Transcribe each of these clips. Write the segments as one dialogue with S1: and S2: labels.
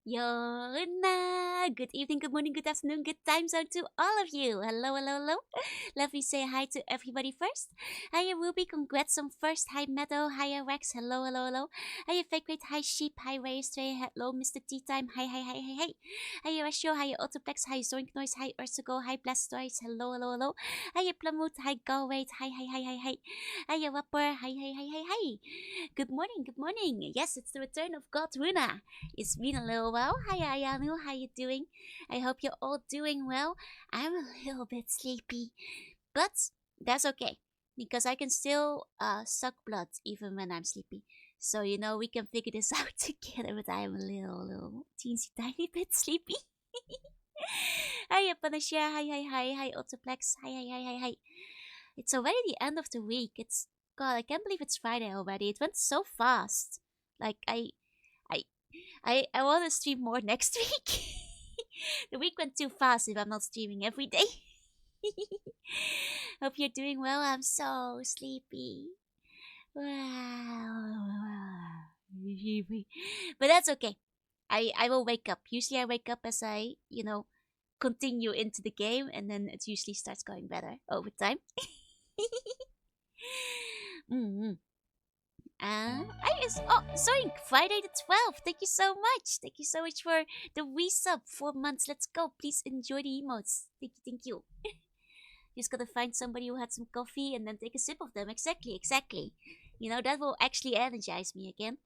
S1: Yona! Good evening, good morning, good afternoon, good time zone to all of you. Hello, hello, hello. Let me say hi to everybody first. Hiya Ruby, congrats on first. Hi Meadow, hiya Rex, hello, hello, hello. Hiya Fake Rate, hi Sheep, hi Ray Stray, hello Mr. Tea Time, hi, hi, hi, hi, hi. Hiya Ratio, hiya Autoplex, hi Zoink Noise, hi Ursago, hi Blastoise, hello, hello, hello. Hiya Plumwood, hi Galway, hi, hi, hi, hi, hi. Hiya Wapper, hi, hi, hi, hi, hi. Good morning, good morning. Yes, it's the return of God Runa. It's been a little while. Hi Ayanu, how you doing? I hope you're all doing well. I'm a little bit sleepy, but that's okay because I can still suck blood even when I'm sleepy. So we can figure this out together. But I'm a little teensy tiny bit sleepy. Hi Panashia, hi Autoplex, hi. It's already the end of the week. It's God, I can't believe it's Friday already. It went so fast. Like I I want to stream more next week. The week went too fast if I'm not streaming every day. Hope you're doing well. I'm so sleepy. Wow. But that's okay. I will wake up. Usually I wake up as I continue into the game and then it usually starts going better over time. mm sorry, Friday the 12th. Thank you so much. Thank you so much for the resub. 4 months. Let's go. Please enjoy the emotes. Thank you. Just gotta find somebody who had some coffee and then take a sip of them. Exactly. That will actually energize me again.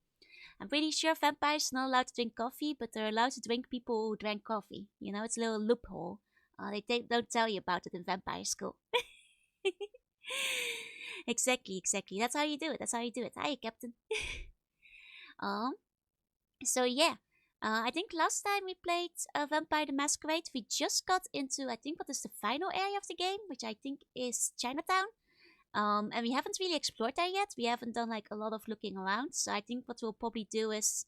S1: I'm pretty sure vampires are not allowed to drink coffee, but they're allowed to drink people who drank coffee. It's a little loophole. Don't tell you about it in vampire school. Exactly. That's how you do it. Hi, Captain. Um, so yeah, I think last time we played Vampire the Masquerade, we just got into I think what is the final area of the game, which I think is Chinatown. And we haven't really explored that yet. We haven't done like a lot of looking around. So I think what we'll probably do is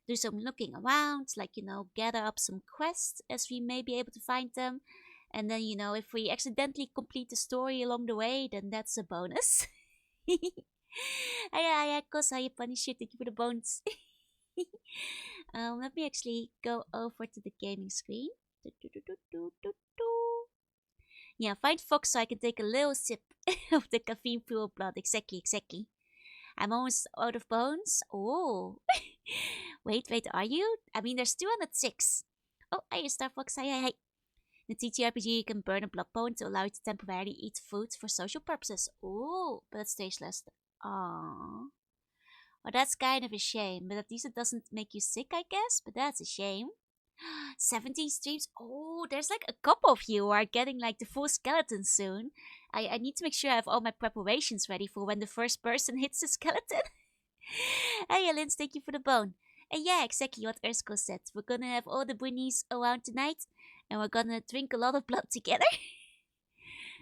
S1: do some looking around, like gather up some quests as we may be able to find them. And then if we accidentally complete the story along the way, then that's a bonus. Ay, cause I punish you. Thank you for the bones. Let me actually go over to the gaming screen. Yeah, find Fox so I can take a little sip of the caffeine fueled blood. Exactly. I'm almost out of bones. Oh. wait, are you? I mean, there's 206. Oh, hi, Star Fox. Hi. In the TTRPG, you can burn a blood bone to allow you to temporarily eat food for social purposes. Oh, but it's tasteless. Aww. Well, that's kind of a shame, but at least it doesn't make you sick, I guess. But that's a shame. 17 streams. Oh, there's like a couple of you who are getting like the full skeleton soon. I need to make sure I have all my preparations ready for when the first person hits the skeleton. Hey, Lins, thank you for the bone. And yeah, exactly what Ersko said. We're gonna have all the bunnies around tonight, and we're gonna drink a lot of blood together.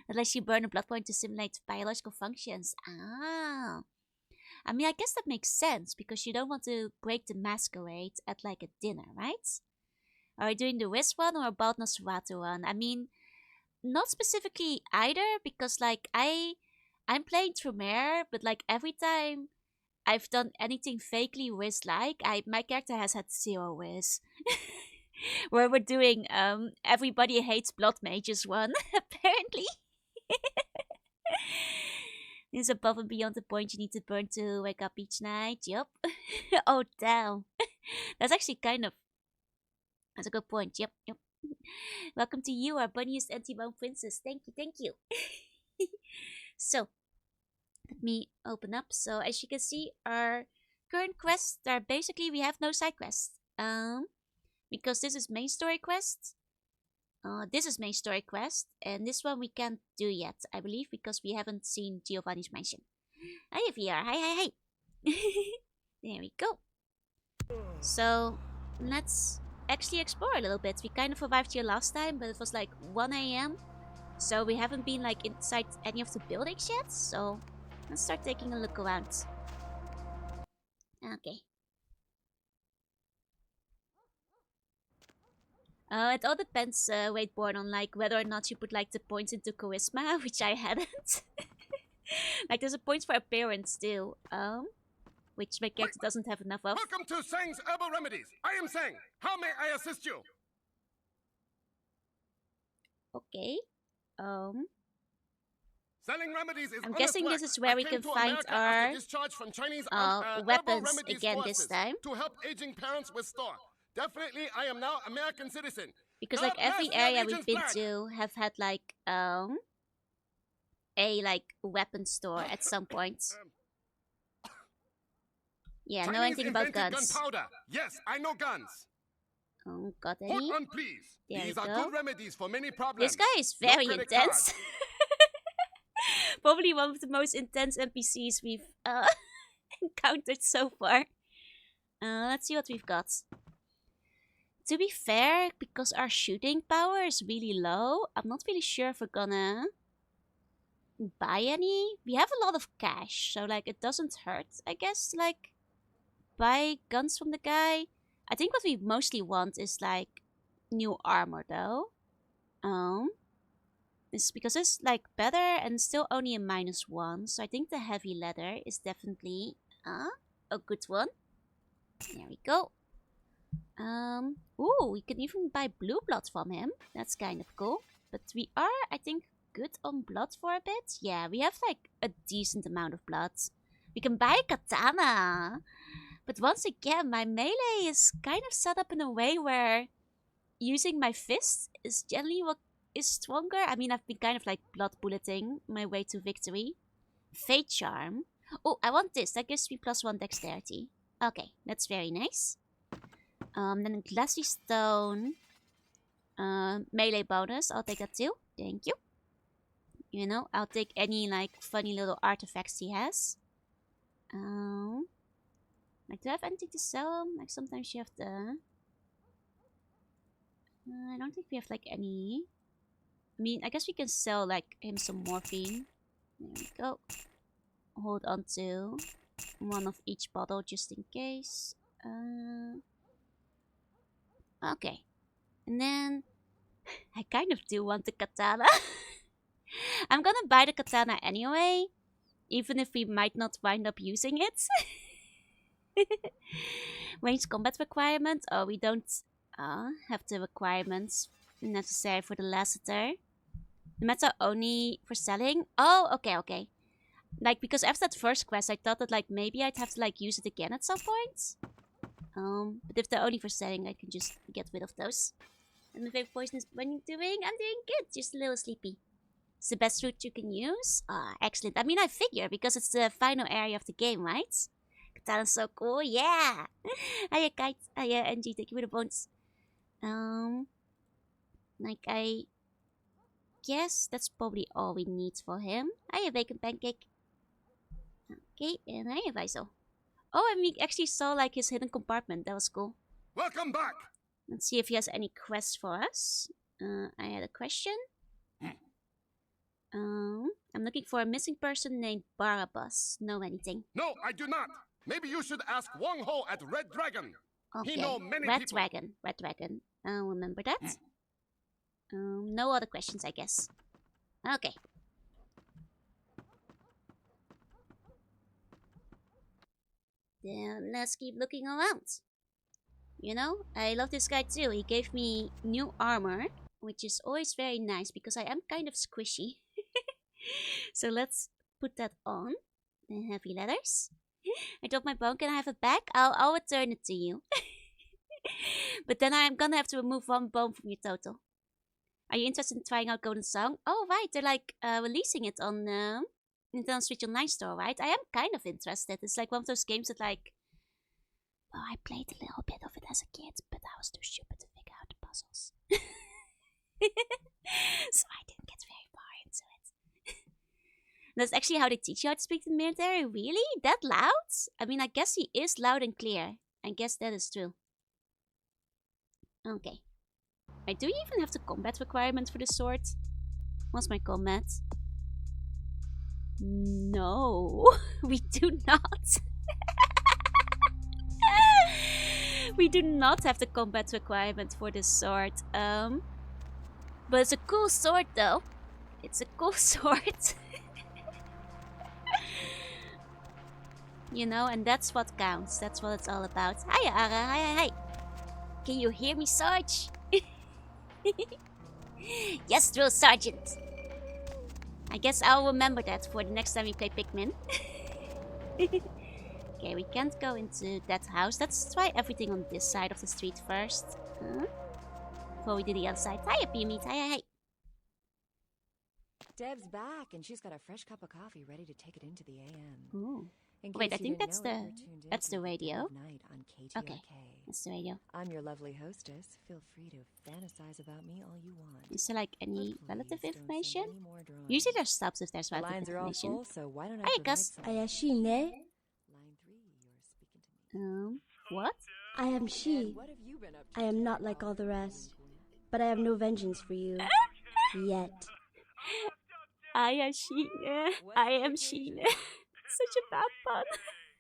S1: Unless you burn a blood point to simulate biological functions. Ah. I mean, I guess that makes sense because you don't want to break the masquerade at like a dinner, right? Are you doing the Wiz one or a Bald Nosferatu one? I mean, not specifically either because like I'm playing Tremere, but like every time I've done anything vaguely Wiz like, I my character has had zero Wiz. Where we're doing Everybody Hates Blood Mages one, apparently. It's above and beyond the point you need to burn to wake up each night. Yup. Oh damn. That's actually that's a good point. Yep. Welcome to you, our bunniest anti-bone princess. Thank you. So, let me open up. So, as you can see, our current quests are basically we have no side quests. Because this is main story quest. This is main story quest, and this one we can't do yet, I believe, because we haven't seen Giovanni's mansion. Hi, VR. Hi. There we go. So, let's actually explore a little bit. We kind of arrived here last time, but it was like 1 a.m. So we haven't been like inside any of the buildings yet. So let's start taking a look around. Okay. It all depends, Wadeborn, on like whether or not you put like the points into charisma, which I hadn't. Like there's a point for appearance too. which my character doesn't have enough of.
S2: Welcome to Sang's Herbal Remedies. I am Sang. How may I assist you?
S1: Okay.
S2: Selling remedies is
S1: I'm guessing this is where we can find our weapons again this time.
S2: To help aging parents restore. Definitely, I am now American citizen.
S1: Because like every area we've been to have had like a like weapon store at some point. Yeah, know anything about guns?
S2: Gunpowder. Yes, I know guns.
S1: Got any?
S2: Hold on, please.
S1: There
S2: These
S1: we
S2: are
S1: go.
S2: good remedies for many problems.
S1: This guy is very
S2: No credit
S1: intense. Probably one of the most intense NPCs we've encountered so far. Let's see what we've got. To be fair, because our shooting power is really low, I'm not really sure if we're gonna buy any. We have a lot of cash, so like it doesn't hurt, I guess, like buy guns from the guy. I think what we mostly want is like new armor though. It's because it's like better and still only a -1, so I think the heavy leather is definitely a good one. There we go. Ooh, we can even buy blue blood from him. That's kind of cool. But we are, I think, good on blood for a bit. Yeah, we have like a decent amount of blood. We can buy a katana. But once again, my melee is kind of set up in a way where using my fists is generally what is stronger. I mean, I've been kind of like blood bulleting my way to victory. Fate Charm. Oh, I want this. That gives me +1 dexterity. Okay, that's very nice. Then a glassy stone. Melee bonus. I'll take that too. Thank you. You know, I'll take any like funny little artifacts he has. Like, do I have anything to sell? Like, sometimes you have the... I don't think we have like any. I mean, I guess we can sell like him some morphine. There we go. Hold on to one of each bottle just in case. Okay. And then I kind of do want the katana. I'm gonna buy the katana anyway, even if we might not wind up using it. Range combat requirement. Oh, we don't have the requirements necessary for the lassiter. The meta only for selling. Oh, okay. Like, because after that first quest, I thought that like maybe I'd have to like use it again at some point. But if they're only for selling, I can just get rid of those. And my favorite poison is when you're doing. I'm doing good, just a little sleepy. It's the best route you can use. Excellent. I mean, I figure because it's the final area of the game, right? Katana's so cool, yeah. Hiya, Kite. Hiya, NG. Thank you for the bones. Like I guess that's probably all we need for him. Hiya, Bacon Pancake. Okay, and hiya, Viso. Oh, and we actually saw like his hidden compartment. That was cool.
S2: Welcome back.
S1: Let's see if he has any quests for us. I had a question. I'm looking for a missing person named Barabbas. Know anything?
S2: No, I do not. Maybe you should ask Wong Ho at Red Dragon.
S1: Okay.
S2: He know many
S1: Red
S2: people.
S1: Red Dragon. I'll remember that. No other questions, I guess. Okay. Then let's keep looking around. You know, I love this guy too. He gave me new armor, which is always very nice because I am kind of squishy. So let's put that on. The heavy leathers. I dropped my bone. Can I have it back? I'll return it to you. But then I'm gonna have to remove 1 bone from your total. Are you interested in trying out Golden Song? Oh, right. They're like releasing it on Nintendo Switch Online store, right? I am kind of interested. It's like one of those games that like... Well, I played a little bit of it as a kid, but I was too stupid to figure out the puzzles. So I didn't get very far into it. That's actually how they teach you how to speak to the military? Really? That loud? I mean, I guess he is loud and clear. I guess that is true. Okay. Wait, do you even have the combat requirements for the sword? What's my combat? No, we do not. We do not have the combat requirement for this sword. But it's a cool sword though. It's a cool sword. you know, and that's what counts. That's what it's all about. Hiya, Ara. Hi. Can you hear me, Sarge? Yes, Drill Sergeant. I guess I'll remember that for the next time we play Pikmin. Okay, we can't go into that house. Let's try everything on this side of the street first. Before we do the other side. Hiya, P-Meat. Hi.
S3: Deb's back, and she's got a fresh cup of coffee ready to take it into the AM.
S1: Ooh.
S3: In
S1: Wait, I
S3: case you
S1: think
S3: didn't know it, you're tuned in
S1: that's
S3: to
S1: the radio.
S3: Dead of Night on KTRK.
S1: Okay, that's the radio.
S3: I'm your lovely hostess. Feel free to fantasize about me all you want.
S1: Is there like any
S3: But
S1: relative
S3: please don't send
S1: information?
S3: any more drawings.
S1: Usually there's stops if there's
S3: The
S1: relative
S3: lines are all
S1: information.
S3: full, so why don't I
S1: Hiya,
S3: provide
S1: Gus.
S3: some?
S4: Ayashine.
S3: Line 3, you're speaking to me.
S1: What?
S4: I am she.
S3: And what have you been up to?
S4: I am not like all the rest, but I have no vengeance for you. Yet.
S1: I am Sheena. I am Sheena. Such a bad pun.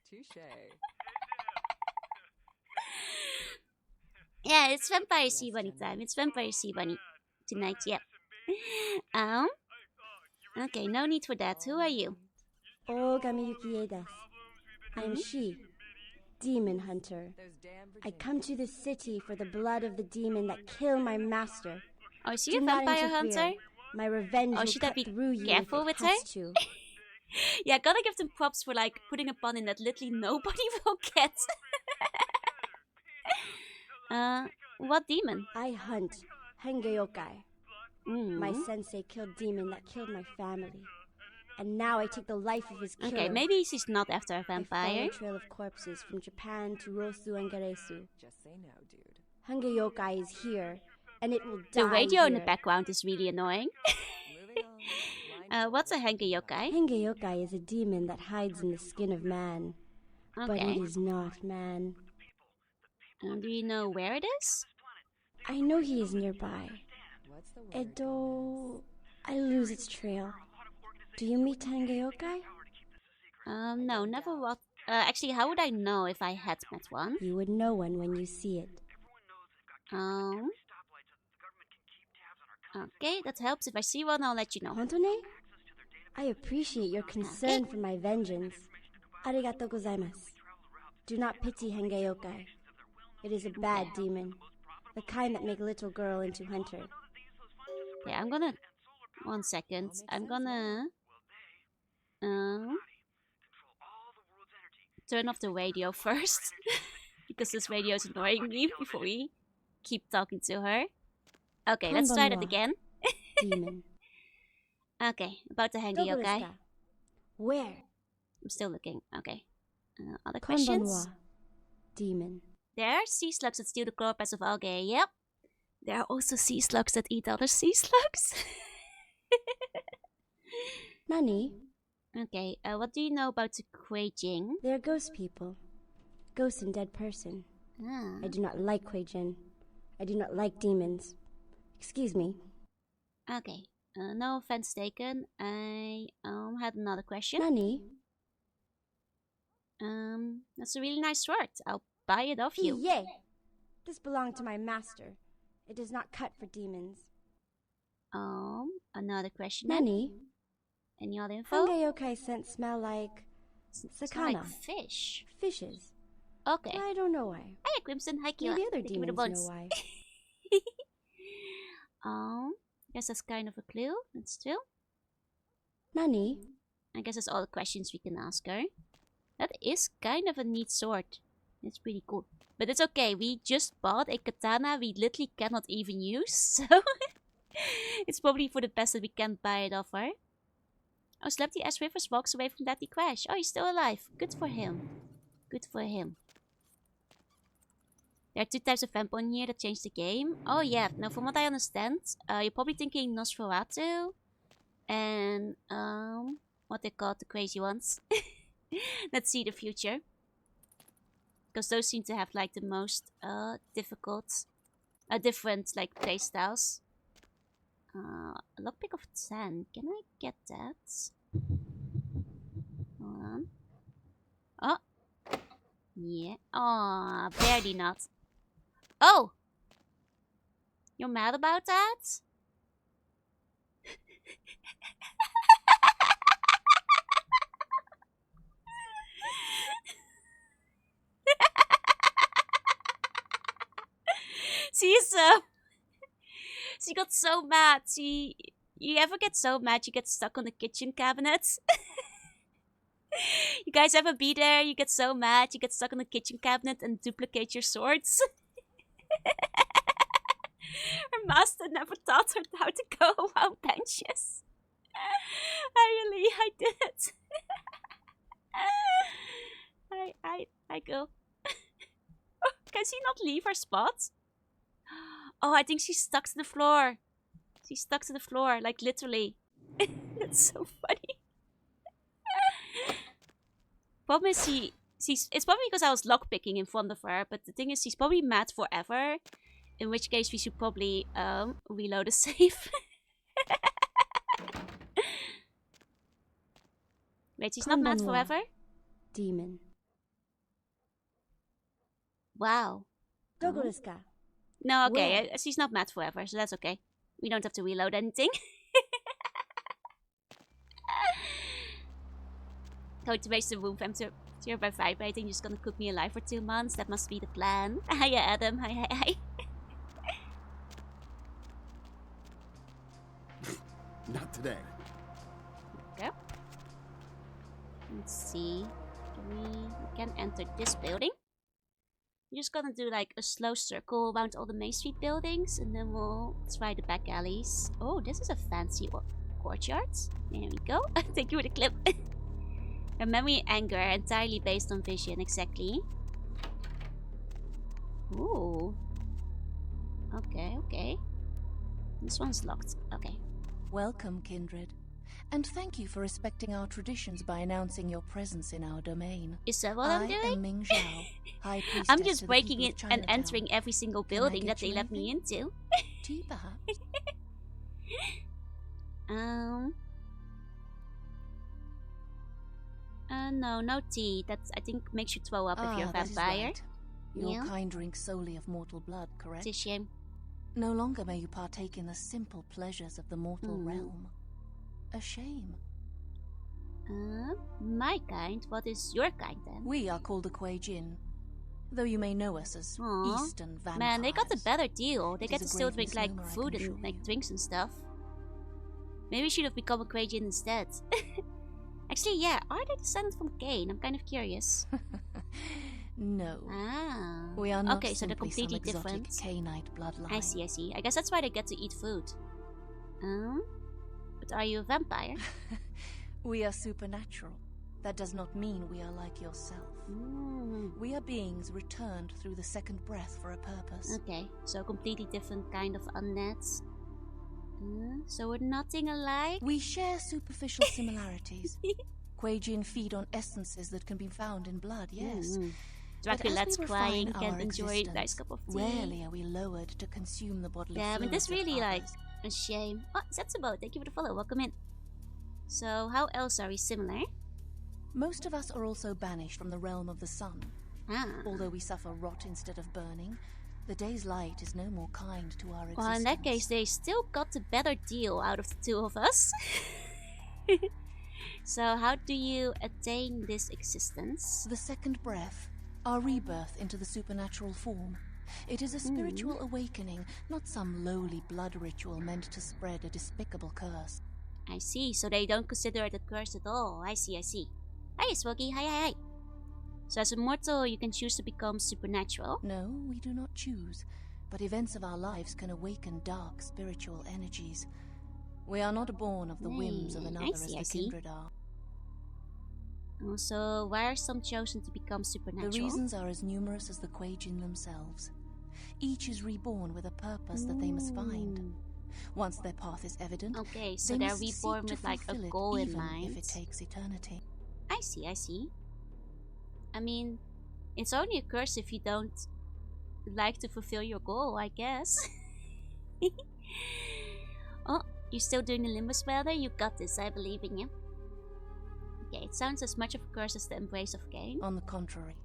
S3: Touche.
S1: Yeah, it's Vampire Sea Bunny time. It's Vampire Sea Bunny tonight, yep. Okay, no need for that. Who are you?
S4: Ogami Yukie desu. I am she, demon hunter.
S3: Those damn
S4: I
S3: Virginians.
S4: come to this city for the blood of the demon that killed my master.
S1: Oh, is she
S4: Do
S1: a
S4: not
S1: vampire
S4: interfere.
S1: hunter?
S4: My revenge
S1: Oh,
S4: will
S1: should I
S4: cut
S1: be
S4: through you
S1: careful
S4: if
S1: with
S4: it
S1: her?
S4: has to.
S1: Yeah, gotta give them props for like putting a pun in that literally nobody will get. What demon?
S4: I hunt Hengeyokai. My
S1: Mm.
S4: sensei killed demon that killed my family. And now I take the life of his killer.
S1: Okay, maybe she's not after a
S4: I follow
S1: vampire.
S4: a trail of corpses from Japan to Rosu and Garesu.
S3: Just say no, dude.
S4: Hengeyokai is here, and it will die
S1: The radio in the
S4: here.
S1: background is really annoying.
S3: Moving on. Line
S1: What's a
S3: 4,
S1: Henke Yokai?
S4: Hengeyokai is a demon that hides in the skin of man, but
S1: Okay.
S4: it is not man.
S1: Do you know where it is?
S4: I know he is nearby.
S3: What's the word?
S4: Edo... I lose its trail. Do you meet Hengeyokai?
S1: No, never what. Actually, how would I know if I had met one?
S4: You would know one when you see it.
S1: Okay, that helps. If I see one, I'll let you know.
S4: Hontone? I appreciate your concern for my vengeance. Arigatou gozaimasu. Do not pity Hengeyokai. It is a bad demon. The kind that make little girl into hunter.
S1: Yeah, I'm gonna... One second. I'm gonna... turn off the radio first. Because this radio is annoying me before we keep talking to her. Okay, let's try that
S4: Konbanwa.
S1: again.
S4: Demon.
S1: Okay, about the Henke
S4: Dogo desu
S1: Yokai.
S4: ka? Where?
S1: I'm still looking. Okay. Other questions?
S4: Konbanwa. Demon.
S1: There are sea slugs that steal the chloroplast of algae. Yep. There are also sea slugs that eat other sea slugs.
S4: Nani?
S1: Okay, what do you know about the Kuei-jing?
S4: They are ghost people. Ghost and dead person.
S1: Ah.
S4: I do not like Kuei-jin. I do not like demons. Excuse me.
S1: Okay, no offense taken. I had another question.
S4: Nani?
S1: That's a really nice sword. I'll buy it off you.
S4: Yay! This belonged to my master. It is not cut for demons.
S1: Another question. then?
S4: Nani?
S1: Any other info?
S4: Hengeyokai scent smell like
S1: It's
S4: sakana.
S1: like fish.
S4: Fishes.
S1: Okay.
S4: I don't know why.
S1: Hiya, Crimson. Hi, Kila.
S4: Maybe other
S1: Thank you for the
S4: demons know
S1: buns.
S4: why.
S1: Guess that's kind of a clue. That's true.
S4: Nani?
S1: I guess that's all the questions we can ask her. That is kind of a neat sword. It's pretty cool. But it's okay. We just bought a katana we literally cannot even use. So it's probably for the best that we can't buy it off her. Oh, Sleepy Ash Rivers walks away from Daddy Crash. Oh, he's still alive. Good for him. Good for him. There are two types of vampire in here that change the game. Oh yeah, now from what I understand, you're probably thinking Nosferatu and what they call the crazy ones. Let's see the future. Because those seem to have like the most different like playstyles. Lockpick of 10. Can I get that? Hold on. Oh! Yeah. Aw, barely not. Oh! You're mad about that? She's she got so mad. You ever get so mad you get stuck on the kitchen cabinets? You guys ever be there? You get so mad you get stuck on the kitchen cabinet and duplicate your swords. Her master never taught her how to go around benches. I did. I go. Can she not leave her spot? Oh, I think she's stuck to the floor. She's stuck to the floor, like literally. That's so funny. Problem is it's probably because I was lockpicking in front of her, but the thing is she's probably mad forever. In which case we should probably reload a save. Wait, she's not mad forever?
S4: Demon.
S1: Wow.
S4: Dogo desu ka?
S1: No, okay, she's not mad forever, so that's okay. We don't have to reload anything. Going to raise the room temperature by vibrating. Just gonna cook me alive for 2 months. That must be the plan. Hiya, Adam. Hi.
S2: Not today.
S1: Okay. Let's see. We can enter this building. We're just gonna do like a slow circle around all the Main Street buildings, and then we'll try the back alleys. Oh, this is a fancy courtyard. There we go. Thank you for the clip. Her memory and anger are entirely based on vision, exactly. Ooh. Okay. This one's locked. Okay.
S5: Welcome, kindred. And thank you for respecting our traditions by announcing your presence in our domain.
S1: Is that what I'm doing?
S5: I am Ming Zhao, High Priestess
S1: I'm just
S5: to the
S1: breaking
S5: people
S1: in
S5: of
S1: and
S5: Chinatown.
S1: entering every single
S5: Can I
S1: building
S5: get
S1: that they
S5: you
S1: let me
S5: anything?
S1: into.
S5: Tea, perhaps?
S1: No tea. That I think makes you throw up if you're a
S5: that is
S1: vampire.
S5: right. Your
S1: Yeah.
S5: kind drinks solely of mortal blood, correct?
S1: It's a shame.
S5: No longer may you partake in the simple pleasures of the mortal realm. A shame.
S1: My kind? What is your kind then?
S5: We are called the Kuei Jin, though you may know us as
S1: Aw.
S5: Eastern vampires.
S1: Man, they got a better deal. They
S5: It
S1: get
S5: is
S1: to
S5: a
S1: still
S5: grave
S1: drink like
S5: misnomer, I
S1: food
S5: can
S1: and
S5: assure
S1: like
S5: you.
S1: drinks and stuff. Maybe we should have become a Krajian instead. Actually, yeah, are they descended from Cain? I'm kind of curious.
S5: No.
S1: Ah.
S5: We are not
S1: okay, so they're
S5: simply some
S1: completely
S5: exotic
S1: different.
S5: Cainite bloodline.
S1: I see. I guess that's why they get to eat food. But are you a vampire?
S5: We are supernatural. That does not mean we are like yourself. We are beings returned through the second breath for a purpose.
S1: Okay, so completely different kind of undeads. So we're nothing alike?
S5: We share superficial similarities. Kuei-jin feed on essences that can be found in blood, yes. But
S1: Dracula's
S5: as we
S1: crying,
S5: refine
S1: can
S5: our
S1: enjoy a
S5: existence,
S1: nice cup of tea.
S5: rarely are we lowered to consume the bodily
S1: Damn, it
S5: fluids
S1: is really
S5: of
S1: like
S5: others.
S1: a shame. Oh, Setsubo, thank you for the follow. Welcome in. So, how else are we similar?
S5: Most of us are also banished from the realm of the sun. Although we suffer rot instead of burning, the day's light is no more kind to our existence.
S1: Well, in that case, they still got the better deal out of the two of us. So, how do you attain this existence?
S5: The second breath, our rebirth into the supernatural form. It is a spiritual awakening, not some lowly blood ritual meant to spread a despicable curse.
S1: I see, so they don't consider it a curse at all. I see. Hi, Swoggy. Hi. So, as a mortal, you can choose to become supernatural.
S5: No, we do not choose, but events of our lives can awaken dark spiritual energies. We are not born of the whims of another as the kindred are.
S1: Also, why are some chosen to become supernatural?
S5: The reasons are as numerous as the Kuei-jin themselves. Each is reborn with a purpose that they must find. Once their path is evident,
S1: okay, so
S5: they
S1: they're
S5: must seek
S1: reborn
S5: to
S1: with like a
S5: fulfill it,
S1: goal in
S5: even
S1: mind.
S5: if it takes eternity.
S1: I see. I mean, it's only a curse if you don't like to fulfill your goal, I guess. Oh, you're still doing the limbo spell there? You got this, I believe in you. Okay, it sounds as much of a curse as the embrace of Cain.
S5: On the contrary,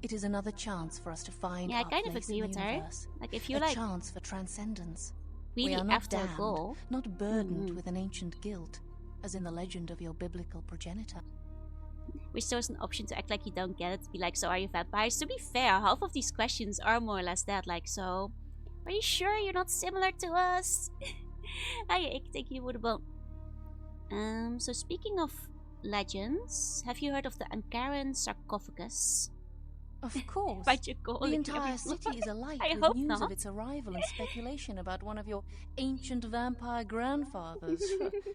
S5: it is another chance for us to find
S1: Yeah, I
S5: our
S1: kind of
S5: place
S1: agree
S5: in
S1: with
S5: the
S1: her.
S5: universe.
S1: Like, if you
S5: a
S1: like
S5: chance for transcendence.
S1: really
S5: We are not
S1: after
S5: damned,
S1: a goal,
S5: not burdened with an ancient guilt, as in the legend of your biblical progenitor.
S1: which shows an option to act like you don't get it, to be like, so are you vampires? To be fair, half of these questions are more or less that, like, so Are you sure you're not similar to us? Thank you for the bone. So speaking of legends, have you heard of the Ankaran sarcophagus?
S5: Of course.
S1: Why'd you call
S5: The
S1: it
S5: entire
S1: every
S5: city
S1: floor?
S5: is alight
S1: I
S5: with
S1: hope
S5: news
S1: not.
S5: of its arrival and speculation about one of your ancient vampire grandfathers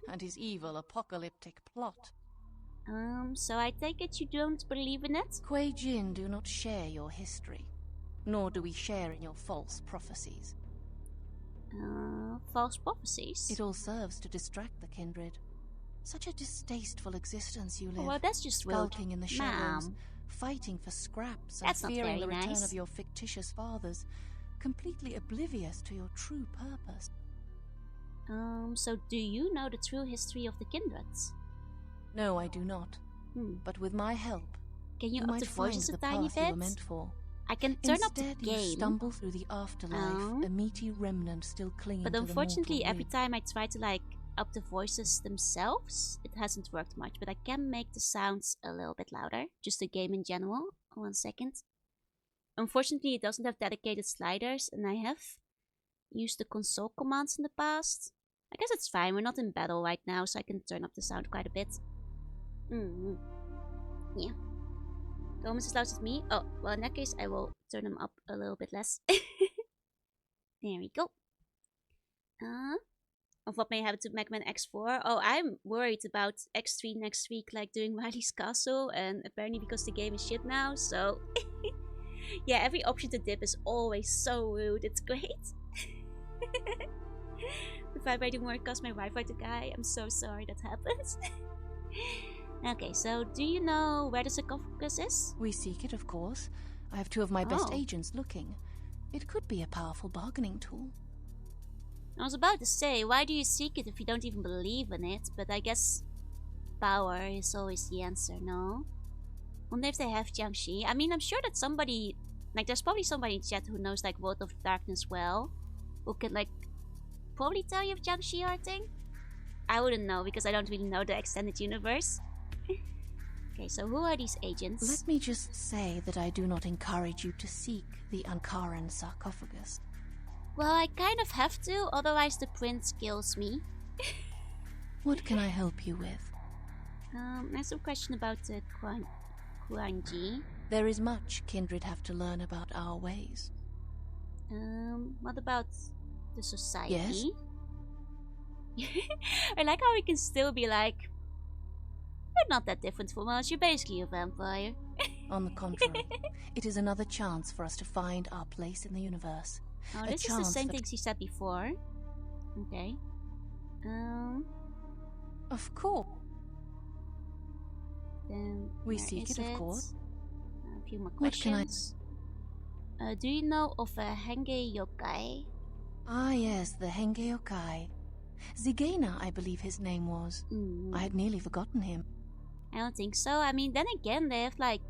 S5: and his evil apocalyptic plot.
S1: So I take it you don't believe in it?
S5: Kuei Jin do not share your history, nor do we share in your false prophecies.
S1: False prophecies?
S5: It all serves to distract the kindred. Such a distasteful existence you live.
S1: Well, that's just rude.
S5: Skulking in the shadows,
S1: Ma'am.
S5: fighting for scraps
S1: That's
S5: and
S1: not
S5: fearing
S1: very
S5: the return
S1: nice.
S5: of your fictitious fathers, completely oblivious to your true purpose.
S1: So do you know the true history of the kindreds?
S5: No, I do not. But with my help,
S1: Can you
S5: you
S1: up
S5: might
S1: the
S5: find
S1: voices a
S5: the
S1: tiny
S5: path you
S1: bit?
S5: were meant for.
S1: I can turn up the
S5: Instead, you
S1: game,
S5: stumble through the afterlife, a meaty remnant still clinging
S1: but
S5: to the
S1: unfortunately
S5: mortal
S1: every
S5: rib.
S1: time I try to like up the voices themselves, it hasn't worked much, but I can make the sounds a little bit louder, just the game in general. 1 second. Unfortunately, it doesn't have dedicated sliders, and I have used the console commands in the past. I guess it's fine, we're not in battle right now, so I can turn up the sound quite a bit. Yeah. Almost as loud as me. Oh, well, in that case, I will turn them up a little bit less. There we go. Of what may happen to Mega Man X4. Oh, I'm worried about X3 next week, like doing Riley's Castle, and apparently because the game is shit now, so... yeah, every option to dip is always so rude, it's great. The vibrating word caused my Wi-Fi to die. I'm so sorry that happens. Okay, so do you know where the sarcophagus is?
S5: We seek it, of course. I have two of my best
S1: Oh.
S5: agents looking. It could be a powerful bargaining tool.
S1: I was about to say, why do you seek it if you don't even believe in it? But I guess power is always the answer, no? Wonder if they have Jiangxi. I mean, I'm sure that somebody, like, there's probably somebody in chat who knows, like, World of Darkness well, who can, like, probably tell you if Jiangxi are a thing. I wouldn't know because I don't really know the extended universe. Okay, so who are these agents?
S5: Let me just say that I do not encourage you to seek the Ankaran sarcophagus.
S1: Well, I kind of have to, otherwise the prince kills me.
S5: What can I help you with?
S1: I have some question about the Kuanji.
S5: There is much kindred have to learn about our ways.
S1: What about the society?
S5: Yes?
S1: I like how we can still be like, you're not that different from us, you're basically a vampire.
S5: On the contrary, it is another chance for us to find our place in the universe.
S1: Oh,
S5: A
S1: this is the
S5: chance
S1: same
S5: that-
S1: thing she said before. Okay.
S5: Of course.
S1: Then
S5: We
S1: where
S5: seek
S1: is
S5: it, of course.
S1: A few more
S5: What can I-
S1: questions. Do you know of a Henge yokai?
S5: Ah, yes, the Hengeokai. Zigena, I believe his name was. I had nearly forgotten him.
S1: I don't think so. I mean, then again, they have like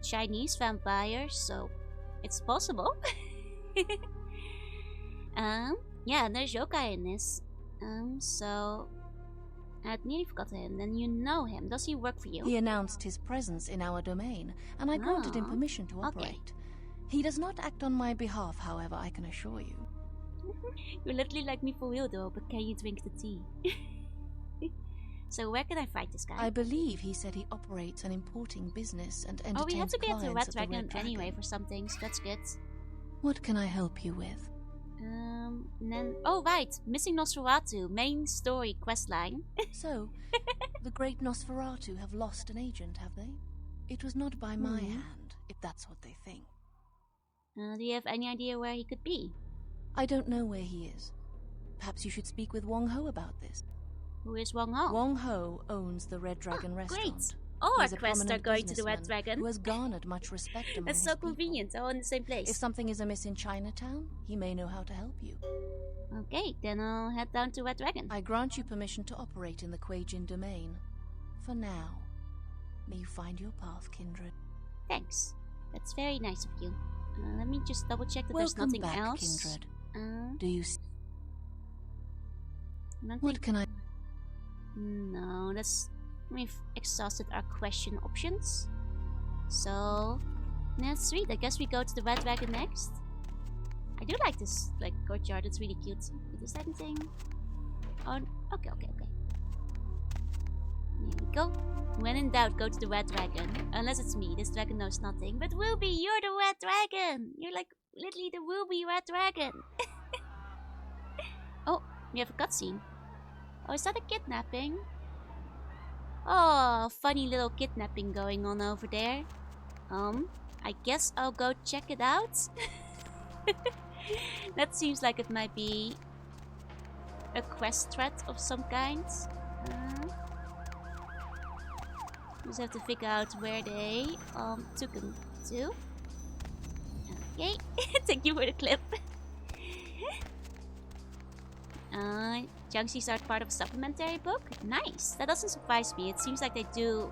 S1: Chinese vampires, so it's possible. Yeah, there's yokai in this. So I had nearly forgotten him. Then you know him. Does he work for you?
S5: He announced his presence in our domain, and I granted him
S1: Oh,
S5: permission to
S1: okay.
S5: operate. He does not act on my behalf, however, I can assure you.
S1: You're literally like me for real though, but can you drink the tea? So where can I fight this guy?
S5: I believe he said he operates an importing business and entertains
S1: Oh, we have to get to
S5: clients
S1: Red
S5: at the
S1: Dragon
S5: Red
S1: anyway
S5: Dragon.
S1: for something, so that's good.
S5: What can I help you with?
S1: And then oh right, missing Nosferatu, main story questline.
S5: So, the great Nosferatu have lost an agent, have they? It was not by my hand, if that's what they think.
S1: Do you have any idea where he could be?
S5: I don't know where he is. Perhaps you should speak with Wong Ho about this.
S1: Who is Wong Ho?
S5: Wong Ho owns the Red Dragon restaurant.
S1: Great! All our
S5: He's a
S1: quests are
S5: prominent
S1: going to the Red
S5: businessman
S1: Dragon.
S5: who has garnered much respect among
S1: That's
S5: his
S1: so
S5: people.
S1: convenient, all in the same place.
S5: If something is amiss in Chinatown, he may know how to help you.
S1: Okay, then I'll head down to Red Dragon.
S5: I grant you permission to operate in the Kuei-Jin domain. For now. May you find your path, kindred.
S1: Thanks. That's very nice of you. Let me just double check that there's
S5: Welcome
S1: nothing
S5: back,
S1: else.
S5: kindred.
S1: Uh,
S5: Do you
S1: nothing.
S5: What can I...
S1: No, we've exhausted our question options. So, that's sweet. I guess we go to the Red Dragon next. I do like this like courtyard. It's really cute. Is there anything? Oh, okay. Here we go. When in doubt, go to the red dragon. Unless it's me. This dragon knows nothing. But Ruby, you're the red dragon. You're like literally the Ruby red dragon. Oh, we have a cutscene. Oh, is that a kidnapping? Oh, funny little kidnapping going on over there. I guess I'll go check it out. That seems like it might be a quest threat of some kind. Just have to figure out where they took him to. Okay, thank you for the clip. Jiangxi's are part of a supplementary book. Nice. That doesn't surprise me. It seems like they do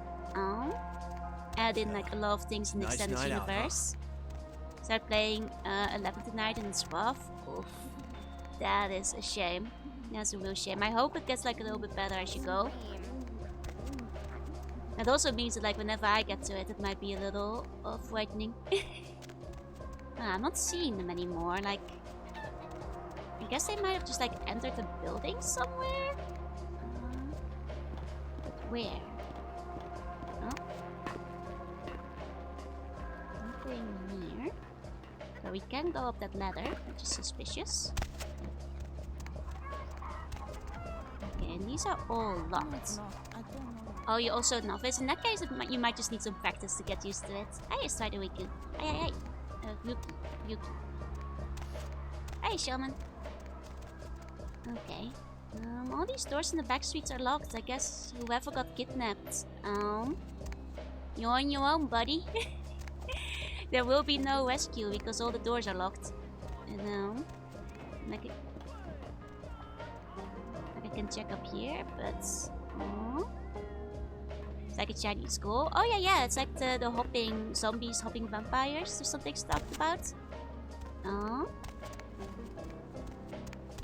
S1: add in like a lot of things in the extended universe. Start playing 11th tonight and it's rough. Oof. That is a shame. That's a real shame. I hope it gets like a little bit better as you go. That also means that like whenever I get to it, it might be a little frightening. I'm not seeing them anymore. Like, I guess they might have just like entered the building somewhere. But where? Oh. Nothing here. So we can go up that ladder, which is suspicious. Okay, and these are all locked. Oh, you're also a novice? In that case, you might just need some practice to get used to it. Hey, Spider-Wiku. Hey. Yuki. Hey, Shaman. Okay. All these doors in the back streets are locked. I guess whoever got kidnapped. You're on your own, buddy. There will be no rescue because all the doors are locked. And like I can check up here, but it's like a Chinese school. Oh yeah, it's like the hopping zombies, hopping vampires or something talked about. Oh.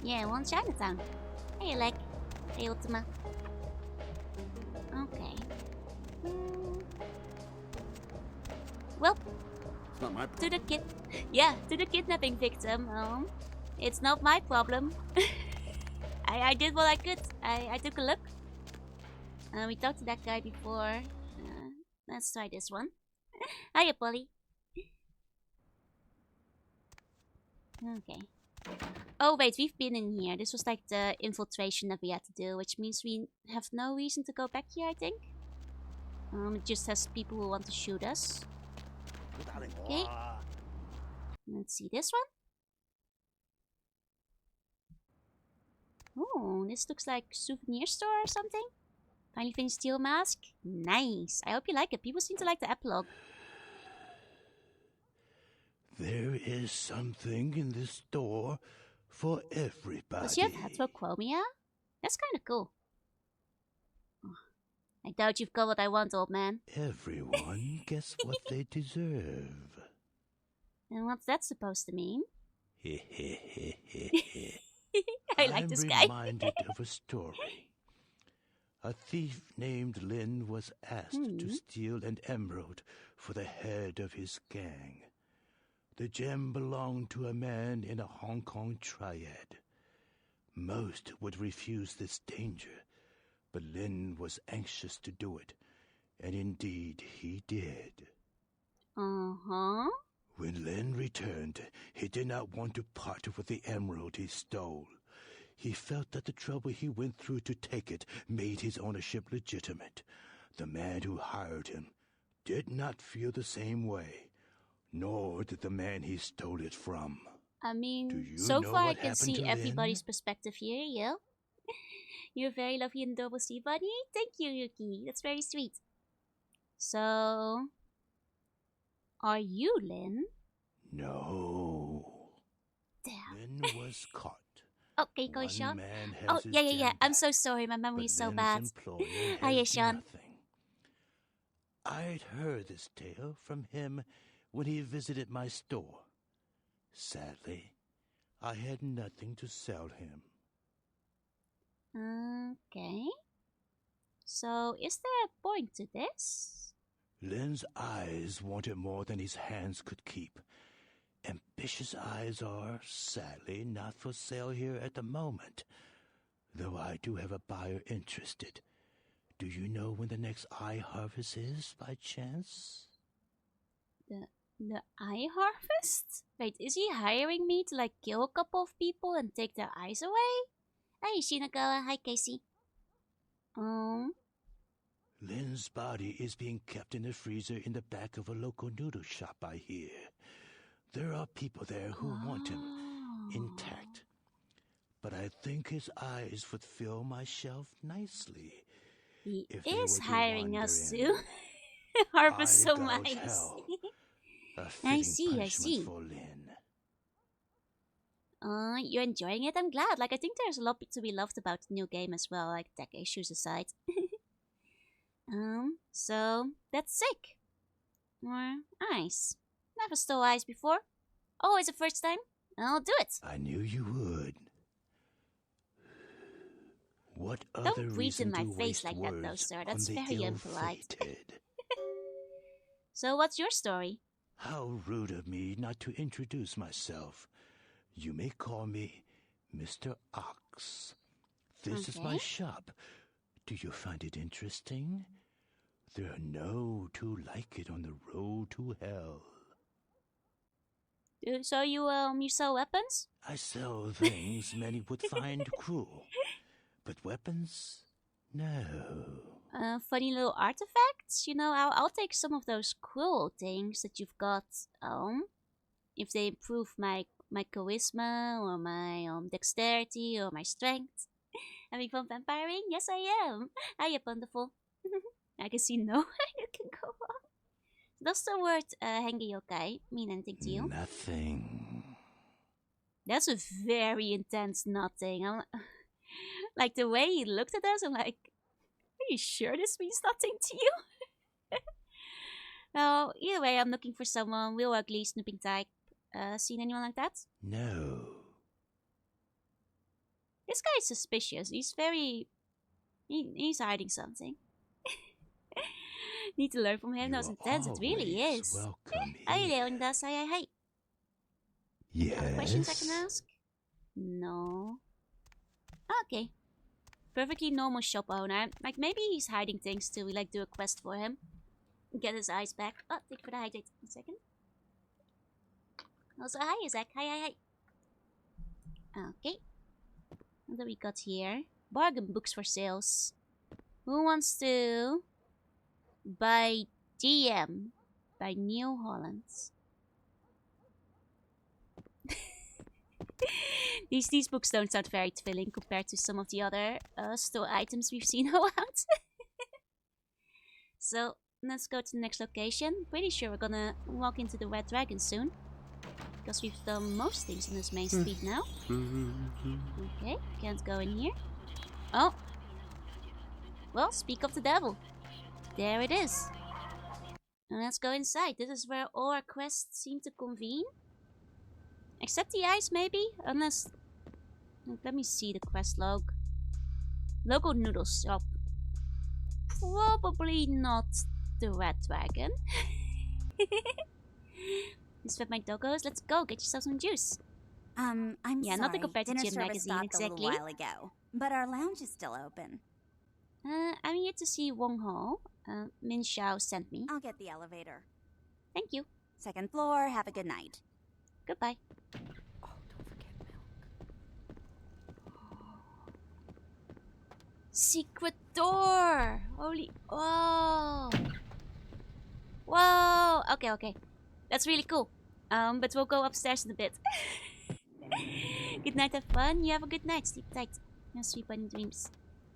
S1: Yeah, one Chinatown. Hey, Alec. Hey, Ultima. Okay. Well,
S2: It's not my problem.
S1: to the kidnapping victim. It's not my problem. I did what I could. I took a look. We talked to that guy before. Let's try this one. Hiya, Polly. Okay. Oh wait, we've been in here. This was like the infiltration that we had to do, which means we have no reason to go back here, I think. It just has people who want to shoot us. Okay. Let's see this one. Oh, this looks like souvenir store or something. Finally finished steel mask. Nice. I hope you like it. People seem to like the epilogue.
S6: There is something in this store for everybody.
S1: Does she have heterochromia? That's kind of cool. I doubt you've got what I want, old man.
S6: Everyone gets what they deserve.
S1: And what's that supposed to mean?
S6: I
S1: like this guy.
S6: I'm reminded of a story. A thief named Lin was asked to steal an emerald for the head of his gang. The gem belonged to a man in a Hong Kong triad. Most would refuse this danger, but Lin was anxious to do it, and indeed he did.
S1: Uh-huh.
S6: When Lin returned, he did not want to part with the emerald he stole. He felt that the trouble he went through to take it made his ownership legitimate. The man who hired him did not feel the same way, nor did the man he stole it from.
S1: I mean,
S6: Do you
S1: so
S6: know
S1: far I
S6: what
S1: can
S6: happened
S1: see
S6: to
S1: everybody's
S6: Lin?
S1: perspective here, yeah? You're very lovely and adorable, sea bunny. Thank you, Yuki. That's very sweet. So, are you Lin?
S6: No.
S1: Damn.
S6: Lin was caught.
S1: Okay, go,
S6: One
S1: Sean.
S6: man has
S1: Oh,
S6: his
S1: yeah.
S6: gem
S1: I'm
S6: back,
S1: so sorry. My memory
S6: but
S1: is so
S6: Lin's
S1: bad.
S6: employer
S1: Hiya,
S6: has
S1: Sean.
S6: nothing. I'd heard this tale from him when he visited my store. Sadly, I had nothing to sell him.
S1: Okay. So, is there a point to this?
S6: Lin's eyes wanted more than his hands could keep. Ambitious eyes are, sadly, not for sale here at the moment, though I do have a buyer interested. Do you know when the next eye harvest is, by chance?
S1: The eye harvest? Wait, is he hiring me to like kill a couple of people and take their eyes away? Hey, Shinagawa. Hi, Casey.
S6: Lynn's body is being kept in the freezer in the back of a local noodle shop, I hear. There are people there who want him intact. But I think his eyes would fill my shelf nicely.
S1: He
S6: if they
S1: is
S6: were to
S1: hiring
S6: wander
S1: us
S6: in.
S1: to harvest
S6: I
S1: some
S6: gouge
S1: eyes.
S6: hell. A fitting
S1: see.
S6: punishment for Lynn.
S1: You're enjoying it? I'm glad. Like, I think there's a lot to be loved about the new game as well, like tech issues aside. So that's sick. Eyes. Never stole eyes before. Oh, it's the first time? I'll do it.
S6: I knew you would. What
S1: Don't
S6: other
S1: breathe
S6: reason
S1: in my
S6: to
S1: face
S6: waste
S1: like that, though,
S6: words
S1: sir.
S6: on
S1: That's
S6: the
S1: very impolite.
S6: ill-fated?
S1: So what's your story?
S6: How rude of me not to introduce myself. You may call me Mr. Ox. This is my
S1: Okay.
S6: shop. Do you find it interesting? There are no two like it on the road to hell.
S1: So you sell weapons?
S6: I sell things many would find cruel, but weapons? No.
S1: Funny little artifacts? You know, I'll take some of those cruel things that you've got. If they improve my charisma or my dexterity or my strength. Having fun vampiring? Yes, I am. Hiya, wonderful. I can see no you can go on. Does the word Hengeyokai mean anything to you?
S6: Nothing.
S1: That's a very intense nothing. Like the way he looked at us, I'm like, are you sure this means nothing to you? Well, either way, I'm looking for someone real ugly, snooping type. Seen anyone like that?
S6: No.
S1: This guy is suspicious. He's he's hiding something. Need to learn from him. That was
S6: You're
S1: intense. It really
S6: always
S1: is.
S6: welcome
S1: Hi
S6: here.
S1: there, Linda. Hi.
S6: Yes.
S1: Questions I can ask? No. Okay. Perfectly normal shop owner. Like, maybe he's hiding things too. We like do a quest for him. Get his eyes back. Oh, thank you for the hydrate. 1 second. Also, hi, Zach. Hi. Okay. What do we got here? Bargain books for sales. Who wants to buy DM by Neil Holland? These books don't sound very thrilling compared to some of the other store items we've seen around. So let's go to the next location. Pretty sure we're gonna walk into the Red Dragon soon, because we've done most things on this main street now. Okay, can't go in here. Oh, well, speak of the devil. There it is. And let's go inside. This is where all our quests seem to convene. Except the eyes, maybe? Unless... Let me see the quest log. Local noodle shop. Probably not the Red Dragon. This fed my doggos. Let's go. Get yourself some juice.
S7: I'm
S1: Yeah,
S7: sorry.
S1: nothing compared to
S7: Dinner
S1: Gym
S7: service
S1: Magazine,
S7: stopped
S1: exactly.
S7: a little while ago, but our lounge is still open.
S1: I'm here to see Wong Ho. Min Xiao sent me.
S7: I'll get the elevator.
S1: Thank you.
S7: 2nd floor. Have a good night.
S1: Goodbye.
S3: Oh, don't forget milk.
S1: Secret door! Holy... Whoa! Whoa! Okay. That's really cool. But we'll go upstairs in a bit. Good night, have fun. You have a good night. Sleep tight. No sweet bunny dreams.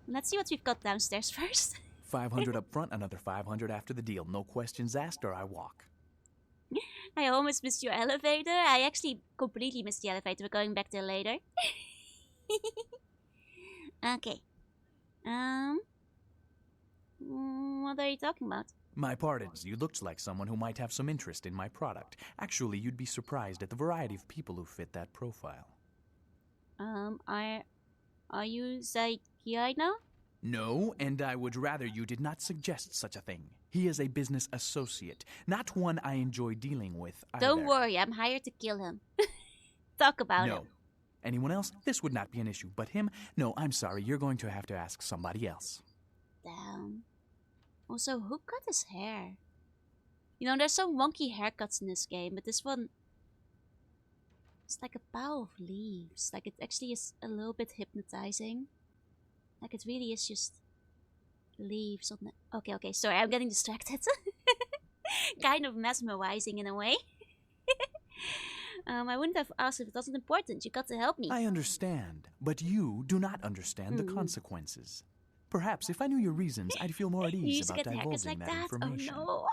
S1: Let's see what we've got downstairs first.
S8: 500 up front, another 500 after the deal. No questions asked or I walk.
S1: I almost missed your elevator. I actually completely missed the elevator. We're going back there later. Okay. What are you talking about?
S8: My pardons, you looked like someone who might have some interest in my product. Actually, you'd be surprised at the variety of people who fit that profile.
S1: Are you Zaikiai now?
S8: No, and I would rather you did not suggest such a thing. He is a business associate, not one I enjoy dealing with either.
S1: Don't worry, I'm hired to kill him. Talk about
S8: No.
S1: him.
S8: Anyone else? This would not be an issue. But him? No, I'm sorry. You're going to have to ask somebody else.
S1: Damn. Also, who cut his hair? You know, there's some wonky haircuts in this game, but this one... It's like a pile of leaves. Like, it actually is a little bit hypnotizing. Like, it really is just... leaves on the... Okay, sorry, I'm getting distracted. Kind of mesmerizing in a way. I wouldn't have asked if it wasn't important. You got to help me.
S8: I understand, but you do not understand the consequences. Perhaps if I knew your reasons, I'd feel more at
S1: You
S8: ease
S1: used to
S8: about
S1: get haircuts
S8: divulging
S1: like
S8: that
S1: that?
S8: information.
S1: Oh no.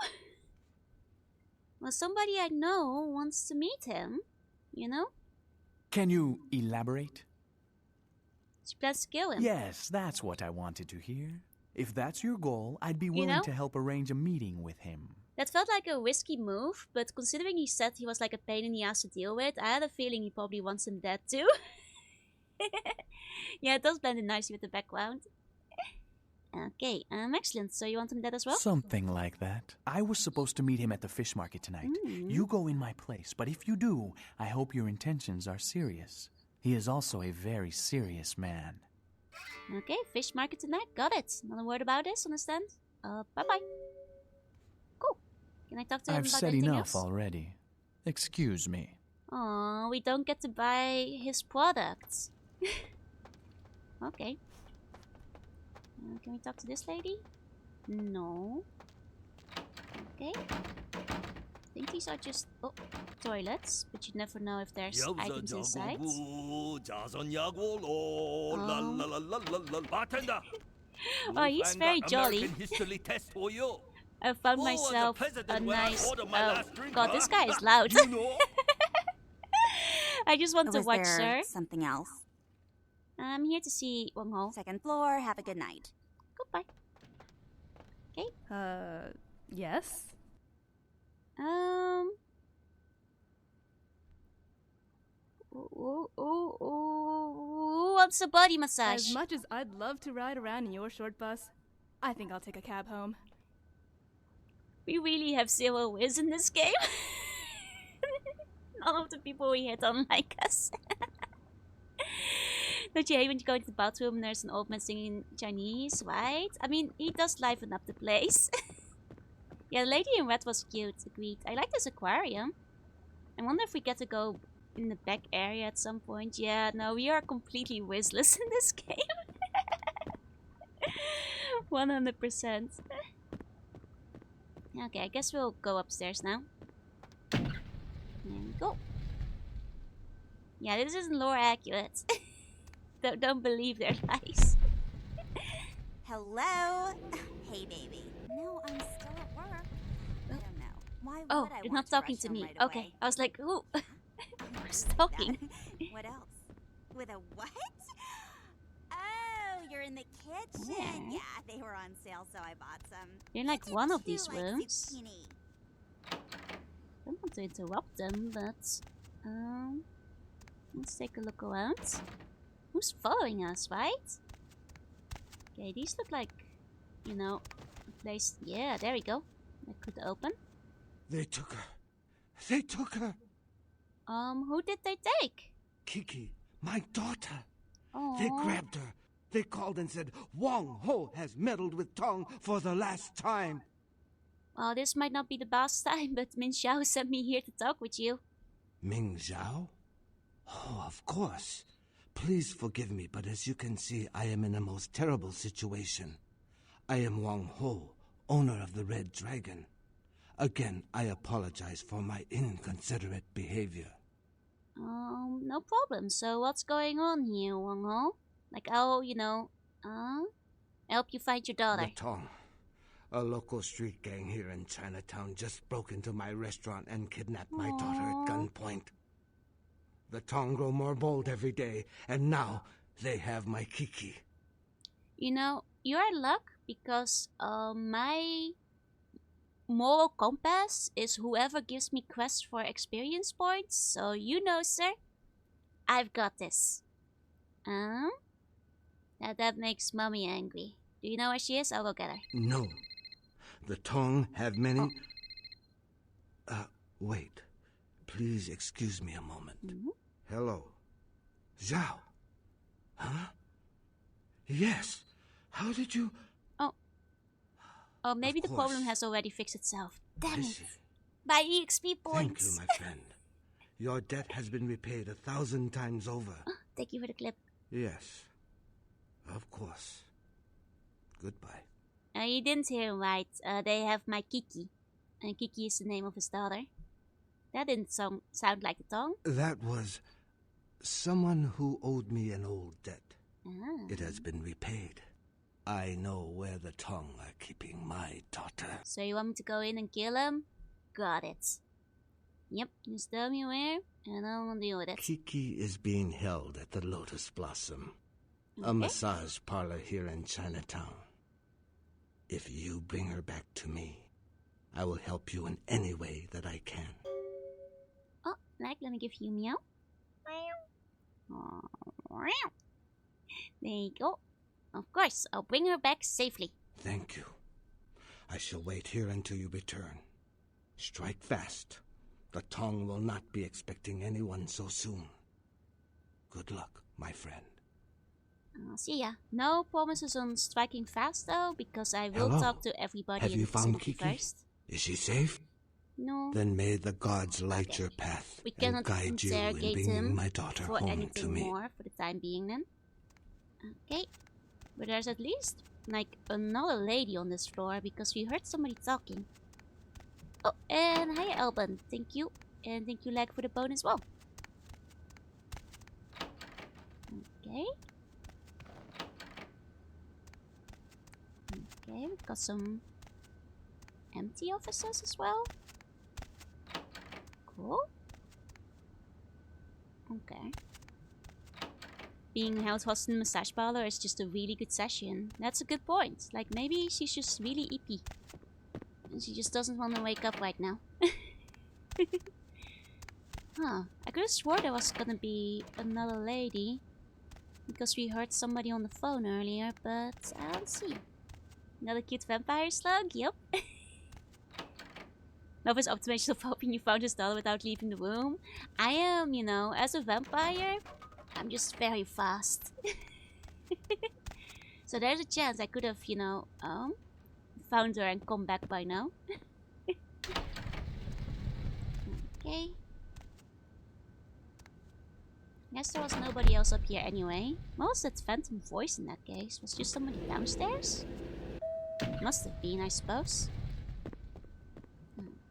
S1: Well, somebody I know wants to meet him, you know?
S8: Can you elaborate?
S1: She plans to kill him.
S8: Yes, that's what I wanted to hear. If that's your goal, I'd be willing
S1: know?
S8: to help arrange a meeting with him.
S1: That felt like a risky move, but considering he said he was like a pain in the ass to deal with, I had a feeling he probably wants him dead too. Yeah, it does blend in nicely with the background. Okay, excellent. So you want him dead as well?
S8: Something like that. I was supposed to meet him at the fish market tonight. You go in my place, but if you do, I hope your intentions are serious. He is also a very serious man.
S1: Okay, fish market tonight. Got it. Not a word about this, understand? Bye-bye. Cool. Can I talk to him
S8: I've
S1: about
S8: said
S1: anything
S8: enough
S1: else?
S8: already. Excuse me.
S1: Aw, we don't get to buy his products. Okay. Can we talk to this lady? No. Okay. I think these are just toilets, but you never know if there's items inside. Oh, he's very jolly. I found myself a nice... God, this guy is loud. I just want to
S7: Was
S1: watch
S7: there
S1: her.
S7: something else?
S1: I'm here to see Wong Ho.
S7: Second floor, have a good night.
S1: Goodbye.
S9: Yes?
S1: Who wants a body massage?
S9: As much as I'd love to ride around in your short bus, I think I'll take a cab home.
S1: We really have zero whiz in this game. None of the people we hit on like us. Don't you hate when you go into the bathroom and there's an old man singing Chinese, right? I mean, he does liven up the place. Yeah, the lady in red was cute, agreed. I like this aquarium. I wonder if we get to go in the back area at some point. Yeah, no, we are completely whizless in this game. 100%. Okay, I guess we'll go upstairs now. There we go. Yeah, this isn't lore accurate. Don't believe their lies.
S7: Hello? Hey, baby. No, I'm still at work. I don't know. Why
S1: Oh,
S7: would I
S1: you're
S7: want
S1: not
S7: to
S1: talking
S7: rush
S1: to
S7: home
S1: me.
S7: right
S1: Okay,
S7: away?
S1: I was like, ooh. Who's
S7: That-
S1: talking?
S7: What else? With a what? Oh, you're in the kitchen.
S1: Yeah.
S7: Yeah, they were on sale, so I bought some.
S1: You're in like
S7: I
S1: one of
S7: too
S1: these
S7: like
S1: rooms.
S7: zucchini.
S1: Don't want to interrupt them, but let's take a look around. Who's following us, right? Okay, these look like, you know, a place. Yeah, there we go. That could open.
S6: They took her. They took her.
S1: Who did they take?
S6: Kiki, my daughter.
S1: Oh,
S6: They grabbed her. They called and said, Wong Ho has meddled with Tong for the last time.
S1: well, this might not be the last time, but Min Xiao sent me here to talk with you.
S6: Ming Zhao? Oh, of course. Please forgive me, but as you can see, I am in a most terrible situation. I am Wang Ho, owner of the Red Dragon. Again, I apologize for my inconsiderate behavior.
S1: No problem. So what's going on here, Wong Ho? Like, I'll, help you find your daughter.
S6: The Tong, a local street gang here in Chinatown, just broke into my restaurant and kidnapped my daughter at gunpoint. The Tong grow more bold every day, and now they have my Kiki.
S1: You know, you're in luck because my moral compass is whoever gives me quests for experience points. So you know, sir, I've got this. That makes mommy angry. Do you know where she is? I'll go get her.
S6: No.
S10: the Tong have many... wait. Please excuse me a moment. Hello. Zhao. Huh? Yes. How did you...
S1: Oh, maybe
S10: Of
S1: the problem
S10: course.
S1: has already fixed itself.
S10: I
S1: Damn it.
S10: see.
S1: By EXP
S10: Thank you,
S1: points.
S10: my friend. Your debt has been repaid 1,000 times over.
S1: Thank you for the clip.
S10: Yes. Of course. Goodbye.
S1: You didn't hear right. They have my Kiki. And Kiki is the name of his daughter. That didn't sound like the tongue.
S10: That was someone who owed me an old debt.
S1: Ah.
S10: It has been repaid. I know where the Tong are keeping my daughter.
S1: So you want me to go in and kill him? Got it. Yep, just tell me where, and I'll deal with it.
S10: Kiki is being held at the Lotus Blossom, a massage parlor here in Chinatown. If you bring her back to me, I will help you in any way that I can.
S1: Oh, like, let me give you a meow. There you go. Of course, I'll bring her back safely.
S10: Thank you. I shall wait here until you return. Strike fast. The Tong will not be expecting anyone so soon. Good luck, my friend.
S1: I'll see ya. No promises on striking fast though, because I will
S10: Hello.
S1: talk to everybody
S10: Have
S1: in
S10: you
S1: the
S10: found
S1: vicinity
S10: Kiki?
S1: first.
S10: Is she safe?
S1: No.
S10: Then may the gods light your path
S1: We
S10: and
S1: cannot
S10: guide you in
S1: interrogate
S10: bringing
S1: him
S10: my daughter
S1: for
S10: home
S1: anything
S10: to me.
S1: more for the time being then. Okay. But there's at least like another lady on this floor because we heard somebody talking. Oh, and hi Alban. Thank you. And thank you Leg for the bone as well. Okay. Okay, we've got some empty offices as well. Cool. Okay. Being held hostage in the massage parlor is just a really good session. That's a good point. Like, maybe she's just really ippy. And she just doesn't want to wake up right now. Huh. I could have swore there was gonna be another lady. Because we heard somebody on the phone earlier, but I don't see. Another cute vampire slug? Yep. Love his optimization of hoping you found his daughter without leaving the room. I am, you know, as a vampire, I'm just very fast. So there's a chance I could have, you know, found her and come back by now. Okay. Guess there was nobody else up here anyway. What was that phantom voice in that case? Was just somebody downstairs? Must have been, I suppose.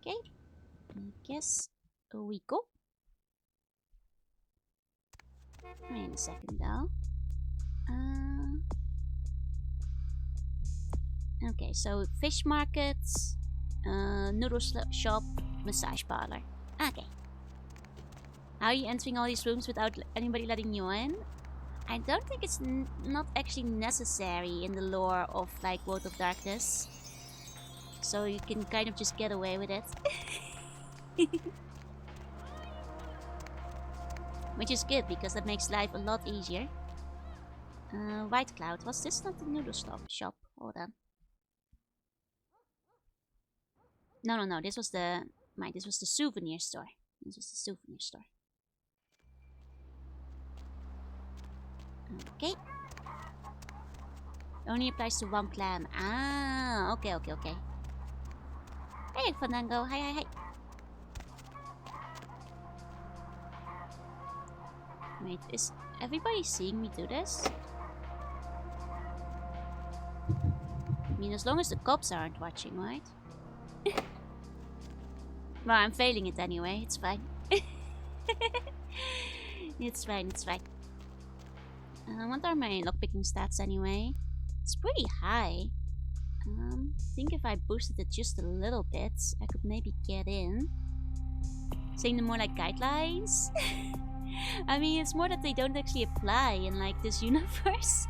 S1: Okay. I guess we go. Wait a second though. Okay, so fish markets, noodle shop, massage parlor. Okay. How are you entering all these rooms without anybody letting you in? I don't think it's not actually necessary in the lore of like World of Darkness. So you can kind of just get away with it. Which is good because that makes life a lot easier. White Cloud, was this not the noodle shop? Hold on. No, this was the souvenir store. This was the souvenir store. Okay. Only applies to one clan. Ah, okay. Hey, Fandango. Hi. Wait, is everybody seeing me do this? I mean, as long as the cops aren't watching, right? Well, I'm failing it anyway. It's fine. It's fine. What are my lockpicking stats anyway? It's pretty high. I think if I boosted it just a little bit, I could maybe get in. Saying them more like guidelines? I mean, it's more that they don't actually apply in like this universe.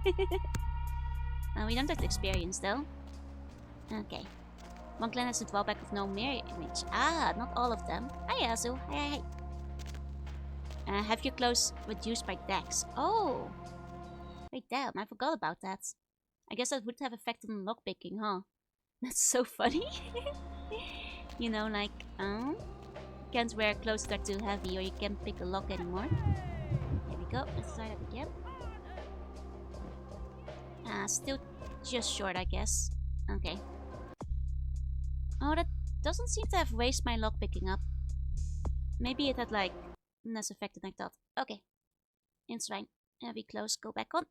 S1: We don't have the experience though. Okay. One clan has the drawback of no mirror image. Ah, not all of them. Hi Azu. Hi. Have your clothes reduced by dex. Oh! Wait, damn, I forgot about that. I guess that would have effect on lockpicking, huh? That's so funny. You know, like, can't wear clothes that are too heavy or you can't pick a lock anymore. There we go. Let's try that again. Still just short, I guess. Okay. Oh, that doesn't seem to have raised my lock picking up. Maybe it had, like, less effect than I thought. Okay. It's fine. I'll be close. Go back on.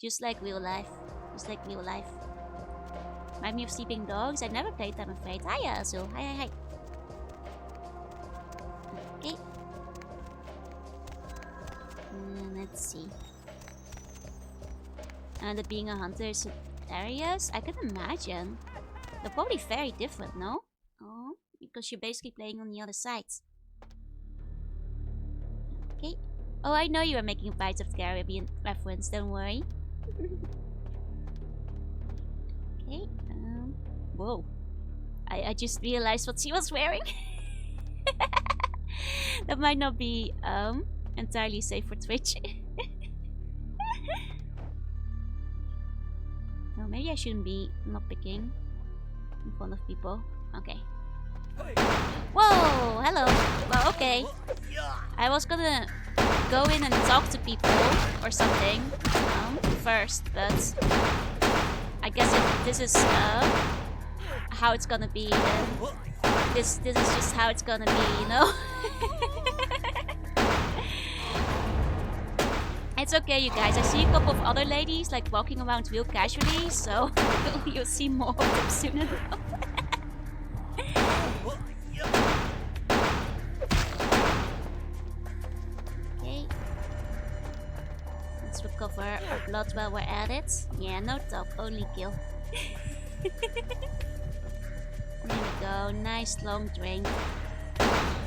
S1: Just like real life. Just like real life. Remind me of sleeping dogs. I never played them, I'm afraid. Hiya, Azul. Hi. Okay. Let's see. And being a hunter is areas? I can imagine. They're probably very different, no? Oh, because you're basically playing on the other side. Okay. Oh, I know you are making Pirates of the Caribbean reference, don't worry. Okay, whoa. I just realized what she was wearing. That might not be entirely safe for Twitch. No, maybe I shouldn't be not picking in front of people. Okay. Whoa, hello. Well, okay. I was gonna go in and talk to people or something first, but I guess if this is how it's gonna be, then this is just how it's gonna be, you know? It's okay, you guys. I see a couple of other ladies like walking around real casually, so you'll see more of them soon enough. Okay. Let's recover our blood while we're at it. Yeah, no talk, only kill. There we go. Nice long drink.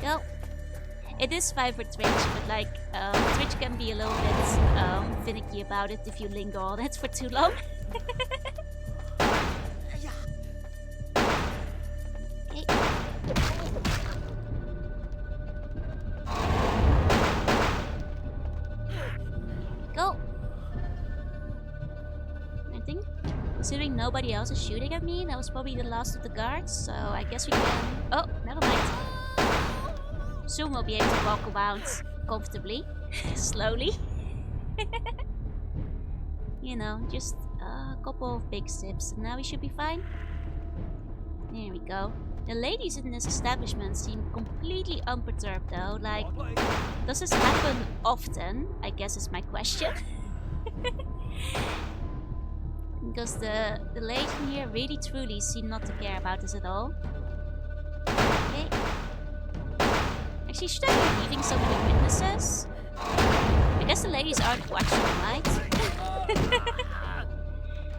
S1: Go. It is fine for Twitch, but like Twitch can be a little bit finicky about it if you linger on it for too long. Okay. Go. I think, considering nobody else is shooting at me, that was probably the last of the guards, so I guess we can... Oh, never mind. Soon we'll be able to walk around comfortably, slowly. You know, just a couple of big sips and now we should be fine. There we go. The ladies in this establishment seem completely unperturbed though. Like, does this happen often? I guess is my question. Because the ladies in here really truly seem not to care about this at all. Okay. Actually, should I be leaving so many witnesses? I guess the ladies aren't watching, right?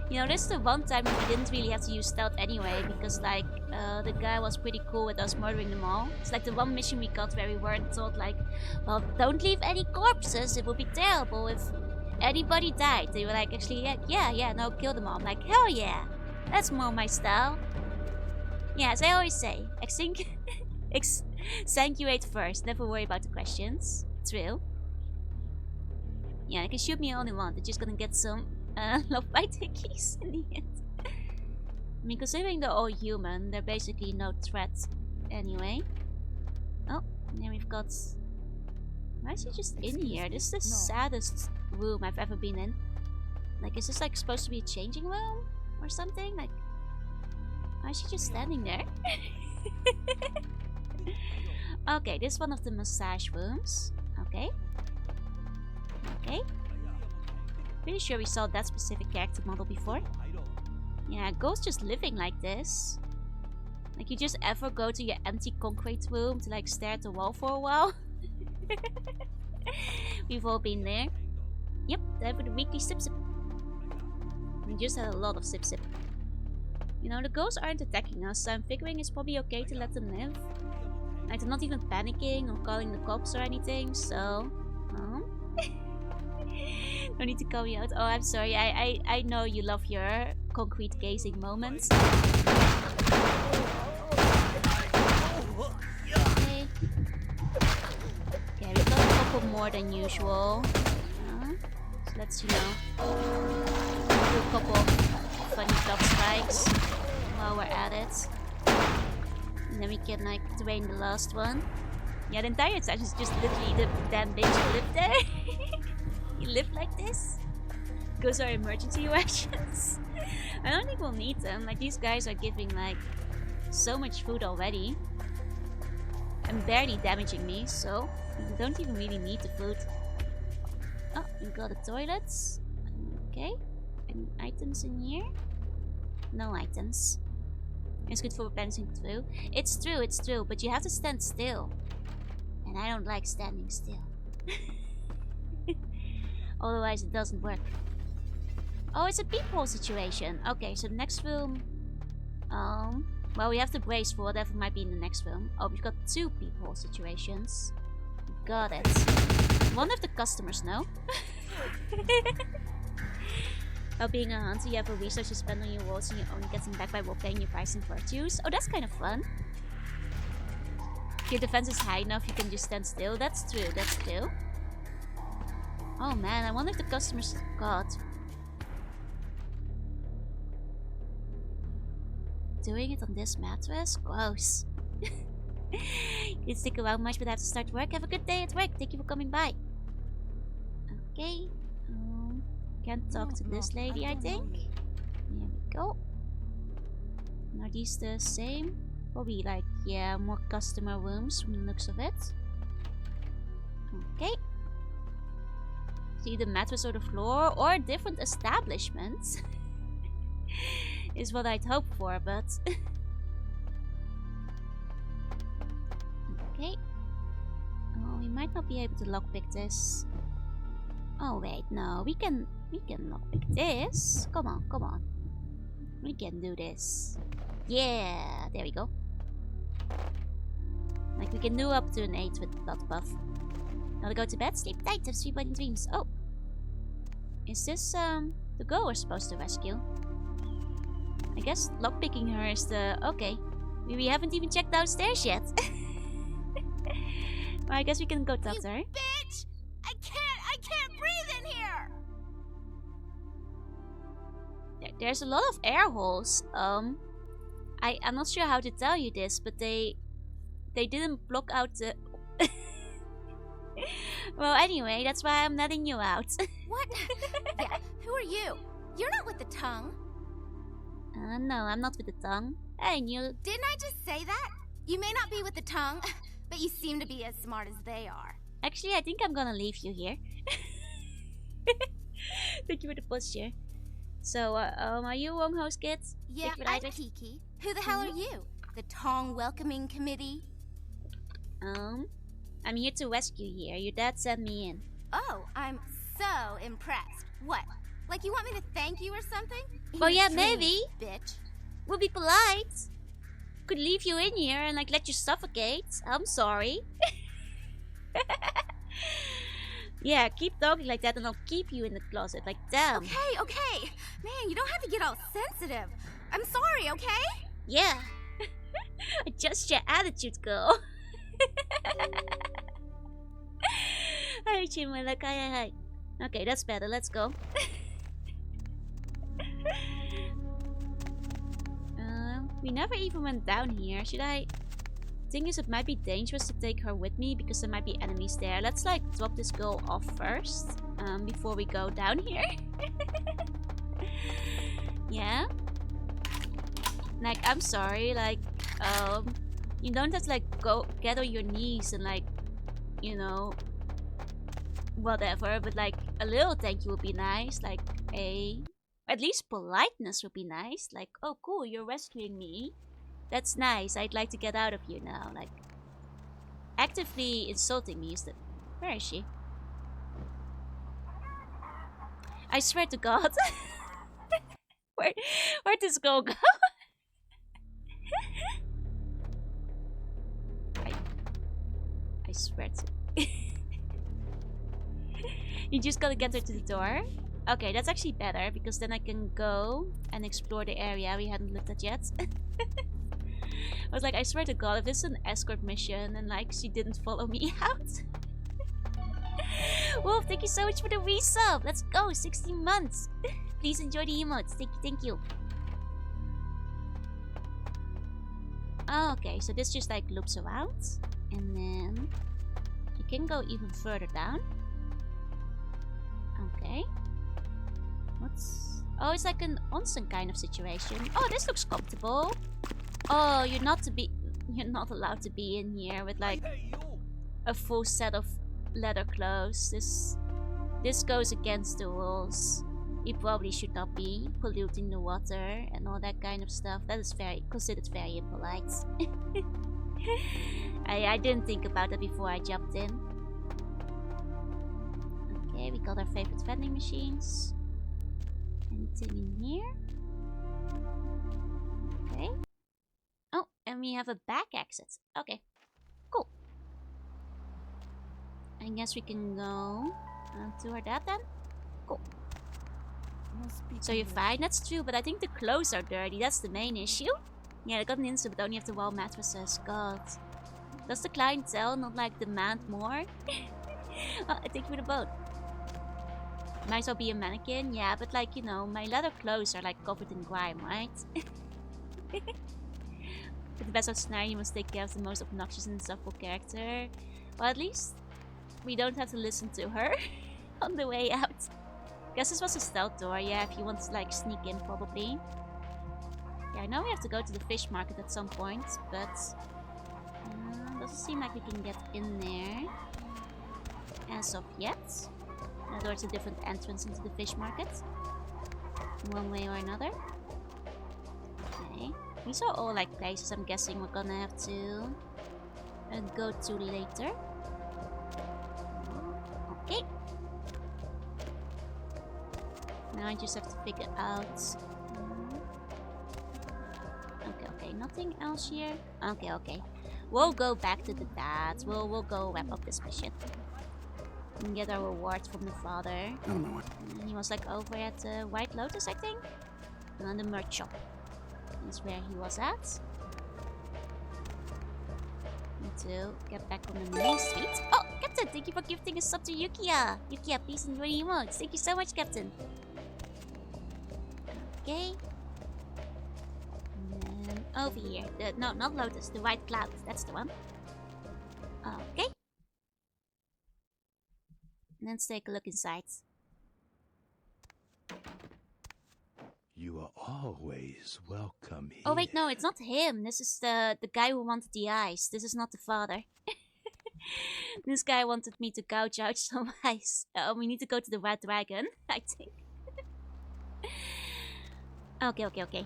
S1: You know, this is the one time we didn't really have to use stealth anyway, because like, the guy was pretty cool with us murdering them all. It's like the one mission we got where we weren't told like, well, don't leave any corpses, it would be terrible if anybody died. They were like, actually, yeah, no, kill them all. I'm like, hell yeah, that's more my style. Yeah, as I always say, exsanguinate first, never worry about the questions. It's real. Yeah, they can shoot me all they want, they're just gonna get some love bite hickeys in the end. I mean, considering they're all human, they're basically no threat anyway. Oh, and then we've got... Why is he just in here? This is the saddest room I've ever been in. Like, is this like supposed to be a changing room? Or something? Like, why is she just standing there? Okay, this is one of the massage rooms. Okay. Okay. Pretty sure we saw that specific character model before. Yeah, ghosts just living like this. Like, you just ever go to your empty concrete room to like stare at the wall for a while? We've all been there. Yep, time for the weekly sip sip. We just had a lot of sip sip. You know, the ghosts aren't attacking us, so I'm figuring it's probably okay to let them live. Like, they're not even panicking or calling the cops or anything, so... No need to call me out. Oh, I'm sorry. I know you love your concrete gazing moments. Okay. Okay, we got a couple more than usual. So let's, you know, do a couple funny block strikes. while we're at it. And then we can like drain the last one. Yeah, the entire section is just literally the damn bitch who live there. You live like this? Those are emergency rations. I don't think we'll need them. Like, these guys are giving like so much food already. And barely damaging me, so we don't even really need the food. Oh, we got the toilets. Okay. Any items in here? No items. It's good for balancing through. It's true, but you have to stand still. And I don't like standing still. Otherwise it doesn't work. Oh, it's a peephole situation. Okay, so the next room... well, we have to brace for whatever might be in the next room. Oh, we've got 2 peephole situations. Got it. Wonder if the customers know. While being a hunter, you have a resource you spend on your walls and you only get them back by role-playing your price and virtues. Oh, that's kind of fun. If your defense is high enough, you can just stand still. That's true, that's true. Oh man, I wonder if the customers... God. Doing it on this mattress? Gross. Didn't stick around much, but I have to start work. Have a good day at work. Thank you for coming by. Okay. Can't talk to this lady, I think. Here we go. Are these the same? Probably like, yeah, more customer rooms from the looks of it. Okay. See the mattress or the floor or different establishments. Is what I'd hope for, but... Okay. Oh, we might not be able to lockpick this. Oh wait, no, we can lockpick this. Come on, come on. We can do this. Yeah, there we go. Like we can do up to an 8 with blood buff. Gotta go to bed, sleep tight, have sweet budding dreams. Oh. Is this the girl we're supposed to rescue? I guess lockpicking her is the... Okay. We haven't even checked downstairs yet. Well, I guess we can go talk to her.
S7: Bitch! I can't breathe in here!
S1: There's a lot of air holes. I'm not sure how to tell you this, but they didn't block out the... Well, anyway, that's why I'm letting you out.
S7: What? Yeah, who are you? You're not with the tongue.
S1: No, I'm not with the tongue. I knew.
S7: Didn't I just say that? You may not be with the tongue, but you seem to be as smart as they are.
S1: Actually, I think I'm gonna leave you here. Thank you for the posture. So, are you Wong Ho's kids?
S7: Yeah, I'm Kiki. Who the hell are you? The Tong Welcoming Committee?
S1: I'm here to rescue you here. Your dad sent me in.
S7: Oh, I'm so impressed. What? Like you want me to thank you or something?
S1: Well, yeah, maybe.
S7: Bitch.
S1: We'll be polite. Could leave you in here and like let you suffocate. I'm sorry. Yeah, keep talking like that and I'll keep you in the closet. Like, damn.
S7: Okay. Man, you don't have to get all sensitive. I'm sorry, okay?
S1: Yeah. Adjust your attitude, girl. Hi, Chimwala. Hi. Okay, that's better. Let's go. We never even went down here. Should I... Thing is, it might be dangerous to take her with me because there might be enemies there. Let's like drop this girl off first before we go down here. Yeah. Like, I'm sorry. Like, you don't have to like go get on your knees and like, you know, whatever. But like a little thank you would be nice. Like at least politeness would be nice. Like, oh cool, you're rescuing me. That's nice. I'd like to get out of here now. Like, actively insulting me is the... Where is she? I swear to God. Where'd this girl go? I swear to... You just gotta get her to the door. Okay, that's actually better because then I can go and explore the area we hadn't looked at yet. I was like, I swear to God, if this is an escort mission and like she didn't follow me out. Wolf, thank you so much for the resub. Let's go, 16 months. Please enjoy the emotes. Thank you. Oh, okay, so this just like loops around. And then you can go even further down. Okay. What's... Oh, it's like an onsen kind of situation. Oh, this looks comfortable. Oh, you're not allowed to be in here with like a full set of leather clothes. This goes against the rules. You probably should not be polluting the water and all that kind of stuff. That is considered very impolite. I didn't think about that before I jumped in. Okay, we got our favorite vending machines. Anything in here? Okay. Oh, and we have a back exit. Okay, cool. I guess we can go toward that then. Cool. So you're fine, that's true, but I think the clothes are dirty. That's the main issue. Yeah, I got an instant, but only have the wall mattresses. God. Does the clientele not like demand more? Oh, I take you with a boat. Might as well be a mannequin, yeah, but like, you know, my leather clothes are like covered in grime, right? But the best of scenario, you must take care of the most obnoxious and insufferable character. Well, at least we don't have to listen to her on the way out. Guess this was a stealth door, yeah, if you want to like sneak in probably. Yeah, I know we have to go to the fish market at some point, but doesn't seem like we can get in there as of yet. There's a different entrance into the fish market. One way or another. Okay. These are all like places I'm guessing we're gonna have to go to later. Okay. Now I just have to figure out... Okay, nothing else here? Okay. We'll go back to the dads. We'll go wrap up this mission. And get our reward from the father. He was like over at the White Lotus, I think? And on the merch shop. That's where he was at. Need to get back on the main street. Oh, Captain, thank you for gifting a sub to Yukiya. Yukiya, please enjoy the emotes. Thank you so much, Captain. Okay. And then over here. No, not Lotus. The White Cloud. That's the one. Okay. Let's take a look inside.
S6: You are always welcome here.
S1: Oh wait, no, it's not him. This is the guy who wanted the eyes. This is not the father. This guy wanted me to gouge out some eyes. We need to go to the Red Dragon, I think. Okay.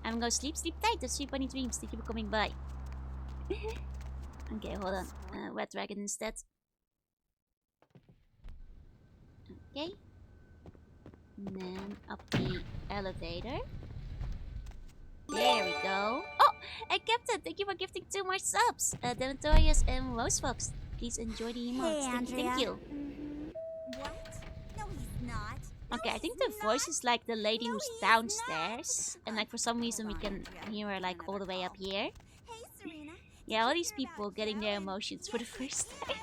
S1: I'm gonna sleep tight. The sleep bunny dreams. Thank you for coming by. Okay, hold on. Red Dragon instead. Okay. And then up the elevator. There we go. Oh! And Captain, thank you for gifting 2 more subs. Denatorius and Rosefox. Please enjoy the emotes. Thank you.
S7: What? No, he's not.
S1: Okay, I think the voice is like the lady who's downstairs. And like for some reason we can hear her like all the way up here. Yeah, all these people getting their emotions for the first time.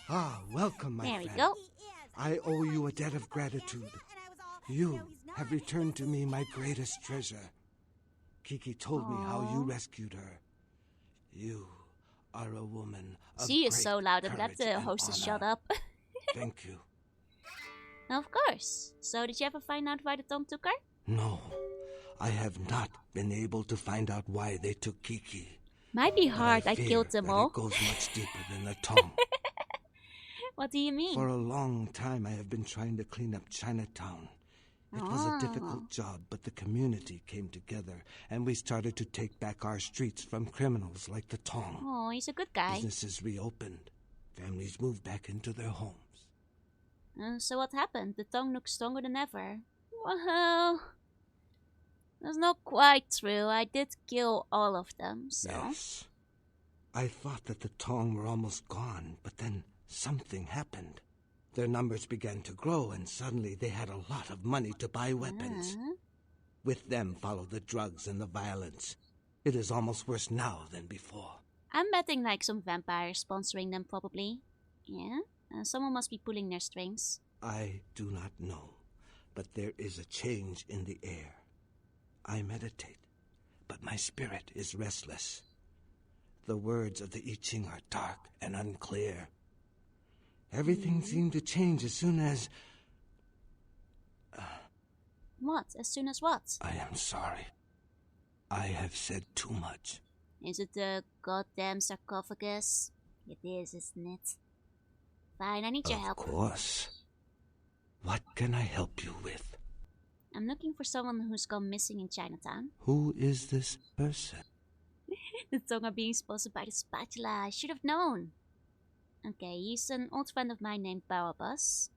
S10: Ah, welcome, my friend.
S1: There we go.
S10: I owe you a debt of gratitude. You have returned to me my greatest treasure. Kiki told me how you rescued her. You are a woman of
S1: She is
S10: great
S1: so loud and let
S10: courage
S1: the
S10: and
S1: hostess
S10: honor.
S1: shut up.
S10: Thank you.
S1: Of course. So did you ever find out why the Tong took her?
S10: No, I have not been able to find out why they took Kiki.
S1: Might be hard. I
S10: fear
S1: killed them
S10: that
S1: all.
S10: It goes much deeper than the tongue.
S1: What do you mean?
S10: For a long time, I have been trying to clean up Chinatown. It was a difficult job, but the community came together, and we started to take back our streets from criminals like the Tong.
S1: Oh, he's a good guy.
S10: Businesses reopened. Families moved back into their homes.
S1: So what happened? The Tong looks stronger than ever. Well, that's not quite true. I did kill all of them, so...
S10: Yes. I thought that the Tong were almost gone, but then something happened. Their numbers began to grow, and suddenly they had a lot of money to buy weapons. With them followed the drugs and the violence. It is almost worse now than before.
S1: I'm betting like some vampires sponsoring them probably. Yeah? Someone must be pulling their strings.
S10: I do not know, but there is a change in the air. I meditate, but my spirit is restless. The words of the I Ching are dark and unclear. Everything seemed to change as soon as...
S1: What? As soon as what?
S10: I am sorry. I have said too much.
S1: Is it the goddamn sarcophagus? It is, isn't it? Fine, I need your help.
S10: Of course. What can I help you with?
S1: I'm looking for someone who's gone missing in Chinatown.
S10: Who is this person?
S1: The tongue are being sponsored by the spatula. I should have known. Okay, he's an old friend of mine named Barabbas.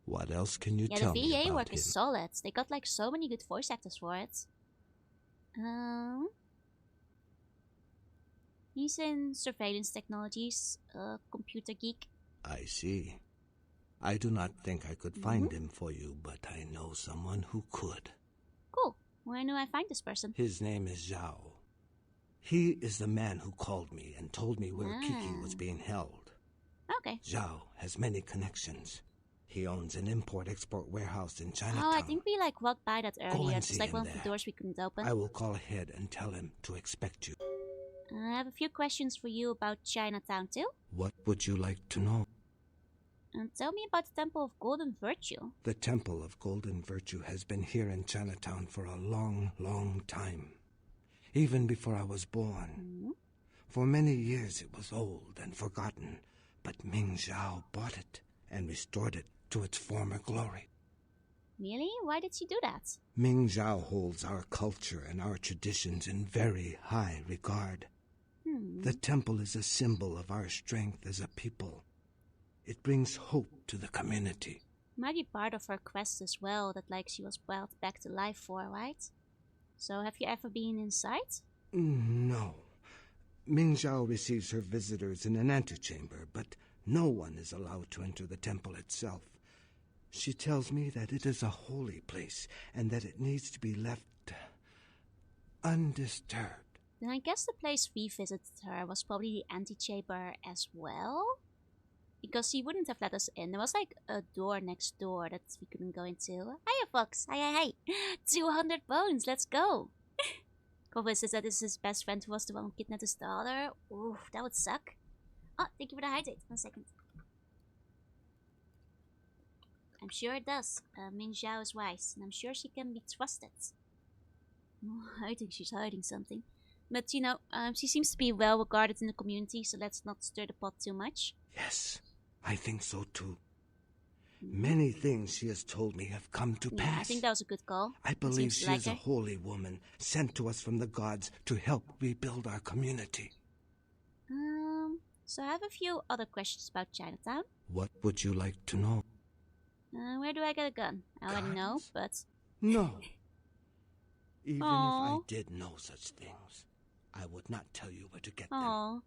S10: What else can you
S1: Yeah,
S10: tell
S1: the
S10: me
S1: VA
S10: about
S1: work
S10: him?
S1: is solid. They got like so many good voice actors for it. He's in surveillance technologies, a computer geek.
S10: I see. I do not think I could find him for you, but I know someone who could.
S1: Cool. Where do I find this person?
S10: His name is Zhao. He is the man who called me and told me where Kiki was being held.
S1: Okay.
S10: Zhao has many connections. He owns an import-export warehouse in Chinatown.
S1: Oh, I think we like walked by that earlier.
S10: and
S1: It's
S10: see
S1: like
S10: him
S1: one of the
S10: there.
S1: doors we couldn't open.
S10: I will call ahead and tell him to expect you.
S1: I have a few questions for you about Chinatown too.
S10: What would you like to know?
S1: Tell me about the Temple of Golden Virtue.
S10: The Temple of Golden Virtue has been here in Chinatown for a long, long time. Even before I was born. For many years it was old and forgotten, but Ming Zhao bought it and restored it to its former glory.
S1: Really? Why did she do that?
S10: Ming Zhao holds our culture and our traditions in very high regard. The temple is a symbol of our strength as a people. It brings hope to the community.
S1: Might be part of her quest as well, that like she was brought back to life for, right? So have you ever been inside?
S10: No. Ming Zhao receives her visitors in an antechamber, but no one is allowed to enter the temple itself. She tells me that it is a holy place and that it needs to be left undisturbed.
S1: Then I guess the place we visited her was probably the antechamber as well? Because she wouldn't have let us in. There was like a door next door that we couldn't go into. Hiya, Fox. Hi. 200 bones. Let's go. Convinces that it's his best friend who was the one who kidnapped his daughter. Ooh, that would suck. Oh, thank you for the hydrate. 1 second. I'm sure it does. Ming Zhao is wise, and I'm sure she can be trusted. Oh, I think she's hiding something. But, you know, she seems to be well regarded in the community, so let's not stir the pot too much.
S10: Yes, I think so too. Many things she has told me have come to pass.
S1: I think that was a good call.
S10: I believe she is a
S1: her.
S10: holy woman sent to us from the gods to help rebuild our community.
S1: So I have a few other questions about Chinatown.
S10: What would you like to know?
S1: Where do I get a gun? I already know, but...
S10: No. Even
S1: Aww.
S10: if I did know such things, I would not tell you where to get them.
S1: Aww.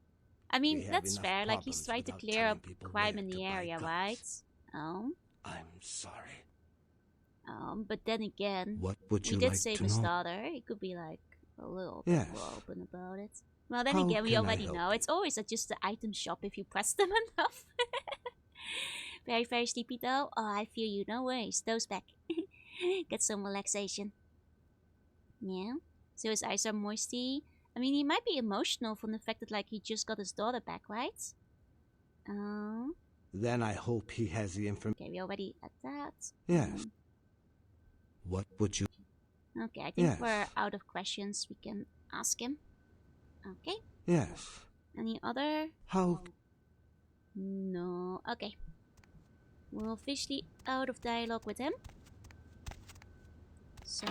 S1: I mean,
S10: We have
S1: that's
S10: enough
S1: fair. Like, he's
S10: problems
S1: trying to
S10: without
S1: clear
S10: telling
S1: up
S10: people
S1: crime
S10: where
S1: in
S10: to
S1: the
S10: buy
S1: area,
S10: guns.
S1: right?
S10: I'm sorry.
S1: But then again,
S10: What would
S1: we
S10: you
S1: did
S10: like
S1: save
S10: to
S1: his
S10: know?
S1: daughter. He could be, like, a little bit
S10: Yes.
S1: more open about it. Well, then
S10: How
S1: again, we
S10: can I
S1: already
S10: help
S1: know.
S10: you?
S1: It's always at just the item shop if you press them enough. Very, very sleepy, though. Oh, I feel you. No worries. Those back. Get some relaxation. Yeah. So his eyes are moisty. I mean, he might be emotional from the fact that, like, he just got his daughter back, right? Oh.
S10: Then I hope he has the information.
S1: Okay, we already at that.
S10: Yes. What would you...
S1: Okay, I think
S10: Yes.
S1: we're out of questions. We can ask him. Okay.
S10: Yes.
S1: Any other?
S10: How...
S1: No. Okay. We're officially out of dialogue with him. So,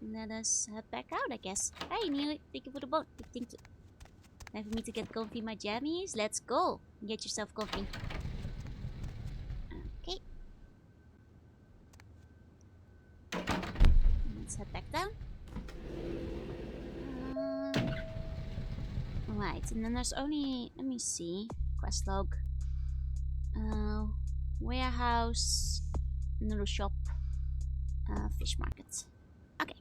S1: let us head back out, I guess. Hey, Neil, thank you for the bone. Big thing to... Time for me to get comfy, my jammies. Let's go. Get yourself comfy. Okay. Let's head back down. Right, and then there's only... Let me see. Quest log. Warehouse. Noodle shop. Fish market. Okay.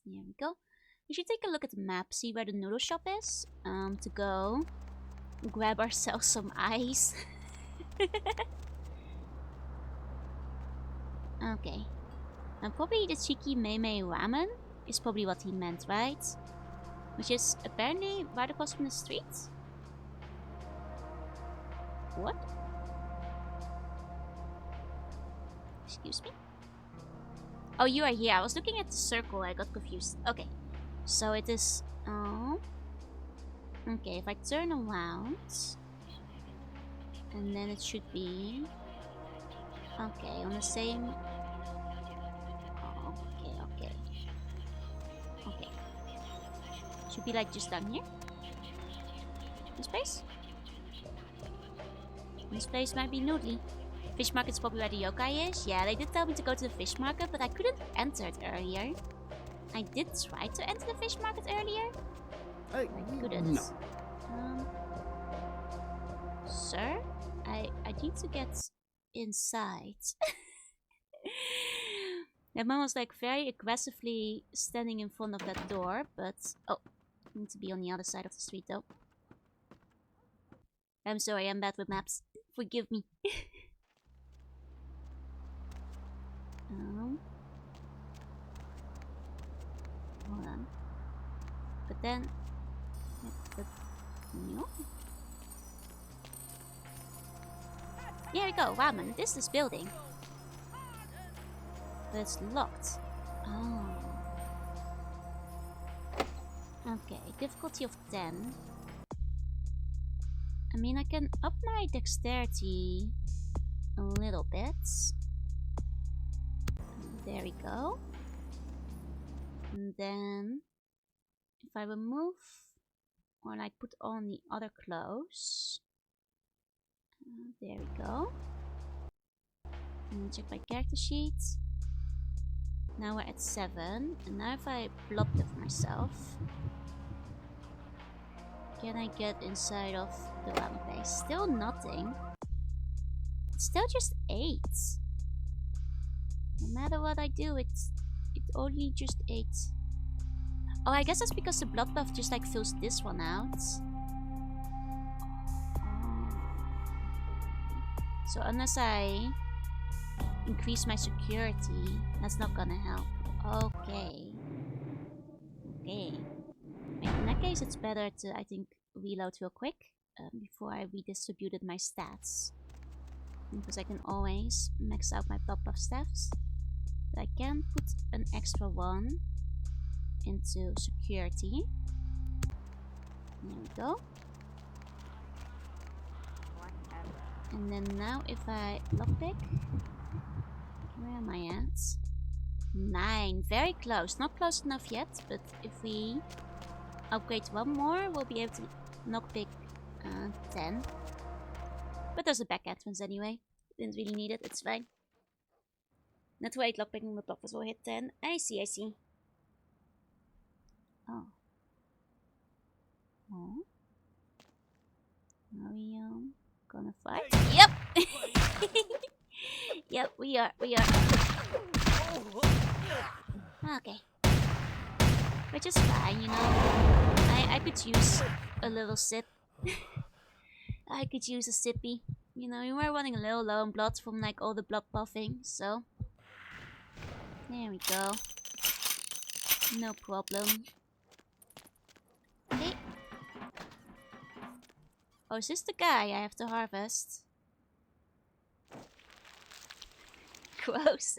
S1: Here we go. We should take a look at the map, see where the noodle shop is. To go grab ourselves some ice. Okay. And probably the cheeky Mei ramen is probably what he meant, right? Which is apparently right across from the street. What? Excuse me? Oh, you are here. I was looking at the circle. I got confused. Okay. So it is... Oh. Okay, if I turn around... And then it should be... Okay, on the same... Oh, okay. Okay. Should be like just down here. This place? This place might be noodly. Fish market's probably where the yokai is. Yeah, they did tell me to go to the fish market, but I couldn't enter it earlier. I did try to enter the fish market earlier. I couldn't.
S10: No.
S1: Sir? I need to get inside. That man was like very aggressively standing in front of that door, but... Oh, I need to be on the other side of the street though. I'm sorry, I'm bad with maps. Forgive me. Hold on. But then... No? Here we go, ramen. This is this building. But it's locked. Oh. Okay, difficulty of 10. I mean, I can up my dexterity a little bit. There we go. And then, if I remove or like put on the other clothes. There we go. And check my character sheet. Now we're at 7. And now if I blob for myself, can I get inside of the ramen place? Still nothing. It's still just 8. No matter what I do, it's only just 8. Oh, I guess that's because the blood buff just like fills this one out. So unless I increase my security, that's not gonna help. Okay. Okay. In that case, it's better to, I think, reload real quick before I redistributed my stats. Because I can always max out my blood buff stats. But I can put an extra one into security. There we go. And then now if I lockpick, where am I at? 9, very close. Not close enough yet, but if we upgrade one more, we'll be able to lockpick 10. But there's a back entrance anyway. Didn't really need it, it's fine. Not wait, lockpicking with buffers will hit 10. I see. Oh. Oh. Are we gonna fight? Yep! Yep, we are. Okay. Which is fine, you know. I could use a little sip. I could use a sippy. You know, you were running a little low on blood from like all the blood buffing, so... There we go. No problem. Okay. Oh, is this the guy I have to harvest? Gross.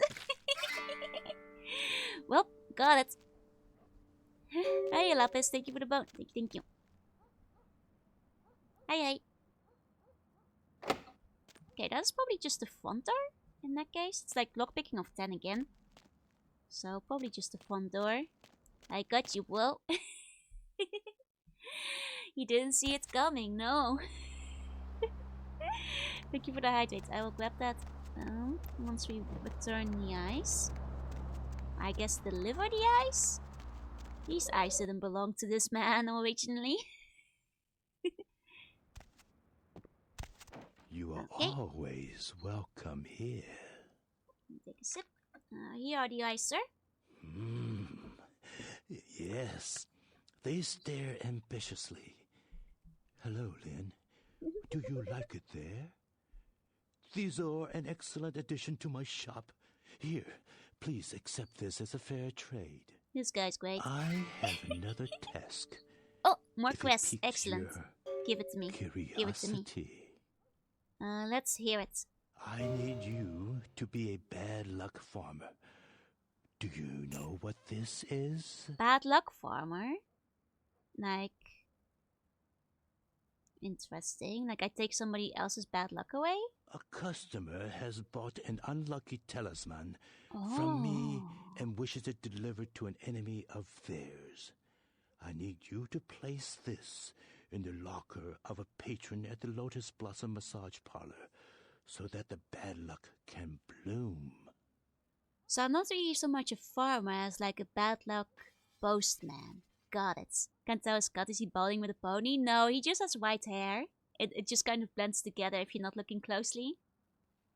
S1: Well, got it. Hey, Lapis, thank you for the bone. Thank you. Hi. Okay, that's probably just the front door in that case. It's like lockpicking of 10 again. So, probably just the front door. I got you, bro. You didn't see it coming, no. Thank you for the hydrate. I will grab that once we return the ice. I guess deliver the ice? These ice didn't belong to this man originally.
S6: You are always welcome here.
S1: Take a sip. Here are the ice, sir.
S6: Yes. They stare ambitiously. Hello, Lynn. Do you like it there? These are an excellent addition to my shop. Here, Please accept this as a fair trade.
S1: This guy's great.
S6: I have another task.
S1: Oh, more
S6: If it
S1: quests.
S6: piques
S1: Excellent.
S6: your
S1: Give it to me.
S6: Curiosity.
S1: Give it to me. Let's hear it.
S6: I need you to be a bad luck farmer. Do you know what this is?
S1: Bad luck farmer? Like... Interesting. Like I take somebody else's bad luck away?
S6: A customer has bought an unlucky talisman from me and wishes it delivered to an enemy of theirs. I need you to place this in the locker of a patron at the Lotus Blossom Massage Parlor so that the bad luck can bloom.
S1: So I'm not really so much a farmer as like a bad luck postman. Got it. Can't tell his cut. Is he balding with a pony? No, he just has white hair. It just kind of blends together if you're not looking closely.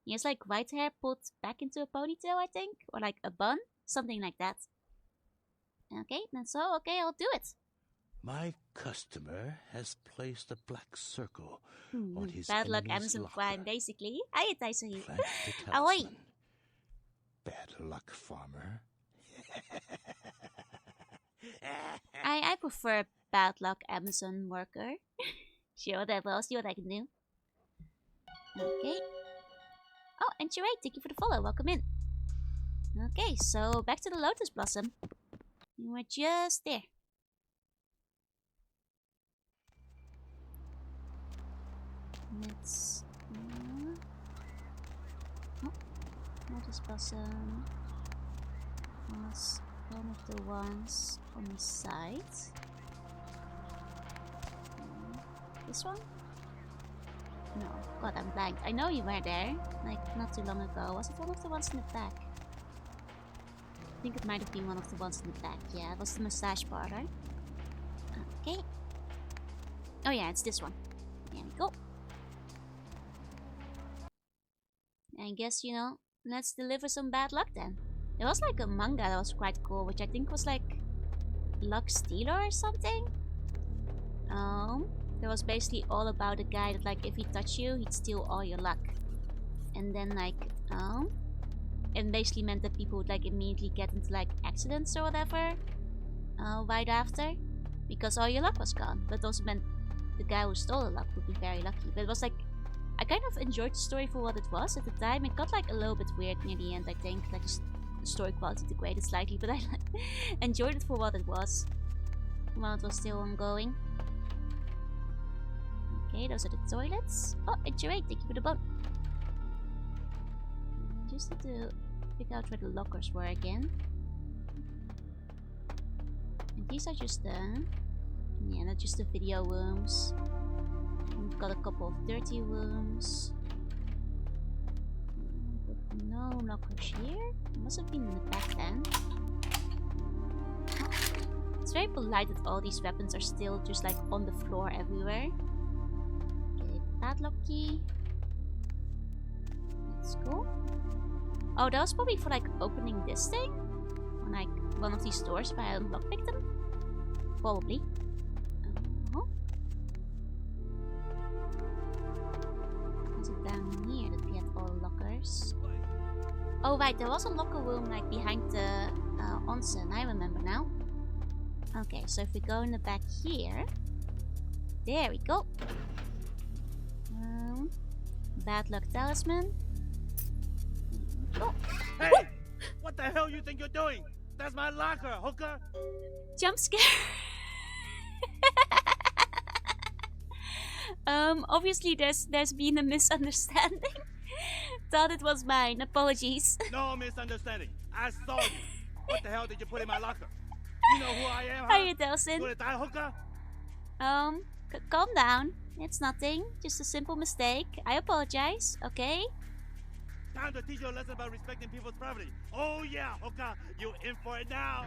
S1: He has like white hair pulled back into a ponytail, I think. Or like a bun. Something like that. Okay, that's all. Okay, I'll do it.
S6: My customer has placed a black circle on his
S1: Bad luck
S6: enemy's
S1: Amazon
S6: locker.
S1: Prime, basically. Aye, Taisahi.
S6: Plant the
S1: Ahoy!
S6: talisman. Bad luck farmer.
S1: I prefer bad luck Amazon worker. Sure, whatever. I'll see what I can do. Okay. Oh, and Sheree, thank you for the follow. Welcome in. Okay, so back to the Lotus Blossom. We're just there. Let's... oh, Lotus Blossom was one of the ones on the side. This one? No. God, I'm blank. I know you were there, like, not too long ago. Was it one of the ones in the back? I think it might have been one of the ones in the back. Yeah, it was the massage parlor. Okay. Oh yeah, it's this one. There we go. I guess, you know, let's deliver some bad luck then. There was like a manga that was quite cool, which I think was like Luck Stealer or something. That was basically all about a guy that like if he touched you, he'd steal all your luck. And then like, it basically meant that people would like immediately get into like accidents or whatever right after, because all your luck was gone. But also meant the guy who stole the luck would be very lucky. But it was like, I kind of enjoyed the story for what it was at the time. It got like a little bit weird near the end, I think. Like the story quality degraded slightly, but I enjoyed it for what it was while it was still ongoing. Okay, those are the toilets. Oh, and Sheree, thank you for the bone. Just need to figure out where the lockers were again. And these are just the... yeah, not just the video rooms. We've got a couple of dirty rooms. But no lockers here. It must have been in the back then. It's very polite that all these weapons are still just like on the floor everywhere. Okay, padlock key. Let's go. Oh, that was probably for like opening this thing? On like one of these doors if I hadn't lockpicked them? Probably. Was it down here that we had all the lockers? Oh right, there was a locker room like behind the onsen, I remember now. Okay, so if we go in the back here... there we go. Bad luck talisman. Oh.
S11: Hey! What the hell you think you're doing? That's my locker, hooker!
S1: Jump scare. Obviously there's been a misunderstanding. Thought it was mine. Apologies.
S11: No misunderstanding. I saw you. What the hell did you put in my locker? You know who I am, huh?
S1: Hiya, Delson.
S11: Put it down, hooker?
S1: Calm down. It's nothing. Just a simple mistake. I apologize, okay?
S11: Time to teach you a lesson about respecting people's property. Oh yeah, hooker. You in for it now.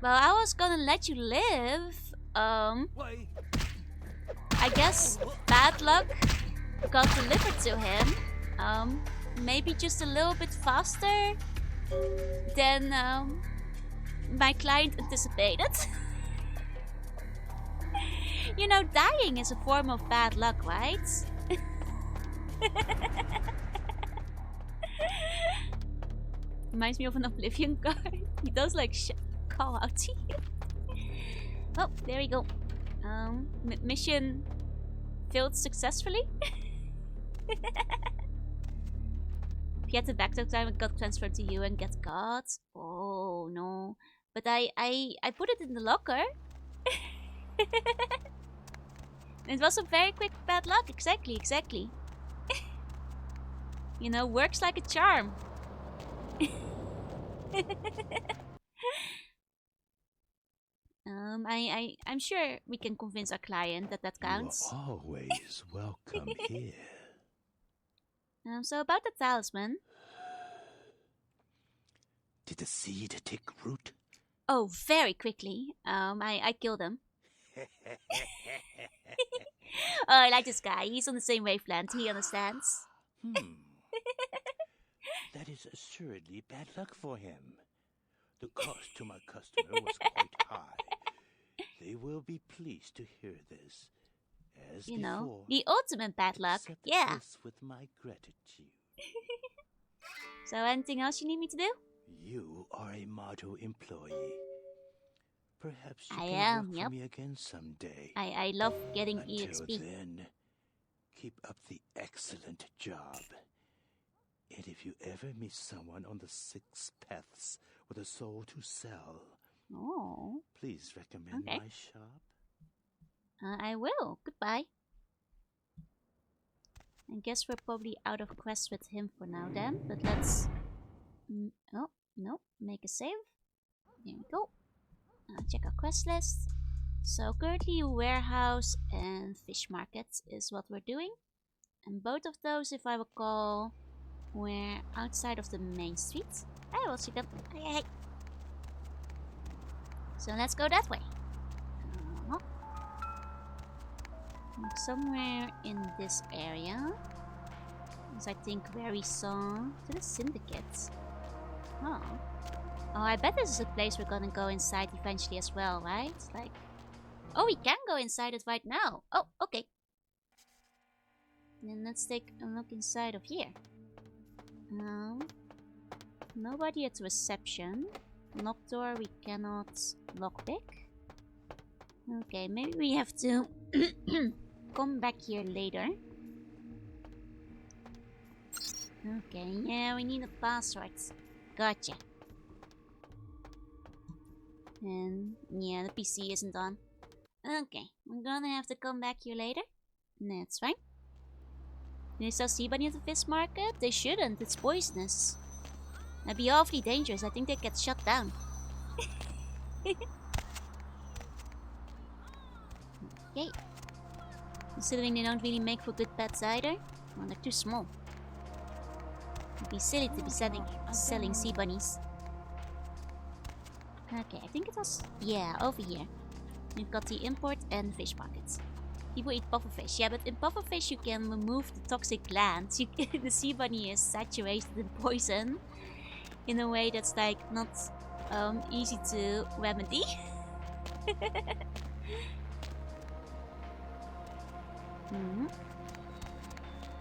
S1: Well, I was gonna let you live.
S11: Wait.
S1: I guess bad luck got delivered to him. Maybe just a little bit faster than my client anticipated. You know, dying is a form of bad luck, right? Reminds me of an Oblivion guard. He does like call out to you. Oh, there we go. Mission failed successfully. If you had the backtalk time, it got transferred to you and get caught. Oh no! But I put it in the locker. It was a very quick bad luck. Exactly. You know, works like a charm. I'm sure we can convince our client that counts.
S6: You are always welcome here.
S1: So about the talisman.
S6: Did the seed take root?
S1: Oh, very quickly. I killed him. Oh, I like this guy. He's on the same wavelength. He understands.
S6: That is assuredly bad luck for him. The cost to my customer was quite high. They will be pleased to hear this. As
S1: you
S6: before,
S1: know, the ultimate bad luck. Yeah.
S6: This with my gratitude.
S1: So anything else you need me to do?
S6: You are a motto employee. Perhaps you
S1: I
S6: can
S1: am,
S6: work
S1: yep.
S6: for me again someday.
S1: I love getting
S6: Until
S1: EXP.
S6: then, keep up the excellent job. And if you ever meet someone on the 6 paths with a soul to sell, please recommend my shop.
S1: I will. Goodbye. I guess we're probably out of quests with him for now then, but let's... oh, no. Make a save. There we go. Check our quest list. So currently warehouse and fish market is what we're doing. And both of those, if I recall, were outside of the main street. I will see them. Hey. So let's go that way. Somewhere in this area is, I think, where we saw the syndicate. Oh, I bet this is a place we're gonna go inside eventually as well, right? Like, oh, we can go inside it right now. Oh, okay. Then let's take a look inside of here. Nobody at reception. Locked door we cannot lockpick. Okay, maybe we have to come back here later. Okay, yeah, we need a password. Gotcha. And yeah, the PC isn't on. Okay, I'm gonna have to come back here later. That's fine. Do they sell sea bunny at the fish market? They shouldn't, it's poisonous. That'd be awfully dangerous. I think they get shut down. Okay. Considering they don't really make for good pets either. Well, they're too small. It'd be silly to be selling sea bunnies. Okay, I think it was... yeah, over here. We've got the import and fish market. People eat pufferfish. Yeah, but in pufferfish you can remove the toxic glands. The sea bunny is saturated in poison in a way that's like not easy to remedy.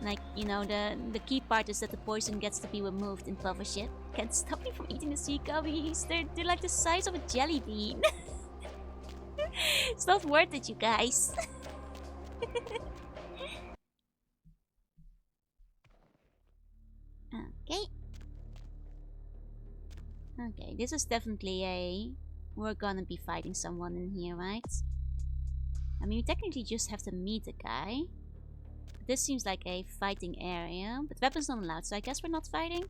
S1: Like, you know, the key part is that the poison gets to be removed in pufferfish. Can't stop me from eating the sea gummies. They're like the size of a jelly bean. It's not worth it, you guys. Okay, this is definitely a... we're gonna be fighting someone in here, right? I mean, we technically just have to meet a guy. This seems like a fighting area, but weapons not allowed, so I guess we're not fighting.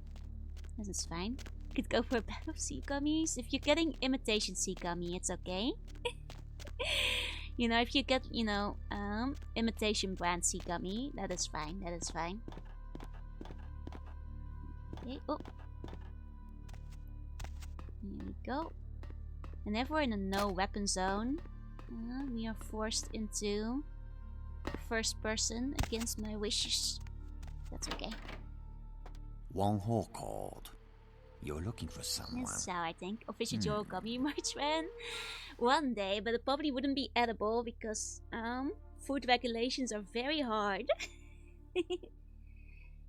S1: This is fine. Could go for a bag of sea gummies. If you're getting imitation sea gummy, it's okay. You know, if you get, you know, imitation brand sea gummy, that is fine. That is fine. Okay. Oh. Here we go. And if we're in a no weapon zone, we are forced into first person against my wishes. That's okay.
S12: Wong Ho called. You're looking for someone.
S1: That's how I think. Official Joe gummy merch man. One day, but it probably wouldn't be edible because food regulations are very hard.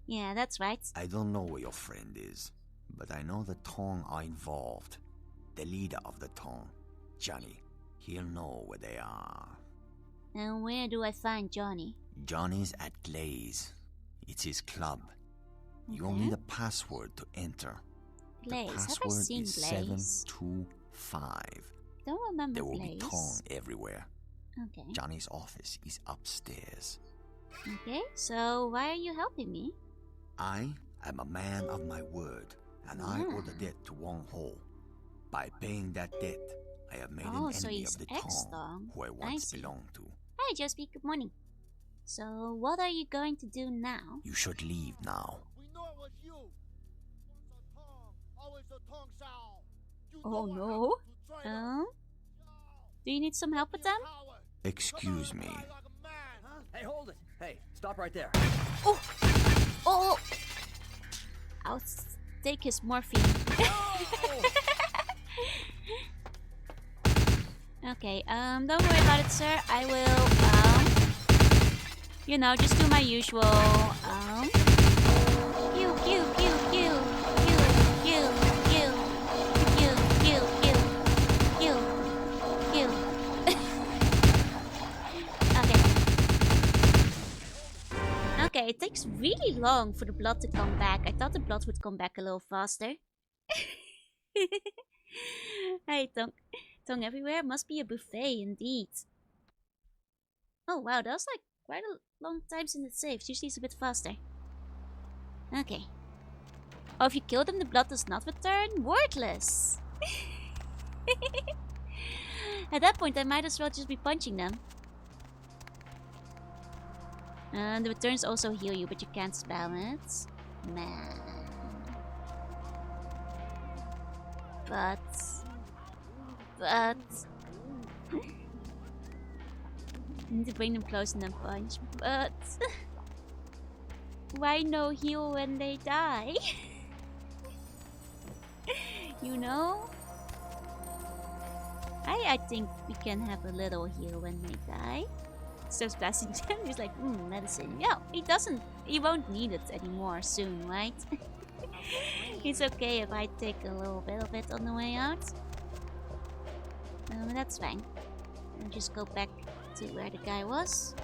S1: Yeah, that's right.
S12: I don't know where your friend is, But I know the Tong are involved. The leader of the Tong, Johnny, he'll know where they are.
S1: And where do I find Johnny?
S12: Johnny's at Glaze. It's his club. You'll need a password to enter.
S1: Glaze?
S12: The
S1: Have I
S12: password
S1: seen
S12: is
S1: Glaze?
S12: 725.
S1: Don't remember
S12: There will
S1: Glaze.
S12: be Tong everywhere.
S1: Okay.
S12: Johnny's office is upstairs.
S1: Okay, so why are you helping me?
S12: I am a man of my word, and I owe the debt to Wong Ho. By paying that debt, I have made an
S1: so
S12: enemy
S1: he's
S12: of the
S1: ex-Tong.
S12: Tong who I once belonged to.
S1: Hi, Josie. Good morning. So, what are you going to do now?
S12: You should leave now.
S2: We know it was you. Once a Tong, always a Tong Sao. You
S1: Oh
S2: know
S1: no.
S2: how to train us.
S1: Do you need some help with them?
S12: Excuse me.
S13: Hey, hold it. Hey, stop right there.
S1: Oh! I'll take his morphine. Okay, don't worry about it, sir. I will, you know, just do my usual, pew, pew, pew, pew, pew, pew, pew, pew, pew, pew, pew, pew. Okay, it takes really long for the blood to come back. I thought the blood would come back a little faster. Hey, tongue everywhere. Must be a buffet indeed. Oh wow, that was like quite a long time since it saves. Usually it's a bit faster. Okay. Oh, if you kill them, the blood does not return? Worthless! At that point, I might as well just be punching them. The returns also heal you, but you can't spell it. Man. But... I need to bring them close and then punch. But... why no heal when they die? You know? I think we can have a little heal when they die. Starts passing them. He's like, medicine. Yeah, he won't need it anymore soon, right? It's okay if I take a little bit of it on the way out. That's fine. I'll just go back to where the guy was.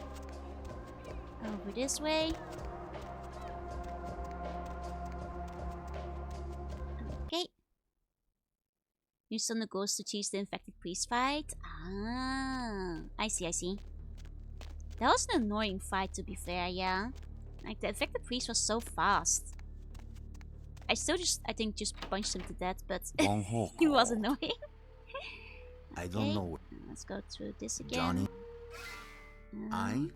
S1: Over this way. Okay. Use on the ghost to chase the infected priest fight. Ah, I see. That was an annoying fight, to be fair, yeah. Like, the infected priest was so fast. I think just punched him to death, but he was annoying.
S12: I don't know.
S1: Let's go through this again.
S12: Johnny,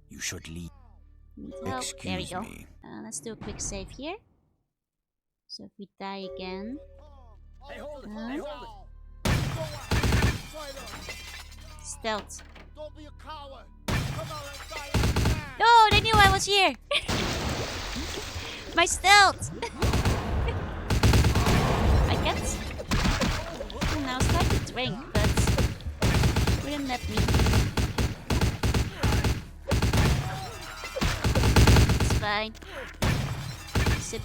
S12: you should leave.
S1: There we go. Let's do a quick save here. So if we die again...
S13: Hey, hold it! Hey, hold it!
S1: Stealth.
S2: Don't be a coward. Come on and die like a man.
S1: No, they knew I was here. My stealth. I can't. I was trying to drink, but wouldn't let me. It's fine. Sip.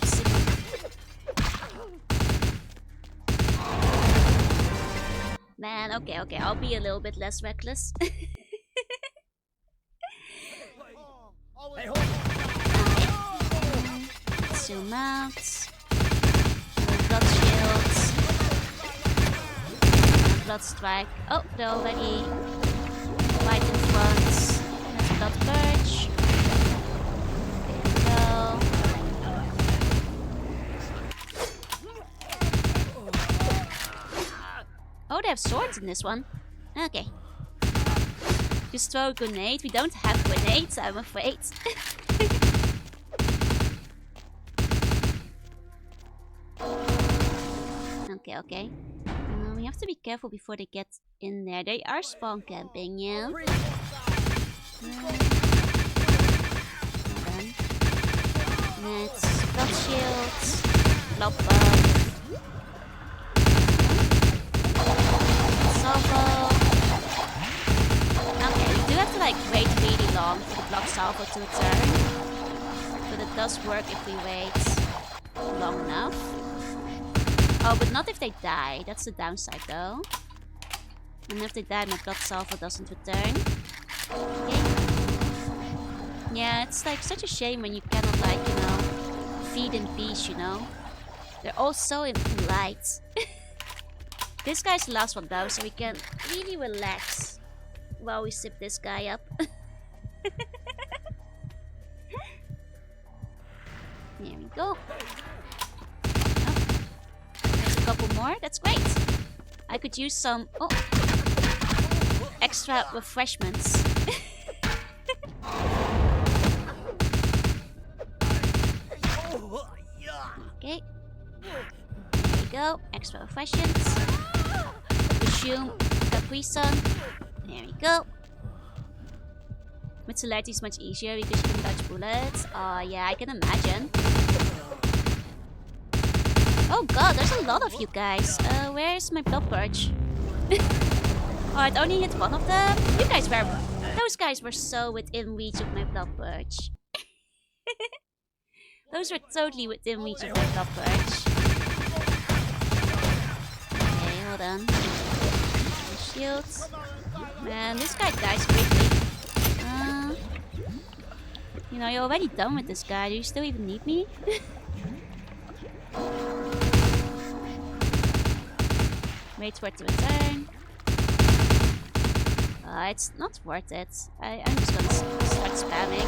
S1: Man, okay, I'll be a little bit less reckless.
S13: Hey, hold it!
S1: Zoom out. Blood shields. Blood strike. Oh, they're already right in front. That's blood purge. There we go. Oh, they have swords in this one. Okay. Just throw a grenade. We don't have grenades, I'm afraid. Okay. We have to be careful before they get in there. They are spawn camping, yeah. Hold on. Let's blood shields. Blood buff. Salvo. Okay, we do have to like wait really long for the blood salvo to return. But it does work if we wait. long enough. Oh, but not if they die. That's the downside, though. And if they die, my blood salvo doesn't return. Okay. Yeah, it's like such a shame when you cannot, like, you know, feed in peace, you know. They're all so impolite. This guy's the last one, though, so we can really relax while we sip this guy up. There we go. There's a couple more. That's great. I could use some extra refreshments. Okay. There we go. Extra refreshments. Resume Capri Sun. There we go. With Celerity is much easier because you can dodge bullets. Oh yeah, I can imagine. Oh god, there's a lot of you guys. Where's my blood purge? Oh, it only hit one of them. You guys were... Those guys were so within reach of my blood purge. Those were totally within reach of my blood purge. Okay, hold on. Shields. Man, this guy dies quickly. You know, you're already done with this guy. Do you still even need me? Wait for it to return. It's not worth it. I'm just gonna start spamming.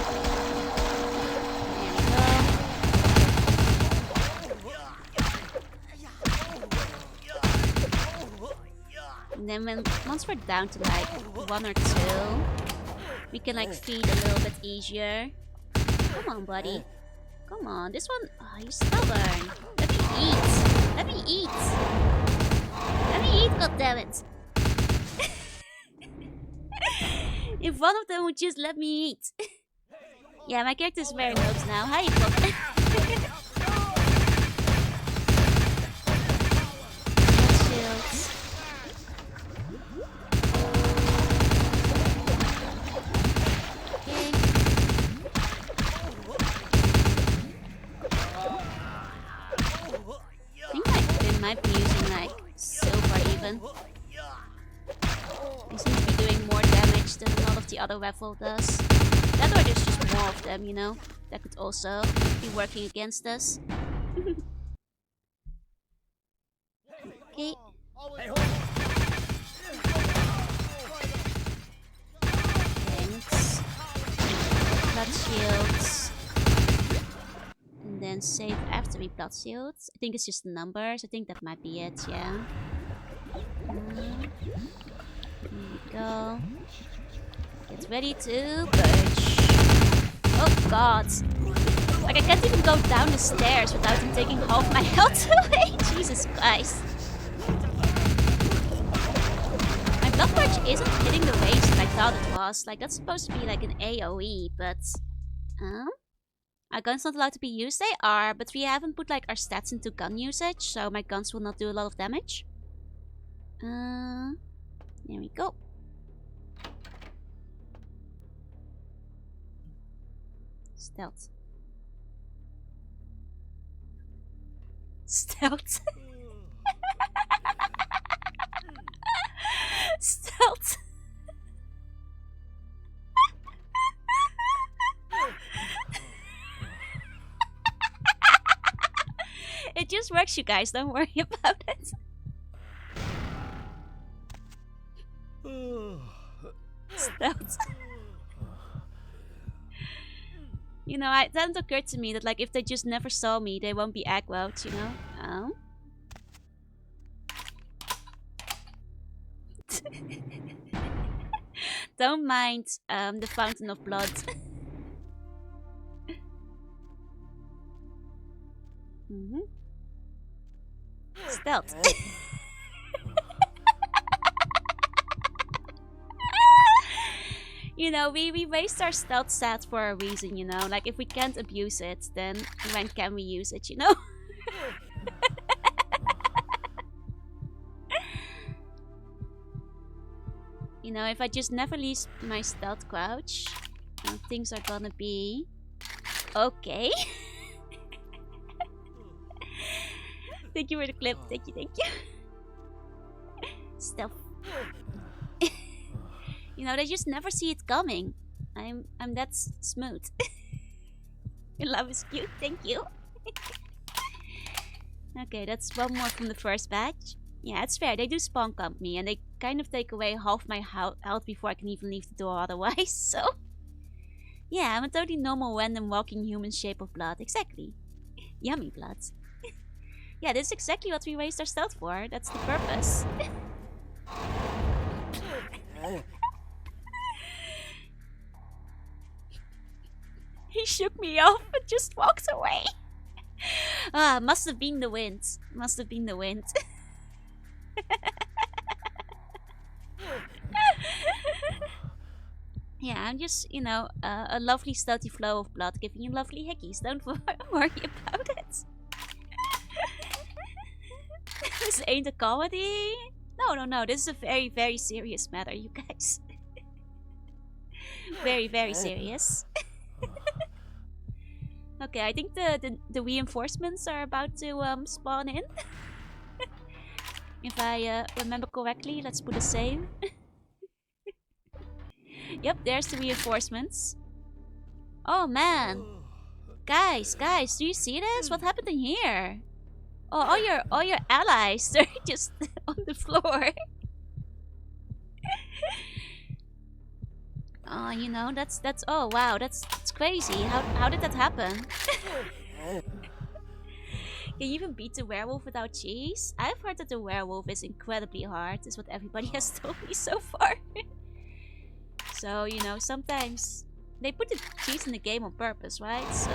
S1: And then once we're down to like 1 or 2, we can like feed a little bit easier. Come on, buddy. Come on, this one... Oh, you're stubborn. Let me eat. Let me eat. Let me eat, goddammit. If one of them would just let me eat. Yeah, my character is wearing robes now. Hi, Pop. Shields. Okay. I think I might be using like silver even. They seem to be doing more damage than a lot of the other raffle does. That or there's just more of them, you know? That could also be working against us. Okay. Thanks. Blood shields. And then save after we blood shields. I think it's just the numbers. I think that might be it, yeah. Here we go. Get ready to purge. Oh god. Like I can't even go down the stairs without him taking half my health away. Jesus Christ. My blood purge isn't hitting the waist like I thought it was. Like that's supposed to be like an AoE, but our guns not allowed to be used? They are, but we haven't put like our stats into gun usage, so my guns will not do a lot of damage. There we go. Stealth. Stealth. Stealth. It just works, you guys. Don't worry about it. Stealth. You know, it hadn't occurred to me that like if they just never saw me, they won't be aggroed, you know? Don't mind the fountain of blood. Stealth. You know, we raised our stealth stats for a reason, you know? Like, if we can't abuse it, then when can we use it, you know? You know, if I just never leave my stealth crouch, things are gonna be... okay. Thank you for the clip. Thank you. Stuff. You know, they just never see it coming. I'm that smooth. Your love is cute. Thank you. Okay, that's one more from the first batch. Yeah, it's fair. They do spawn camp me, and they kind of take away half my health before I can even leave the door otherwise, so... Yeah, I'm a totally normal, random, walking human shape of blood. Exactly. Yummy blood. Yeah, this is exactly what we raised our stealth for. That's the purpose. He shook me off and just walked away. Ah, must have been the wind. Must have been the wind. Yeah, I'm just, you know, a lovely stealthy flow of blood giving you lovely hickeys. Don't worry about it. This ain't a comedy. No. This is a very, very serious matter, you guys. Very, very serious. Okay, I think the reinforcements are about to spawn in. If I remember correctly, let's put a save. Yep, there's the reinforcements. Oh man, guys, do you see this? What happened in here? Oh, all your allies, they're just on the floor. Oh, you know, that's oh wow, that's crazy. How did that happen? Can you even beat the werewolf without cheese? I've heard that the werewolf is incredibly hard, is what everybody has told me so far. So, you know, sometimes they put the cheese in the game on purpose, right? So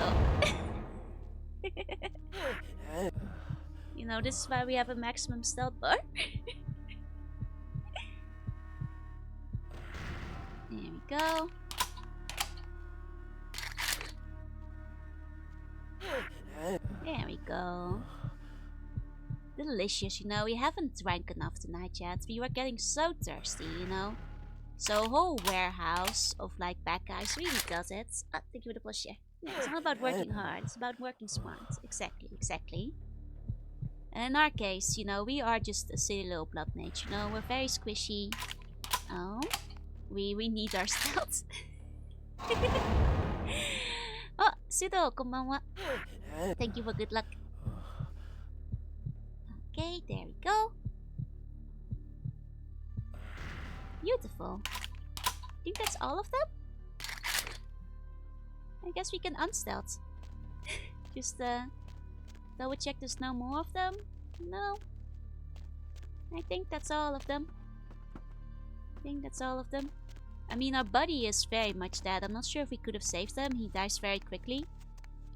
S1: you know, this is why we have a maximum stealth bar. There we go. There we go. Delicious, you know. We haven't drank enough tonight yet. We were getting so thirsty, you know. So a whole warehouse of like bad guys really does it. Thank you for the plus share. Yeah, it's not about working hard, it's about working smart. Exactly. And in our case, you know, we are just a silly little blood mage, you know, we're very squishy. Oh. We need our stealth. Oh, Sudo, konbanwa. Thank you for good luck. Okay, there we go. Beautiful. I think that's all of them? I guess we can unstealth. Just double check there's no more of them. No. I think that's all of them. I mean, our buddy is very much dead. I'm not sure if we could have saved him. He dies very quickly.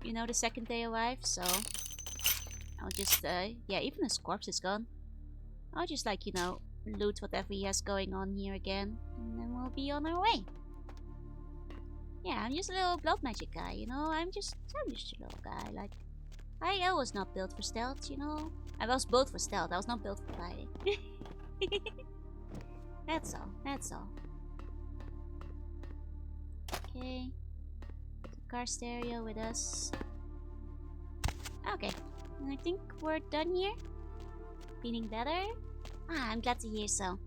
S1: You know, the second they arrive, so... I'll just, yeah, even his corpse is gone. I'll just, like, you know, loot whatever he has going on here again. And then we'll be on our way. Yeah, I'm just a little blood magic guy, you know? I'm just a little guy. Like, I was not built for stealth, you know? I was built for stealth. I was not built for fighting. That's all. Okay. The car stereo with us. Okay. And I think we're done here. Feeling better? Ah, I'm glad to hear so.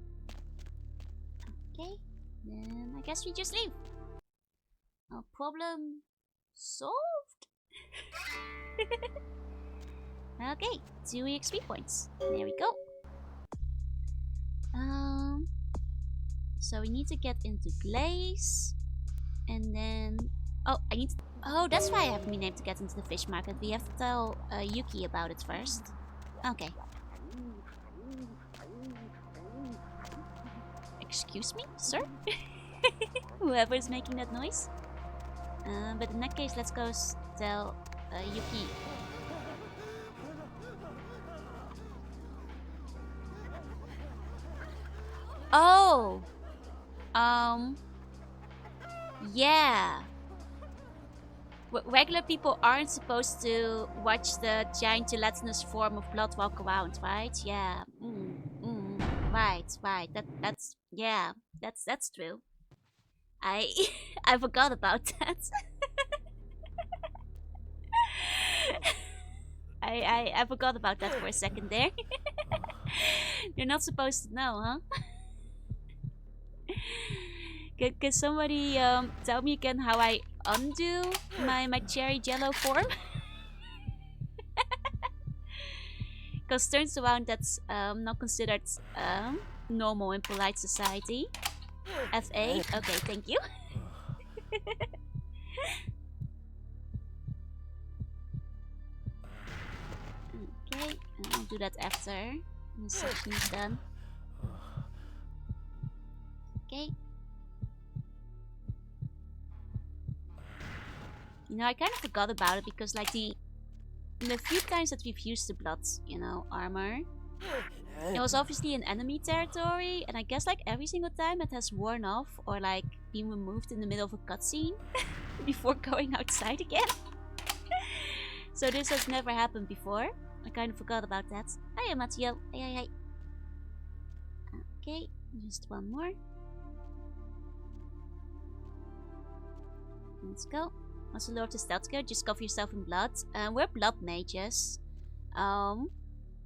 S1: Okay. Then I guess we just leave. No problem solved? Okay. 2 EXP points. There we go. So we need to get into Glaze. And then... Oh, I need to... Oh, that's why I haven't been able to get into the fish market. We have to tell Yuki about it first. Okay. Excuse me, sir? Whoever is making that noise. But in that case, let's go tell Yuki. Oh! Yeah. Regular people aren't supposed to watch the giant gelatinous form of blood walk around, right? Yeah. Right. That's yeah. That's true. I forgot about that. I I forgot about that for a second there. You're not supposed to know, huh? Can somebody tell me again how I undo my cherry jello form? Because turns around, that's not considered normal in polite society. FA? Okay, thank you. Okay, I'll do that after the session is done. Okay. You know, I kind of forgot about it because, like, the few times that we've used the blood, you know, armor, it was obviously in enemy territory, and I guess, like, every single time it has worn off or, like, been removed in the middle of a cutscene before going outside again. So this has never happened before. I kind of forgot about that. Hiya, Matteo. Hey. Okay, just one more. Let's go. What's the Lord of Stealth go? Just cover yourself in blood. We're blood mages.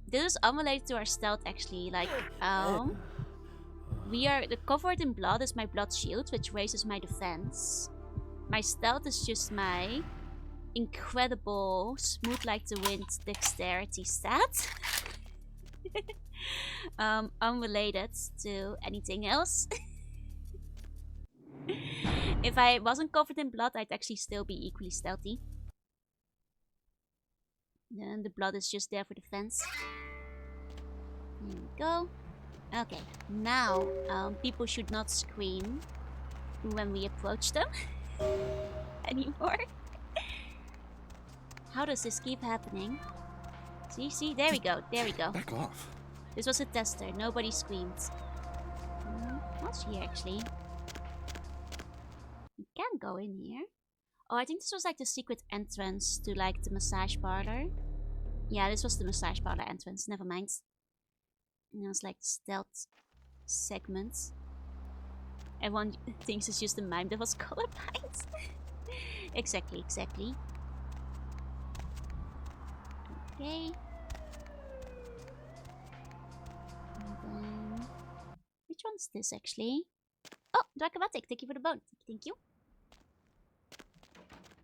S1: This is unrelated to our stealth actually. Like, we are covered in blood is my blood shield, which raises my defense. My stealth is just my incredible smooth like the wind dexterity stat. Unrelated to anything else. If I wasn't covered in blood, I'd actually still be equally stealthy. Then the blood is just there for defense. There we go. Okay, now people should not scream when we approach them anymore. How does this keep happening? See, there we go.
S14: Back off.
S1: This was a tester. Nobody screamed. What's here actually? You can go in here. Oh, I think this was like the secret entrance to like the massage parlor. Yeah, this was the massage parlor entrance. Never mind. And it was like the stealth segment. Everyone thinks it's just a mime that was colorblind. Exactly. Okay. And then... which one's this actually? Oh, Dracamatic, thank you for the bone. Thank you.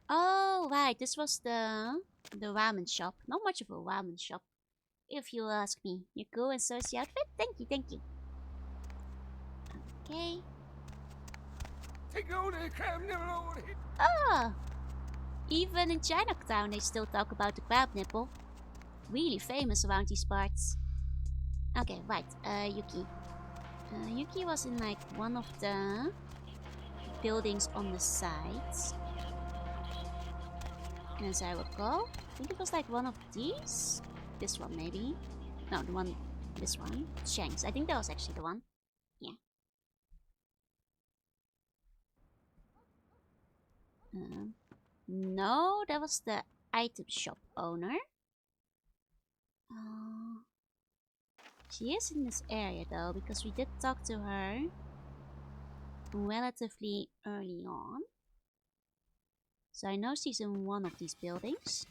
S1: Oh, right, this was the ramen shop. Not much of a ramen shop, if you ask me. You're cool and so is the outfit. Thank you. Okay. Ah! Even in Chinatown they still talk about the crab nipple. Really famous around these parts. Okay, right, Yuki. Yuki was in like one of the buildings on the sides. As I recall, I think it was like one of these. This one maybe. No, this one. Shanks. I think that was actually the one. Yeah. No, that was the item shop owner. She is in this area though, because we did talk to her relatively early on. So I know she's in one of these buildings.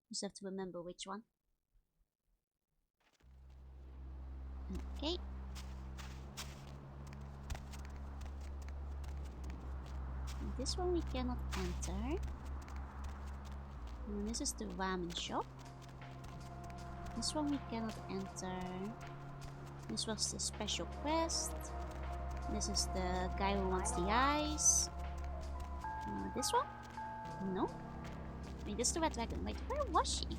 S1: Just have to remember which one. Okay. And this one we cannot enter. And this is the ramen shop. This one we cannot enter. This was the special quest. This is the guy who wants the eyes. This one? No. Wait, this is the red dragon. Wait, where was she?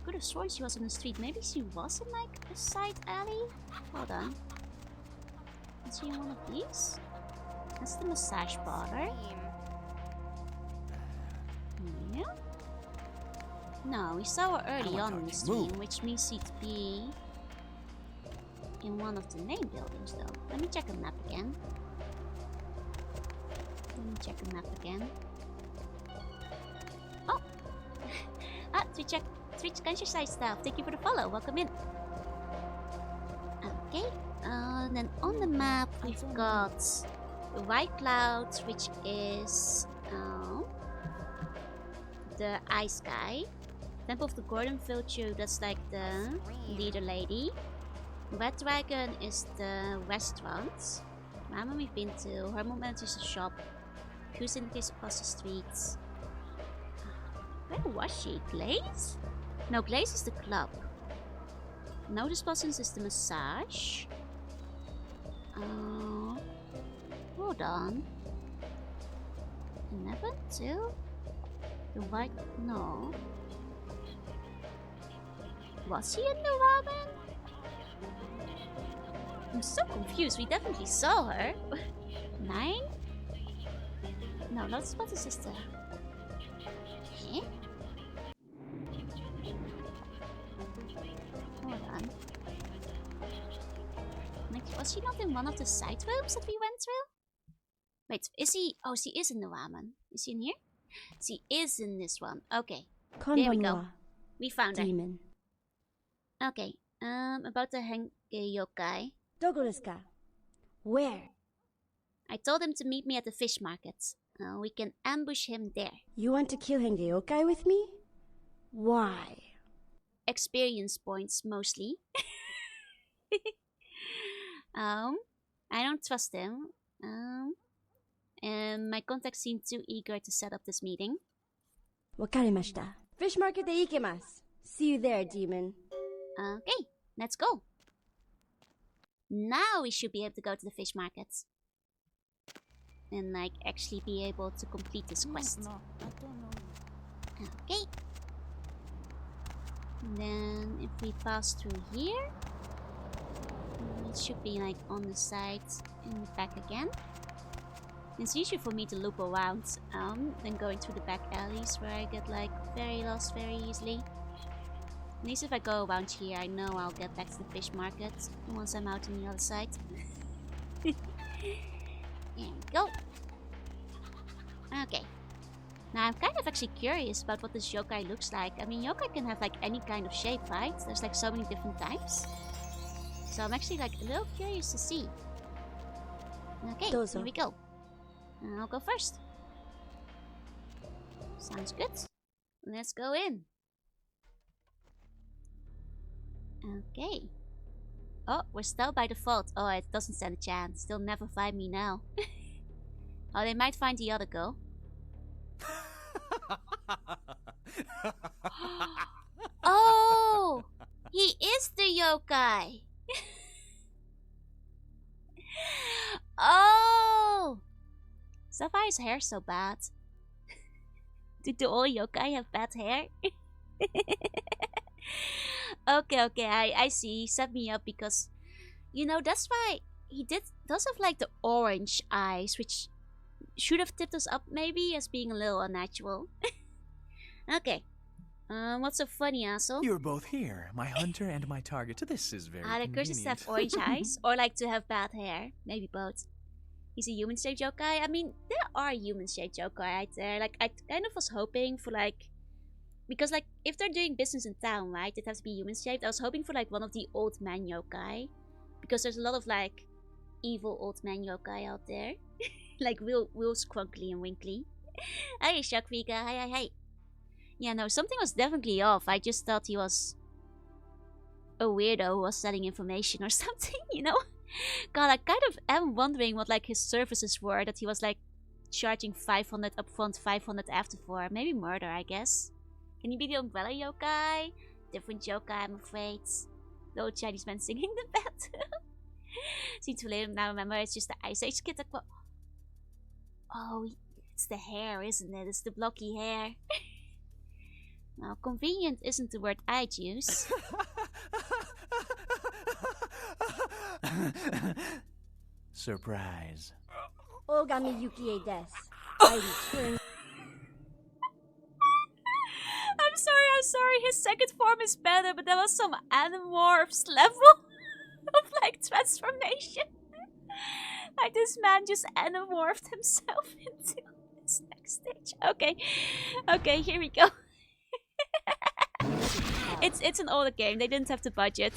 S1: Could have sworn she was on the street. Maybe she was in like a side alley? Hold on. Is she in one of these? That's the massage parlor. Yeah. No, we saw her early on in the stream, which means she'd be in one of the main buildings though. Let me check the map again. Oh! Twitch Countryside Staff, thank you for the follow, welcome in. Okay, then on the map we've got the White Cloud, which is the ice guy. Temple of the Gordon Vulture, that's like the leader lady. Red Dragon is the restaurant. Mama we've been to. Hormone manages the shop. Who's in the case across the streets? Where was she? Glaze? No, Glaze is the club. Notice Blossoms is the massage. Hold on. 11, 2? The white... No. Was he in the ramen? I'm so confused. We definitely saw her. 9? No, not spot the sister. Eh? Hold on. Like, was she not in one of the side rooms that we went through? Wait, is he? Oh, she is in the ramen. Is she in here? She is in this one. Okay. There we go. We found her.
S4: Demon.
S1: Okay. About the Henge yokai.
S4: Dogo desu ka? Where?
S1: I told him to meet me at the fish market. We can ambush him there.
S4: You want to kill Henge yokai with me? Why?
S1: Experience points, mostly. I don't trust him. And my contacts seem too eager to set up this meeting.
S4: Wakarimashita. Fish market de ikemasu. See you there, demon.
S1: Okay, let's go. Now we should be able to go to the fish market. And like actually be able to complete this quest.
S9: No, I don't know.
S1: Okay. And then if we pass through here, it should be like on the side and back again. It's easier for me to loop around than going through the back alleys where I get like very lost very easily. At least if I go around here, I know I'll get back to the fish market once I'm out on the other side. There we go. Okay. Now I'm kind of actually curious about what this yokai looks like. I mean, yokai can have like any kind of shape, right? There's like so many different types. So I'm actually like a little curious to see. Okay, here we go. I'll go first. Sounds good. Let's go in. Okay. Oh, we're still by default. Oh, it doesn't stand a chance. They'll never find me now. Oh, they might find the other girl. Oh! He is the yokai! Oh! Sapphire's hair so bad. Do all yokai have bad hair? Okay, I see. He set me up because, you know, that's why he does have like the orange eyes, which should have tipped us up maybe as being a little unnatural. Okay. What's so funny, asshole?
S8: You're both here, my hunter and my target. This is very
S1: the curses to have orange eyes, or like to have bad hair. Maybe both. He's a human-shaped yokai. I mean, there are human-shaped yokai out there. Like, I kind of was hoping for like, because like, if they're doing business in town, right, it has to be human-shaped. I was hoping for like one of the old man yokai, because there's a lot of like evil old man yokai out there. Like real scrunkly and winkly. Hey, Shakrika, hi. Yeah, no, something was definitely off. I just thought he was a weirdo who was selling information or something, you know? God, I kind of am wondering what like his services were that he was like charging 500 upfront, 500 after for. Maybe murder, I guess. Can he be the umbrella yokai? Different yokai, I'm afraid. The old Chinese man singing in the bathroom. Seems too late now, remember, it's just the Ice Age kid that... Oh, it's the hair, isn't it? It's the blocky hair. Now, convenient isn't the word I'd use.
S8: Surprise.
S4: Ogami Yukie desu. I return.
S1: I'm sorry. His second form is better, but there was some Animorphs level of like transformation. Like this man just Animorphed himself into this next stage. Okay, here we go. It's an older game. They didn't have the budget.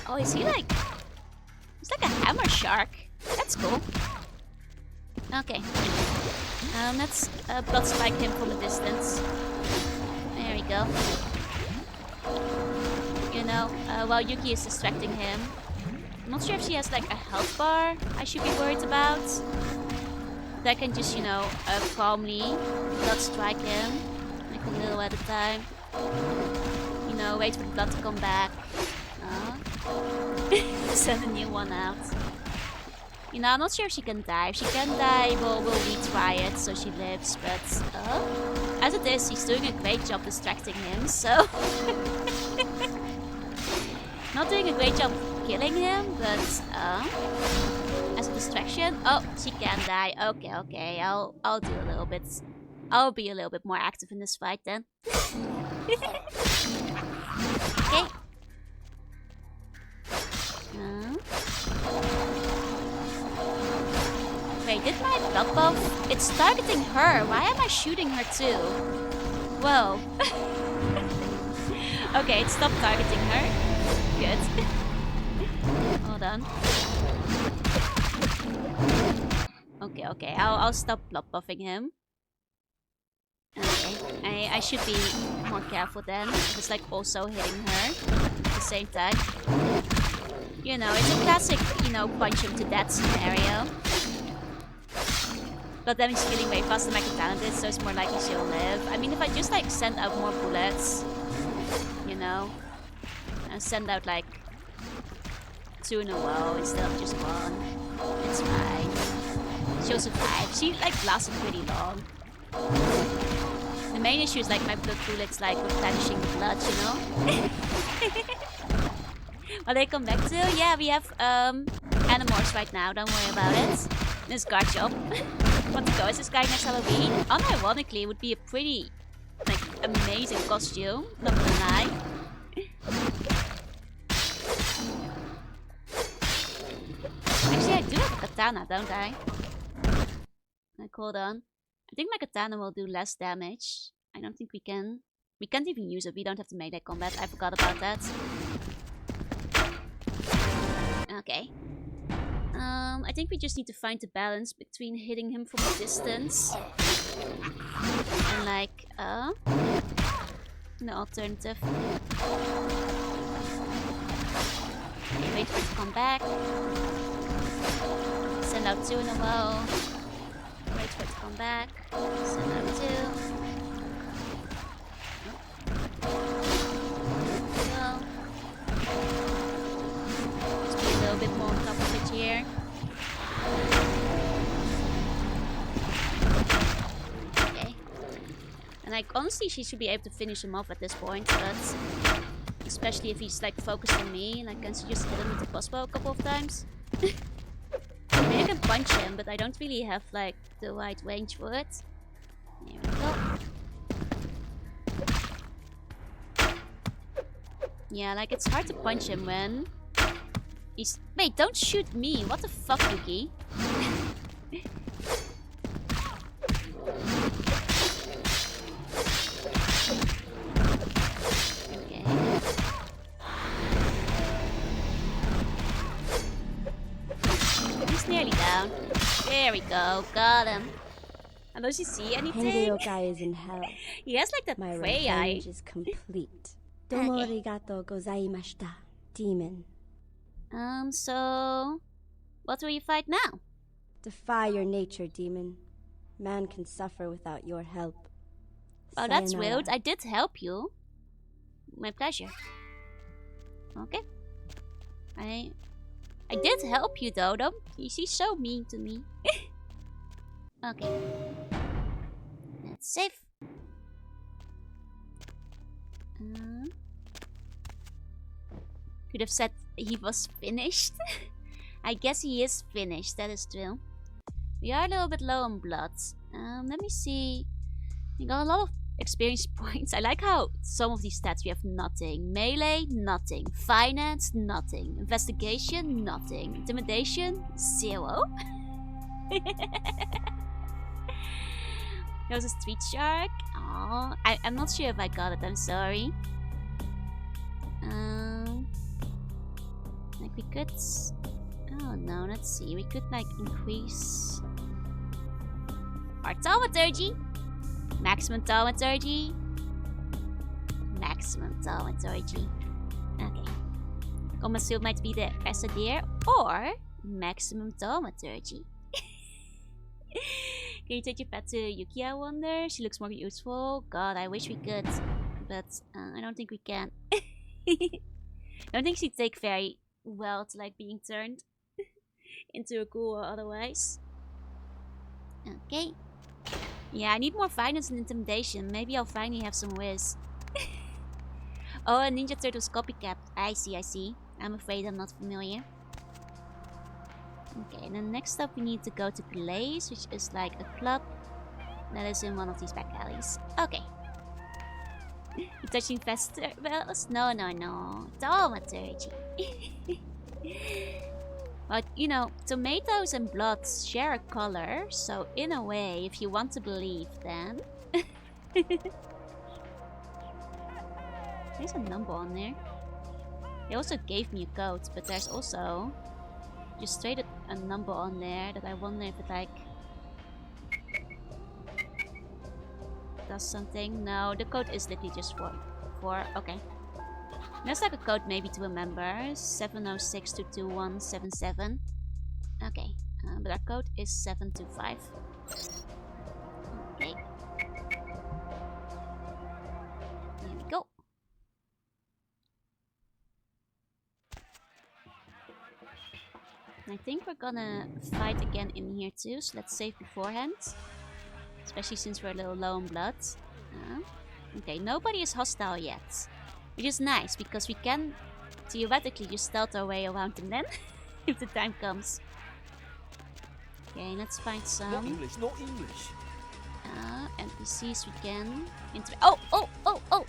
S1: Oh, is he like... He's like a hammer shark. That's cool. Okay. Let's blood strike him from a distance. There we go. You know, while Yuki is distracting him. I'm not sure if she has like a health bar I should be worried about. But I can just, you know, calmly blood strike him. Like a little at a time. You know, wait for the blood to come back. Send a new one out. You know, I'm not sure if she can die. If she can die, we'll retry it so she lives. But as it is, he's doing a great job distracting him, so... Not doing a great job killing him, but as a distraction... Oh, she can die. Okay. I'll do a little bit... I'll be a little bit more active in this fight then. Okay. Wait, did my blood buff? It's targeting her. Why am I shooting her too? Whoa. Okay, it stopped targeting her. Good. Hold on. Okay. I'll stop blood buffing him. Okay. I should be more careful then. It's like also hitting her at the same time. You know, it's a classic, you know, punch him to death scenario. But then he's killing way faster than my katana did, so it's more likely she'll live. I mean, if I just like send out more bullets, you know, and send out like 2 in a row instead of just 1, it's fine. She'll survive. She like lasted pretty long. The main issue is like my blood bullets like replenishing the blood, you know. Will they come back to? Yeah, we have Animorphs right now, don't worry about it. This guard job. Want to go as this guy next Halloween? Unironically, it would be a pretty, like, amazing costume. Not gonna lie. Actually, I do have a katana, don't I? Like, hold on. I think my katana will do less damage. I don't think we can. We can't even use it. We don't have the melee combat. I forgot about that. Okay. I think we just need to find the balance between hitting him from a distance and like no alternative. Okay, wait for it to come back. Send out 2 in a row. Wait for it to come back. Send out 2. A little bit more on top of it here. Okay. And like honestly she should be able to finish him off at this point, but especially if he's like focused on me, like can she just hit him with the crossbow a couple of times? I mean I can punch him, but I don't really have like the right range for it. There we go. Yeah, like it's hard to punch him when he's... Wait, don't shoot me! What the fuck, Yuki? Okay. He's nearly down. There we go, got him. And does he see anything?
S4: Henryokai is in hell.
S1: He has like that
S4: My
S1: prey eye.
S4: revenge is complete. Domo arigato gozaimashita, demon.
S1: So... What will you fight now?
S4: Defy your nature, demon. Man can suffer without your help.
S1: Oh, that's
S4: Sayonara.
S1: rude. I did help you. My pleasure. Okay. I did help you though. Don't she's so mean to me. Okay. That's safe. Could have said he was finished. I guess he is finished. That is true. We are a little bit low on blood. Let me see. We got a lot of experience points. I like how some of these stats we have nothing. Melee, nothing. Finance, nothing. Investigation, nothing. Intimidation, 0. There was a street shark. Oh, I'm not sure if I got it. I'm sorry. Like we could... Oh no, let's see. We could like increase... Our thaumaturgy. Maximum thaumaturgy. Maximum thaumaturgy. Okay. Komasu might be the Essadier or maximum thaumaturgy. Can you take your pet to Yuki, I wonder? She looks more useful. God, I wish we could. But I don't think we can. I don't think she'd take very well to like being turned into a ghoul or otherwise. Okay. Yeah, I need more finance and intimidation. Maybe I'll finally have some whiz. Oh, a Ninja Turtles copycat. I see, I see. I'm afraid I'm not familiar. Okay, and then next up we need to go to Place, which is like a club that is in one of these back alleys. Okay. You touching festivals? No, no, no. Thaumaturgy. But, you know, tomatoes and blood share a color, so in a way, if you want to believe, then... There's a number on there. They also gave me a code, but there's also just straight a number on there that I wonder if it like does something. No, the code is literally just for okay. There's like a code maybe to remember. 706-22177. Okay, but our code is 725. Okay. There we go. I think we're gonna fight again in here too, so let's save beforehand. Especially since we're a little low on blood. Okay, nobody is hostile yet. Which is nice, because we can theoretically just stealth our way around them then, if the time comes. Okay, let's find some...
S13: No English, no English.
S1: NPCs we can... Oh!
S7: What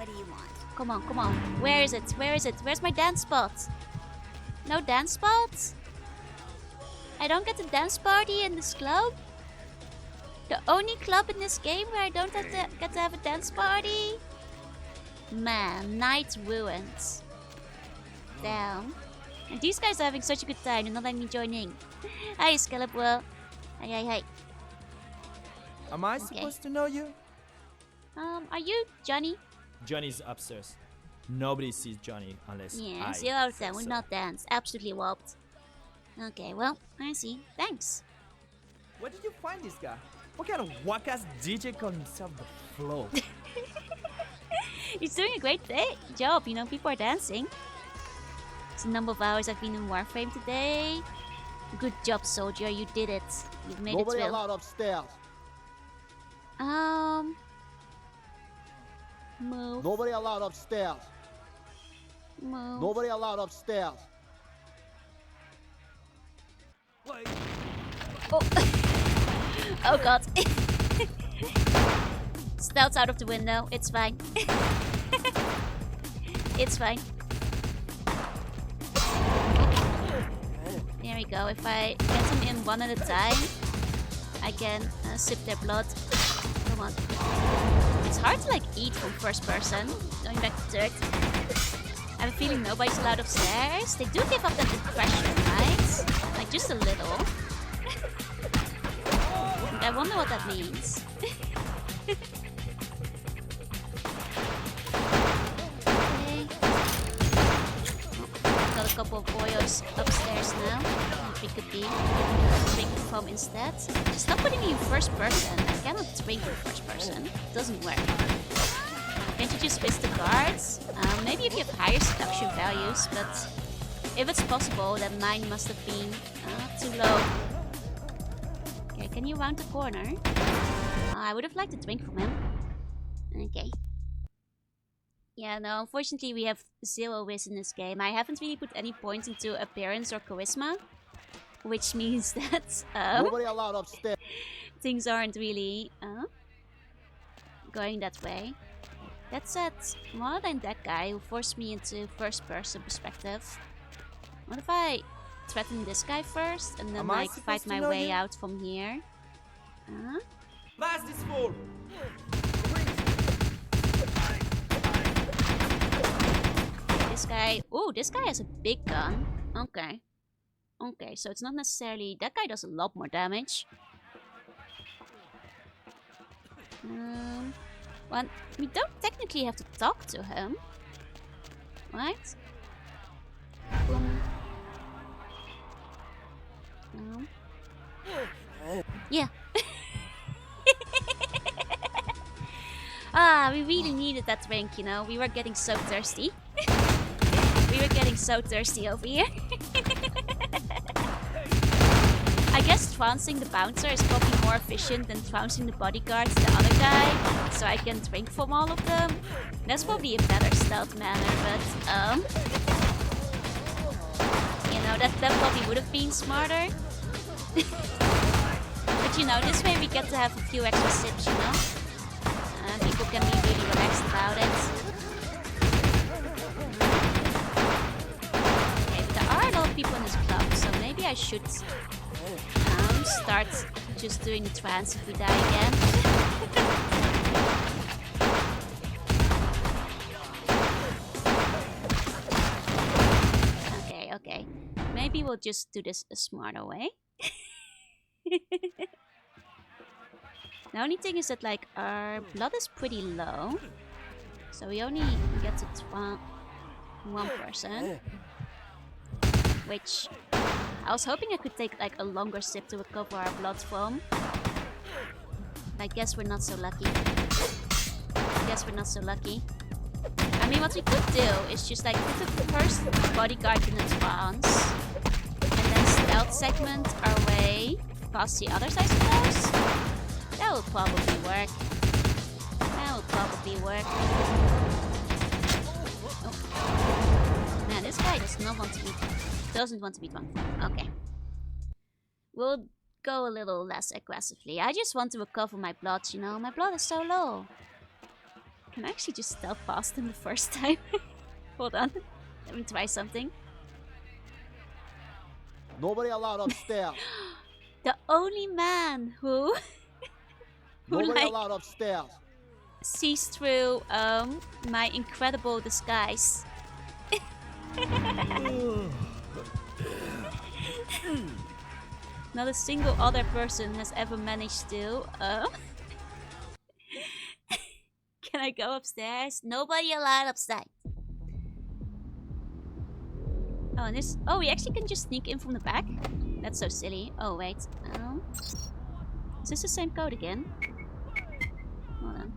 S7: do you want?
S1: Come on, come on. Where is it? Where is it? Where's my dance spot? No dance spot? I don't get a dance party in this club? The only club in this game where I don't get to have a dance party? Man, night ruined. Damn. And these guys are having such a good time, they're not letting me join in. Hi, Skeletor. Hi.
S14: Am I supposed to know you?
S1: Are you Johnny?
S14: Johnny's upstairs. Nobody sees Johnny unless
S1: Yeah,
S14: I
S1: 0 out of 10
S14: say
S1: would
S14: so.
S1: not dance. Absolutely whopped. Okay, well, I see. Thanks.
S14: Where did you find this guy? What kind of whack-ass DJ called himself the Flow?
S1: He's doing a great job, you know, people are dancing. It's a number of hours I've been in Warframe today. Good job, soldier, you did it. You've made
S13: Nobody
S1: it through.
S13: allowed upstairs.
S1: Move.
S13: Nobody allowed upstairs.
S1: Move.
S13: Nobody allowed upstairs.
S1: Oh, oh god. Stealth out of the window. It's fine. It's fine. There we go. If I get them in one at a time, I can sip their blood. Come on. It's hard to like eat from first person. Going back to third. I have a feeling nobody's allowed upstairs. They do give up that impression, right? Like just a little. I wonder what that means. Okay. Got a couple of boyos upstairs now. Which we could be drinking from instead. Stop putting me in first person. I cannot drink in first person. It doesn't work. Can't you just twist the cards? Maybe if you have higher seduction values, but if it's possible, then mine must have been too low. Okay, can you round the corner? I would have liked a drink from him. Okay. Yeah, no, unfortunately we have 0 whiz in this game. I haven't really put any points into appearance or charisma. Which means that
S13: Nobody allowed upstairs.
S1: things aren't really going that way. That said, more than that guy who forced me into first person perspective. What if I threaten this guy first and then
S14: Am I
S1: like fight
S14: supposed to
S1: my
S14: know
S1: way
S14: you?
S1: out from here?
S14: Blast this fool!
S1: This guy... Ooh, this guy has a big gun. Okay. Okay, so it's not necessarily... That guy does a lot more damage. Well, we don't technically have to talk to him. Right? Boom. Yeah. We really needed that drink, you know. We were getting so thirsty. We were getting so thirsty over here. I guess trouncing the bouncer is probably more efficient than trouncing the bodyguards, the other guy, so I can drink from all of them. That's probably a better stealth manner, but you know, that probably would have been smarter. But you know, this way we get to have a few extra sips, you know? People can be really relaxed about it. Okay, but there are a lot of people in this club, so maybe I should start just doing the trance if we die again. Okay. Maybe we'll just do this a smarter way. The only thing is that, like, our blood is pretty low. So we only get to one person. Which I was hoping I could take, like, a longer sip to recover our blood from. I guess we're not so lucky. I mean, what we could do is just, like, put the first bodyguard in a trance. And then stealth segment our way past the others, I suppose. That will probably work. Oh. Man, this guy doesn't want to be drunk. Okay. We'll go a little less aggressively. I just want to recover my blood, you know? My blood is so low. Can I actually just stealth past him the first time? Hold on. Let me try something.
S13: Nobody allowed upstairs.
S1: The only man who
S13: Nobody allowed upstairs.
S1: Sees through my incredible disguise. Not a single other person has ever managed to. Can I go upstairs? Nobody allowed upstairs. Oh, and this. Oh, we actually can just sneak in from the back. That's so silly. Oh wait. Is this the same code again? Hold on.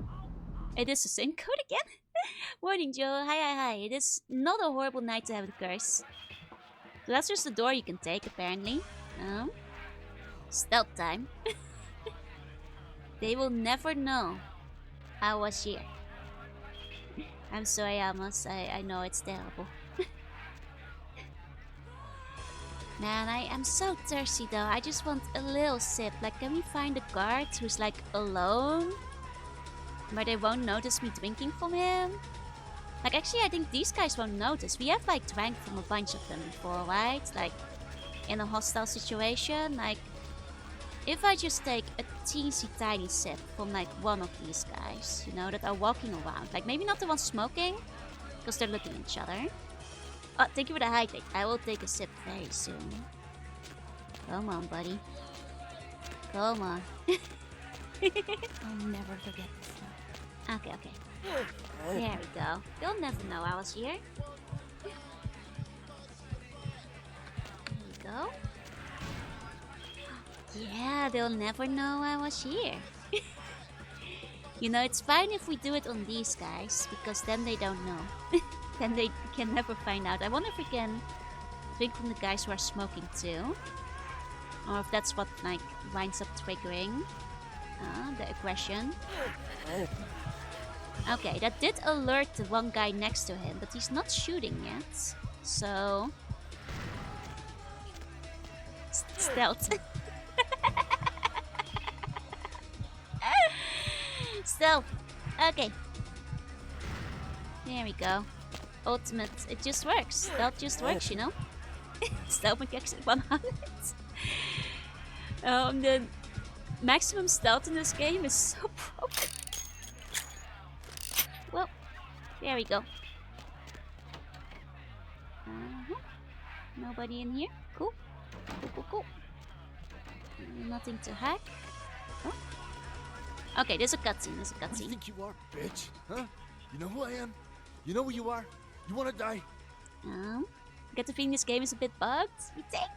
S1: It is the same code again? Morning, Joe. Hi. It is not a horrible night to have the curse. So that's just the door you can take, apparently. Stealth time. They will never know I was here. I'm sorry, Amos. I know it's terrible. Man, I am so thirsty though. I just want a little sip. Like, can we find a guard who's like alone? Where they won't notice me drinking from him? Like, actually, I think these guys won't notice. We have like drank from a bunch of them before, right? Like, in a hostile situation. Like, if I just take a teensy tiny sip from like one of these guys, you know, that are walking around. Like, maybe not the ones smoking, because they're looking at each other. Oh, thank you for the hydrate. I will take a sip very soon. Come on, buddy. Come on.
S7: I'll never forget this now.
S1: Okay. There we go. They'll never know I was here. There we go. Yeah, they'll never know I was here. You know, it's fine if we do it on these guys, because then they don't know. Then they can never find out. I wonder if we can drink from the guys who are smoking too. Or if that's what, like, winds up triggering the aggression. Okay, that did alert the one guy next to him, but he's not shooting yet. So... stealth. Stealth. Okay. There we go. Ultimate. It just works. Stealth just works, you know? Stealth mechanics at 100. The maximum stealth in this game is so broken. Well, there we go. Nobody in here. Cool. Cool. Nothing to hack. Oh. Okay, there's a cutscene. There's a
S2: Who do you
S1: cutscene.
S2: think you are, bitch? Huh? You know who I am? You know who you are? You wanna die?
S1: Get the feeling this game is a bit bugged. You think?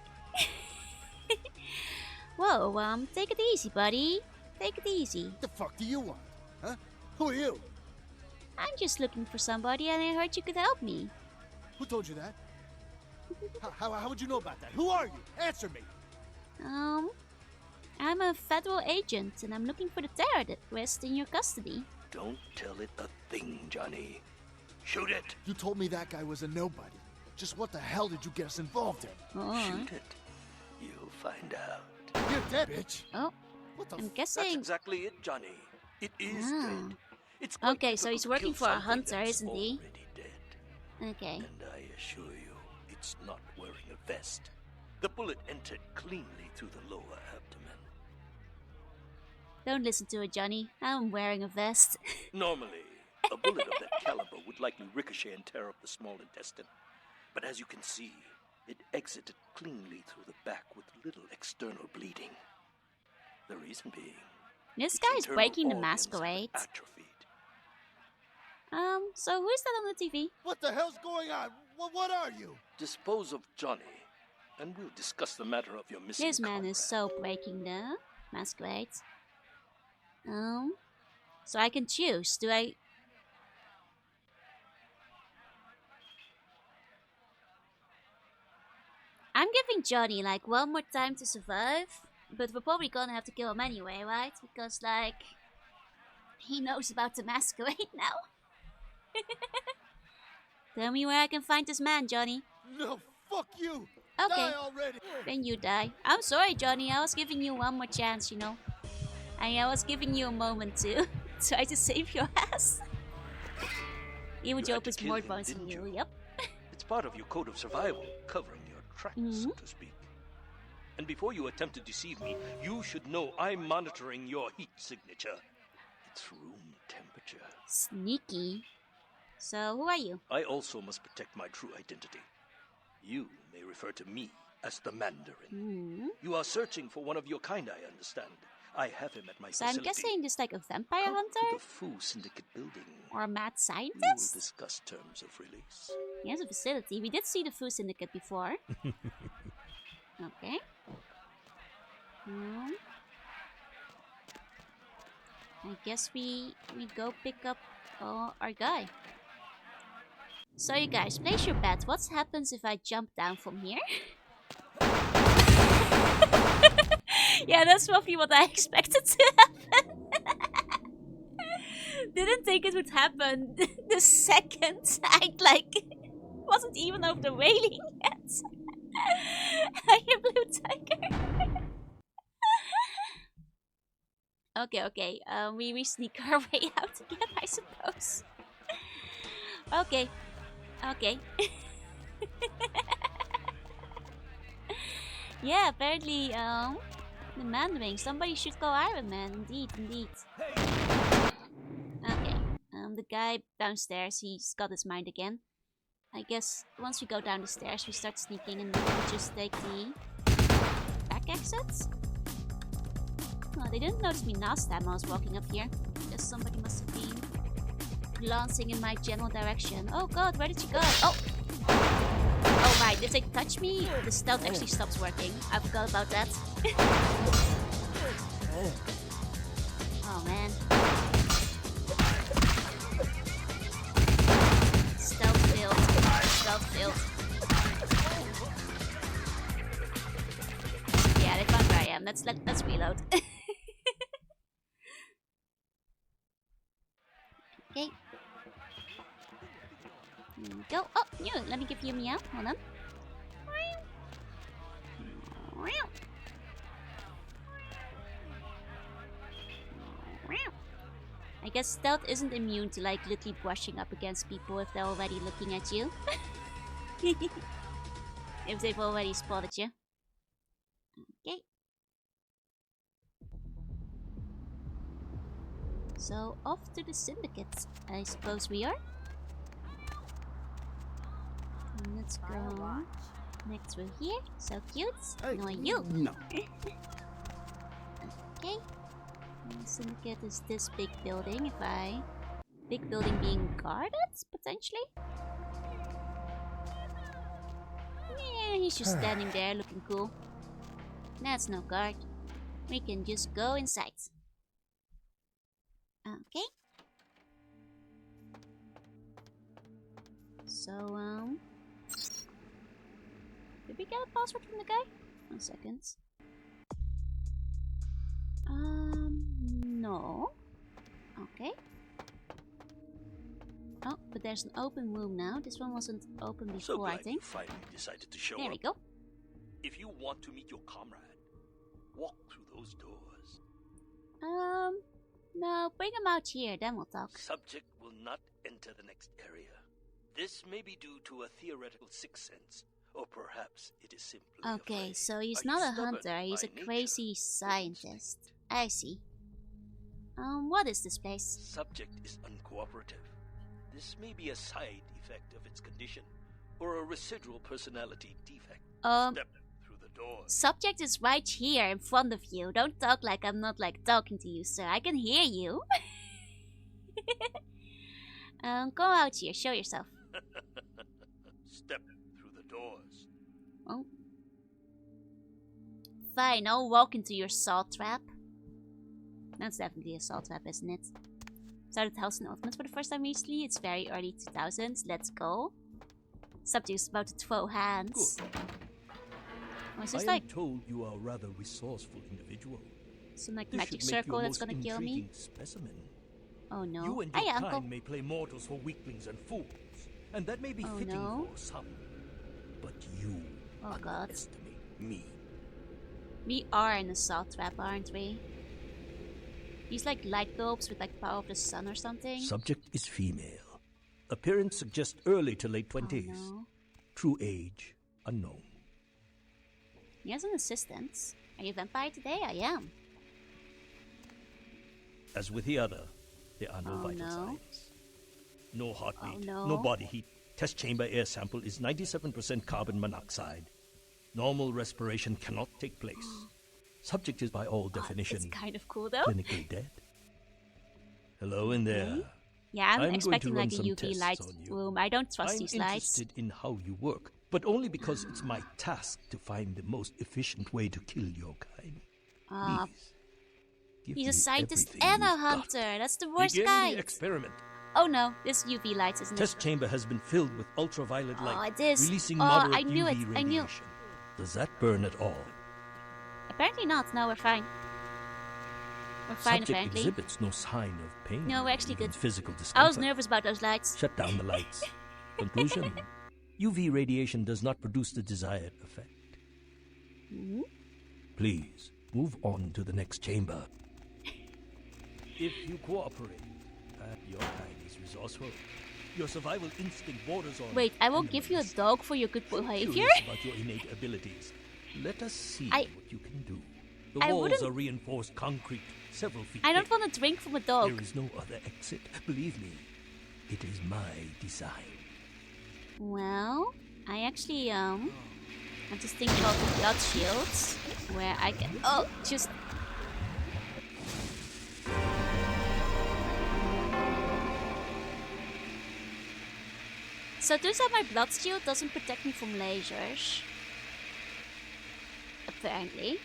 S1: Whoa, take it easy, buddy. Take it easy.
S2: What the fuck do you want? Huh? Who are you?
S1: I'm just looking for somebody, and I heard you could help me.
S2: Who told you that? How would you know about that? Who are you? Answer me.
S1: I'm a federal agent, and I'm looking for the terrorist in your custody.
S6: Don't tell it a thing, Johnny. Shoot it.
S2: You told me that guy was a nobody. Just what the hell did you get us involved in?
S6: Shoot it. You'll find out.
S2: You're dead, bitch.
S1: Oh,
S2: What the
S1: I'm
S2: f-
S1: guessing.
S6: That's exactly it, Johnny. It is dead. It's quite
S1: Okay, so he's
S6: difficult to
S1: working
S6: kill
S1: for a
S6: something
S1: hunter,
S6: that's
S1: isn't he?
S6: already dead.
S1: Okay.
S6: And I assure you, it's not wearing a vest. The bullet entered cleanly through the lower abdomen.
S1: Don't listen to it, Johnny. I'm wearing a vest.
S6: Normally, a bullet of that caliber would likely ricochet and tear up the small intestine. But as you can see, it exited cleanly through the back with little external bleeding. The reason being,
S1: This
S6: its
S1: guy's
S6: internal
S1: breaking the
S6: organs have been
S1: Masquerade.
S6: atrophied.
S1: So who is that on the TV?
S2: What the hell's going on? What are you?
S6: Dispose of Johnny, and we'll discuss the matter of your missing
S1: This man
S6: comrade.
S1: is so breaking the Masquerade. So I can choose. Do I... I'm giving Johnny like one more time to survive, but we're probably gonna have to kill him anyway, right? Because like he knows about the Masquerade now. Tell me where I can find this man, Johnny.
S2: No, fuck you.
S1: Okay,
S2: Die already.
S1: then you die. I'm sorry, Johnny. I was giving you one more chance, you know. I was giving you a moment to try to save your ass. Even
S6: You
S1: Joe
S6: had to
S1: puts
S6: kill
S1: more
S6: him,
S1: points
S6: didn't
S1: than you.
S6: you?
S1: Yep.
S6: It's part of your code of survival, covering your tracks, so to speak. And before you attempt to deceive me, you should know I'm monitoring your heat signature. It's room temperature.
S1: Sneaky. So who are you?
S6: I also must protect my true identity. You may refer to me as the Mandarin. You are searching for one of your kind, I understand. I have him at my
S1: So I'm
S6: facility.
S1: guessing this like a vampire
S6: Come to
S1: hunter
S6: the Fu Syndicate building.
S1: or a mad
S6: We will
S1: scientist.
S6: discuss terms of release.
S1: He has a facility. We did see the Fu Syndicate before. Okay. I guess we go pick up our guy. So you guys, place your bet. What happens if I jump down from here? Yeah, that's roughly what I expected to happen. Didn't think it would happen the second I wasn't even over the railing yet. Are you Blue Tiger? Okay. We sneak our way out again, I suppose. Okay. Yeah, apparently, the Mandarin. Somebody should go Iron Man. Indeed. Okay. The guy downstairs, he's got his mind again. I guess once we go down the stairs, we start sneaking and then we just take the back exits. Oh, they didn't notice me last time I was walking up here. Guess somebody must have been glancing in my general direction. Oh god, where did you go? Oh! Oh right, did they touch me? The stealth actually stops working. I forgot about that. Oh man. Stealth failed. Yeah, they found where I am. Let's reload. Okay. Here we go. Oh, you. Let me give you a meow. Hold on. I guess stealth isn't immune to like literally brushing up against people if they're already looking at you. If they've already spotted you. Okay. So off to the syndicate, I suppose we are. And let's go next through here. So cute.
S2: Hey,
S1: No, you.
S2: No.
S1: Okay. Syndicate is this big building. Big building being guarded, potentially? Yeah, he's just standing there looking cool. That's no guard. We can just go inside. Okay. So, did we get a password from the guy? 1 second. No. Okay. Oh, but there's an open room now. This one wasn't open before,
S15: So glad
S1: I think.
S15: you finally decided to show
S1: There
S15: up.
S1: we go.
S15: If you want to meet your comrade, walk through those doors.
S1: No, bring him out here, then we'll talk.
S15: Subject will not enter the next area. This may be due to a theoretical sixth sense, or perhaps it is simply
S1: Okay, so he's
S15: Are
S1: not
S15: you
S1: a
S15: stubborn
S1: hunter, he's
S15: by
S1: a
S15: nature?
S1: crazy scientist. I see. What is this place?
S15: Subject is uncooperative. This may be a side effect of its condition, or a residual personality defect. Step through the door.
S1: Subject is right here in front of you. Don't talk like I'm not talking to you, sir. I can hear you. Go out here, show yourself.
S15: Step through the doors.
S1: Oh. Fine, I'll walk into your salt trap. That's definitely a salt trap, isn't it? Started House and Ultimates for the first time recently. It's very early 2000s. Let's go. Subject's about to throw hands.
S15: Good.
S1: Oh, is this
S16: I am told you are a rather resourceful individual.
S1: some
S16: This
S1: magic
S16: should make you
S1: circle
S16: a
S1: that's
S16: most
S1: gonna kill me?
S16: intriguing specimen.
S1: Oh no.
S16: You and
S1: Hey,
S16: your
S1: uncle.
S16: kind may play mortals for weaklings and fools, and that may be
S1: Oh,
S16: fitting
S1: no.
S16: for some. But you
S1: Oh god.
S16: underestimate me.
S1: We are in a salt trap, aren't we? He's like light bulbs with like power of the sun or something.
S16: Subject is female. Appearance suggests early to late 20s.
S1: Oh, no.
S16: True age unknown.
S1: He has an assistant. Are you a vampire today? I am.
S16: As with the other, there are no
S1: Oh,
S16: vital
S1: no.
S16: signs. No heartbeat,
S1: Oh, no.
S16: no body heat. Test chamber air sample is 97% carbon monoxide. Normal respiration cannot take place. Subject is by all definition
S1: It's kind of cool though.
S16: clinically dead. Hello in there.
S1: Yeah, I'm
S16: going to
S1: expecting
S16: run
S1: like a
S16: some
S1: UV
S16: tests
S1: light
S16: on you.
S1: room. I don't trust
S16: I'm
S1: these lights.
S16: interested in how you work, but only because it's my task to find the most efficient way to kill your kind.
S1: Ah,
S16: Please, give
S1: he's a
S16: me
S1: scientist
S16: everything
S1: and a
S16: you've got.
S1: hunter. That's the worst
S16: Begin
S1: kind.
S16: the experiment.
S1: Oh no, this UV light isn't
S16: Test
S1: it?
S16: chamber has been filled with ultraviolet
S1: Oh,
S16: light,
S1: it is.
S16: releasing
S1: Oh,
S16: moderate
S1: I knew
S16: UV
S1: it.
S16: radiation.
S1: I knew.
S16: Does that burn at all?
S1: Apparently not. No, we're fine. We're fine,
S16: Subject
S1: apparently.
S16: exhibits no sign of pain.
S1: No, we're
S16: or
S1: actually
S16: even
S1: good.
S16: Physical
S1: I
S16: discomfort.
S1: was nervous about those lights.
S16: Shut down the lights. Conclusion: UV radiation does not produce the desired effect.
S1: Mhm.
S16: Please move on to the next chamber. If you cooperate, your kind is resourceful. Your survival instinct borders on.
S1: Wait, I will give you a dog for your good behavior?
S16: Curious about your innate abilities. Let us see what you can do. The
S1: I
S16: walls
S1: wouldn't-
S16: are reinforced concrete, several feet
S1: I don't
S16: thick.
S1: want to drink from a dog.
S16: There is no other exit. Believe me, it is my design.
S1: Well, I actually, I'm just thinking about the blood shields, where I can, just... So turns out my blood shield doesn't protect me from lasers. Apparently.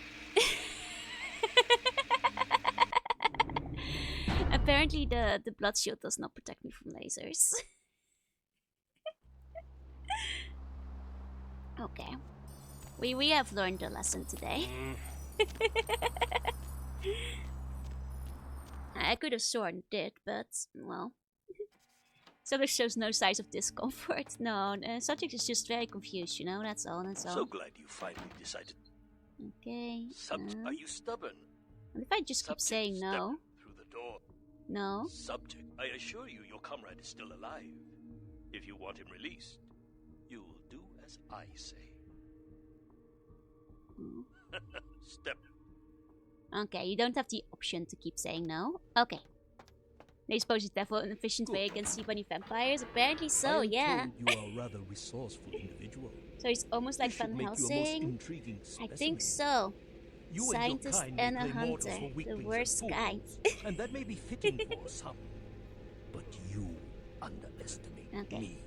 S1: Apparently the blood shield does not protect me from lasers. Okay. We have learned a lesson today. I could have sworn it did, but, well... Subject shows no signs of discomfort. No, subject is just very confused, you know, that's all,
S15: So glad you finally decided.
S1: Okay.
S15: Are you stubborn?
S1: What if I just keep saying no?
S15: Through the door.
S1: No.
S15: Subject, I assure you your comrade is still alive. If you want him released, you will do as I say. Step.
S1: Okay, you don't have the option to keep saying no. Okay. They suppose it's therefore an efficient way against see bunny vampires? Apparently so,
S16: I am
S1: yeah.
S16: told you are a rather resourceful individual.
S1: So he's almost like
S16: This should
S1: Van
S16: make you a most
S1: Helsing?
S16: intriguing
S1: I think
S16: specimen.
S1: so.
S16: You
S1: Scientist
S16: and your
S1: and
S16: kind
S1: a
S16: may play mortals
S1: hunter.
S16: for
S1: The
S16: weaklings and
S1: worst
S16: fools,
S1: kind.
S16: and that may be fitting for some. But you underestimate me.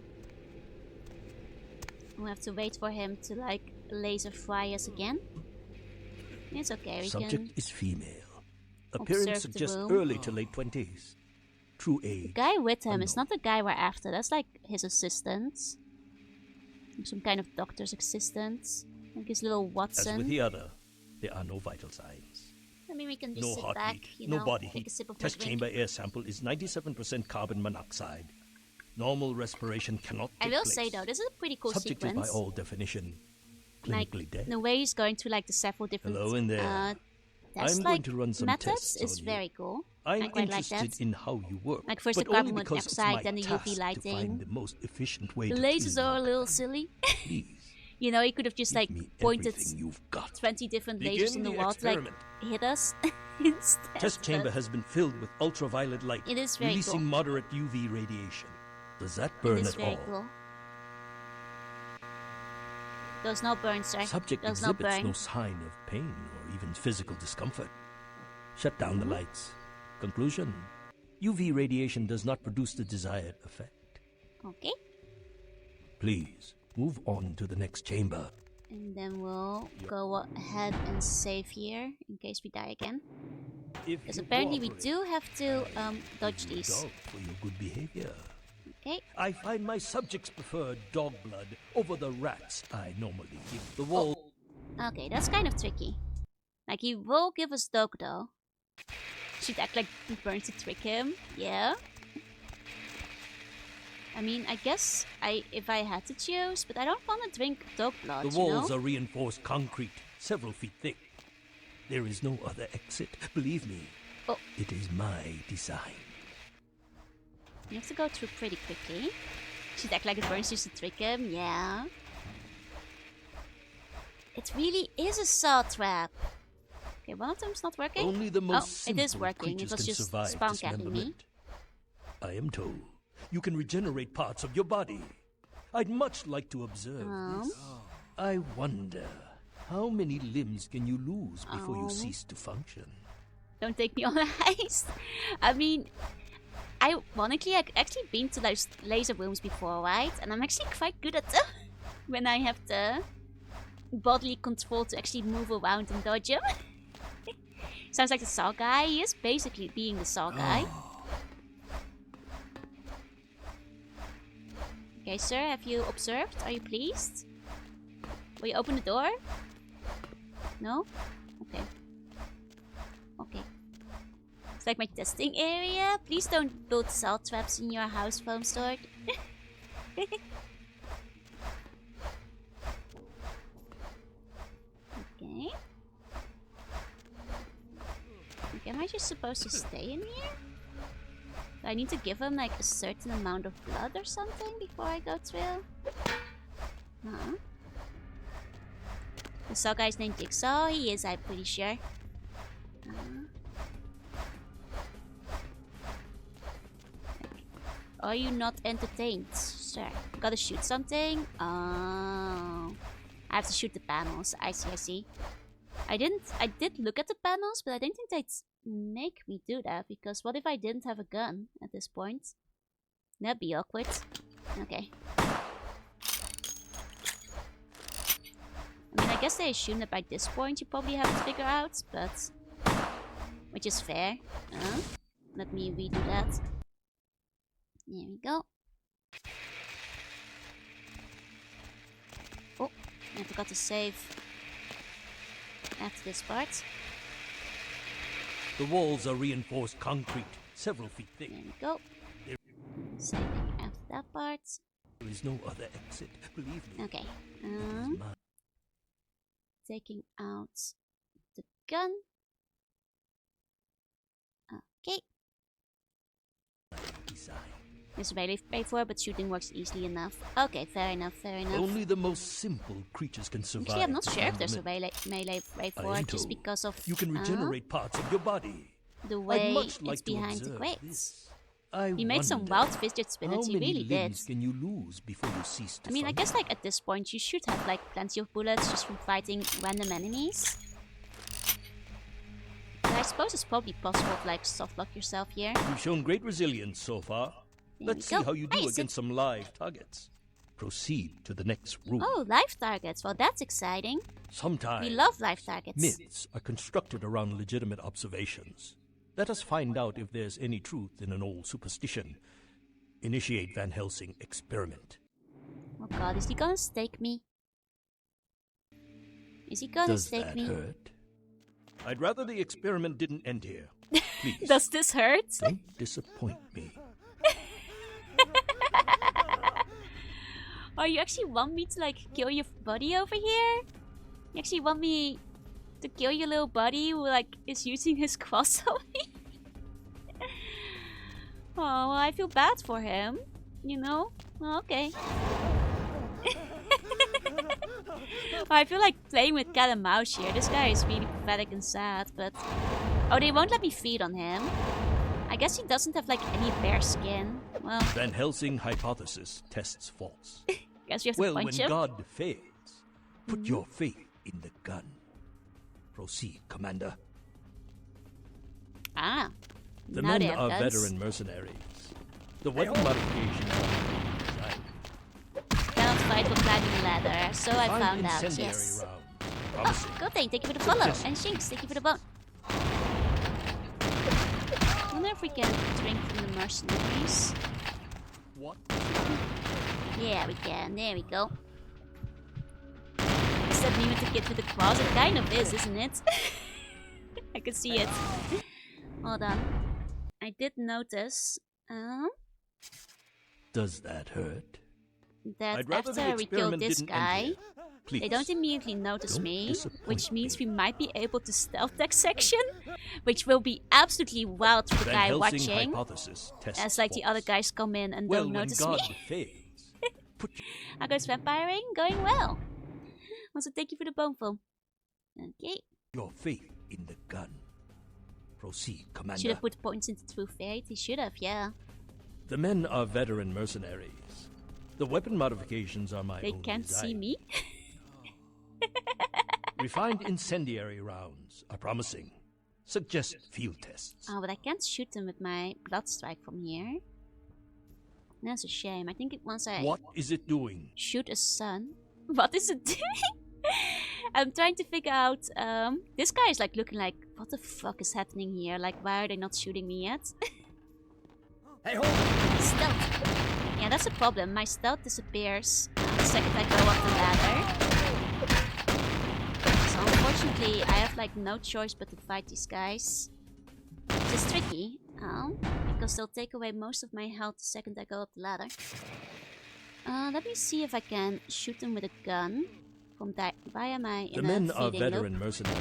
S1: We have to wait for him to like laser fry us again. It's okay, we
S16: Subject
S1: can
S16: is female. Appearance
S1: observe the
S16: suggests
S1: room.
S16: early to late 20s. True
S1: The
S16: age.
S1: guy with him is not the guy we're after. That's like his assistant. Some kind of doctor's assistant. Like his little Watson.
S16: As with the other, there are no vital signs.
S1: I mean, we can just
S16: No
S1: sit
S16: heartbeat,
S1: back, you
S16: no
S1: know,
S16: body
S1: take
S16: heat.
S1: a sip of my
S16: Test
S1: drink.
S16: chamber air sample is 97% carbon monoxide. Normal respiration cannot
S1: I
S16: take
S1: will
S16: place.
S1: say though, this is a pretty cool
S16: Subject
S1: sequence.
S16: is by all definition
S1: Like
S16: clinically dead.
S1: the way he's going through like the several different
S16: Hello in there.
S1: test
S16: I'm
S1: like
S16: going to run some
S1: methods
S16: tests
S1: is
S16: on you.
S1: very cool.
S16: I'm
S1: I quite like
S16: interested
S1: that.
S16: in how you work,
S1: Like first
S16: but
S1: the
S16: only
S1: carbon
S16: because it's
S1: monoxide,
S16: my
S1: then the
S16: task
S1: UV
S16: to
S1: lighting.
S16: find the most efficient way
S1: The
S16: to
S1: lasers
S16: kill
S1: are a
S16: your
S1: little
S16: kind.
S1: silly.
S16: Please,
S1: You know, he could have just like pointed
S16: everything you've got.
S1: 20 different
S16: Begin
S1: lasers in the
S16: the
S1: wall to like
S16: experiment.
S1: hit us instead.
S16: Test chamber
S1: but
S16: has been filled with ultraviolet light,
S1: It is very
S16: releasing
S1: cool.
S16: moderate UV radiation. Does that
S1: It
S16: burn
S1: is
S16: at
S1: very
S16: all?
S1: cool. Does not burn, sir.
S16: Subject
S1: Does not
S16: exhibits
S1: burn.
S16: no sign of pain or even physical discomfort. Shut down the lights. Conclusion: UV radiation does not produce the desired effect.
S1: Okay.
S16: Please move on to the next chamber.
S1: And then we'll go ahead and save here in case we die again. Because apparently we do have to dodge these.
S16: Dog for your good behavior.
S1: Okay.
S16: I find my subjects prefer dog blood over the rats I normally give. The wall.
S1: Okay, that's kind of tricky. Like he will give us dog though. Should act like burns to trick him. Yeah. I mean, I guess if I had to choose, but I don't want to drink dog blood.
S16: The walls
S1: you know?
S16: are reinforced concrete, several feet thick. There is no other exit. Believe me, it is my design.
S1: You have to go through pretty quickly. Should act like it burns just to trick him. Yeah. It really is a saw trap. Okay, one of them's not working.
S16: Only the most
S1: it is
S16: simple
S1: working. It
S16: creatures
S1: was
S16: can
S1: just
S16: survive
S1: spawn capping me.
S16: dismemberment. I am told you can regenerate parts of your body. I'd much like to observe this. I wonder, how many limbs can you lose before you cease to function?
S1: Don't take me on a heist. I mean, ironically, I've actually been to those laser rooms before, right? And I'm actually quite good at them when I have the bodily control to actually move around and dodge him. Sounds like the saw guy. He is basically being the saw guy. Okay, sir, have you observed? Are you pleased? Will you open the door? No? Okay. Okay. It's like my testing area. Please don't build saw traps in your house, foam sword. Okay. Okay, am I just supposed to stay in here? Do I need to give him like a certain amount of blood or something before I go through? Huh? The saw guy's named Jigsaw? He is, I'm pretty sure. Are you not entertained, sir? Gotta shoot something? Oh. I have to shoot the panels. I see, I see. I did look at the panels, but I didn't think they'd make me do that, because what if I didn't have a gun at this point? That'd be awkward. Okay. I mean, I guess they assume that by this point you probably have to figure out, but... which is fair. Let me redo that. There we go. Oh, I forgot to save after this part.
S16: The walls are reinforced concrete, several feet thick.
S1: There we go. Saving after that part.
S16: There is no other exit, believe me.
S1: Okay. Taking out the gun. Okay. This way for, but shooting works easily enough. Okay, fair enough, fair enough.
S16: Only the most simple creatures can survive.
S1: Actually, I'm not sure if there's a melee for, just because of
S16: you can regenerate parts of your body.
S1: The way it's behind the crates. He made some wild fidget spinners, he really did.
S16: Can you lose before you cease to
S1: I mean, I guess like at this point you should have like plenty of bullets just from fighting random enemies. I suppose it's probably possible to like soft lock yourself here.
S16: You've shown great resilience so far. Let's see how you do against some live targets. Proceed to the next room.
S1: Oh, live targets. Well, that's exciting.
S16: Sometimes
S1: we love live targets.
S16: Myths are constructed around legitimate observations. Let us find out if there's any truth in an old superstition. Initiate Van Helsing experiment.
S1: Oh god, is he gonna stake me? Is he gonna stake me?
S16: Does that hurt? I'd rather the experiment didn't end here. Please.
S1: Does this hurt?
S16: Don't disappoint me.
S1: Oh, you actually want me to like kill your buddy over here? You actually want me to kill your little buddy who like is using his cross on me? Oh, well, I feel bad for him. You know? Well, okay. I feel like playing with cat and mouse here. This guy is really pathetic and sad, but... Oh, they won't let me feed on him. I guess he doesn't have like any bear skin. Well...
S16: Van Helsing hypothesis tests false.
S1: Guess we have to punch him.
S16: Well, when God fails, put your faith in the gun. Proceed, Commander.
S1: Ah.
S16: The
S1: now
S16: men are veteran mercenaries. The weapon modification
S1: cannot fight for climbing the ladder, so I found out, yes. Oh, good thing, thank you for the follow. And Shinx, thank you for the bone. I wonder if we can drink from the mercenaries.
S16: What?
S1: Yeah, we can. There we go. Is that me with the kid with the claws? It kind of is, isn't it? I can see it. Hold on. I did notice...
S16: Does that hurt?
S1: That after we kill this guy, they don't immediately notice me, which means we might be able to stealth that section, which will be absolutely wild for the guy watching, as like the other guys come in and don't notice me. How goes vampiring? Going well. Also, thank you for the bone foam. Okay.
S16: Your faith in the gun. Proceed, Commander.
S1: Should have put points into True Faith. He should have, yeah.
S16: The men are veteran mercenaries. The weapon modifications are my own
S1: They can't see me.
S16: Refined incendiary rounds are promising. Suggest field tests.
S1: Oh, but I can't shoot them with my blood strike from here. That's a shame. I think once I...
S16: What is it doing?
S1: Shoot a sun. What is it doing? I'm trying to figure out... this guy is like looking like... What the fuck is happening here? Like, why are they not shooting me yet?
S14: Hey, hold on!
S1: Stealth. Yeah, that's a problem. My stealth disappears the second I go up the ladder. So unfortunately, I have like no choice but to fight these guys. Which is tricky. Because they'll take away most of my health the second I go up the ladder. Let me see if I can shoot them with a gun. From why am I in
S16: the men are veteran mercenaries.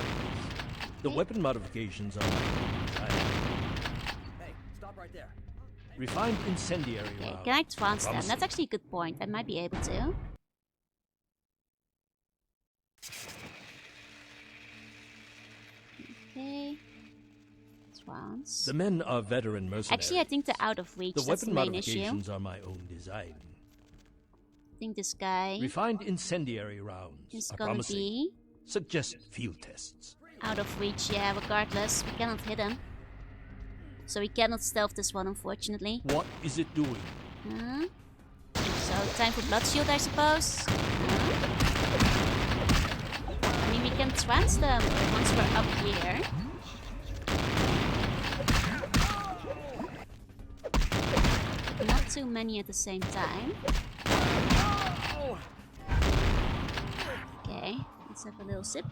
S16: The weapon modifications are...
S14: Hey, stop right there.
S16: Refined incendiary rounds.
S1: Can I trance them? That's actually a good point. I might be able to. Okay. Trance.
S16: The men are veteran mercenaries.
S1: Actually, I think they're out of reach. That's the main issue.
S16: The weapon modifications are my own design.
S1: I think this guy...
S16: Refined incendiary rounds
S1: is
S16: are
S1: gonna
S16: promising.
S1: Be...
S16: Suggest field tests.
S1: Out of reach, yeah, regardless. We cannot hit him. So we cannot stealth this one, unfortunately.
S16: What is it doing?
S1: So, time for blood shield, I suppose. I mean, we can trance them once we're up here. But not too many at the same time. Okay, let's have a little sip.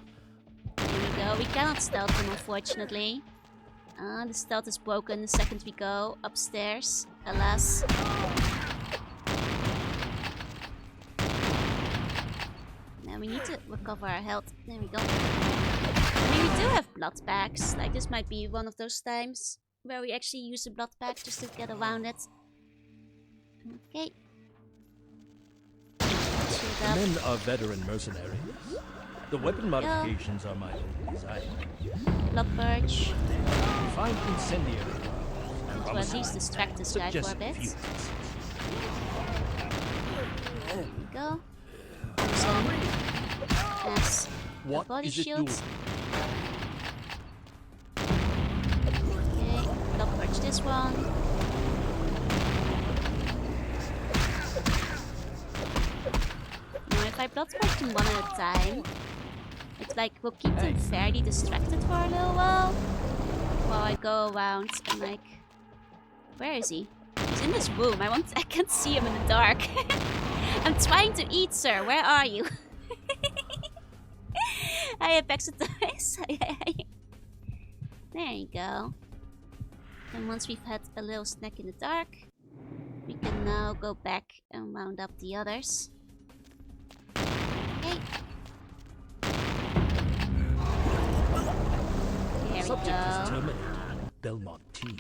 S1: Here we go. We cannot stealth them, unfortunately. The stealth is broken the second we go upstairs. Alas. Now we need to recover our health. There we go. I mean, we do have blood packs. Like, this might be one of those times where we actually use a blood pack just to get around it. Okay.
S16: The men are veteran mercenaries. The weapon modifications are my own design.
S1: Blood purge.
S16: Find incendiary.
S1: To at least distract this guy for a bit. There we go. As
S16: what
S1: body
S16: is it
S1: shield.
S16: doing?
S1: this one. Now, if I bloodsport them one at a time, it's like we'll keep them fairly distracted for a little while I go around and like, where is he? He's in this room. I can't see him in the dark. I'm trying to eat, sir. Where are you? I Apexitize. There you go. And once we've had a little snack in the dark, we can now go back and round up the others. Okay. There we
S16: Subject
S1: go.
S16: is terminated. Belmont team.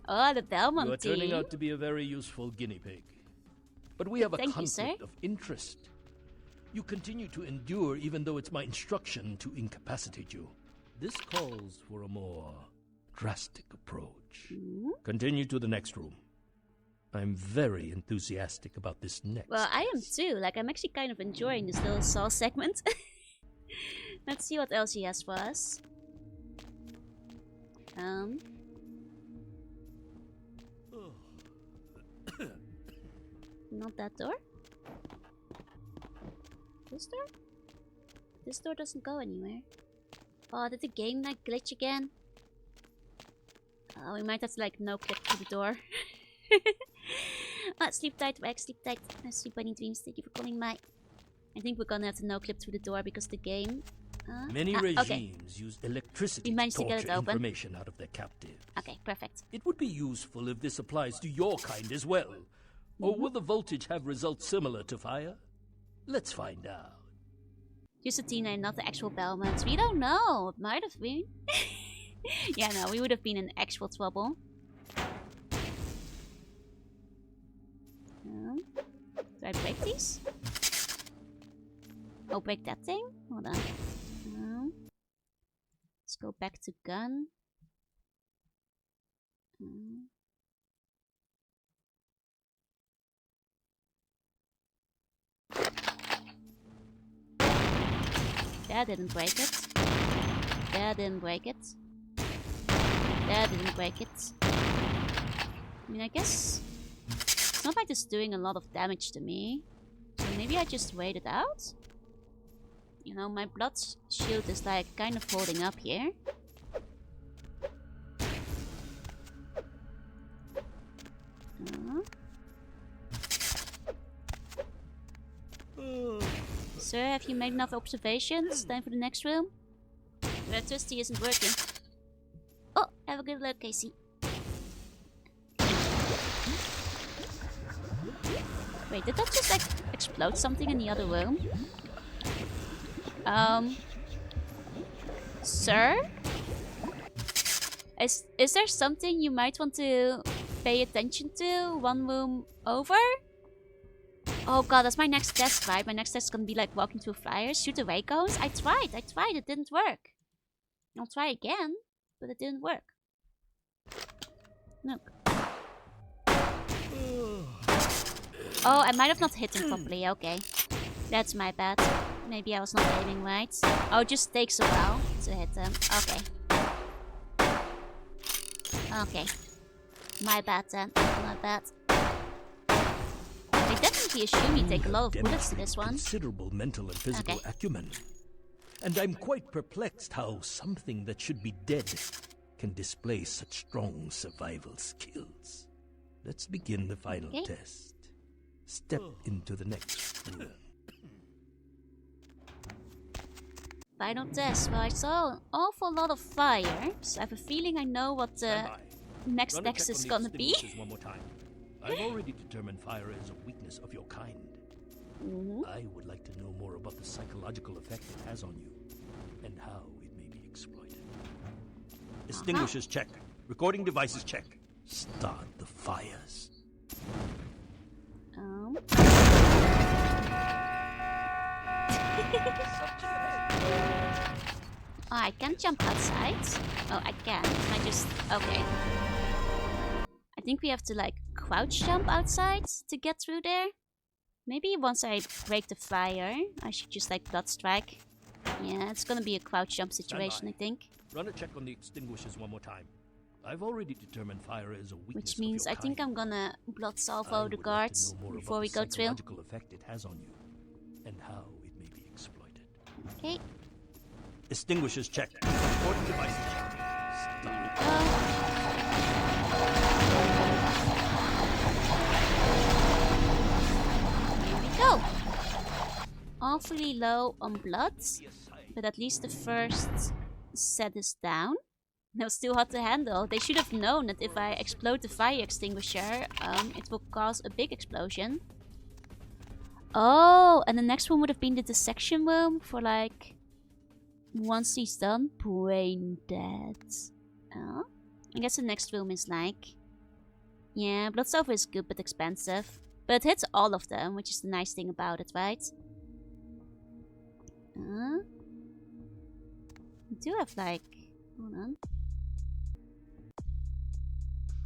S1: Oh, the Belmont
S16: You are
S1: team.
S16: turning out to be a very useful guinea pig. But we have a
S1: Thank you, sir.
S16: conflict of interest. You continue to endure even though it's my instruction to incapacitate you. This calls for a more drastic approach. Continue to the next room. I'm very enthusiastic about this next.
S1: Well, I am too. Like, I'm actually kind of enjoying this little Saw segment. Let's see what else he has for us. Not that door. This door? This door doesn't go anywhere. Oh, did the game like glitch again? Oh, we might have to like no click to the door. Sleep tight, Rex, sleep tight. Sleep bunny dreams, thank you for calling my... I think we're gonna have to no clip through the door because the game...
S16: Many regimes use electricity
S1: we managed
S16: to
S1: to get it
S16: torture
S1: open.
S16: information out of their captives.
S1: Okay, perfect.
S16: It would be useful if this applies to your kind as well. Or will the voltage have results similar to fire? Let's find out.
S1: Justitina, not the actual Belmonts. We don't know. It might have been. Yeah, no, we would have been in actual trouble. Do I break these? Oh, break that thing? Hold on. Let's go back to gun. That didn't break it. That didn't break it. That didn't break it. I mean, I guess it's not like it's doing a lot of damage to me. So maybe I just wait it out? You know, my blood shield is like kind of holding up here. Sir, have you made enough observations? Time for the next room? Red Twisty isn't working. Oh, have a good look, Casey. Wait, did that just like explode something in the other room? Sir? Is there something you might want to pay attention to one room over? Oh god, that's my next test, right? My next test is gonna be like walking through flyers, shoot away cones. I tried, it didn't work. I'll try again, but it didn't work. Look. Oh, I might have not hit him properly, okay. That's my bad. Maybe I was not aiming right. Oh, it just takes a while to hit him. Okay. Okay. My bad then. My bad. I definitely assume you take a lot of bullets to this one.
S16: Considerable mental and physical acumen. And I'm quite perplexed how something that should be dead can display such strong survival skills. Let's begin the final test. Step into the next room.
S1: Final test. Well, I saw an awful lot of fire, so I have a feeling I know what the next text is gonna be.
S16: One more time. I've already determined fire is a weakness of your kind. I would like to know more about the psychological effect it has on you, and how it may be exploited. Extinguishers check. Recording devices check. Start the fires.
S1: Oh, I can't jump outside. Oh, I can. I just... Okay. I think we have to, like, crouch jump outside to get through there. Maybe once I break the fire, I should just, like, blood strike. Yeah, it's gonna be a crouch jump situation, I think.
S16: Run a check on the extinguishers one more time. I've already determined fire is a weakness.
S1: Which means I think I'm gonna blood salvo the guards before we go through.
S16: Psychological effect it has on you, and how it may be exploited.
S1: Okay.
S16: Extinguishers checked. Important devices checked.
S1: There we go. Go! Awfully low on blood, but at least the first set is down. No, still hard to handle. They should have known that if I explode the fire extinguisher, it will cause a big explosion. Oh, and the next one would have been the dissection room for like... Once he's done, brain dead. Oh, I guess the next room is like... Yeah, Bloodstone is good but expensive. But it hits all of them, which is the nice thing about it, right? We do have like... Hold on.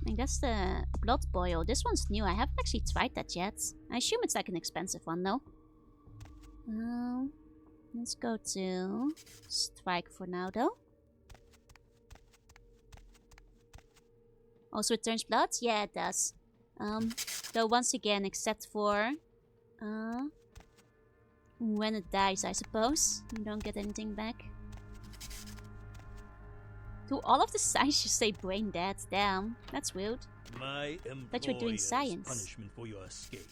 S1: I guess the Blood Boil. This one's new. I haven't actually tried that yet. I assume it's like an expensive one though. Let's go to Strike for now though. Also it turns blood? Yeah, it does. Though once again, except for when it dies, I suppose. You don't get anything back. Do all of the signs just say brain dead? Damn, that's weird.
S16: My
S1: Thought you were doing science.
S16: Punishment for your escape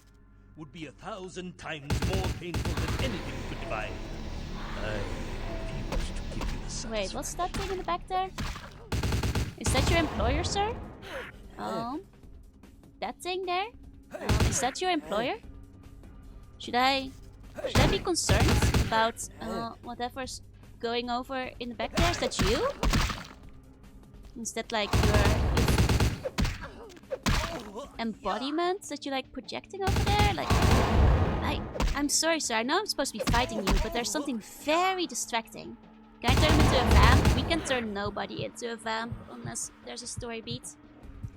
S16: would be 1,000 times more painful than anything you could devise. I refuse to give you the satisfaction.
S1: Wait, what's that thing in the back there? Is that your employer, sir? That thing there? Is that your employer? Should I be concerned about whatever's going over in the back there? Is that you? Is that like your embodiment that you're like projecting over there? Like, I'm sorry, sir. I know I'm supposed to be fighting you, but there's something very distracting. Can I turn him into a vamp? We can turn nobody into a vamp unless there's a story beat.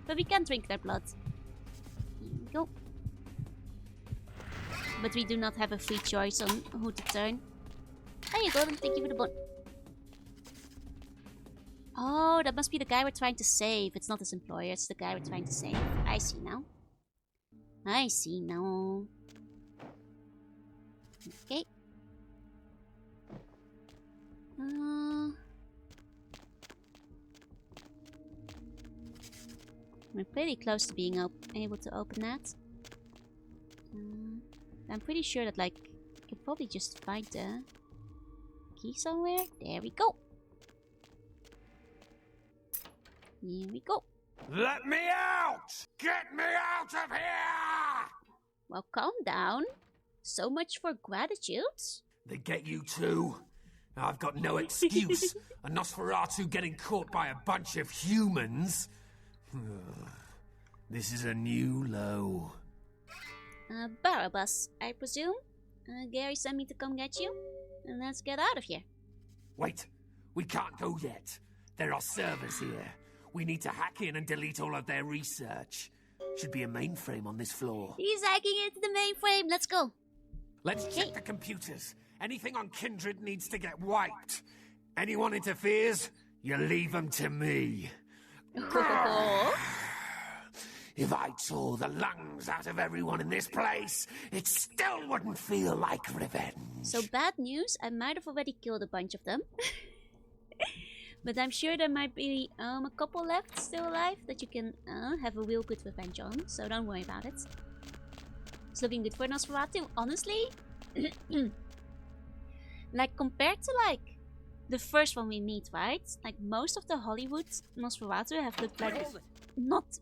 S1: But we can drink their blood. Here we go. But we do not have a free choice on who to turn. There you go, then thank you for the bot. Oh, that must be the guy we're trying to save. It's not his employer, it's the guy we're trying to save. I see now. I see now. Okay. We're pretty close to being able to open that. I'm pretty sure that, like, I could probably just find the key somewhere. There we go. Here we go.
S17: Let me out! Get me out of here!
S1: Well, calm down. So much for gratitude.
S17: They get you too. I've got no excuse. A Nosferatu getting caught by a bunch of humans. This is a new low.
S1: Barabbas, I presume? Gary sent me to come get you. And let's get out of here.
S17: Wait, we can't go yet. There are servers here. We need to hack in and delete all of their research. Should be a mainframe on this floor.
S1: He's hacking into the mainframe. Let's go.
S17: Let's check the computers. Anything on Kindred needs to get wiped. Anyone interferes, you leave them to me. If I tore the lungs out of everyone in this place, it still wouldn't feel like revenge.
S1: So bad news, I might have already killed a bunch of them. But I'm sure there might be a couple left still alive that you can have a real good revenge on. So don't worry about it. It's looking good for Nosferatu, honestly. Like, compared to, like, the first one we meet, right? Like, most of the Hollywood Nosferatu have looked like not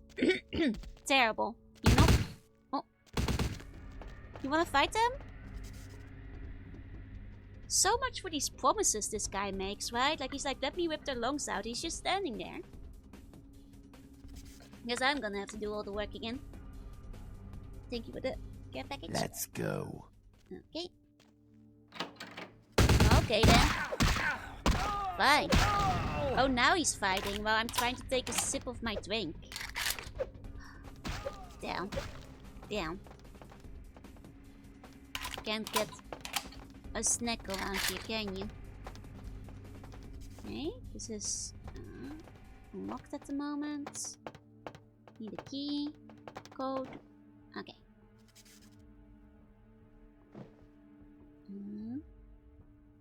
S1: terrible, you know? Oh. You wanna fight them? So much for these promises this guy makes, right? Like, he's like, let me whip their lungs out. He's just standing there. Guess I'm gonna have to do all the work again. Thank you for the care package.
S17: Let's go.
S1: Okay. Okay then. Fine. Oh, now he's fighting while I'm trying to take a sip of my drink. Down. Down. Can't get a snack around here, can you? Okay, this is... unlocked at the moment. Need a key. Code. Okay.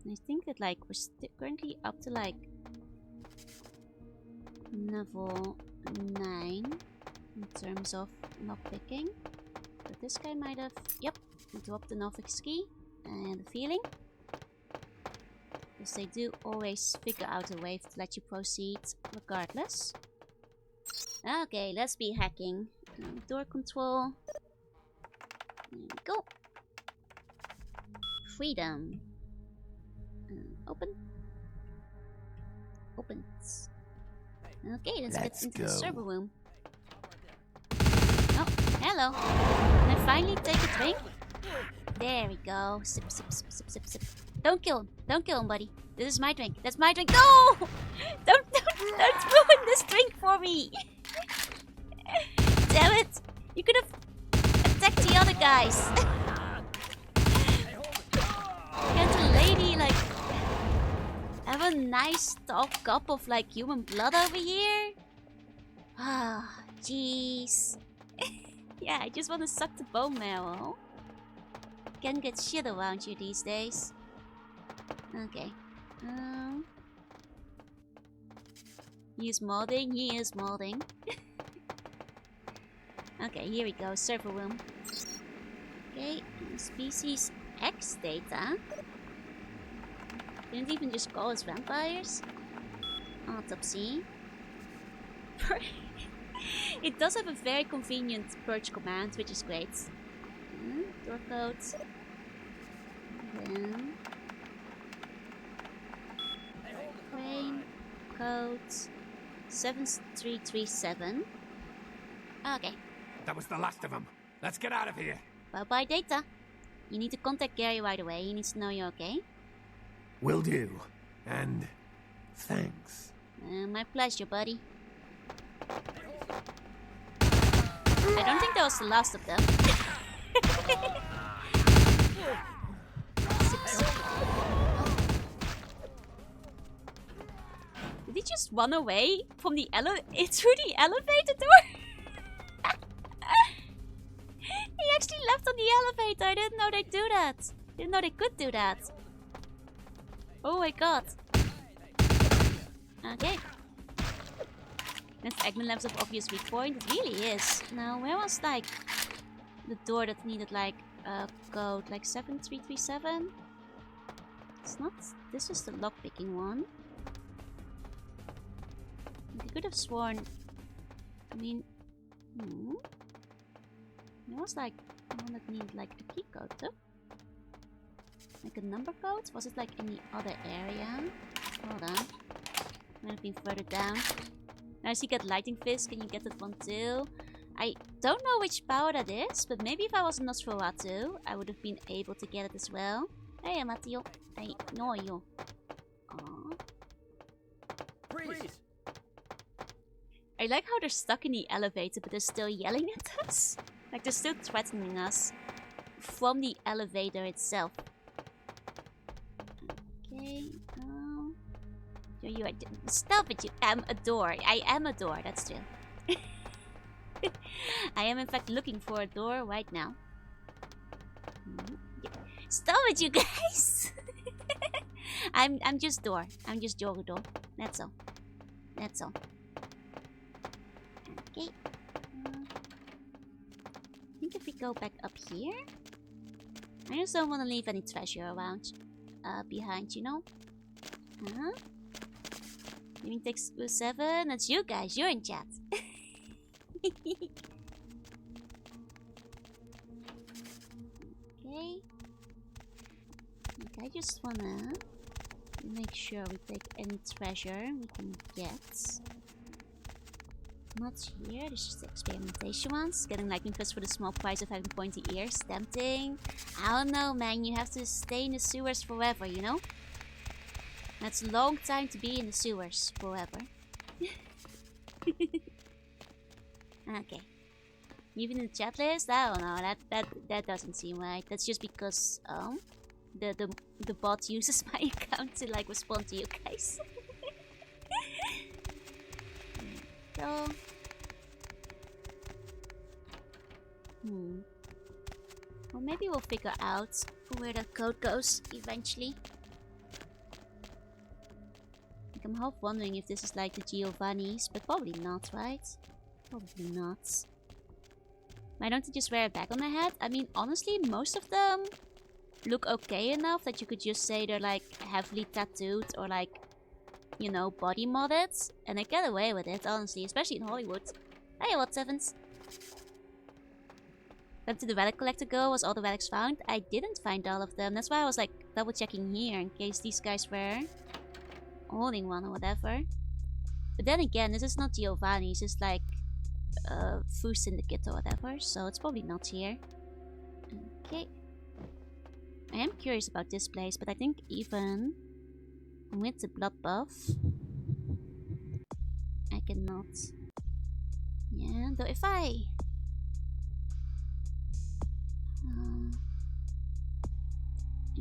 S1: I think that like we're currently up to like level 9 in terms of lockpicking. But this guy might have, yep, dropped the novice key and the feeling. Because they do always figure out a way to let you proceed regardless. Okay, let's be hacking. Door control. There we go. Freedom. Open. Opens. Okay, let's get into the server room. Oh, hello. Can I finally take a drink? There we go. Sip, sip, sip, sip, sip, sip. Don't kill him. Don't kill him, buddy. This is my drink. That's my drink. No! Don't ruin this drink for me. Damn it. You could have attacked the other guys. Can't a lady, like, have a nice tall cup of, like, human blood over here? Ah, jeez. Yeah, I just want to suck the bone marrow. Can't get shit around you these days. Okay. He is modding. He is modding. Okay, here we go. Server room. Okay, species X data. Didn't even just call us vampires. Autopsy. It does have a very convenient purge command, which is great. Door codes. Then crane codes 7337. Okay.
S17: That was the last of them. Let's get out of here.
S1: Bye-bye, Data. You need to contact Gary right away. He needs to know you're okay.
S17: Will do. And thanks.
S1: My pleasure, buddy. I don't think that was the last of them. Did he just run away from the through the elevator door? He actually left on the elevator. I didn't know they'd do that. Didn't know they could do that. Oh my god. Okay. This Eggman Lab's of obvious weak point. It really is. Now, where was like the door that needed like a code? Like 7337? It's not. This is the lockpicking one. I could have sworn. I mean, there was like one that needed like a key code too. Like a number code? Was it like in the other area? Hold on. Might have been further down. Now you get Lightning Fist, can you get that one too? I don't know which power that is, but maybe if I was Nosferatu, I would have been able to get it as well. Hey, Mateo. I know you. Aww.
S14: Freeze!
S1: I like how they're stuck in the elevator, but they're still yelling at us. Like they're still threatening us from the elevator itself. Okay. You are. Stop it! You am a door. I am a door. That's true. I am in fact looking for a door right now. Stop it, you guys! I'm just door. I'm just door. That's all. That's all. Okay. I think if we go back up here, I just don't want to leave any treasure around behind, you know. Gaming Text 7. That's you guys. You're in chat. Okay. I just wanna make sure we take any treasure we can get. Not here, this is the experimentation ones. Getting Lightning Fist for the small price of having pointy ears. Tempting. I don't know, man. You have to stay in the sewers forever, you know? That's a long time to be in the sewers forever. Okay. Even in the chat list? I don't know. That doesn't seem right. That's just because the bot uses my account to like respond to you guys. though. Well, maybe we'll figure out where that code goes eventually. Like, I'm half wondering if this is like the Giovanni's, but probably not, right? Probably not. Why don't I just wear a bag on my head? I mean, honestly, most of them look okay enough that you could just say they're like heavily tattooed or like, you know, body modded. And I get away with it, honestly, especially in Hollywood. Hey, what's Evans? Went to the relic collector go, was all the relics found? I didn't find all of them. That's why I was like double checking here in case these guys were holding one or whatever. But then again, this is not Giovanni's, it's like Food Syndicate or whatever, so it's probably not here. Okay. I am curious about this place, but I think even with the blood buff, I cannot. Yeah, though if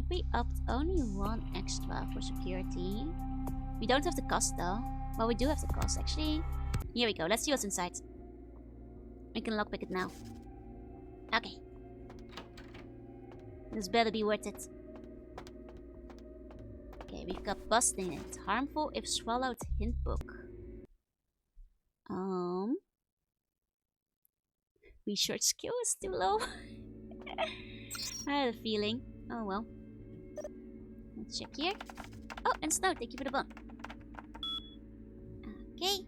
S1: we upped only one extra for security. We don't have the cost though. Well, we do have the cost actually. Here we go, let's see what's inside. We can lockpick it now. Okay. This better be worth it. Okay, we've got busting it. Harmful if swallowed hint book. Research skill is too low. I had a feeling. Oh well. Let's check here. Oh, and Snow, thank you for the bone. Okay.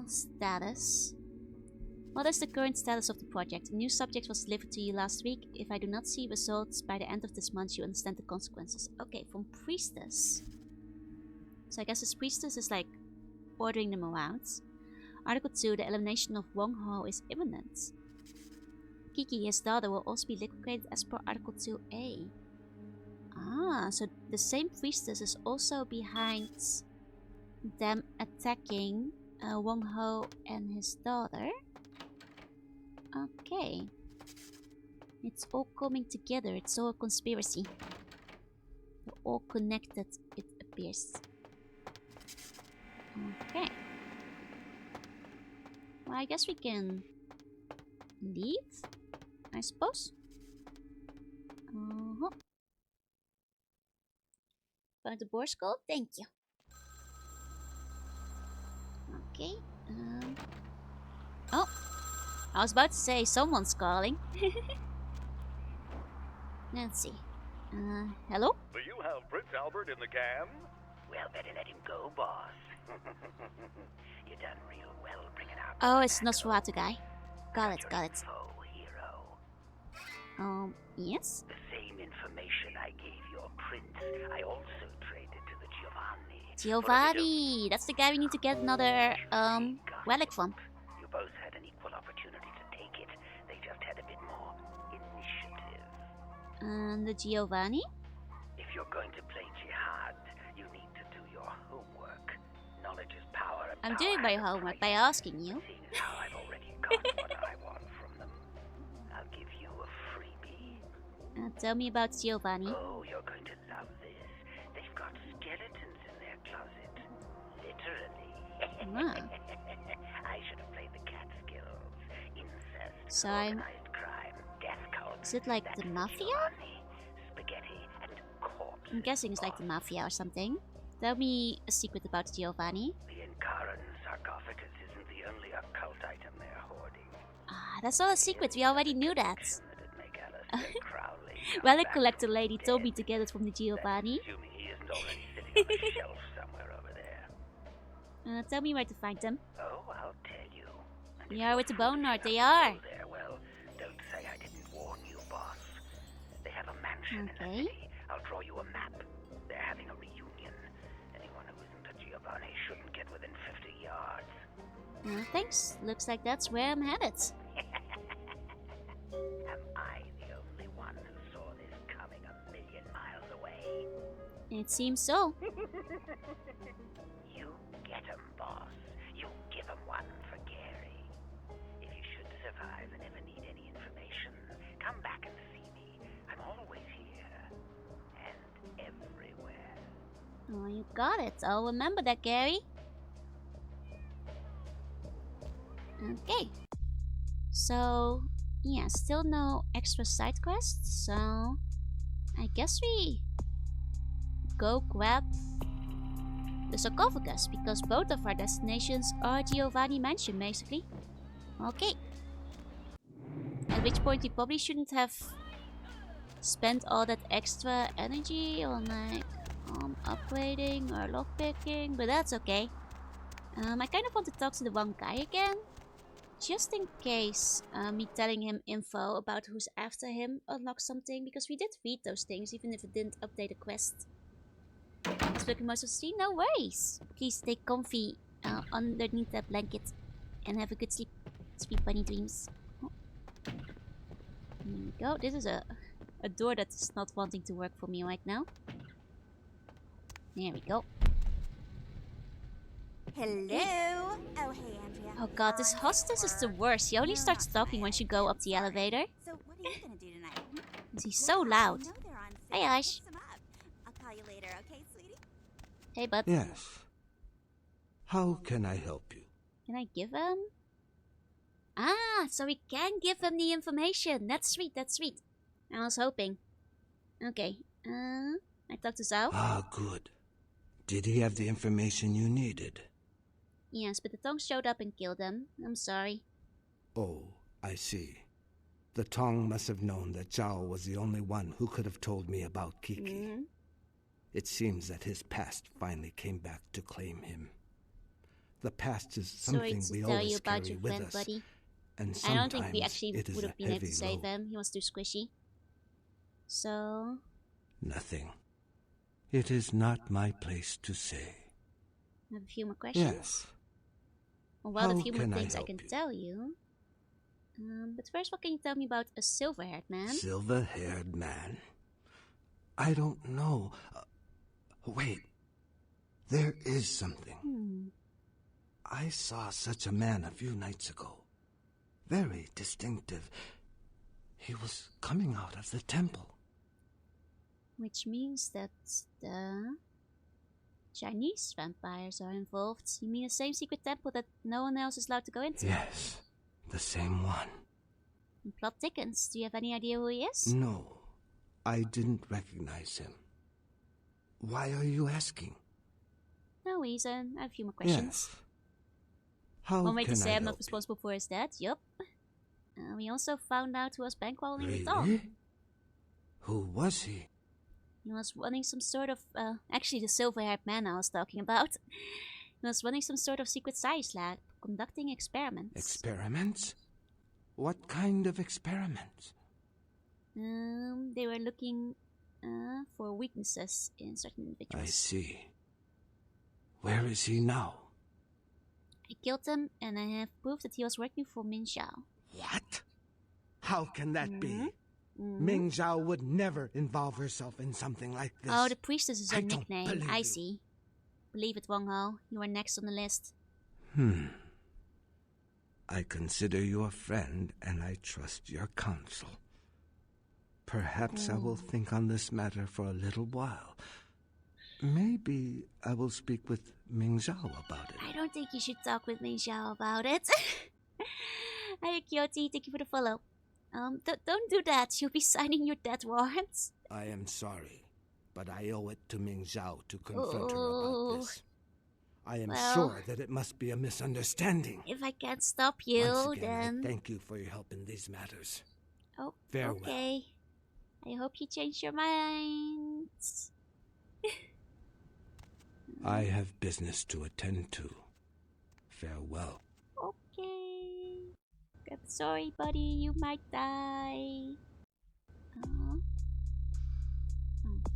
S1: Status. What is the current status of the project? A new subject was delivered to you last week. If I do not see results by the end of this month, you understand the consequences. Okay, from Priestess. So I guess this Priestess is like ordering them around. Article 2, the elimination of Wong Ho is imminent. Kiki, his daughter, will also be liquidated as per Article 2A. Ah, so the same Priestess is also behind them attacking Wong Ho and his daughter. Okay. It's all coming together. It's all a conspiracy. They're all connected, it appears. Okay. Well, I guess we can leave, I suppose. Found the boar skull? Thank you. Okay. Oh. I was about to say someone's calling. Let's see. Hello?
S18: Do you have Prince Albert in the can?
S19: Well, better let him go, boss. You done real well bringing out.
S1: Oh, it's Nosferatu guy. Got it, got it.
S19: Hero.
S1: Yes?
S19: The same information I gave your prince, I also traded to the Giovanni.
S1: Giovanni! That's the guy we need to get another, relic from.
S19: You both had an equal opportunity to take it. They just had a bit more initiative.
S1: And the Giovanni?
S19: If you're going to play jihad, you need to do your homework. Knowledge is power.
S1: I'm doing my homework by asking you.
S19: Seeing as how I've already got what I want from them, I'll give you a freebie.
S1: Tell me about Giovanni.
S19: Oh, you're going to love this. They've got skeletons in their closet. Literally. I should have played the cat skills. Incest,
S1: So
S19: organized crime, death cult.
S1: Is it like the mafia?
S19: Spaghetti and corpse.
S1: I'm guessing it's like the mafia or something. Tell me a secret about Giovanni.
S19: The Incaran sarcophagus isn't the only occult item they're hoarding.
S1: Ah, that's not a secret. We already knew that. Relic collector lady told me to get it from the Giovanni.
S19: Assuming he isn't already sitting on a shelf somewhere over there.
S1: Tell me where to find them.
S19: Oh, I'll tell you.
S1: They are with the bone lord. They are.
S19: There, well, don't say I didn't warn you, boss. They have a mansion in the city. I'll draw you a map. They're having a reunion. Anyone who isn't a Giovanni shouldn't get within 50 yards.
S1: Thanks. Looks like that's where I'm headed.
S19: Am I the only one who saw this coming a million miles away?
S1: It seems so.
S19: You get 'em, boss. You give 'em one for Gary. If you should survive and ever need any information, come back and see me. I'm always here. And everywhere.
S1: Oh, you got it. I'll remember that, Gary. Okay. So, yeah, still no extra side quests, so I guess we go grab the sarcophagus, because both of our destinations are Giovanni Mansion, basically. Okay. At which point we probably shouldn't have spent all that extra energy on like upgrading or lockpicking, but that's okay. I kind of want to talk to the one guy again, just in case me telling him info about who's after him unlocks something, because we did read those things even if it didn't update the quest. It's looking most of the stream, no worries. Please stay comfy underneath that blanket and have a good sleep. Sweet bunny dreams. Oh. There we go. This is a door that's not wanting to work for me right now. There we go.
S20: Hello. Oh, hey, Andrea.
S1: Oh god, this hostess is the worst. He only starts talking once you go up the elevator.
S20: So what are you gonna do tonight?
S1: He's so loud. Hey, Ash.
S20: I'll call you later, okay, sweetie?
S1: Hey, bud.
S10: Yes. How can I help you?
S1: Can I give him? Ah, so we can give him the information. That's sweet, that's sweet. I was hoping. Okay, I talked to Zhao.
S10: Ah, good. Did he have the information you needed?
S1: Yes, but the Tong showed up and killed him. I'm sorry.
S10: Oh, I see. The Tong must have known that Zhao was the only one who could have told me about Kiki. It seems that his past finally came back to claim him. The past is something we always carry with us,
S1: buddy.
S10: And
S1: I don't think we
S10: sometimes
S1: actually
S10: it is
S1: would
S10: a
S1: have been able to
S10: heavy
S1: save
S10: load.
S1: him. He was too squishy. So...
S10: Nothing. It is not my place to say.
S1: I have a few more questions.
S10: Yes.
S1: Well, a
S10: How
S1: few more
S10: can I
S1: things I
S10: help
S1: can
S10: you?
S1: tell you. But first, what can you tell me about a silver-haired man?
S10: Silver-haired man? I don't know. Wait. There is something. I saw such a man a few nights ago. Very distinctive. He was coming out of the temple.
S1: Which means that the Chinese vampires are involved. You mean the same secret temple that no one else is allowed to go into?
S10: Yes, the same one.
S1: And plot thickens. Do you have any idea who he is?
S10: No, I didn't recognize him. Why are you asking?
S1: No reason. I have a few more questions.
S10: Yes. How
S1: One way
S10: can
S1: to say
S10: I
S1: I'm not
S10: help
S1: responsible for his death. Yup. We also found out who was bankrolling
S10: you?
S1: the Tong.
S10: Really? Who was he?
S1: He was running some sort of, actually the silver-haired man I was talking about. He was running some sort of secret science lab, conducting experiments.
S10: Experiments? What kind of experiments?
S1: They were looking for weaknesses in certain individuals.
S10: I see. Where is he now?
S1: I killed him, and I have proof that he was working for Min Xiao.
S10: What? How can that be? Ming Zhao would never involve herself in something like this.
S1: Oh, the priestess is her
S10: I don't
S1: nickname.
S10: believe
S1: I
S10: you.
S1: see. Believe it, Wong Ho. You were next on the list.
S10: I consider you a friend, and I trust your counsel. Perhaps I will think on this matter for a little while. Maybe I will speak with Ming Zhao about it.
S1: I don't think you should talk with Min Xiao about it. Hi, Kyoti. Thank you for the follow. Don't do that. You'll be signing your death warrants.
S10: I am sorry, but I owe it to Ming Zhao to confront her about this. I am sure that it must be a misunderstanding.
S1: If I can't stop you,
S10: Once again,
S1: then...
S10: I thank you for your help in these matters.
S1: Oh,
S10: Farewell.
S1: okay. I hope you change your mind.
S10: I have business to attend to. Farewell.
S1: Okay. I'm sorry, buddy. You might die.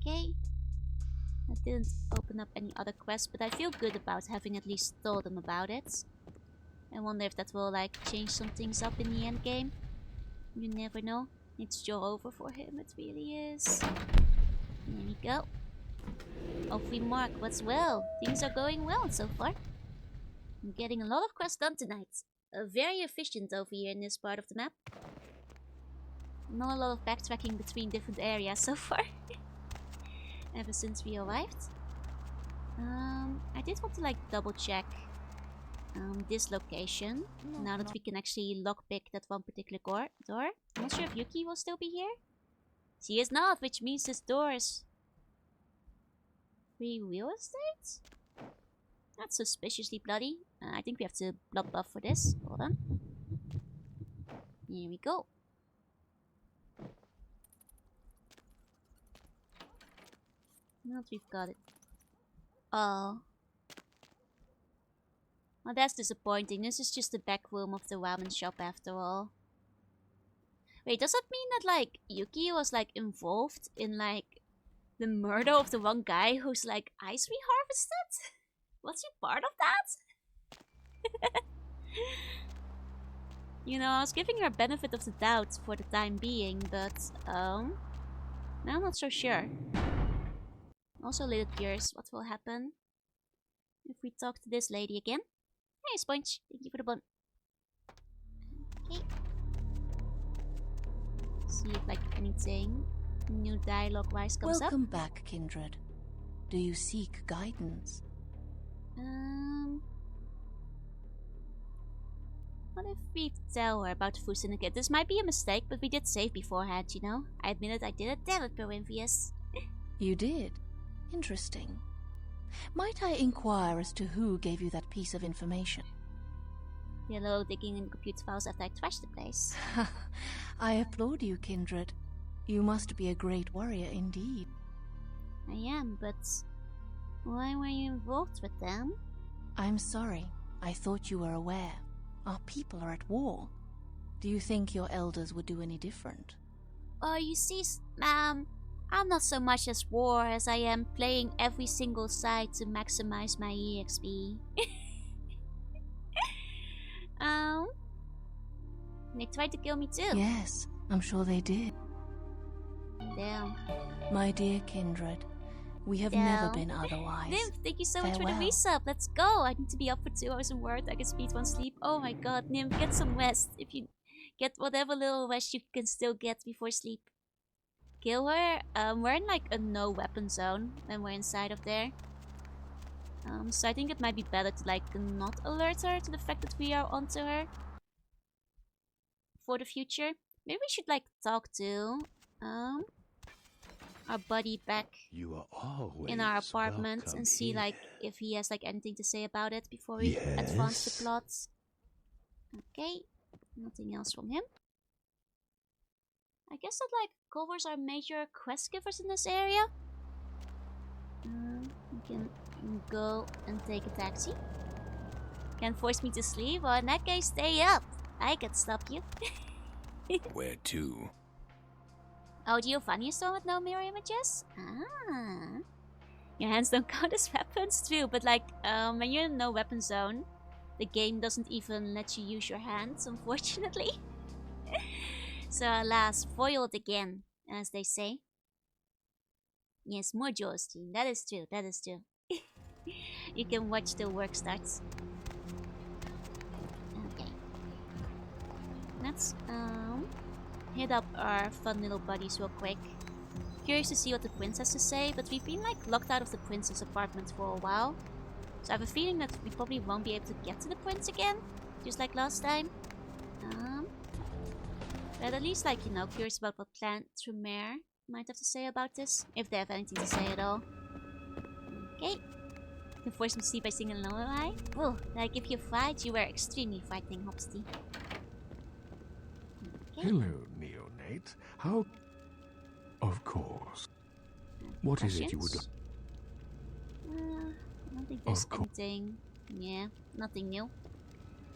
S1: Okay. I didn't open up any other quests, but I feel good about having at least told them about it. I wonder if that will, like, change some things up in the end game. You never know. It's Joe over for him, it really is. There we go. Hopefully Mark, what's well? Things are going well so far. I'm getting a lot of quests done tonight. Very efficient over here in this part of the map. Not a lot of backtracking between different areas so far. Ever since we arrived. I did want to like double check this location. Now that we can actually lockpick that one particular door. I'm not sure if Yuki will still be here. She is not, which means this door is free real estate? That's suspiciously bloody. I think we have to blood buff for this. Hold on. Here we go. Now that we've got it. Oh. Well, that's disappointing. This is just the back room of the ramen shop after all. Wait, does that mean that, like, Yuki was, like, involved in, like, the murder of the one guy who's, like, ice reharvested? Was he part of that? You know, I was giving her benefit of the doubt for the time being, but, now I'm not so sure. Also a little curious what will happen if we talk to this lady again. Hey, Sponge, thank you for the bun. Okay. See if, like, anything new dialogue-wise comes up.
S5: Welcome back, Kindred. Do you seek guidance?
S1: What if we tell her about the Food Syndicate? This might be a mistake, but we did save beforehand, you know? I admitted I did it. Damn it, Prometheus.
S5: You did? Interesting. Might I inquire as to who gave you that piece of information?
S1: Hello, digging in computer files after I trashed the place.
S5: I applaud you, Kindred. You must be a great warrior indeed.
S1: I am, but why were you involved with them?
S5: I'm sorry. I thought you were aware. Our people are at war. Do you think your elders would do any different?
S1: Oh, you see, I'm not so much as war as I am playing every single side to maximize my EXP. They tried to kill me too.
S5: Yes, I'm sure they did.
S1: Damn.
S5: My dear Kindred, we have never been otherwise.
S1: Nymph, thank you so much for
S5: Farewell.
S1: the resub. Let's go. I need to be up for 2 hours in work. I can speed 1 sleep. Oh my god, Nymph, get some rest. If you get whatever little rest you can still get before sleep. Kill her. We're in like a no weapon zone when we're inside of there. So I think it might be better to like not alert her to the fact that we are onto her. For the future. Maybe we should like talk to our buddy back
S6: You are always
S1: in our apartment and see
S6: here.
S1: like if he has like anything to say about it before we advance the plots. Okay, nothing else from him. I guess that like covers our major quest givers in this area. We can go and take a taxi. Can't force me to sleep. Well, in that case, stay up. I can stop you.
S12: Where to?
S1: Oh, Giovanni is the one with no mirror images? Ah. Your hands don't count as weapons too, but like, when you're in no weapon zone, the game doesn't even let you use your hands, unfortunately. So alas, foiled again, as they say. Yes, more Joel stream. That is true, that is true. You can watch till work starts. Okay. Let's, hit up our fun little buddies real quick. Curious to see what the prince has to say, but we've been like locked out of the prince's apartment for a while. So I have a feeling that we probably won't be able to get to the prince again, just like last time. But at least like, you know, curious about what Clan Tremere might have to say about this, if they have anything to say at all. Okay. You can force him to sleep by singing a lullaby. Oh, like if you fight, you were extremely frightening, Hopsty. Okay.
S21: Hello, neonate. How... Of course. What is it you would like?
S1: I don't think there's anything... Yeah, nothing new.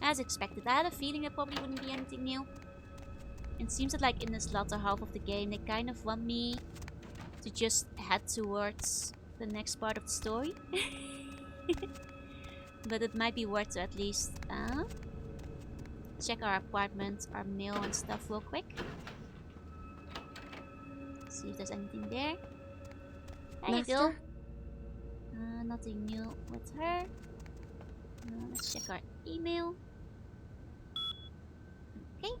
S1: As expected. I had a feeling there probably wouldn't be anything new. It seems that like in this latter half of the game, they kind of want me to just head towards the next part of the story. But it might be worth to at least check our apartment, our mail and stuff real quick. See if there's anything there. There you go. Nothing new with her. Let's check our email. Okay.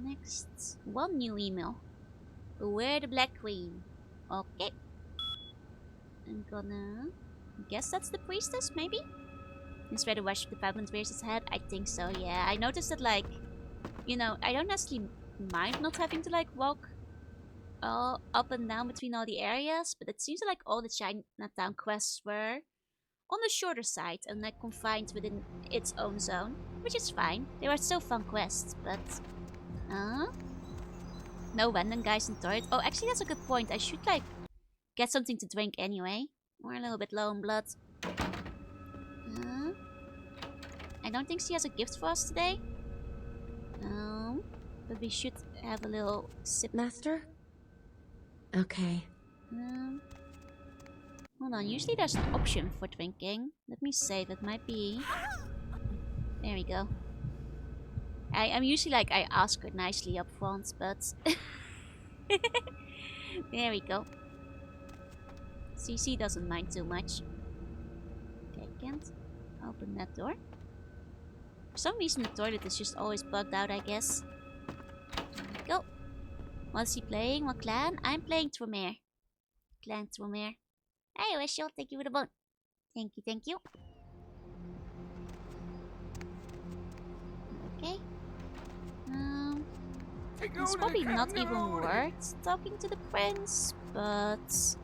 S1: Next, one new email. Beware the Black Queen. Okay. I'm gonna guess that's the priestess, maybe? Is where the wash the development rears its head? I think so, yeah. I noticed that, like, you know, I don't necessarily mind not having to, like, walk up and down between all the areas, but it seems like all the Chinatown quests were on the shorter side and, like, confined within its own zone, which is fine. They were still fun quests, but... no random guys in toilet. Oh, actually, that's a good point. I should, like, get something to drink anyway. We're a little bit low on blood. I don't think she has a gift for us today. But we should have a little sip.
S4: Master? Okay.
S1: Hold on, usually there's an option for drinking. Let me save, it might be... There we go. I'm usually like, I ask her nicely up front, but... There we go. CC doesn't mind too much. Okay, can't open that door. For some reason the toilet is just always bugged out, I guess. There we go. What's he playing? What clan? I'm playing Tromere. Clan Tromere. Hey, Wishel, thank you for the bone. Thank you, thank you. Okay. It's probably not even worth talking to the prince, but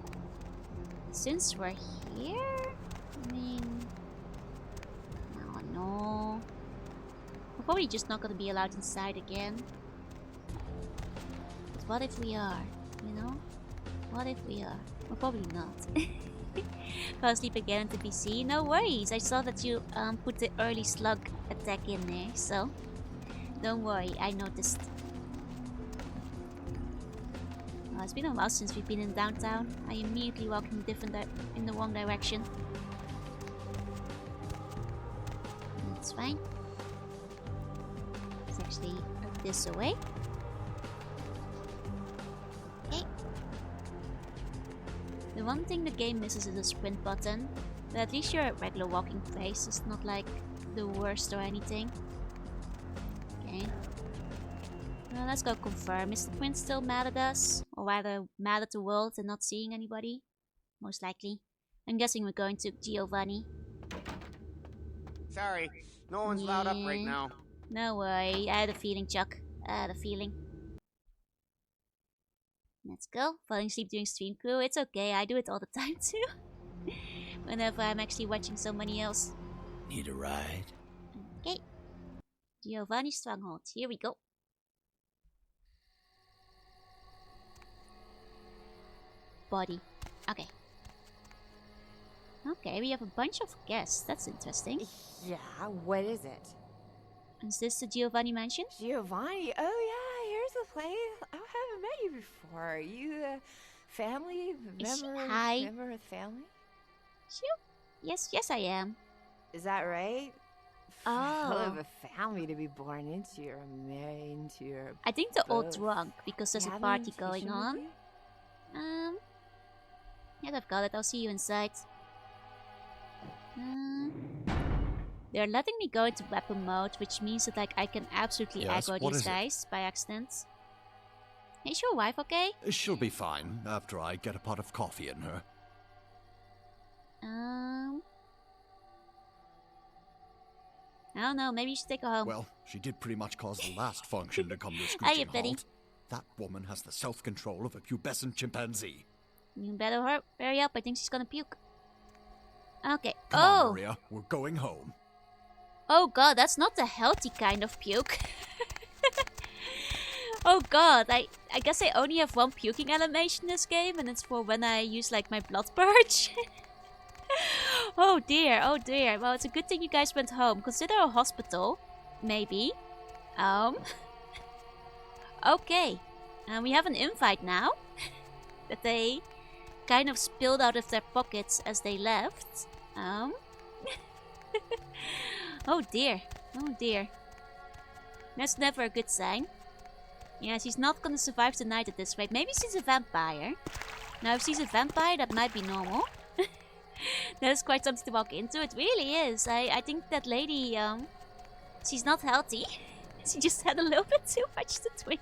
S1: since we're here, I mean, no. We're probably just not gonna be allowed inside again. But what if we are? You know? What if we are? We're probably not. Fall asleep again to BC. No worries. I saw that you put the early slug attack in there, so don't worry. I noticed. Well, it's been a while since we've been in downtown. I immediately walked in in the wrong direction. That's fine. Let's actually put this away. Okay. The one thing the game misses is a sprint button, but at least your regular walking pace is not like the worst or anything. Okay. Well, let's go confirm. Is the prince still mad at us? Or rather, mad at the world and not seeing anybody? Most likely. I'm guessing we're going to Giovanni.
S3: Sorry, no one's loud up right now.
S1: No worry. I had a feeling, Chuck. I had a feeling. Let's go. Falling asleep during stream crew. It's okay. I do it all the time too. Whenever I'm actually watching somebody else.
S12: Need a ride?
S1: Okay. Giovanni Stronghold. Here we go. Body. Okay. Okay, we have a bunch of guests. That's interesting.
S22: Yeah, what is it?
S1: Is this the Giovanni mansion?
S22: Giovanni? Oh yeah, here's the place. I haven't met you before. You family member?
S1: Hi.
S22: Member of the family?
S1: Yes, I am.
S22: Is that right?
S1: Oh.
S22: Hell of a family to be born into or married into. Or
S1: I think they're all
S22: both.
S1: drunk because there's a party going on. Yeah, I've got it. I'll see you inside. They're letting me go into weapon mode, which means that like I can absolutely aggro these guys by accident. Is your wife okay?
S23: She'll be fine after I get a pot of coffee in her.
S1: I don't know, maybe you should take her home.
S23: Well, she did pretty much cause the last function to come to a
S1: Hiya,
S23: screeching
S1: Betty.
S23: halt. That woman has the self-control of a pubescent chimpanzee.
S1: You better hurry up, I think she's gonna puke. Okay.
S23: Come on, Maria, we're going home.
S1: Oh god, that's not the healthy kind of puke. Oh god, I guess I only have one puking animation in this game, and it's for when I use like my blood purge. Oh dear, oh dear. Well, it's a good thing you guys went home. Consider a hospital, maybe. Okay. We have an invite now that they kind of spilled out of their pockets as they left. Oh dear, oh dear. That's never a good sign. Yeah, she's not gonna survive the night at this rate. Maybe she's a vampire. Now, if she's a vampire, that might be normal. That is quite something to walk into. It really is. I think that lady, she's not healthy. She just had a little bit too much to drink.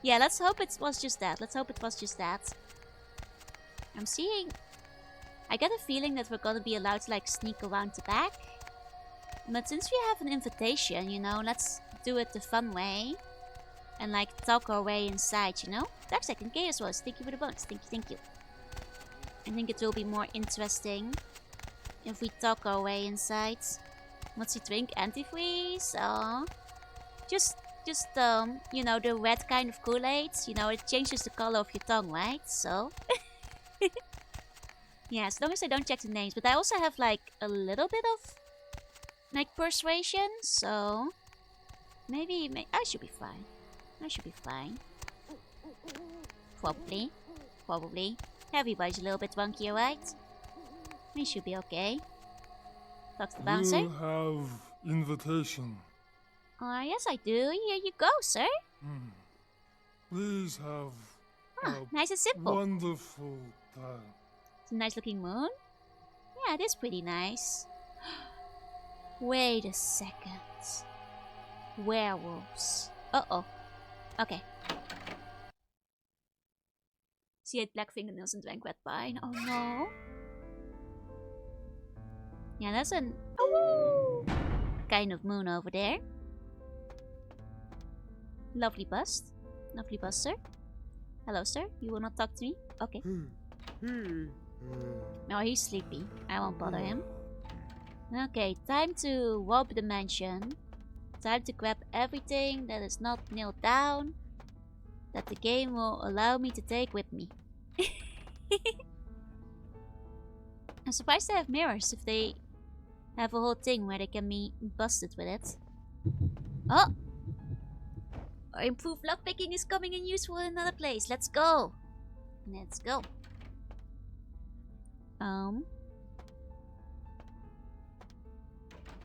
S1: Yeah, let's hope it was just that. Let's hope it was just that. I'm seeing... I get a feeling that we're gonna be allowed to, like, sneak around the back. But since we have an invitation, you know, let's do it the fun way. And like talk our way inside, you know? Dark Second Chaos was. Thank you for the bonus. Thank you, thank you. I think it will be more interesting if we talk our way inside. What's he drink? Antifreeze? Just you know, the red kind of Kool-Aid. You know, it changes the color of your tongue, right? So yeah, as long as I don't check the names. But I also have like a little bit of like persuasion, so maybe I should be fine. I should be fine. Probably. Everybody's a little bit wonky, right? We should be okay. Talk to the bouncer.
S8: You have invitation.
S1: Yes I do. Here you go, sir.
S8: Please have
S1: nice and simple.
S8: Wonderful time.
S1: It's a nice looking moon. Yeah, it is pretty nice. Wait a second. Werewolves. Uh-oh. Okay. She had black fingernails and drank wet wine. Oh no. Yeah, that's an kind of moon over there. Lovely bust. Lovely bust, sir. Hello, sir. You will not talk to me? Okay. No, he's sleepy. I won't bother him. Okay, time to rob the mansion. Time to grab everything that is not nailed down, that the game will allow me to take with me. I'm surprised they have mirrors if they have a whole thing where they can be busted with it. Oh! Our improved lockpicking is coming in useful in another place. Let's go! Let's go.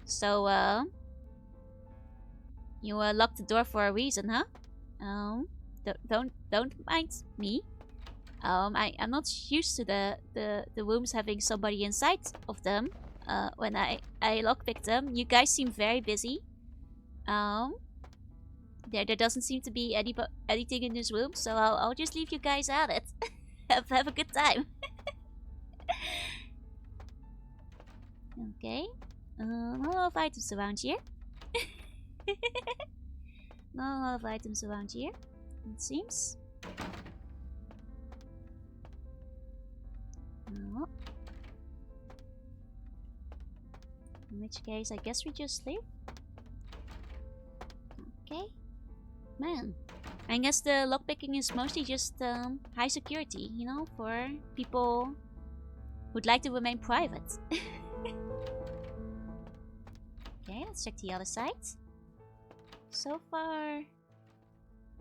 S1: So, you locked the door for a reason, huh? Don't mind me. I'm not used to the rooms having somebody inside of them. When I lockpicked them, you guys seem very busy. There doesn't seem to be anything in this room, so I'll just leave you guys at it. have a good time. Okay. Not a lot of items around here. Not a lot of items around here, it seems. No. In which case, I guess we just leave. Okay. Man. I guess the lockpicking is mostly just high security, you know, for people who'd like to remain private. Okay, let's check the other side. So far,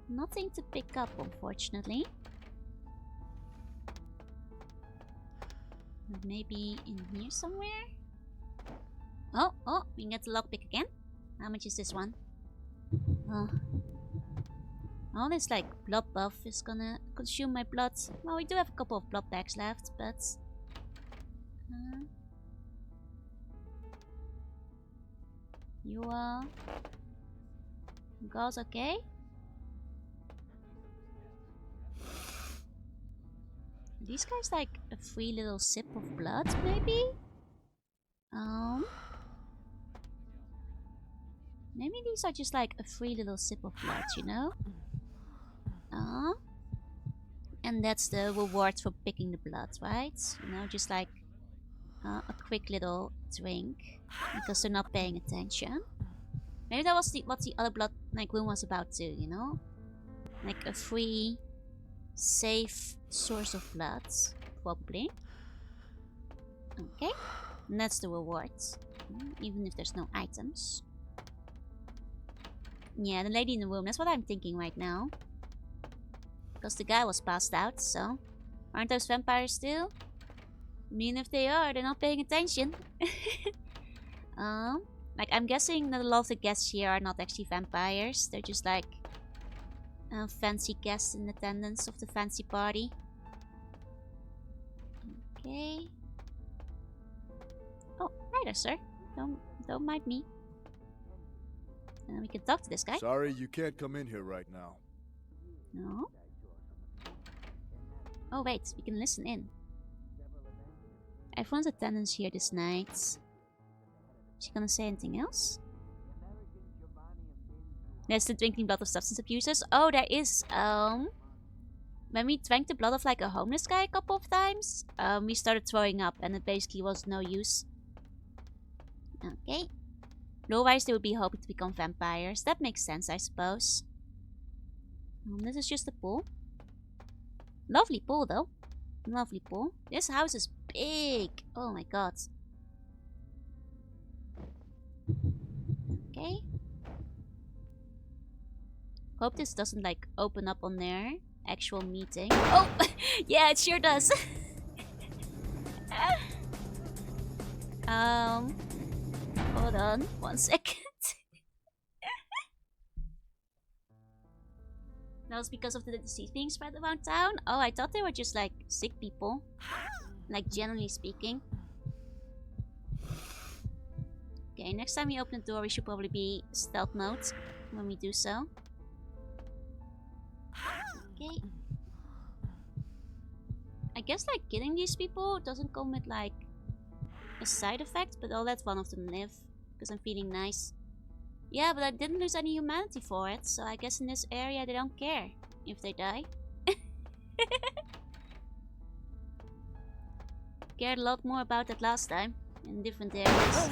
S1: nothing to pick up, unfortunately. Maybe in here somewhere? Oh, we can get the lockpick again. How much is this one? All this like blood buff is gonna consume my blood. Well, we do have a couple of blood bags left, but you guys okay? These guys like a free little sip of blood, maybe? Maybe these are just like a free little sip of blood, you know? And that's the reward for picking the blood, right? You know, just like a quick little drink because they're not paying attention. Maybe that was what the other blood like room was about too, you know? Like a free, safe source of blood, probably. Okay, and that's the reward, even if there's no items. Yeah, the lady in the room, that's what I'm thinking right now. Because the guy was passed out, so... Aren't those vampires still? I mean, if they are, they're not paying attention. Like, I'm guessing that a lot of the guests here are not actually vampires. They're just like... fancy guests in attendance of the fancy party. Okay. Oh, hi there, sir. Don't mind me. We can talk to this guy.
S9: Sorry, you can't come in here right now.
S1: No? Oh wait, we can listen in. Everyone's attendance here this night. Is she gonna say anything else? There's the drinking blood of substance abusers. Oh, there is, when we drank the blood of like a homeless guy a couple of times, we started throwing up and it basically was no use. Okay. Otherwise they would be hoping to become vampires. That makes sense, I suppose. This is just a pool. Lovely pool though. Lovely pool. This house is big. Oh my god. Okay. Hope this doesn't like open up on their actual meeting. Oh! Yeah, it sure does. Hold on 1 second. That was because of the disease being spread around town? Oh, I thought they were just like sick people. Like generally speaking. Okay, next time we open the door we should probably be stealth mode when we do so. Okay. I guess like killing these people doesn't come with like a side effect, but I'll let one of them live because I'm feeling nice. Yeah, but I didn't lose any humanity for it, so I guess in this area they don't care if they die. Cared a lot more about that last time in different areas.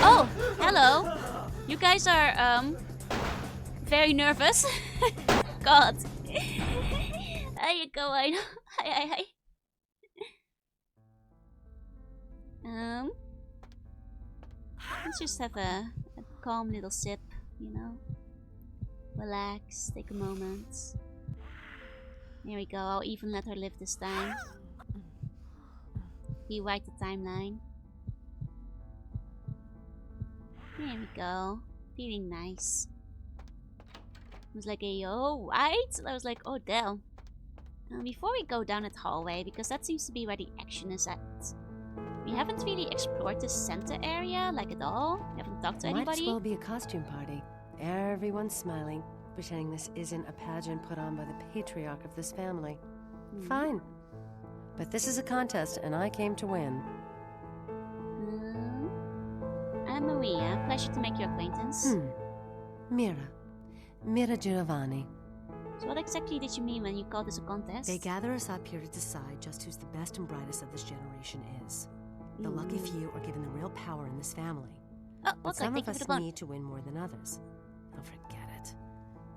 S1: Oh, hello. You guys are very nervous. God. How you going? Hi. Let's just have a calm little sip, you know. Relax, take a moment. Here we go, I'll even let her live this time. Rewrite the timeline. There we go. Feeling nice. It was like a right? I was like, oh damn. Before we go down that hallway, because that seems to be where the action is at. We haven't really explored this center area, like at all. We haven't talked to anybody.
S7: Might as well be a costume party. Everyone's smiling, pretending this isn't a pageant put on by the patriarch of this family. Fine. But this is a contest, and I came to win.
S1: I'm Maria. Pleasure to make your acquaintance.
S7: Mira Giovanni.
S1: So what exactly did you mean when you called this a contest?
S7: They gather us up here to decide just who's the best and brightest of this generation is. The lucky few are given the real power in this family.
S1: Oh,
S7: but some of us need to win more than others. Don't forget it.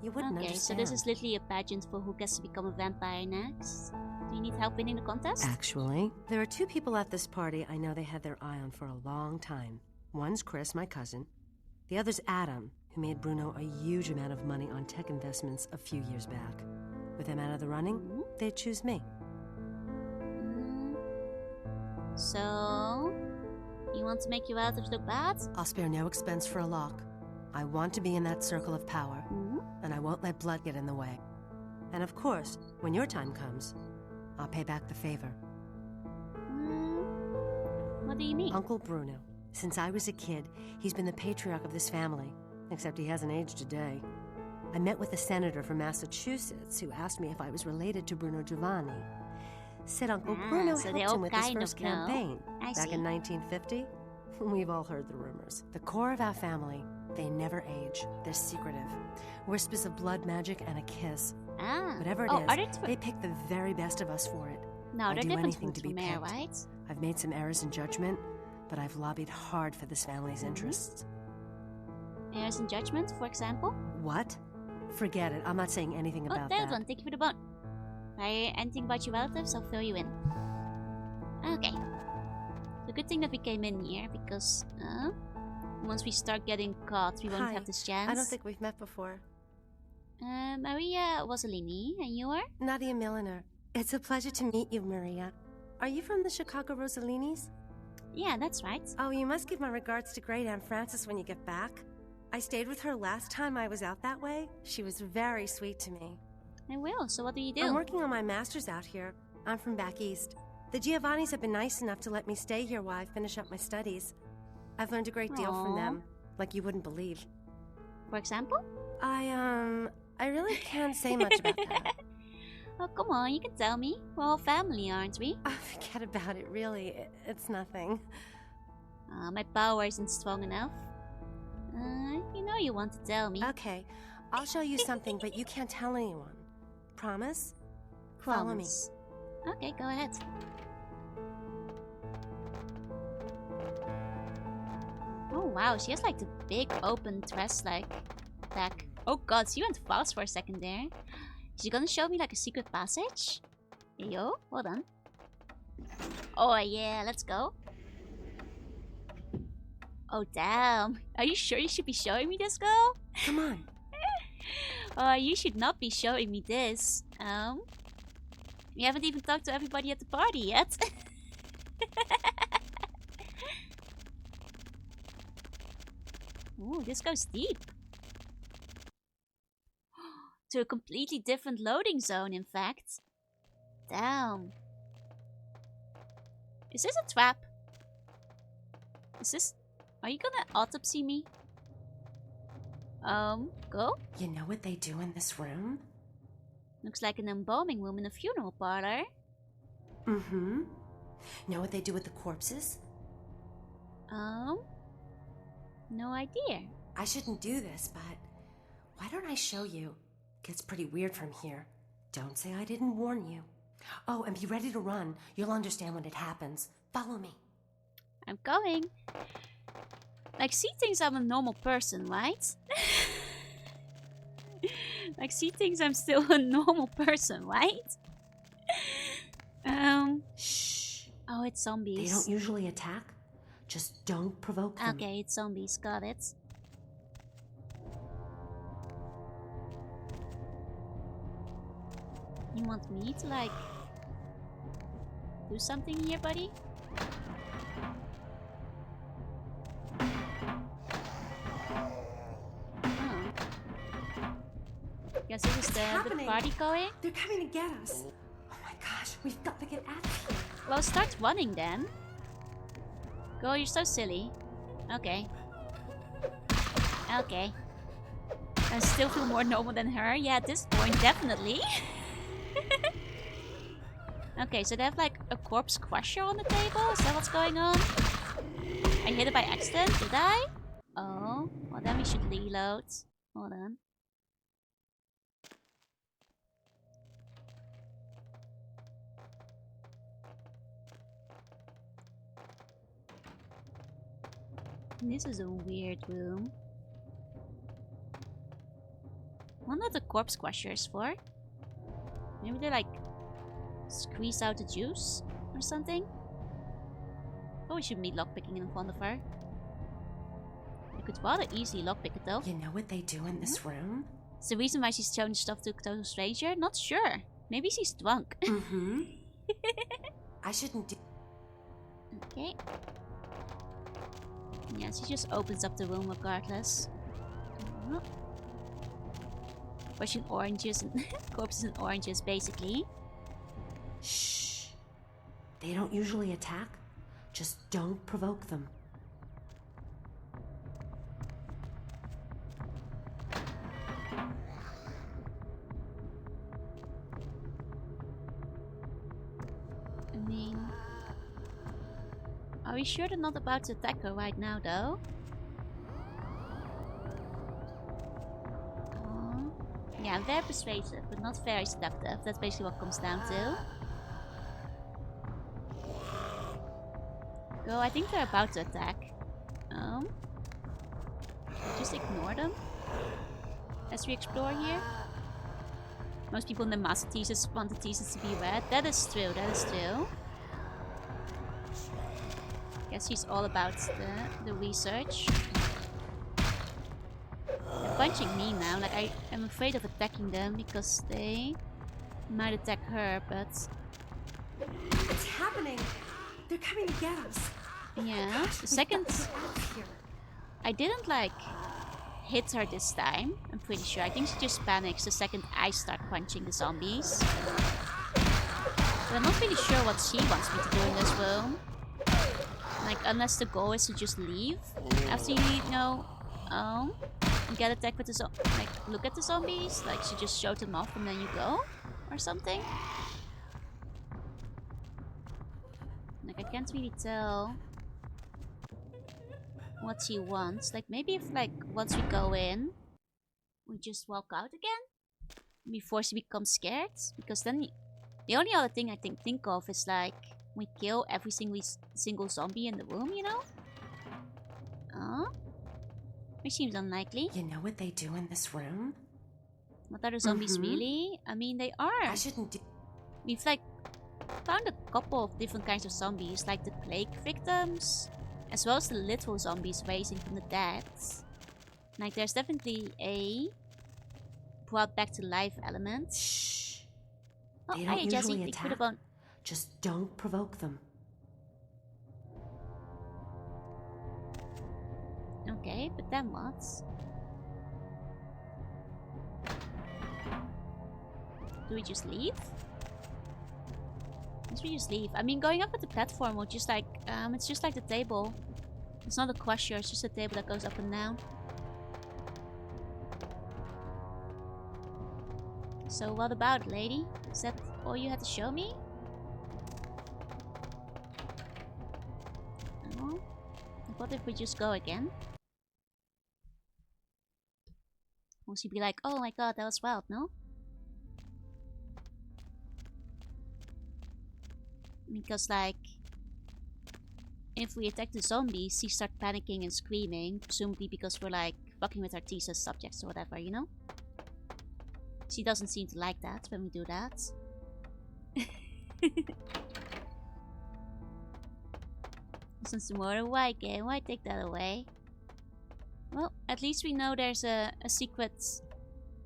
S7: You wouldn't understand.
S1: So this is literally a pageant for who gets to become a vampire next. Do you need help winning the contest?
S7: Actually, there are two people at this party I know they had their eye on for a long time. One's Chris, my cousin. The other's Adam, who made Bruno a huge amount of money on tech investments a few years back. With him out of the running, they'd choose me.
S1: So, you want to make your relatives look bad?
S7: I'll spare no expense for a lock. I want to be in that circle of power, and I won't let blood get in the way. And of course, when your time comes, I'll pay back the favor.
S1: What do you mean?
S7: Uncle Bruno. Since I was a kid, he's been the patriarch of this family, except he hasn't aged a day. I met with a senator from Massachusetts who asked me if I was related to Bruno Giovanni. Said Uncle Bruno helped him with his first campaign back in 1950. We've all heard the rumors. The core of our family, they never age. They're secretive. Whispers of blood magic and a kiss. Whatever it is, they pick the very best of us for it.
S1: No,
S7: I
S1: they're
S7: do
S1: different
S7: anything to be
S1: from Mare,
S7: picked.
S1: right?
S7: I've made some errors in judgment, but I've lobbied hard for this family's interests.
S1: Errors in judgment, for example?
S7: What? Forget it. I'm not saying anything about
S1: that.
S7: that.
S1: One. Thank you for the bone. If I hear anything about your relatives, I'll fill you in. Okay. The good thing that we came in here, because once we start getting caught, we won't have this chance.
S7: I don't think we've met before.
S1: Maria Rossellini, and you are?
S7: Nadia Milliner. It's a pleasure to meet you, Maria. Are you from the Chicago Rosselinis?
S1: Yeah, that's right.
S7: Oh, you must give my regards to Great Aunt Frances when you get back. I stayed with her last time I was out that way. She was very sweet to me.
S1: I will. So what do you do?
S7: I'm working on my master's out here. I'm from back east. The Giovannis have been nice enough to let me stay here while I finish up my studies. I've learned a great deal from them, like you wouldn't believe.
S1: For example?
S7: I really can't say much about that.
S1: Oh, come on, you can tell me. We're all family, aren't we?
S7: Oh, forget about it, really. It's nothing.
S1: My power isn't strong enough. You know you want to tell me.
S7: Okay, I'll show you something, but you can't tell anyone. Promise? Follow me.
S1: Okay, go ahead. Oh wow, she has like the big open dress like back. Oh god, she went fast for a second there. Is she gonna show me like a secret passage? Yo, hold on. Oh yeah, let's go. Oh damn. Are you sure you should be showing me this, girl?
S7: Come on.
S1: You should not be showing me this. We haven't even talked to everybody at the party yet. Ooh, this goes deep. To a completely different loading zone, in fact. Damn. Is this a trap? Is this... Are you gonna autopsy me? Go?
S7: You know what they do in this room?
S1: Looks like an embalming room in a funeral parlor.
S7: Mm-hmm. Know what they do with the corpses?
S1: No idea.
S7: I shouldn't do this, but why don't I show you? Gets pretty weird from here. Don't say I didn't warn you. Oh, and be ready to run. You'll understand when it happens. Follow me.
S1: I'm going. Like, she thinks I'm a normal person, right? Like, she thinks I'm still a normal person, right?
S7: Shh.
S1: Oh, it's zombies.
S7: They don't usually attack. Just don't provoke them.
S1: Okay, it's zombies. Got it. You want me to, like, do something here, buddy? Oh. Guess this is the party going?
S7: They're coming to get us. Oh my gosh, we've got to get out of here.
S1: Well, start running then. Girl, you're so silly. Okay. Okay. I still feel more normal than her. Yeah, at this point, definitely. Okay, so they have like a corpse crusher on the table? Is that what's going on? I hit it by accident, did I? Oh, well then we should reload. Hold on. This is a weird room. I wonder what the corpse crusher is for. Maybe they like squeeze out the juice or something? Oh, we should be lockpicking in front of her. I could rather easily lockpick it though.
S7: You know what they do in this room?
S1: It's the reason why she's showing stuff to a total stranger? Not sure. Maybe she's drunk.
S7: Mm-hmm. I shouldn't do...
S1: Okay. Yeah, she just opens up the room regardless. Pushing oranges and corpses and oranges, basically.
S7: Shh. They don't usually attack. Just don't provoke them.
S1: I mean... Are we sure they're not about to attack her right now, though? Yeah, very persuasive, but not very seductive. That's basically what it comes down to. Go, I think they're about to attack. Just ignore them. As we explore here. Most people in the master thesis want the thesis to be red. That is true, that is true. Guess she's all about the research. They're punching me now, like I am afraid of attacking them because they might attack her, but...
S7: It's happening! They're coming to get us!
S1: Yeah,
S7: Oh gosh,
S1: the second... I didn't like hit her this time, I'm pretty sure. I think she just panics the second I start punching the zombies. But I'm not really sure what she wants me to do in this room. Like, unless the goal is to just leave after you know, get attacked with the like, look at the zombies, like, she just showed them off and then you go, or something. Like, I can't really tell what he wants. Like, maybe if, like, once we go in, we just walk out again before she becomes scared. Because then the only other thing I think of is, like, we kill every single zombie in the room, you know? Which seems unlikely.
S7: You know what they do in this room?
S1: What are the zombies really? I mean, they are.
S7: I shouldn't do...
S1: We've, like, found a couple of different kinds of zombies, like the plague victims, as well as the literal zombies raising from the dead. Like, there's definitely a brought back to life element.
S7: Shh.
S1: Oh,
S7: They don't
S1: hey,
S7: usually
S1: Jesse. They
S7: attack.
S1: could have gone.
S7: Just don't provoke them.
S1: Okay, but then what? Do we just leave? Let's we just leave. I mean, going up at the platform will just like, it's just like the table. It's not a crusher, it's just a table that goes up and down. So what about it, lady? Is that all you had to show me? Oh. What if we just go again? Will she be like, oh my god, that was wild, no? Because, like, if we attack the zombies, she starts panicking and screaming, presumably because we're, like, fucking with our thesis subjects or whatever, you know? She doesn't seem to like that when we do that. Since tomorrow, why game? Why take that away? Well, at least we know there's a secret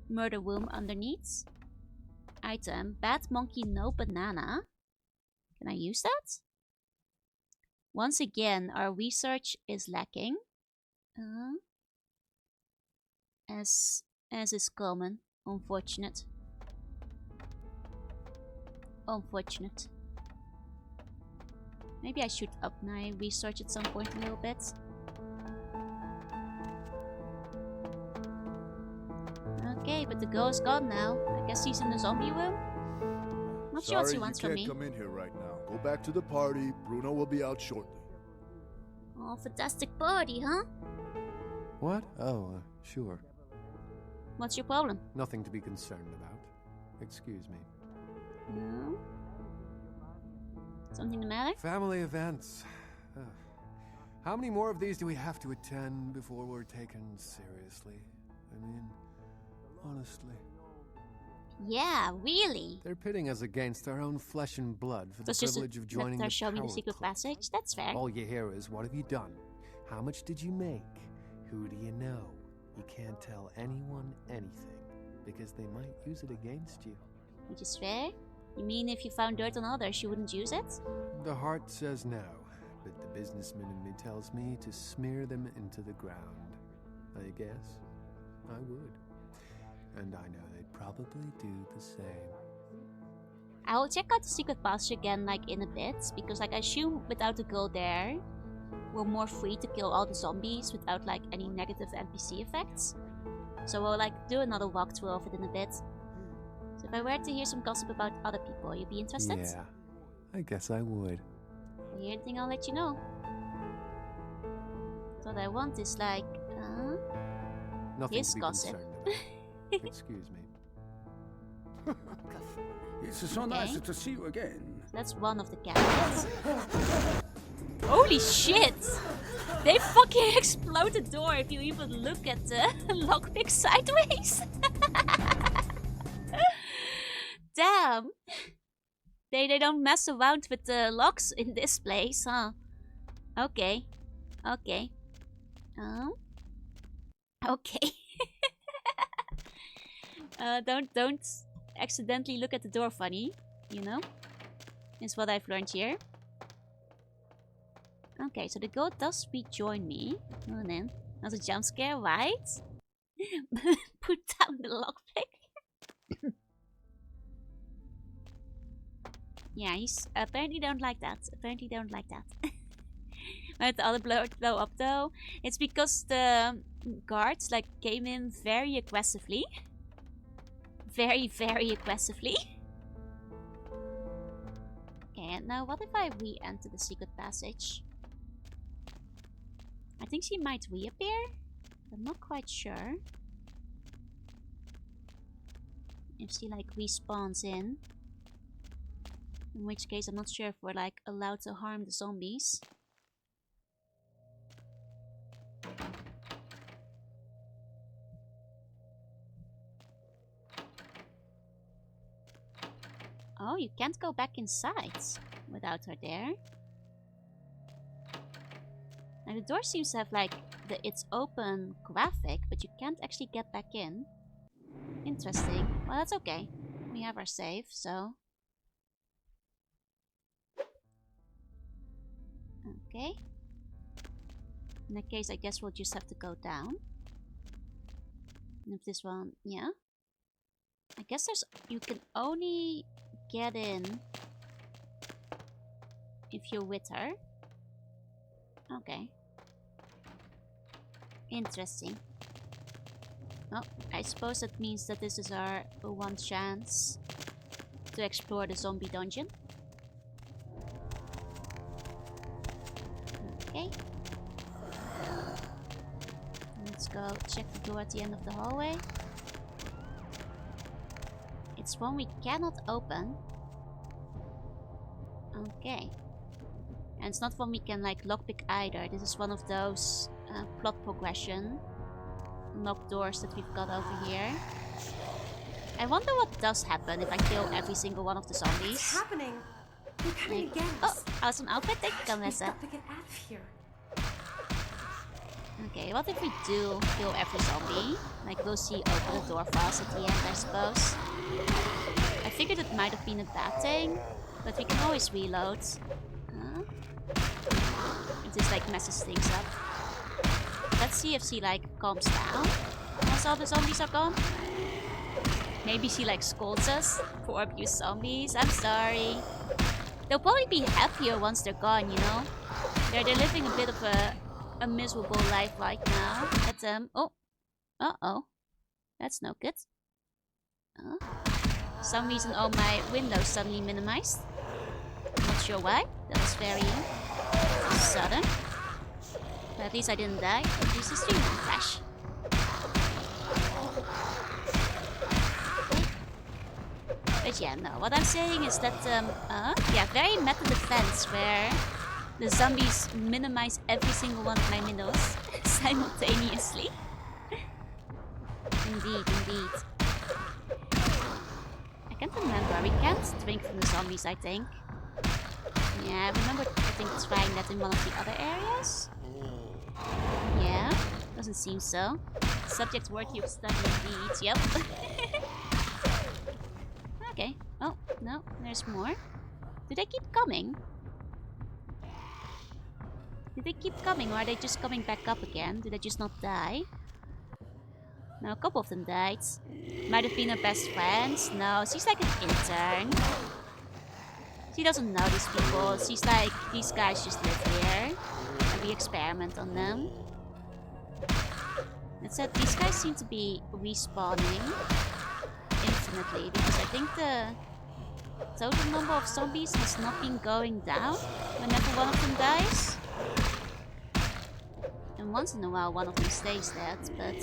S1: murder room underneath. Item, bad monkey, no banana. Can I use that? Once again, our research is lacking. As is common. Unfortunate. Unfortunate. Maybe I should up my research at some point a little bit. Okay, but the girl is gone now. I guess he's in the zombie room. Not sure what she wants from me.
S9: Sorry, you can't come in here right now. Go back to the party. Bruno will be out shortly.
S1: Oh, fantastic party, huh?
S2: What? Oh, sure.
S1: What's your problem?
S2: Nothing to be concerned about. Excuse me.
S1: No? Something the matter?
S2: Family events. How many more of these do we have to attend before we're taken seriously? I mean, honestly.
S1: Yeah, really.
S2: They're pitting us against our own flesh and blood for the privilege of joining the
S1: show me the
S2: power
S1: secret
S2: club.
S1: passage. That's fair.
S2: All you hear is, what have you done? How much did you make? Who do you know? You can't tell anyone anything, because they might use it against you.
S1: Which is fair? You mean if you found dirt on others, you wouldn't use it?
S2: The heart says no, but the businessman in me tells me to smear them into the ground. I guess I would. And I know they'd probably do the same.
S1: I will check out the secret passage again, like, in a bit, because, like, I assume without the girl there, we're more free to kill all the zombies without, like, any negative NPC effects. So we'll, like, do another walkthrough of it in a bit. So if I were to hear some gossip about other people, you'd be interested?
S2: Yeah, I guess I would.
S1: If I hear anything, I'll let you know. What I want is, like,
S2: Nothing
S1: his
S2: to be
S1: gossip.
S2: concerned about. Excuse me.
S11: It's so nice to see you again.
S1: That's one of the characters. Holy shit! They fucking explode the door if you even look at the lockpick sideways. Damn! They don't mess around with the locks in this place, huh? Okay. Okay. Okay. Don't accidentally look at the door funny, you know? Is what I've learned here. Okay, so the girl does rejoin me. Oh, then. Not a jump scare, right? Put down the lockpick. Yeah, he's apparently don't like that. Apparently don't like that. But the other blow up though, it's because the guards like came in very aggressively. Very, very aggressively. Okay, and now what if I re-enter the secret passage? I think she might reappear. I'm not quite sure. If she like respawns in which case I'm not sure if we're like allowed to harm the zombies. Oh, you can't go back inside without her there. Now the door seems to have like the it's open graphic, but you can't actually get back in. Interesting. Well, that's okay. We have our save, so... Okay. In that case, I guess we'll just have to go down. And if this one... Yeah. I guess there's... You can only get in if you're with her. Okay. Interesting. Oh, I suppose that means that this is our one chance to explore the zombie dungeon. Okay. Let's go check the door at the end of the hallway. It's one we cannot open. Okay. And it's not one we can like lockpick either. This is one of those plot progression locked doors that we've got over here. I wonder what does happen if I kill every single one of the zombies.
S7: What's happening? You're coming
S1: Like,
S7: again.
S1: oh, awesome outfit. Thank you,
S7: We've
S1: Melissa.
S7: got to get out of here.
S1: Okay, what if we do kill every zombie? Like, we'll see open the door for us at the end, I suppose. I figured it might have been a bad thing, but we can always reload. Huh? It just like messes things up. Let's see if she like calms down once all the zombies are gone. Maybe she like scolds us for abused zombies. I'm sorry. They'll probably be happier once they're gone, you know? They're living a bit of a miserable life right now. But oh. Uh-oh. That's no good. For some reason all my windows suddenly minimized. Not sure why. That was very sudden. But at least I didn't die. At least the stream didn't crash. But yeah, no. What I'm saying is that, yeah, very meta defense where the zombies minimize every single one of my windows simultaneously. Indeed, indeed. I can't remember. We can't drink from the zombies, I think. Yeah, I remember I think trying that in one of the other areas. Yeah, doesn't seem so. Subject worthy of study indeed, yep. Okay, oh, no, there's more. Do they keep coming? Do they keep coming or are they just coming back up again? Do they just not die? No, a couple of them died. Might have been her best friends. No, she's like an intern. She doesn't know these people. She's like, these guys just live here. And we experiment on them. It said these guys seem to be respawning infinitely. Because I think the total number of zombies has not been going down whenever one of them dies. And once in a while one of them stays dead, but...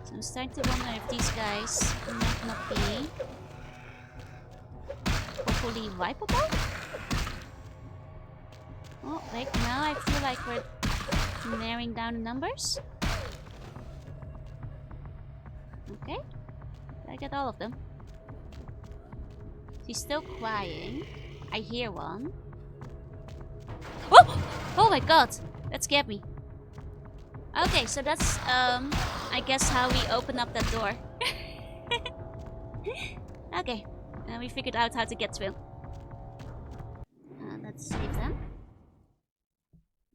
S1: So I'm starting to wonder if these guys might not be hopefully wipeable? Oh, wait, now I feel like we're narrowing down the numbers. Okay. Did I get all of them? She's still crying. I hear one. Oh! Oh my god! That scared me. Okay, so that's, I guess how we open up that door. Okay, we figured out how to get to him. Let's save them.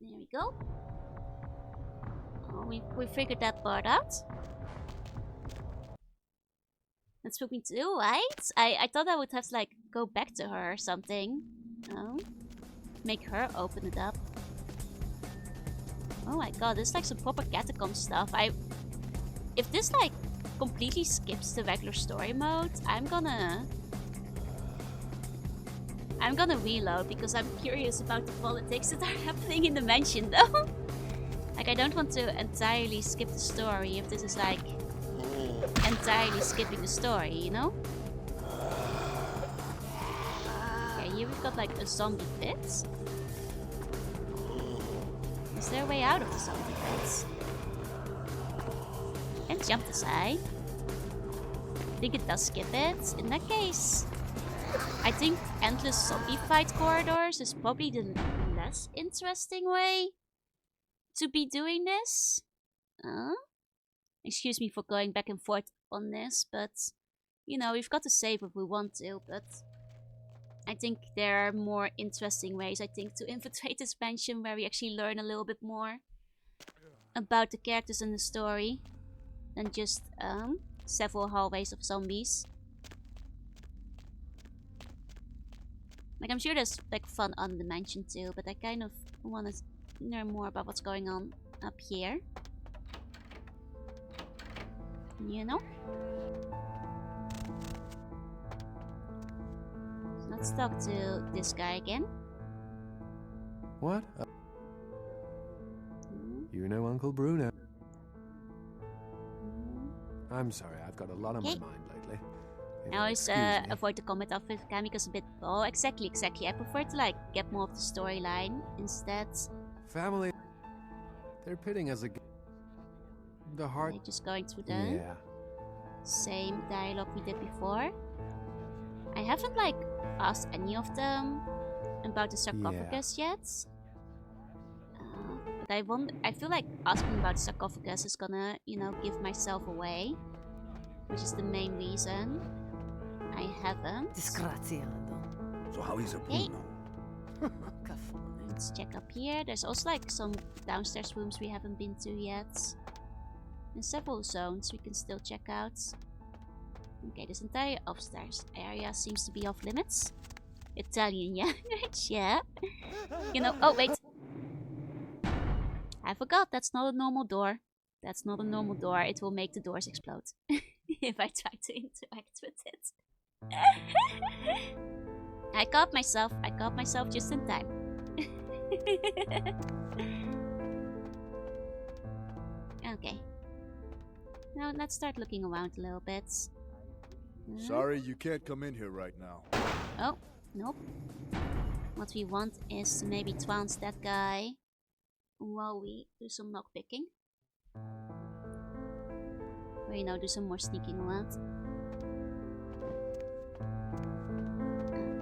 S1: There we go. Oh, we figured that part out. That's what we do, right? I thought I would have to, like, go back to her or something. Oh. Make her open it up. Oh my god, this is like some proper catacomb stuff. If this like completely skips the regular story mode, I'm gonna I'm gonna reload because I'm curious about the politics that are happening in the mansion though. Like I don't want to entirely skip the story if this is like entirely skipping the story, you know? Okay, here we've got like a zombie pit. Is there a way out of the zombie pit? And jump aside. I think it does skip it. In that case, I think endless zombie fight corridors is probably the less interesting way to be doing this. Excuse me for going back and forth on this, but you know, we've got to save if we want to, but I think there are more interesting ways, I think, to infiltrate this mansion where we actually learn a little bit more about the characters in the story than just several hallways of zombies. Like, I'm sure there's like fun on the mansion too, but I kind of want to learn more about what's going on up here. You know? So let's talk to this guy again.
S2: What? You know Uncle Bruno. I'm sorry, I've got a lot on my mind lately. If
S1: I
S2: you'll
S1: always
S2: excuse me.
S1: avoid the comment of it because a bit. Oh, exactly. I prefer to like get more of the storyline instead.
S2: Family. They're pitting us again. The heart.
S1: Okay, just going through the same dialogue we did before. I haven't like asked any of them about the sarcophagus yet. But I feel like asking about the sarcophagus is gonna, you know, give myself away, which is the main reason I haven't.
S11: Disgraziato. So how is it, Bruno?
S1: Let's check up here. There's also like some downstairs rooms we haven't been to yet. And several zones we can still check out. Okay, this entire upstairs area seems to be off limits. Italian, yeah, yeah. You know, oh wait. I forgot, that's not a normal door. That's not a normal door. It will make the doors explode if I try to interact with it. I caught myself just in time. Okay. Now let's start looking around a little bit.
S9: Sorry, you can't come in here right now.
S1: Oh, nope. What we want is to maybe trance that guy while we do some lockpicking. Or, you know, do some more sneaking around.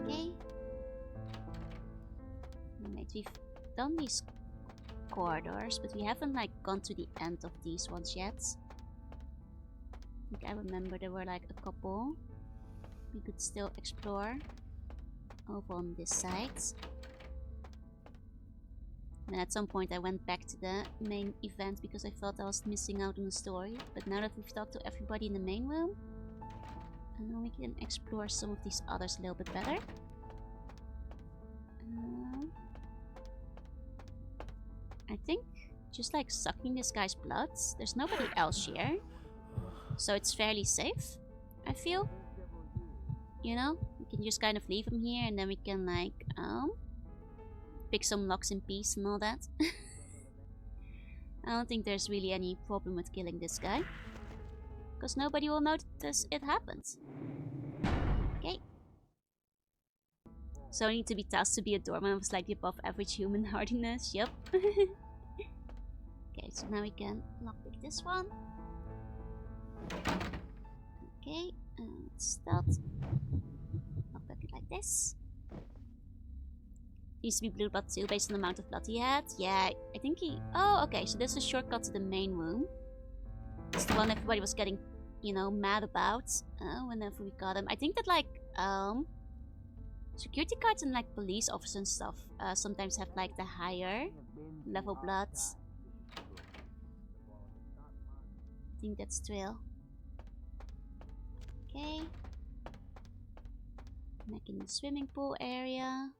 S1: Okay. Alright, we've done these corridors, but we haven't like gone to the end of these ones yet. I think I remember there were like a couple we could still explore over on this side. And at some point I went back to the main event because I felt I was missing out on the story. But now that we've talked to everybody in the main room, we can explore some of these others a little bit better. I think just like sucking this guy's blood. There's nobody else here, so it's fairly safe, I feel. You know, we can just kind of leave him here and then we can like pick some locks in peace and all that. I don't think there's really any problem with killing this guy, because nobody will notice it happened. Okay. So I need to be tasked to be a doorman of slightly above average human hardiness. Yep. Okay, so now we can lockpick this one. Okay, let's start. Lockpick it like this. Needs to be blue blood too, based on the amount of blood he had. Yeah, I think he... Oh, okay, so this is a shortcut to the main room. It's the one everybody was getting, you know, mad about whenever we got him. I think that, like, security guards and, like, police officers and stuff sometimes have, like, the higher level bloods. I think that's Trail. Okay. Back in the swimming pool area.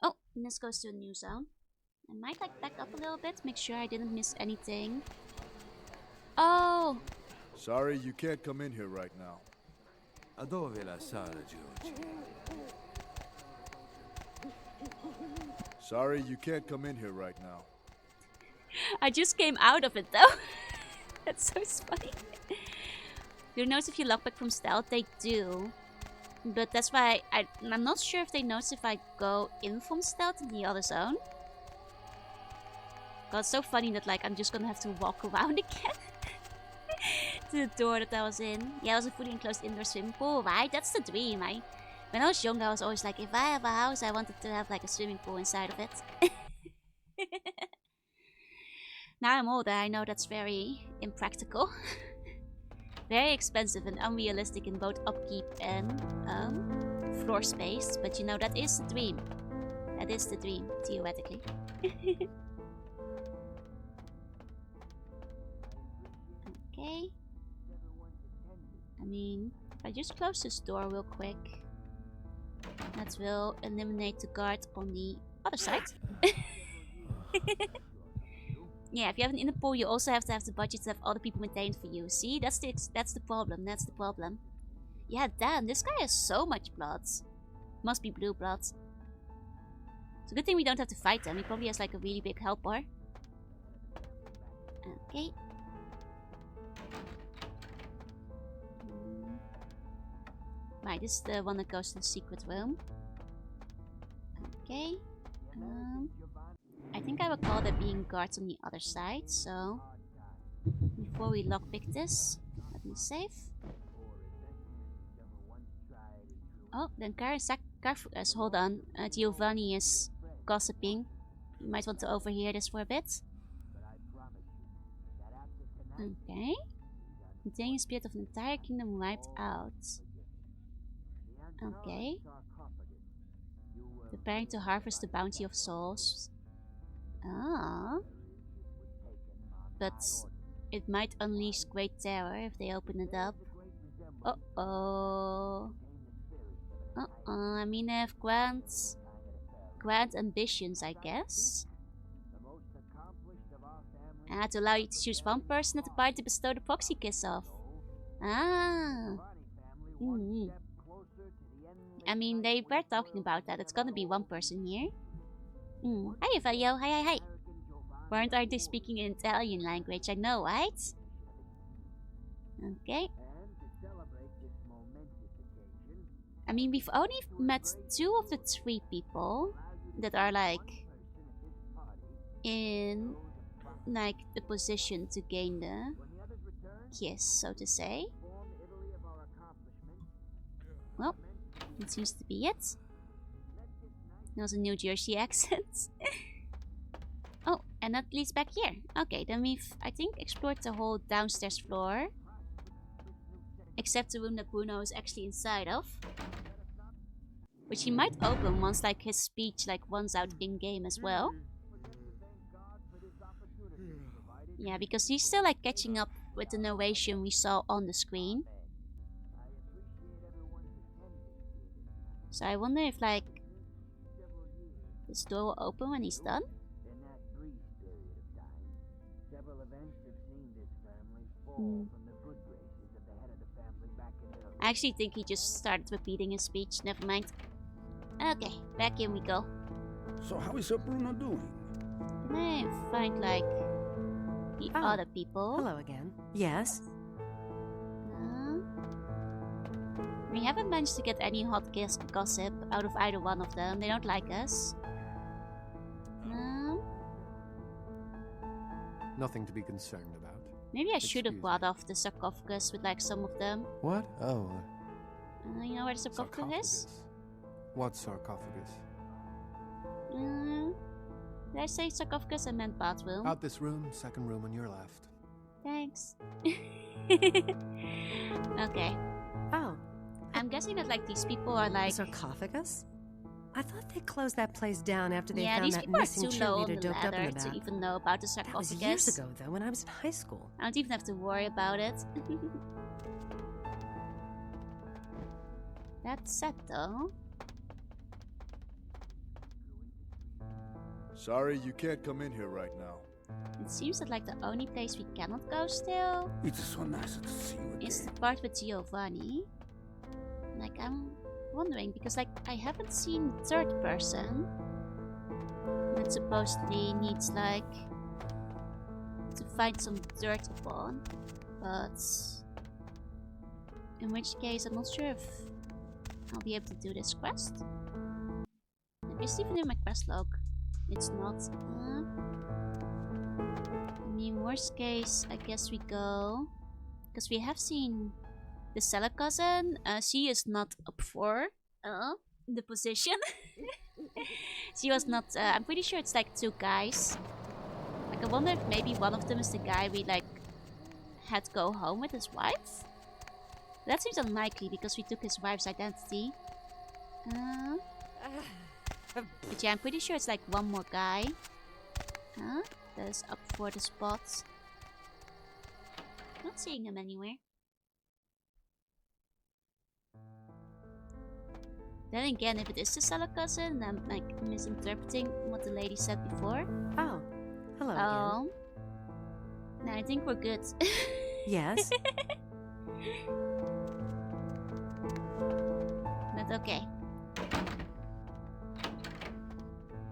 S1: Oh, and this goes to a new zone. I might like back up a little bit, make sure I didn't miss anything. Oh!
S9: Sorry, you can't come in here right now.
S11: A dove la sala, George?
S9: Sorry, you can't come in here right now.
S1: I just came out of it though. That's so funny. You'll notice if you lockpick from stealth, they do. But that's why I'm not sure if they notice if I go in from stealth in the other zone. God, it's so funny that like I'm just gonna have to walk around again. To the door that I was in. Yeah, it was a fully enclosed indoor swimming pool, right? That's the dream. When I was younger, I was always like, if I have a house, I wanted to have like a swimming pool inside of it. Now I'm older, I know that's very impractical. Very expensive and unrealistic in both upkeep and floor space. But you know, that is the dream. That is the dream, theoretically. Okay. I mean, if I just close this door real quick, that will eliminate the guard on the other side. Yeah, if you have an inner pool, you also have to have the budget to have other people maintained for you. See, that's the problem. That's the problem. Yeah, damn, this guy has so much blood. Must be blue blood. It's a good thing we don't have to fight him. He probably has like a really big helper. Okay. Right, this is the one that goes to the secret room. Okay. I think I recall there being guards on the other side, so before we lockpick this, let me save. Oh, then Carfugas, hold on. Giovanni is gossiping. You might want to overhear this for a bit. Okay. Containing spirit of an entire kingdom wiped out. Okay. Preparing to harvest the bounty of souls. Ah. But it might unleash great terror if they open it up. Uh-oh. I mean, I have grand ambitions, I guess. To allow you to choose one person at the party to bestow the proxy kiss off. Ah. I mean, they were talking about that. It's gonna be one person here. Hi, Evelio. Hi. Weren't they speaking in Italian language? I know, right? Okay. I mean, we've only met 2 of the 3 people that are like in like the position to gain the kiss, so to say. Well, it seems to be it. There's a New Jersey accent. Oh, and that leads back here. Okay, then we've, I think, explored the whole downstairs floor. Except the room that Bruno is actually inside of. Which he might open once like his speech like runs out in-game as well. Yeah, because he's still like catching up with the narration we saw on the screen. So I wonder if like this door will open when he's done. I actually think he just started repeating his speech. Never mind. Okay, back in we go.
S11: So how is Bruno doing?
S1: Can I find like the other people?
S7: Hello again. Yes.
S1: We haven't managed to get any hot gossip out of either one of them. They don't like us.
S2: Nothing to be concerned about.
S1: Maybe I should have brought off the sarcophagus with like some of them.
S2: What? Oh.
S1: You know where the sarcophagus is?
S2: What sarcophagus?
S1: Did I say sarcophagus? I meant bathroom.
S2: Out this room, second room on your left.
S1: Thanks. Okay.
S7: Oh.
S1: I'm guessing that like these people are like...
S7: Sarcophagus? I thought they closed that place down after they
S1: yeah,
S7: found
S1: these
S7: that
S1: people are
S7: missing
S1: too low on
S7: cheerleader
S1: the
S7: doped up in
S1: ladder
S7: the
S1: to
S7: back.
S1: even know about the sarcophagus.
S7: That was years ago, though, when I was in high school.
S1: I don't even have to worry about it. That's sad, though.
S9: Sorry, you can't come in here right now.
S1: It seems that like the only place we cannot go still
S11: It's so nice to see you again.
S1: is the part with Giovanni. Like, I'm wondering, because like I haven't seen third person. That supposedly needs like to find some dirt upon, but in which case I'm not sure if I'll be able to do this quest. Is even in my quest log? It's not. I mean, worst case, I guess we go because we have seen the seller cousin. She is not up for the position. She was not. I'm pretty sure it's like 2 guys. Like I wonder if maybe one of them is the guy we like had go home with his wife. That seems unlikely because we took his wife's identity. But yeah, I'm pretty sure it's like one more guy. That is up for the spot. Not seeing him anywhere. Then again, if it is the seller cousin, I'm like misinterpreting what the lady said before.
S7: Oh, hello again.
S1: No, I think we're good.
S7: Yes.
S1: But okay.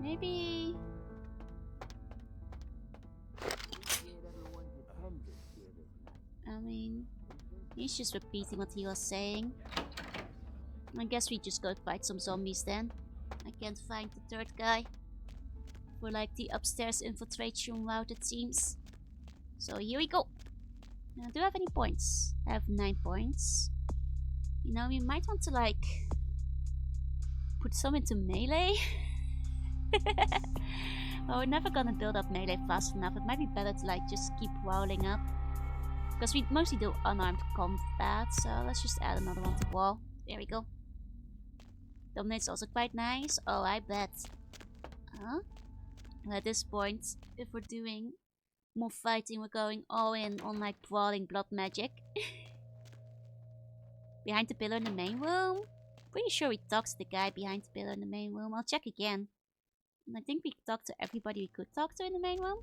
S1: Maybe... I mean, he's just repeating what he was saying. I guess we just go fight some zombies then. I can't find the 3rd guy for like the upstairs infiltration route, it seems. So here we go. Now, do I have any points? I have 9 points. You know, we might want to like put some into melee. Well, we're never gonna build up melee fast enough. It might be better to like just keep rolling up. Because we mostly do unarmed combat, so let's just add another one to wall. There we go. Dominate's also quite nice. Oh, I bet. And at this point, if we're doing more fighting, we're going all in on like brawling blood magic. Behind the pillar in the main room. Pretty sure we talked to the guy behind the pillar in the main room. I'll check again. And I think we talked to everybody we could talk to in the main room.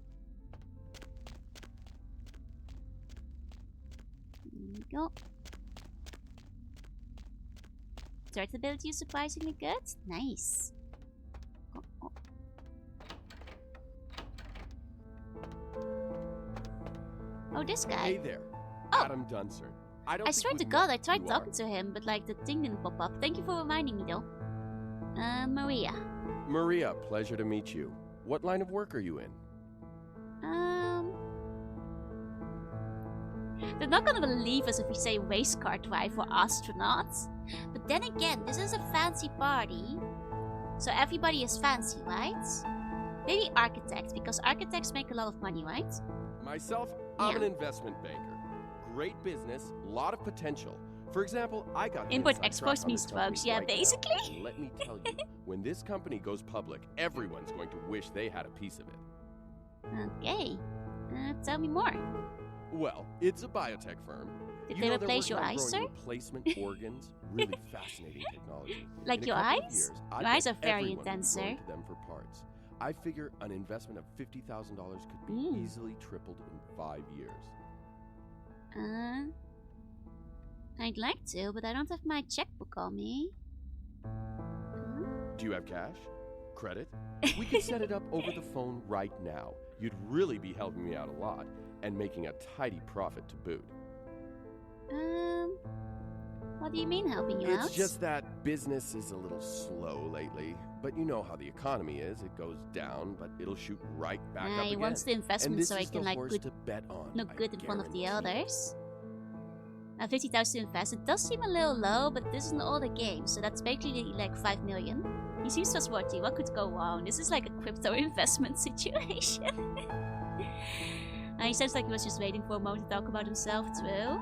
S1: There we go. 3rd ability is surprisingly good. Nice. Oh, this guy.
S13: Hey there.
S1: Oh.
S13: Adam Dunser.
S1: I swear to God, I tried talking to him, but like the thing didn't pop up. Thank you for reminding me though. Maria.
S13: Maria, pleasure to meet you. What line of work are you in?
S1: They're not gonna believe us if we say race car driver or astronauts. But then again, this is a fancy party. So everybody is fancy, right? Maybe architect, because architects make a lot of money, right?
S13: Myself, I'm an investment banker. Great business, lot of potential. For example, I got the
S1: import
S13: inside
S1: export
S13: track on
S1: means
S13: this company
S1: drugs, yeah,
S13: right now.
S1: basically.
S13: And let me tell you, when this company goes public, everyone's going to wish they had a piece of it.
S1: Okay. Tell me more.
S13: Well, it's a biotech firm.
S1: Did
S13: You
S1: they
S13: know they're
S1: replace
S13: working
S1: your
S13: on
S1: eyes,
S13: growing
S1: sir?
S13: Replacement organs. Really fascinating technology.
S1: Like
S13: In a
S1: your
S13: couple of
S1: eyes?
S13: years, I
S1: Your eyes
S13: bet
S1: are very
S13: everyone will be
S1: intense,
S13: going
S1: sir.
S13: to them for parts. I figure an investment of $50,000 could be easily tripled in 5 years.
S1: I'd like to, but I don't have my checkbook on me.
S13: Do you have cash? Credit? We could set it up over the phone right now. You'd really be helping me out a lot, and making a tidy profit to boot.
S1: What do you mean helping you out?
S13: It's just that business is a little slow lately. But you know how the economy is. It goes down, but it'll shoot right back up
S1: He
S13: again.
S1: wants the investment so I can like
S13: good to bet on.
S1: look good in front of the others. 50,000 to invest. It does seem a little low, but this isn't all the game, so that's basically like 5 million. He seems trustworthy. What could go wrong? This is like a crypto investment situation. He sounds like he was just waiting for a moment to talk about himself too.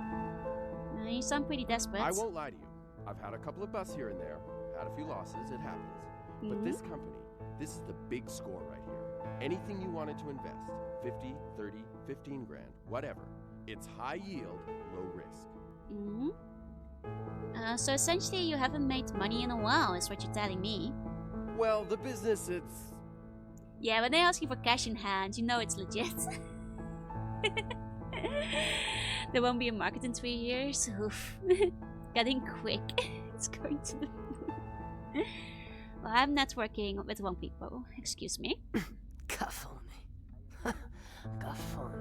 S1: You sound pretty desperate.
S13: I won't lie to you. I've had a couple of busts here and there. Had a few losses. It happens. But this company, this is the big score right here. Anything you wanted to invest, 50, 30, 15 grand, whatever. It's high yield, low risk.
S1: So essentially you haven't made money in a while, is what you're telling me.
S13: Well, the business, it's...
S1: Yeah, when they ask you for cash in hand, you know it's legit. There won't be a market in 3 years. Oof. Getting quick. It's going to the moon. I'm networking with wrong people. Excuse me.
S7: Cafone. Cafone.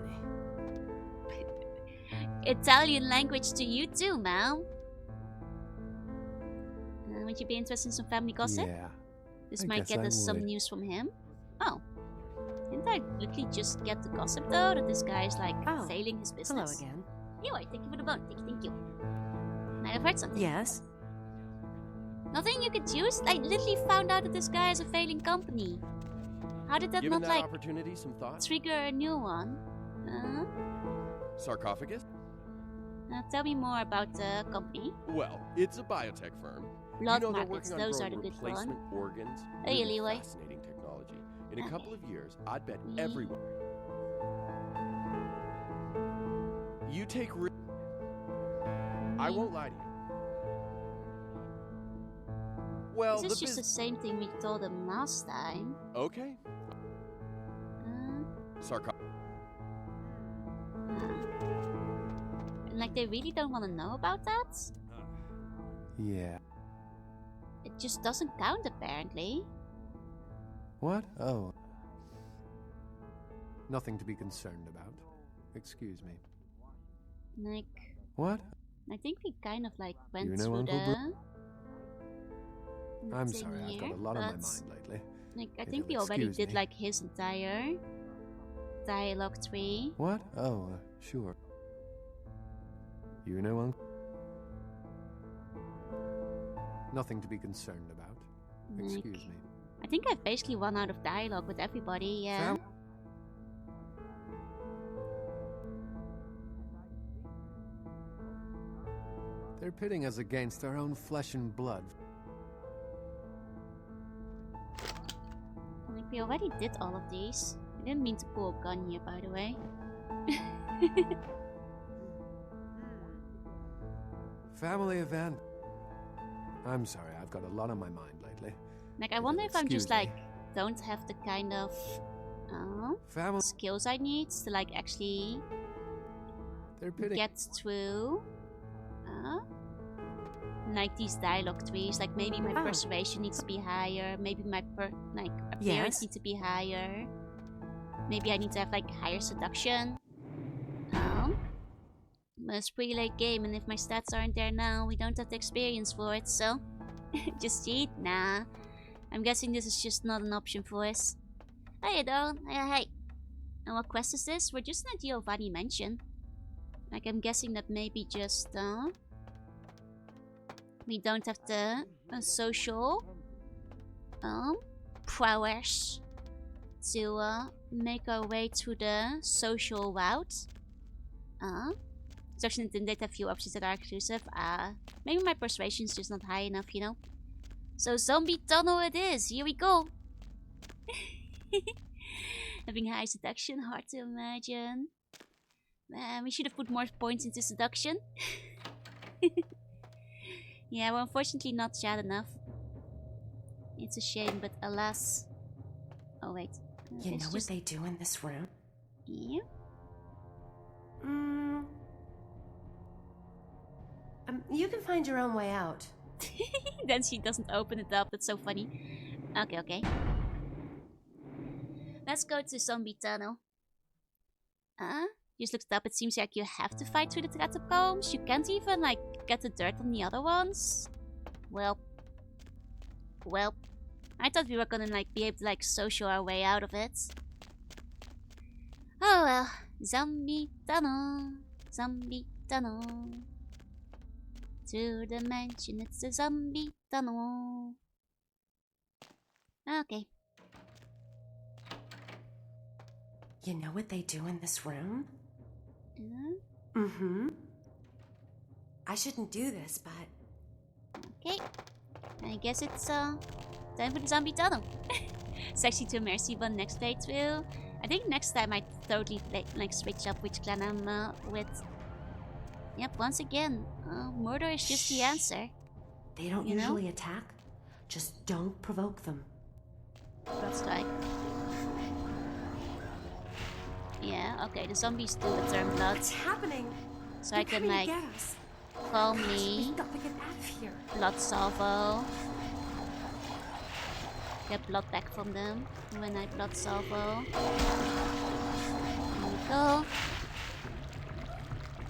S1: Italian language to you too, ma'am. Would you be interested in some family gossip?
S2: Yeah.
S1: This
S2: I
S1: might
S2: guess
S1: get
S2: I
S1: us some
S2: would.
S1: news from him. Oh. Didn't I literally just get the gossip though that this guy is like failing his business?
S7: Hello again.
S1: Anyway, thank you for the bone. Thank you. Might have heard something.
S7: Yes?
S1: Nothing you could use? I literally found out that this guy is a failing company. How did that
S13: Given
S1: not
S13: that
S1: like
S13: opportunity, some thoughts?
S1: trigger a new one?
S13: Sarcophagus?
S1: Tell me more about the company.
S13: Well, it's a biotech firm.
S1: Blood
S13: you know, they're
S1: markets,
S13: working on
S1: those are
S13: growing
S1: the good
S13: replacement
S1: one.
S13: organs.
S1: Hey,
S13: Really
S1: Leeway.
S13: fascinating technology. In a couple of years, I'd bet
S1: Yeah.
S13: everyone. You take. I won't lie to you. Well,
S1: This is just the same thing we told them last time.
S13: Okay.
S1: And like they really don't want to know about that?
S2: Yeah.
S1: It just doesn't count apparently.
S2: What? Oh. Nothing to be concerned about. Excuse me.
S1: Like,
S2: What?
S1: I think we kind of like went
S2: You know
S1: through
S2: Uncle
S1: the
S2: I'm
S1: thing
S2: sorry, I've
S1: here,
S2: got a lot on my
S1: but,
S2: mind lately.
S1: Like, I
S2: If
S1: think we
S2: you'll
S1: already
S2: excuse
S1: did
S2: me.
S1: like his entire dialogue tree.
S2: What? Oh, sure. You know Uncle? Nothing to be concerned about.
S1: Like,
S2: Excuse me.
S1: I think I've basically run out of dialogue with everybody, yeah.
S2: They're pitting us against our own flesh and blood.
S1: Like, we already did all of these. I didn't mean to pull a gun here, by the way.
S2: Family event. I'm sorry, I've got a lot on my mind lately.
S1: Like, I wonder if I'm just
S2: excuse me.
S1: like, don't have the kind of skills I need to like actually
S2: They're pitting.
S1: get through like these dialogue trees. Like maybe my persuasion needs to be higher, maybe my appearance
S7: Yes?
S1: needs to be higher, maybe I need to have like higher seduction. But it's pretty late game, and if my stats aren't there now, we don't have the experience for it, so just cheat? Nah. I'm guessing this is just not an option for us. Hey, Dawn. Hey. And what quest is this? We're just in a Giovanni mansion. Like, I'm guessing that maybe just, we don't have the social, prowess to, make our way through the social route. Section Intimidate have few options that are exclusive. Maybe my persuasion's just not high enough, you know? So zombie tunnel it is. Here we go. Having high seduction, hard to imagine. Man, we should have put more points into seduction. Yeah, we're unfortunately not chat enough. It's a shame, but alas. Oh wait.
S7: You
S1: It's
S7: know
S1: just-
S7: what they do in this room?
S1: Yeah.
S7: You can find your own way out.
S1: Then she doesn't open it up. That's so funny. Okay. Let's go to zombie tunnel. Just looked up. It seems like you have to fight through the catacombs. You can't even like get the dirt on the other ones. Well, I thought we were gonna like be able to like social our way out of it. Oh well, zombie tunnel, to the mansion. It's a zombie tunnel. Okay.
S7: You know what they do in this room? I shouldn't do this, but...
S1: Okay. I guess it's time for the zombie tunnel. It's actually to Mercy one next playthrough. I think next time I totally switch up which clan I'm with. Yep, once again, murder is just the answer.
S7: They don't usually attack. Just don't provoke them.
S1: That's right. Yeah, okay, the zombies do return blood.
S7: What's happening?
S1: So I can like
S7: Get us.
S1: calmly
S7: We gotta get out of here.
S1: blood salvo. get blood back from them when I blood salvo. There we go.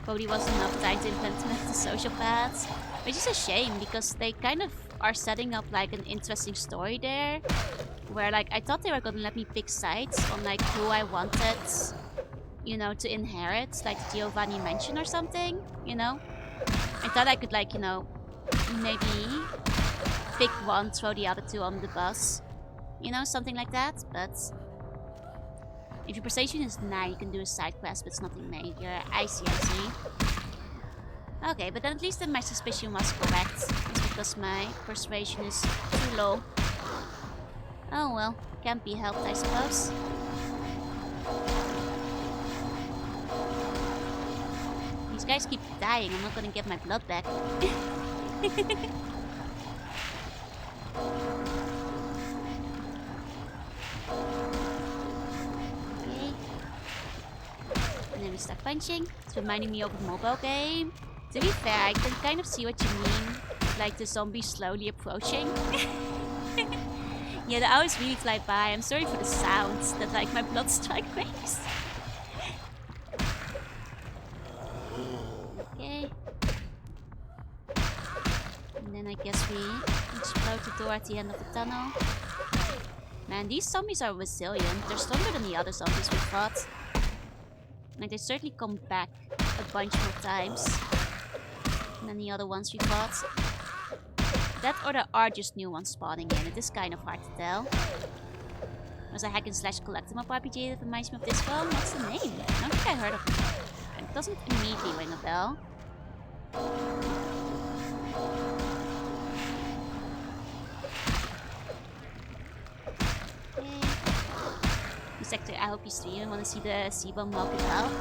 S1: Probably wasn't enough time to implement the social paths. Which is a shame because they kind of are setting up like an interesting story there. Where like I thought they were gonna let me pick sides on like who I wanted, you know, to inherit, like Giovanni Mansion or something, you know? I thought I could like, you know, maybe pick one, throw the other two on the bus. You know, something like that, but if your persuasion is 9, you can do a side quest, but it's nothing major. I see. Okay, but then at least then my suspicion was correct. It's because my persuasion is too low. Oh well, can't be helped, I suppose. These guys keep dying, I'm not gonna get my blood back. And then we start punching. It's reminding me of a mobile game. To be fair, I can kind of see what you mean. Like the zombies slowly approaching. Yeah, the hours really fly by. I'm sorry for the sounds that like my blood strike makes. Okay. And then I guess we explode the door at the end of the tunnel. Man, these zombies are resilient. They're stronger than the other zombies we fought. Like, they certainly come back a bunch more times than the other ones we fought. That or there are just new ones spawning in. It is kind of hard to tell. There's a hack and slash collectible RPG that reminds me of this one. What's the name? I don't think I heard of it. It doesn't immediately ring a bell. Sector, I hope you stream. I want to see the C-bomb mock as well.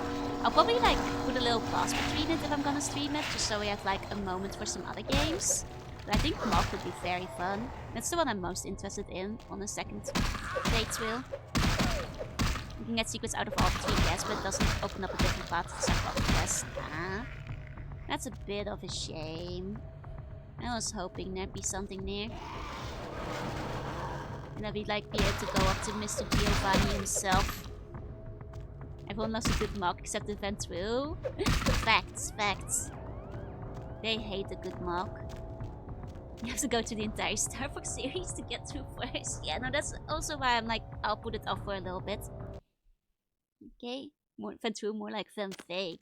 S1: I'll probably like put a little pause between it if I'm gonna stream it, just so we have like a moment for some other games. But I think mock would be very fun. That's the one I'm most interested in on the second playthrough. You can get secrets out of all 3 guests, but it doesn't open up a different path to suck off the quest. Ah, that's a bit of a shame. I was hoping there'd be something there. And that we'd like be able to go up to Mr. Giovanni himself. Everyone loves a good mock except the Ventru. Facts. They hate a good mock. You have to go to the entire Star Fox series to get through first. Yeah, no, that's also why I'm like, I'll put it off for a little bit. Okay, more Ventru, more like Fake.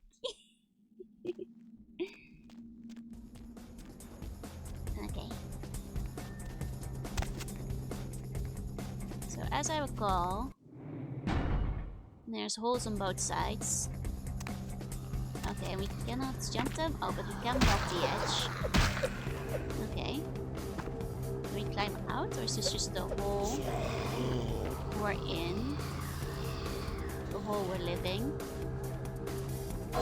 S1: Okay. So as I recall, there's holes on both sides. Okay, and we cannot jump them. Oh, but we can block the edge. Okay. Can we climb out, or is this just the hole we're in? The hole we're living? I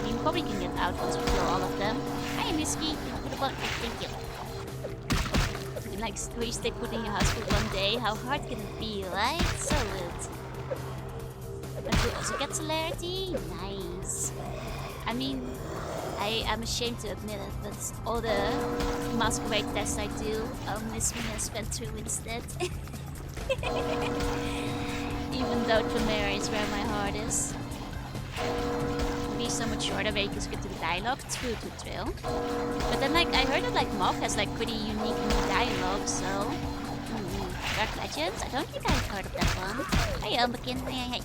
S1: mean, we probably can get out once we kill all of them. Hi, Misky. Thank you for the button. Thank you. Like stick putting your house for one day, how hard can it be, right? Salute. But we also get celerity? Nice. I mean, I am ashamed to admit it, but all the Masquerade tests I do, I'll miss me and spend through instead. Even though Tremere is where my heart is. Be so much shorter where you can skip to the dialogue. True. But then like I heard that like Mock has like pretty unique new dialogue, so Dark Legends? I don't think I've heard of that one. Hey Umbekin, hey.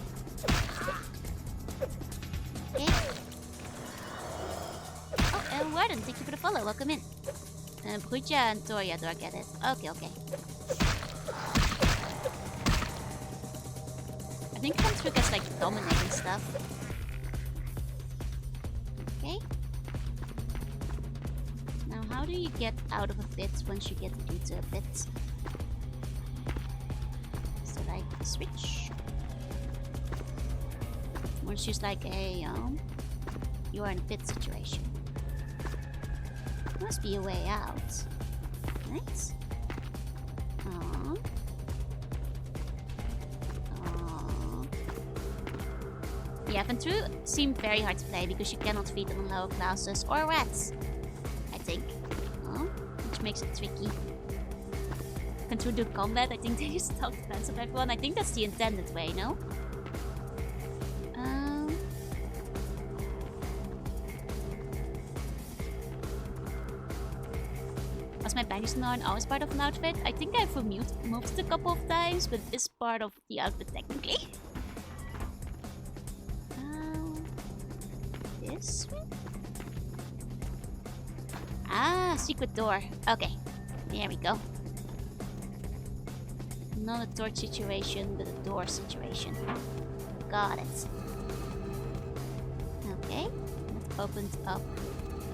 S1: Okay. Oh, and Warden, thank you for the follow, welcome in. Bruja and Toria, do I get it? Okay. I think Ventru gets like Dominic and stuff. Okay. Now, how do you get out of a pit once you get into a pit? Is there like a switch? Or it's just like a, you are in a pit situation. Must be a way out. Right? Aww. Yeah, Ventru seemed very hard to play because you cannot feed them on lower classes or rats, I think. Which makes it tricky. Control do combat. I think they just talk defense of everyone. I think that's the intended way, no? Was my bandage not always part of an outfit? I think I've moved it a couple of times, but it's part of the outfit technically. This way? Ah, secret door. Okay, there we go. Not a torch situation, but a door situation. Got it. Okay, that opens up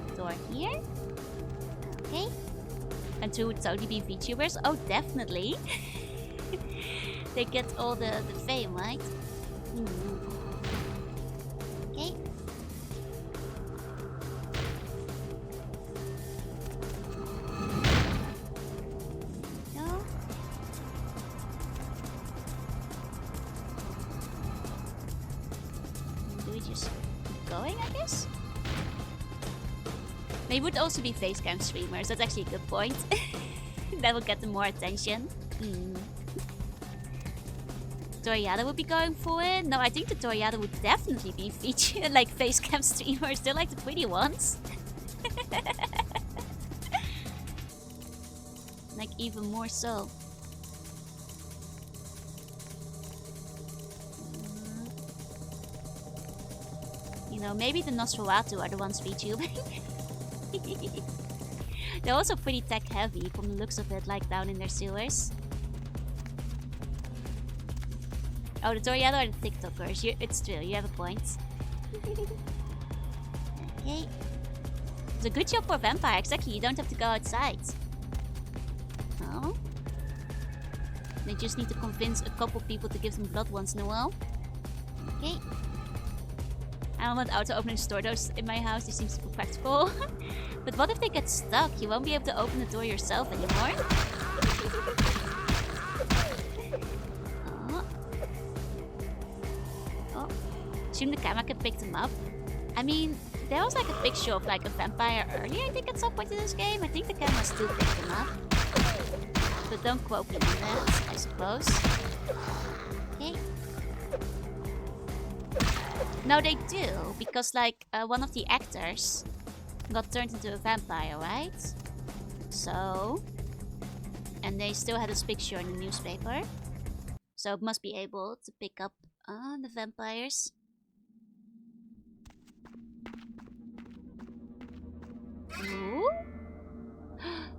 S1: the door here. Okay. And two would totally be VTubers. Oh, definitely. They get all the fame, right? Okay. No. Do we just keep going, I guess? They would also be facecam streamers. That's actually a good point. That would get them more attention. Toriada would be going for it. No, I think the Toriada would definitely be featured like facecam streamers. They're like the pretty ones. Like even more so. You know, maybe the Nosferatu are the ones VTubing. They're also pretty tech heavy from the looks of it, like down in their sewers. Oh, the Toriada are the TikTokers. It's true, you have a point. Okay. It's a good job for a vampire, exactly. You don't have to go outside. Oh. They just need to convince a couple people to give them blood once in a while. Okay. I don't want auto opening store doors in my house. It seems super practical. But what if they get stuck? You won't be able to open the door yourself anymore. Oh. Assume the camera can pick them up. I mean, there was like a picture of like a vampire earlier, I think, at some point in this game. I think the camera still picked them up. But don't quote me on that, I suppose. Okay. No, they do, because like one of the actors got turned into a vampire, right? So, and they still had his picture in the newspaper, so it must be able to pick up the vampires. Ooh.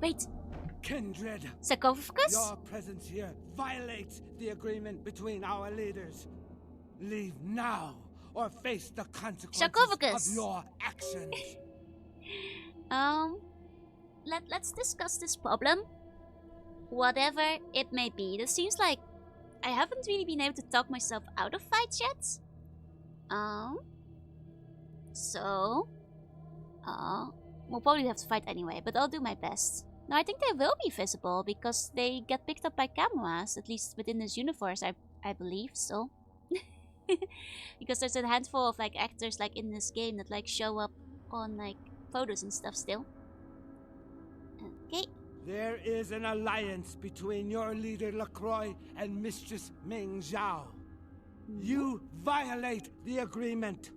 S1: Wait.
S15: Kindred,
S1: sarcophagus?
S15: Your presence here violates the agreement between our leaders. Leave now, or face the consequences of your actions.
S1: Let's discuss this problem. Whatever it may be. This seems like I haven't really been able to talk myself out of fights yet. We'll probably have to fight anyway, but I'll do my best. No, I think they will be visible because they get picked up by cameras, at least within this universe, I believe, so. Because there's a handful of like actors like in this game that like show up on like photos and stuff still. Okay.
S15: There is an alliance between your leader LaCroix and Mistress Ming Zhao. You violate the agreement.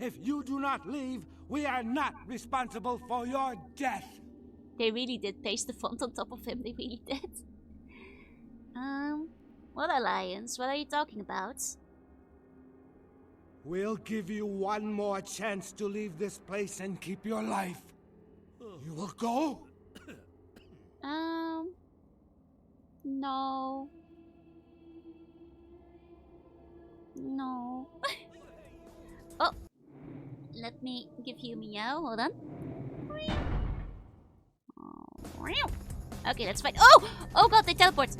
S15: If you do not leave, we are not responsible for your death.
S1: They really did paste the font on top of him, they really did. What alliance? What are you talking about?
S15: We'll give you one more chance to leave this place and keep your life. You will go?
S1: No. No. Oh! Let me give you a meow, hold on. Okay, let's fight. Oh! Oh god, they teleport!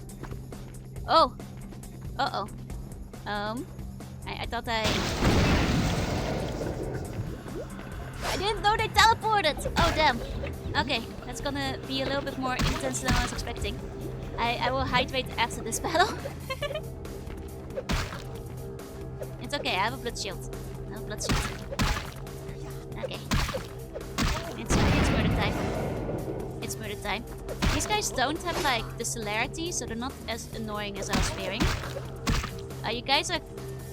S1: Oh! Uh-oh. I thought I didn't know they teleported! Oh damn. Okay, that's gonna be a little bit more intense than I was expecting. I will hydrate after this battle. It's okay, I have a blood shield. I have a blood shield. Okay. It's murder time. It's murder time. These guys don't have like the celerity, so they're not as annoying as I was fearing. You guys are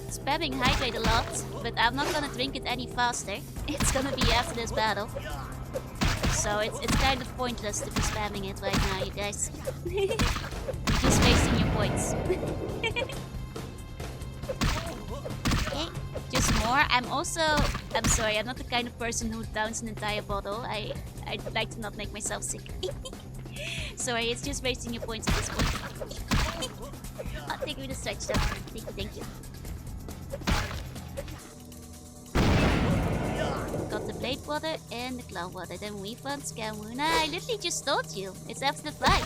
S1: spamming hydrate a lot, but I'm not gonna drink it any faster. It's gonna be after this battle. So it's kind of pointless to be spamming it right now, you guys. You're just wasting your points. Okay, just more. I'm sorry, I'm not the kind of person who downs an entire bottle. I'd like to not make myself sick. Sorry, it's just wasting your points at this point. I'll take you the stretch though. Thank you. Got the blade water and the claw water. Then we found Skamuna. I literally just told you. It's after the fight.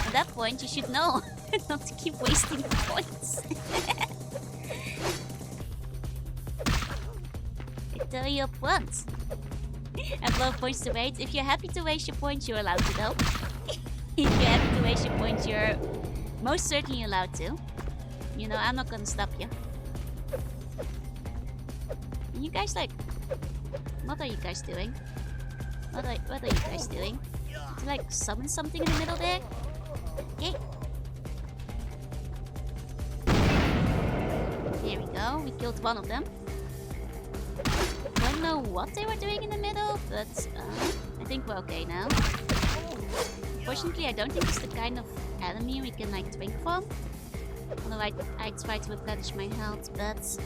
S1: At that point, you should know not to keep wasting points. I tell you up front. I have a lot of points to waste. If you're happy to waste your points, you're allowed to though. If you're happy to waste your points, you're most certainly allowed to. You know, I'm not gonna stop you. And you guys like... What are you guys doing? What are you guys doing? To like summon something in the middle there? Okay. There we go. We killed one of them. Don't know what they were doing in the middle, but I think we're okay now. Unfortunately, I don't think it's the kind of enemy we can like drink from. Although I try to replenish my health, but...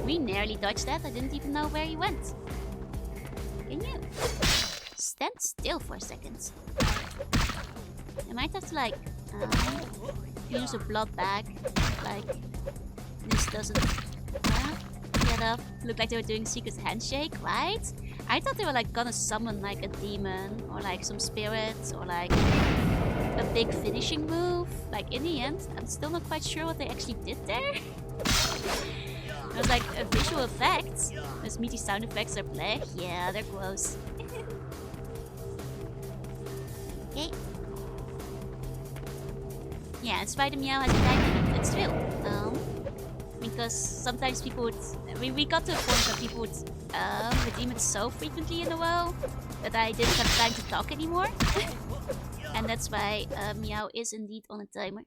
S1: We nearly dodged that. I didn't even know where he went. Can you stand still for a second? I might have to like use a blood bag. Like this doesn't get up. Looked like they were doing secret handshake, right? I thought they were like gonna summon like a demon or like some spirits or like a big finishing move. Like in the end, I'm still not quite sure what they actually did there. It was like a visual effect. Those meaty sound effects are black. Yeah, they're gross. Okay. Yeah, Spider Meow has a time limit. It's true. Because sometimes people would... we got to a point where people would redeem it so frequently in a row that I didn't have time to talk anymore. And that's why Meow is indeed on a timer.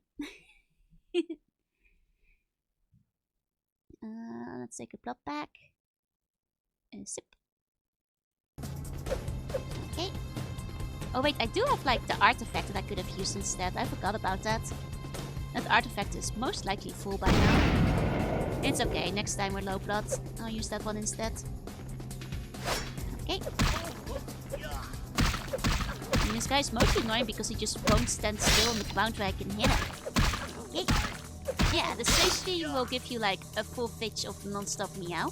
S1: Let's take a blood pack. And sip. Okay. Oh wait, I do have like the artifact that I could have used instead. I forgot about that. That artifact is most likely full by now. It's okay, next time we're low blood, I'll use that one instead. Okay. And this guy's mostly annoying because he just won't stand still on the ground where I can hit him. Okay. Yeah, the stage 3 will give you like a full pitch of non-stop meow.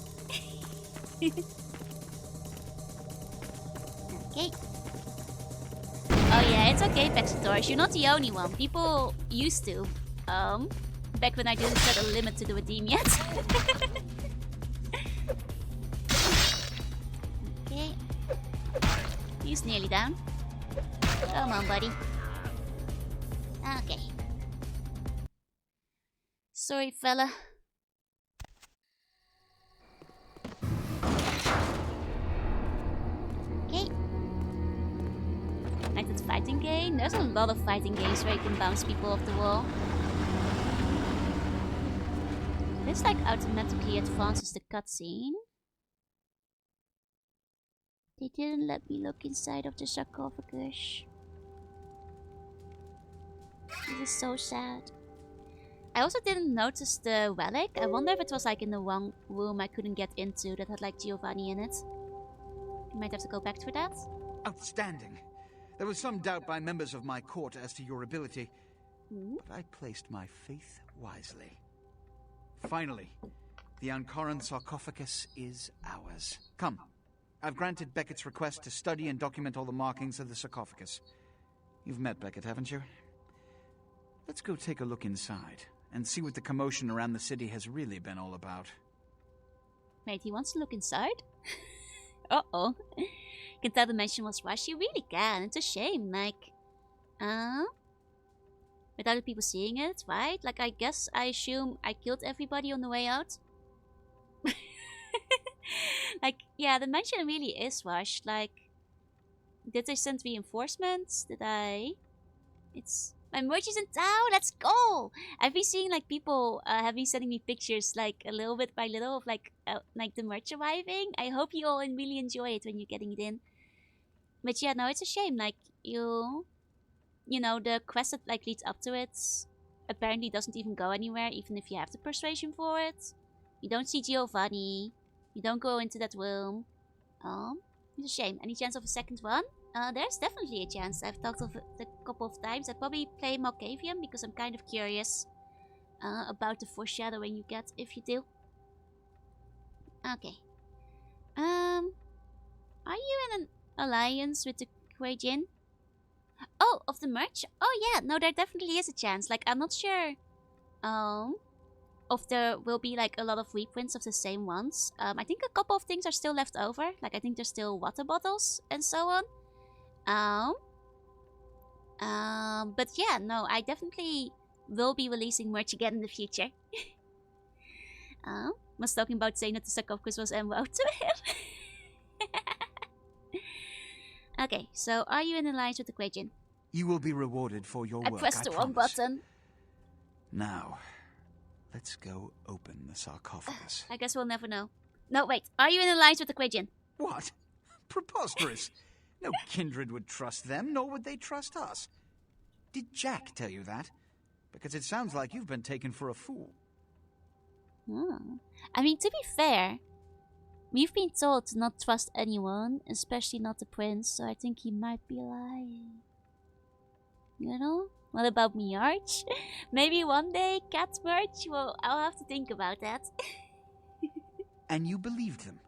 S1: Okay. Oh yeah, it's okay, Pexatorus. You're not the only one. People used to. Back when I didn't set a limit to the redeem yet. Okay. He's nearly down. Come on, buddy. Okay. Sorry, fella. Okay. Like that fighting game. There's a lot of fighting games where you can bounce people off the wall. This like automatically advances the cutscene. They didn't let me look inside of the sarcophagus. This is so sad. I also didn't notice the relic. I wonder if it was like in the one room I couldn't get into that had like Giovanni in it. I might have to go back for that.
S14: Outstanding. There was some doubt by members of my court as to your ability, but I placed my faith wisely. Finally, the Ankoran sarcophagus is ours. Come, I've granted Beckett's request to study and document all the markings of the sarcophagus. You've met Beckett, haven't you? Let's go take a look inside and see what the commotion around the city has really been all about.
S1: Wait, he wants to look inside? Uh-oh. Can tell the mention was rushed. You really can. It's a shame. Like, with other people seeing it, right? Like, I assume I killed everybody on the way out. Like, yeah, the mansion really is rushed. Like, did they send reinforcements? Did I? It's my merch is in town. Let's go. I've been seeing like people have been sending me pictures like a little bit by little of like the merch arriving. I hope you all really enjoy it when you're getting it in. But yeah, no, it's a shame. Like you know, the quest that like leads up to it apparently doesn't even go anywhere, even if you have the persuasion for it. You don't see Giovanni. You don't go into that room. It's a shame. Any chance of a second one? There's definitely a chance. I've talked of it a couple of times. I'd probably play Malkavian because I'm kind of curious about the foreshadowing you get if you do. Okay. Are you in an alliance with the Kuei-jin? Oh, of the merch? Oh yeah, no, there definitely is a chance. Like, I'm not sure if there will be like a lot of reprints of the same ones. I think a couple of things are still left over. Like, I think there's still water bottles and so on. But yeah, no, I definitely will be releasing merch again in the future. Was talking about saying that the sarcophagus was en route to him. Okay, so are you in alliance with the Kuei-jin?
S14: You will be rewarded for your work,
S1: I pressed the wrong
S14: promise.
S1: button.
S14: Now, let's go open the sarcophagus.
S1: I guess we'll never know. No, wait. Are you in alliance with the Kuei-jin?
S14: What? Preposterous. No kindred would trust them, nor would they trust us. Did Jack tell you that? Because it sounds like you've been taken for a fool.
S1: I mean, to be fair, we've been told to not trust anyone, especially not the prince, so I think he might be lying. You know? What about me, Arch? Maybe one day, cat merch? Well, I'll have to think about that.
S14: And you believed them?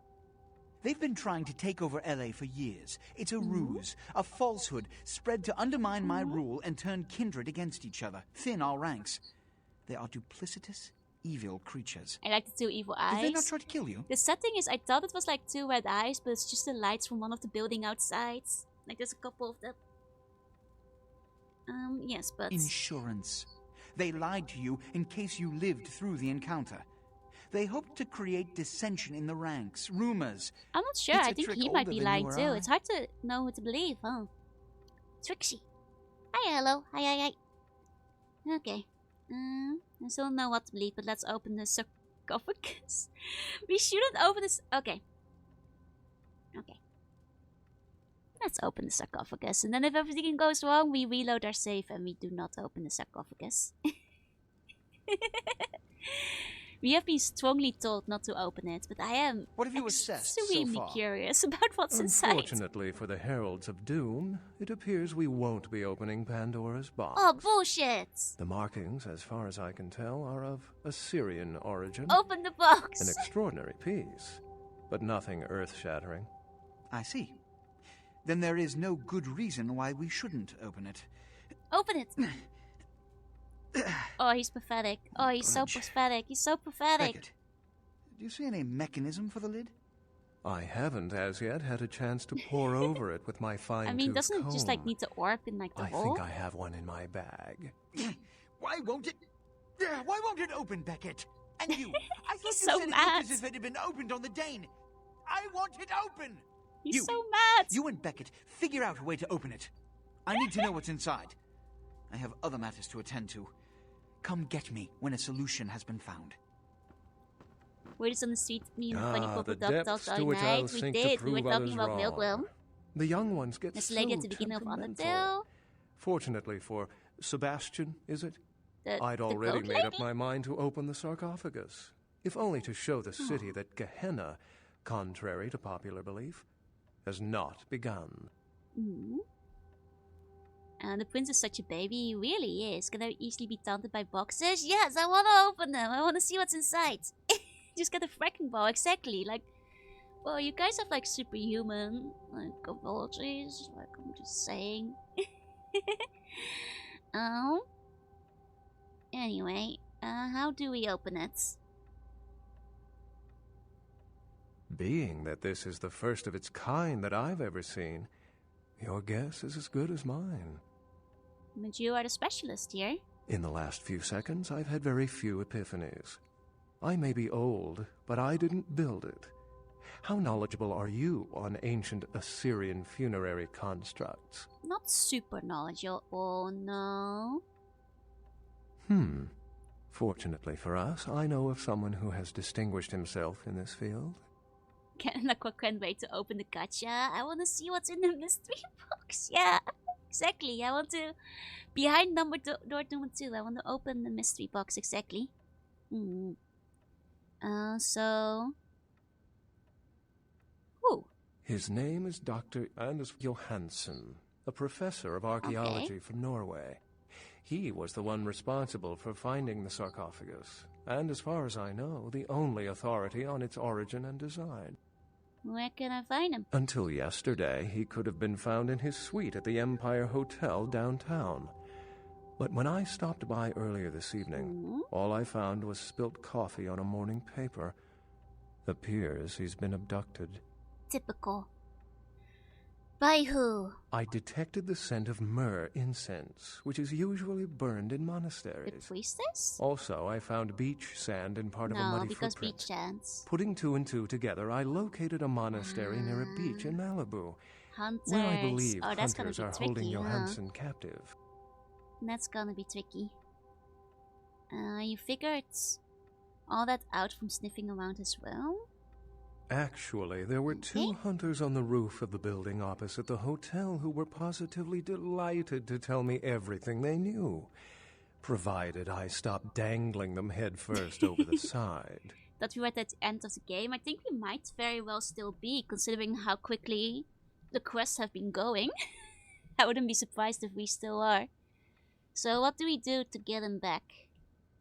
S14: They've been trying to take over LA for years. It's a ruse, a falsehood, spread to undermine my rule and turn kindred against each other, thin our ranks. They are duplicitous, evil creatures.
S1: I like the two evil eyes.
S14: Did they not try to kill you?
S1: The setting is, I thought it was like two red eyes, but it's just the lights from one of the building outside. Like, there's a couple of them. Yes, but...
S14: Insurance. They lied to you in case you lived through the encounter. They hoped to create dissension in the ranks, rumors.
S1: I'm not sure. I think he might be lying too. It's hard to know who to believe, huh? Trixie. Hi, hello. Hi. Okay. I still don't know what to believe, but let's open the sarcophagus. We shouldn't open this... Okay. Let's open the sarcophagus, and then if everything goes wrong, we reload our save and we do not open the sarcophagus. We have been strongly told not to open it, but I am extremely curious about what's inside.
S2: Unfortunately for the Heralds of Doom, it appears we won't be opening Pandora's box.
S1: Oh, bullshit!
S2: The markings, as far as I can tell, are of Assyrian origin.
S1: Open the box!
S2: An extraordinary piece, but nothing earth-shattering.
S14: I see. Then there is no good reason why we shouldn't open it.
S1: Open it! Oh, he's pathetic. Oh, he's so pathetic. He's so pathetic.
S14: Beckett, do you see any mechanism for the lid?
S2: I haven't as yet had a chance to pore over it with my fine-tooth comb.
S1: I mean, doesn't it just like need to warp in like the hole?
S2: I think I have one in my bag.
S14: Why won't it open, Beckett? And you? I thought you
S1: so
S14: said
S1: mad.
S14: it looked as if it had been opened on the Dane. I want it open.
S1: He's so mad.
S14: You and Beckett, figure out a way to open it. I need to know what's inside. I have other matters to attend to. Come get me when a solution has been found.
S1: We're just on the street, me and funny polka
S2: the
S1: dot
S2: depths
S1: talked
S2: to
S1: all
S2: which
S1: night.
S2: I'll
S1: We
S2: sink to
S1: did. We were
S2: prove
S1: talking
S2: others
S1: about
S2: wrong.
S1: Milgram.
S2: The young ones get
S1: This
S2: so
S1: lady at the beginning of
S2: temperamental.
S1: Undertale.
S2: Fortunately for Sebastian, is it? I'd
S1: the
S2: already
S1: goat
S2: made up
S1: lady?
S2: my mind to open the sarcophagus, if only to show the city that Gehenna, contrary to popular belief, has not begun.
S1: And the prince is such a baby. He really is. Can I easily be taunted by boxes? Yes, I want to open them. I want to see what's inside. Just get a fracking ball, exactly. Like, well, you guys have like superhuman like abilities. Like, I'm just saying. Anyway, how do we open it?
S2: Being that this is the first of its kind that I've ever seen, your guess is as good as mine.
S1: But you are the specialist here.
S2: In the last few seconds, I've had very few epiphanies. I may be old, but I didn't build it.
S21: how knowledgeable are you on ancient Assyrian funerary constructs?
S1: Not super knowledgeable, no.
S21: Fortunately for us, I know of someone who has distinguished himself in this field.
S1: Can't wait to open the gacha. I want to see what's in the mystery box. Yeah, exactly. I want to... Behind door number 2, I want to open the mystery box, exactly. So... Who?
S21: His name is Dr. Anders Johansen, a professor of archaeology from Norway. He was the one responsible for finding the sarcophagus, and as far as I know, the only authority on its origin and design.
S1: Where can I find him?
S21: Until yesterday, he could have been found in his suite at the Empire Hotel downtown. But when I stopped by earlier this evening, all I found was spilt coffee on a morning paper. Appears he's been abducted.
S1: Typical. By who?
S21: I detected the scent of myrrh incense, which is usually burned in monasteries.
S1: The priestess?
S21: Also, I found beach sand in part of a muddy
S1: because
S21: footprint.
S1: beach sands.
S21: Putting 2 and 2 together, I located a monastery near a beach in Malibu,
S1: Hunters.
S21: where I believe
S1: that's gonna
S21: hunters
S1: be
S21: are
S1: tricky,
S21: holding Johansen captive.
S1: That's gonna be tricky. You figure it's all that out from sniffing around as well?
S21: Actually, there were 2 hunters on the roof of the building opposite the hotel who were positively delighted to tell me everything they knew, provided I stopped dangling them headfirst over the side.
S1: That we were at the end of the game, I think we might very well still be, considering how quickly the quests have been going. I wouldn't be surprised if we still are. So what do we do to get him back?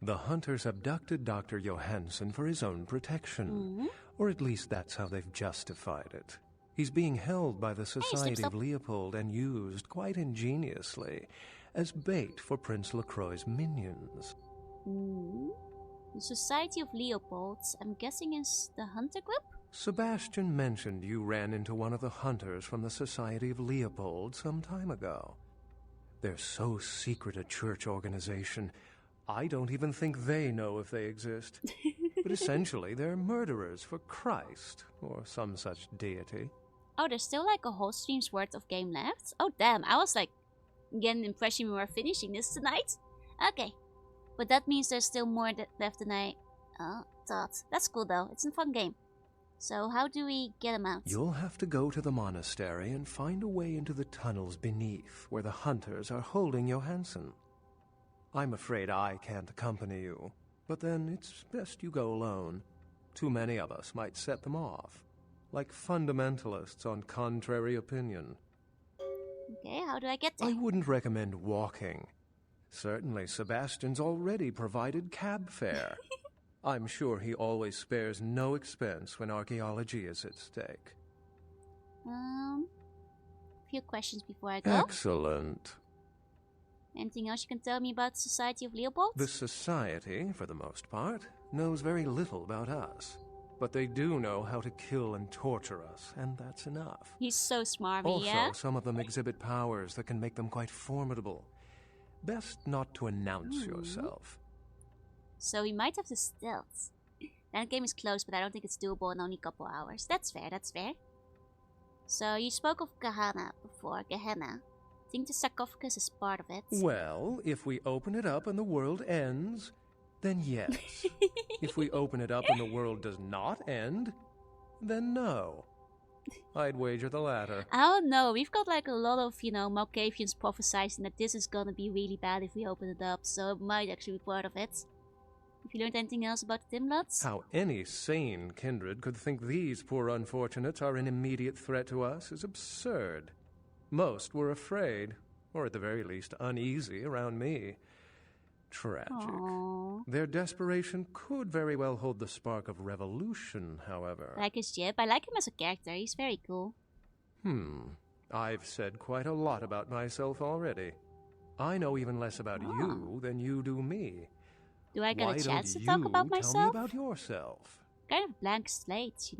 S21: The hunters abducted Dr. Johansen for his own protection. Or at least that's how they've justified it. He's being held by the Society of Leopold and used, quite ingeniously, as bait for Prince Lacroix's minions.
S1: The Society of Leopold, I'm guessing, is the hunter group?
S21: Sebastian mentioned you ran into one of the hunters from the Society of Leopold some time ago. They're so secret a church organization, I don't even think they know if they exist. But essentially, they're murderers for Christ, or some such deity.
S1: Oh, there's still like a whole stream's worth of game left? Oh, damn, I was like, getting the impression we were finishing this tonight. Okay, but that means there's still more left than I thought. That's cool though, it's a fun game. So how do we get them out?
S21: You'll have to go to the monastery and find a way into the tunnels beneath, where the hunters are holding Johansen. I'm afraid I can't accompany you, but then it's best you go alone. Too many of us might set them off, like fundamentalists on contrary opinion.
S1: Okay, how do I get there?
S21: I wouldn't recommend walking. Certainly Sebastian's already provided cab fare. I'm sure he always spares no expense when archaeology is at stake.
S1: Few questions before I go.
S21: Excellent.
S1: Anything else you can tell me about the Society of Leopold?
S21: The Society, for the most part, knows very little about us. But they do know how to kill and torture us, and that's enough.
S1: He's so smarmy,
S21: also, some of them exhibit powers that can make them quite formidable. Best not to announce yourself.
S1: So we might have the stealth. That game is close, but I don't think it's doable in only a couple hours. That's fair, that's fair. So you spoke of Gehenna before, Gehenna. I think the sarcophagus is part of it.
S21: Well, if we open it up and the world ends, then yes. If we open it up and the world does not end, then no. I'd wager the latter.
S1: I don't know. We've got like a lot of, Malkavians prophesizing that this is gonna be really bad if we open it up, so it might actually be part of it. Have you learned anything else about the Timlots?
S21: How any sane kindred could think these poor unfortunates are an immediate threat to us is absurd. Most were afraid, or at the very least uneasy around me. Tragic.
S1: Aww.
S21: Their desperation could very well hold the spark of revolution, however.
S1: I like his jib. I like him as a character. He's very cool.
S21: I've said quite a lot about myself already. I know even less about you than you do me.
S1: Do I get a chance to
S21: Why
S1: talk
S21: don't
S1: about
S21: you
S1: myself?
S21: tell me about yourself?
S1: Kind of blank slate,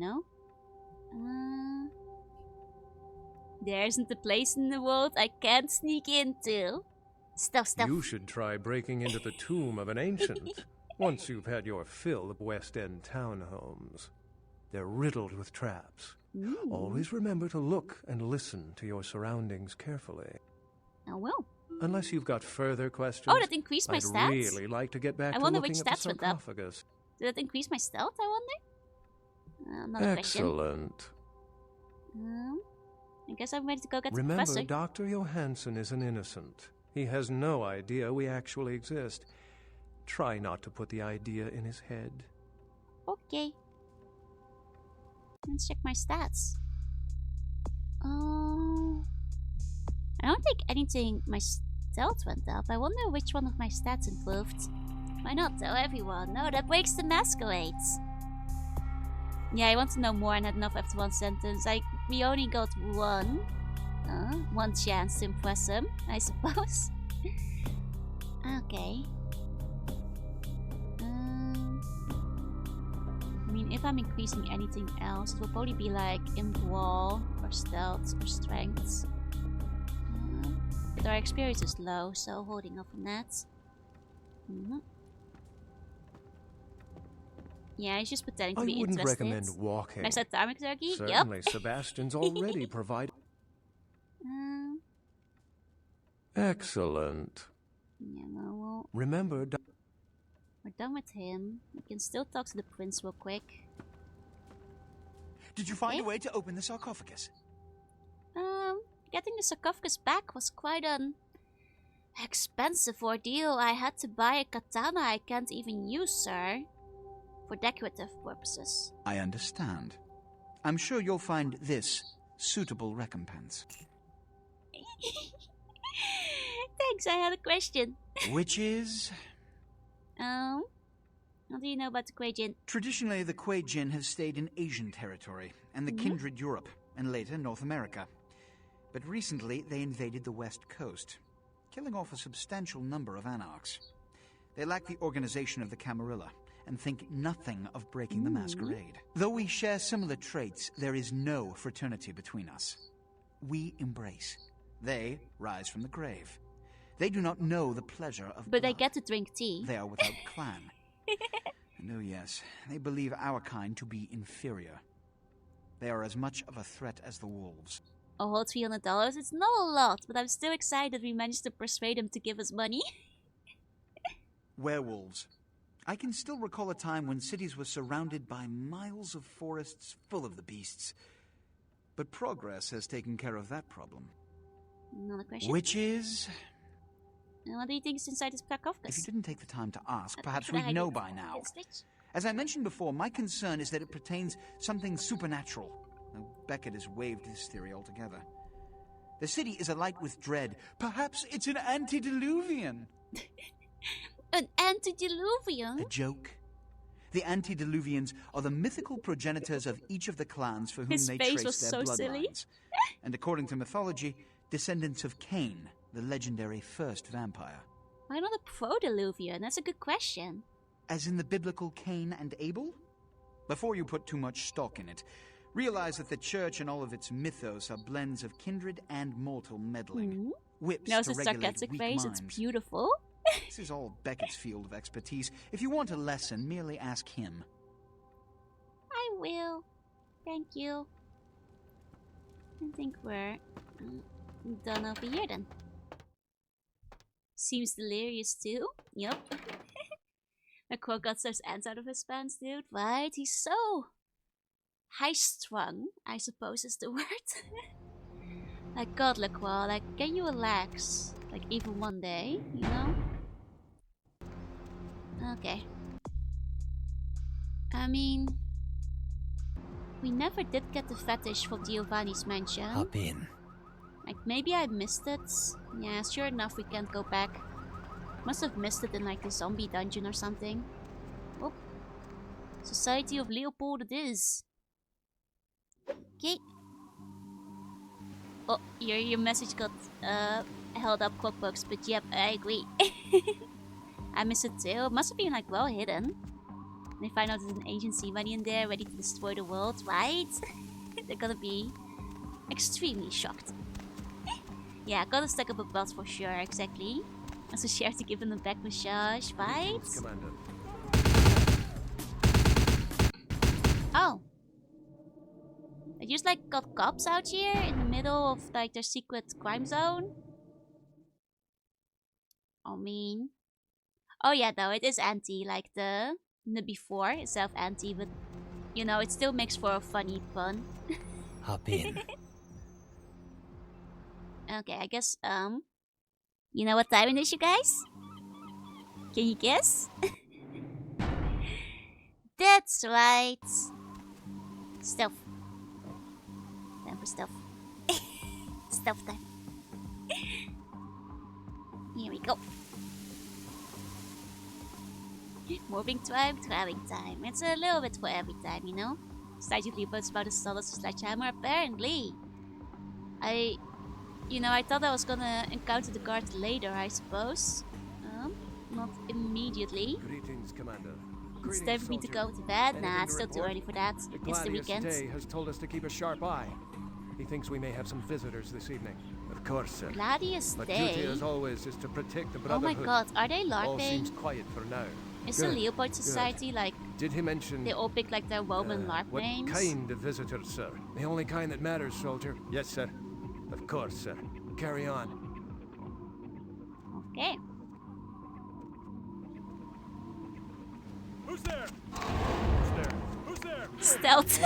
S1: There isn't a place in the world I can't sneak into. Stuff.
S21: You should try breaking into the tomb of an ancient, once you've had your fill of West End townhomes. They're riddled with traps. Always remember to look and listen to your surroundings carefully.
S1: I will.
S21: Unless you've got further questions.
S1: Oh, that increased my
S21: I'd
S1: stats?
S21: really like to get back
S1: I
S21: to
S1: wonder
S21: looking
S1: which
S21: at the
S1: stats went up.
S21: sarcophagus.
S1: Did that increase my stealth, I wonder? Another question.
S21: Excellent.
S1: I guess I'm ready to go get the
S21: Remember,
S1: professor.
S21: Dr. Johansson is an innocent. He has no idea we actually exist. Try not to put the idea in his head.
S1: Okay. Let's check my stats. Oh. I don't think anything. My stealth went up. I wonder which one of my stats improved. Why not tell everyone? No, that breaks the Masquerades. Yeah, I want to know more and had enough after one sentence. We only got one chance to impress him, I suppose. Okay. I mean, if I'm increasing anything else, it will probably be like in brawl or stealth or strength. But our experience is low, so holding off on that. Yeah, he's just pretending to be interested.
S21: I wouldn't recommend walking.
S1: Next atomic turkey?
S21: Certainly,
S1: Yep.
S21: Sebastian's already provided. Excellent.
S1: Yeah, well,
S21: Remember,
S1: we're done with him. We can still talk to the prince real quick.
S14: Did you find a way to open the sarcophagus?
S1: Getting the sarcophagus back was quite an expensive ordeal. I had to buy a katana I can't even use, sir. For decorative purposes.
S14: I understand. I'm sure you'll find this suitable recompense.
S1: Thanks, I had a question.
S14: Which is?
S1: What do you know about the Kuei Jin?
S14: Traditionally, the Kuei Jin have stayed in Asian territory and the kindred Europe, and later North America. But recently, they invaded the West Coast, killing off a substantial number of anarchs. They lack the organization of the Camarilla, and think nothing of breaking the Masquerade. Though we share similar traits, there is no fraternity between us. We embrace. They rise from the grave. They do not know the pleasure of
S1: But
S14: blood.
S1: they get to drink tea.
S14: They are without clan. And oh yes, they believe our kind to be inferior. They are as much of a threat as the wolves.
S1: A whole $300? It's not a lot, but I'm still excited we managed to persuade him to give us money.
S14: Werewolves. I can still recall a time when cities were surrounded by miles of forests full of the beasts. But progress has taken care of that problem.
S1: Another question.
S14: Which is?
S1: What do you think is inside this sarcophagus?
S14: If you didn't take the time to ask, perhaps we'd know by now. As I mentioned before, my concern is that it pertains something supernatural. Though Beckett has waived this theory altogether. The city is alight with dread. Perhaps it's an antediluvian.
S1: An antediluvian?
S14: A joke. The antediluvians are the mythical progenitors of each of the clans for whom
S1: His
S14: they
S1: face
S14: trace
S1: was
S14: their
S1: so
S14: bloodlines.
S1: silly.
S14: And according to mythology, descendants of Cain, the legendary first vampire.
S1: Why not a pro-diluvian? That's a good question.
S14: As in the biblical Cain and Abel? Before you put too much stock in it, realize that the church and all of its mythos are blends of kindred and mortal meddling. Whips
S1: No,
S14: to
S1: it's a
S14: regulate
S1: sarcastic
S14: weak
S1: face.
S14: minds.
S1: It's beautiful.
S14: This is all Beckett's field of expertise. If you want a lesson, merely ask him.
S1: I will. Thank you. I think we're done over here then. Seems delirious too. Yup. McCoy got such ants out of his pants, dude. Right? He's so high-strung, I suppose is the word. Like, God, LaCroix, like, can you relax? Like, even one day, you know? Okay. I mean, we never did get the fetish for Giovanni's mansion.
S12: Hop in.
S1: Like, maybe I missed it. Yeah, sure enough, we can't go back. Must have missed it in, like, the zombie dungeon or something. Oh. Society of Leopold it is. Okay. Oh, your message got, held up cookbooks, but yep, I agree. I missed it too. It must have been, like, well hidden. They find out there's an agency money in there ready to destroy the world, right? They're gonna be extremely shocked. Yeah, gotta stack up a belt for sure, exactly. Also, she has to give him a back massage, right?
S21: Commander.
S1: Oh, I just like got cops out here in the middle of like their secret crime zone. I mean, oh yeah, though it is anti like the before itself anti, but you know it still makes for a funny pun.
S12: Hop in.
S1: Okay, I guess you know what time it is, you guys? Can you guess? That's right. Stuff. Time for stuff. Stuff time. Here we go. Moving time, traveling time. It's a little bit for every time, you know? Slightly but about as solid as a sledgehammer, apparently. I thought I was gonna encounter the guards later, I suppose. Not immediately.
S21: Greetings, Commander.
S1: It's time for me to go to bed. Nah, it's still too early for that. It's the weekend.
S21: Day has told us to keep a sharp eye. He thinks we may have some visitors this evening. Of course, sir.
S1: Gladius
S21: But
S1: Day?
S21: duty, as always, is to protect the
S1: Oh
S21: Brotherhood.
S1: my god, are they LARPing?
S21: All seems quiet for now.
S1: Is the Leopold Society like...
S21: Did he mention...
S1: They all pick like their Roman LARP
S21: what
S1: names?
S21: kind of visitors, sir? The only kind that matters, soldier. Yes, sir. Of course, sir. Carry on.
S1: Okay.
S21: Who's there? Who's there? Who's there?
S1: Stealth.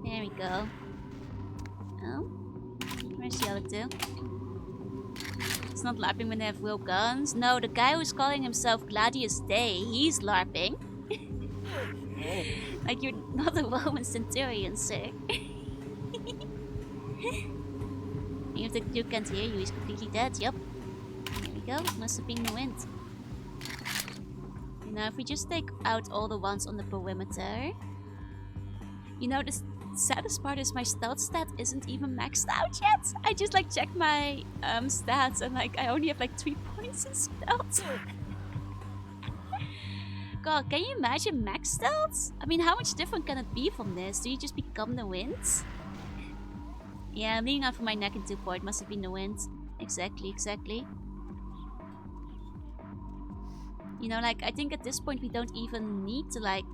S1: There we go. Oh, where's the other two? It's not LARPing when they have real guns. No, the guy who's calling himself Gladius Day, he's LARPing. Like you're not a Roman centurion, sir. If the Duke can't hear you, he's completely dead. Yup. There we go. Must have been the wind. You know, if we just take out all the ones on the perimeter. You know, the saddest part is my stealth stat isn't even maxed out yet. I just like checked my stats and like I only have like 3 points in stealth. God, can you imagine max stealth? I mean, how much different can it be from this? Do you just become the wind? Yeah, I'm leaning out for my neck and 2 point. Must have been the wind. Exactly. You know, like, I think at this point we don't even need to, like,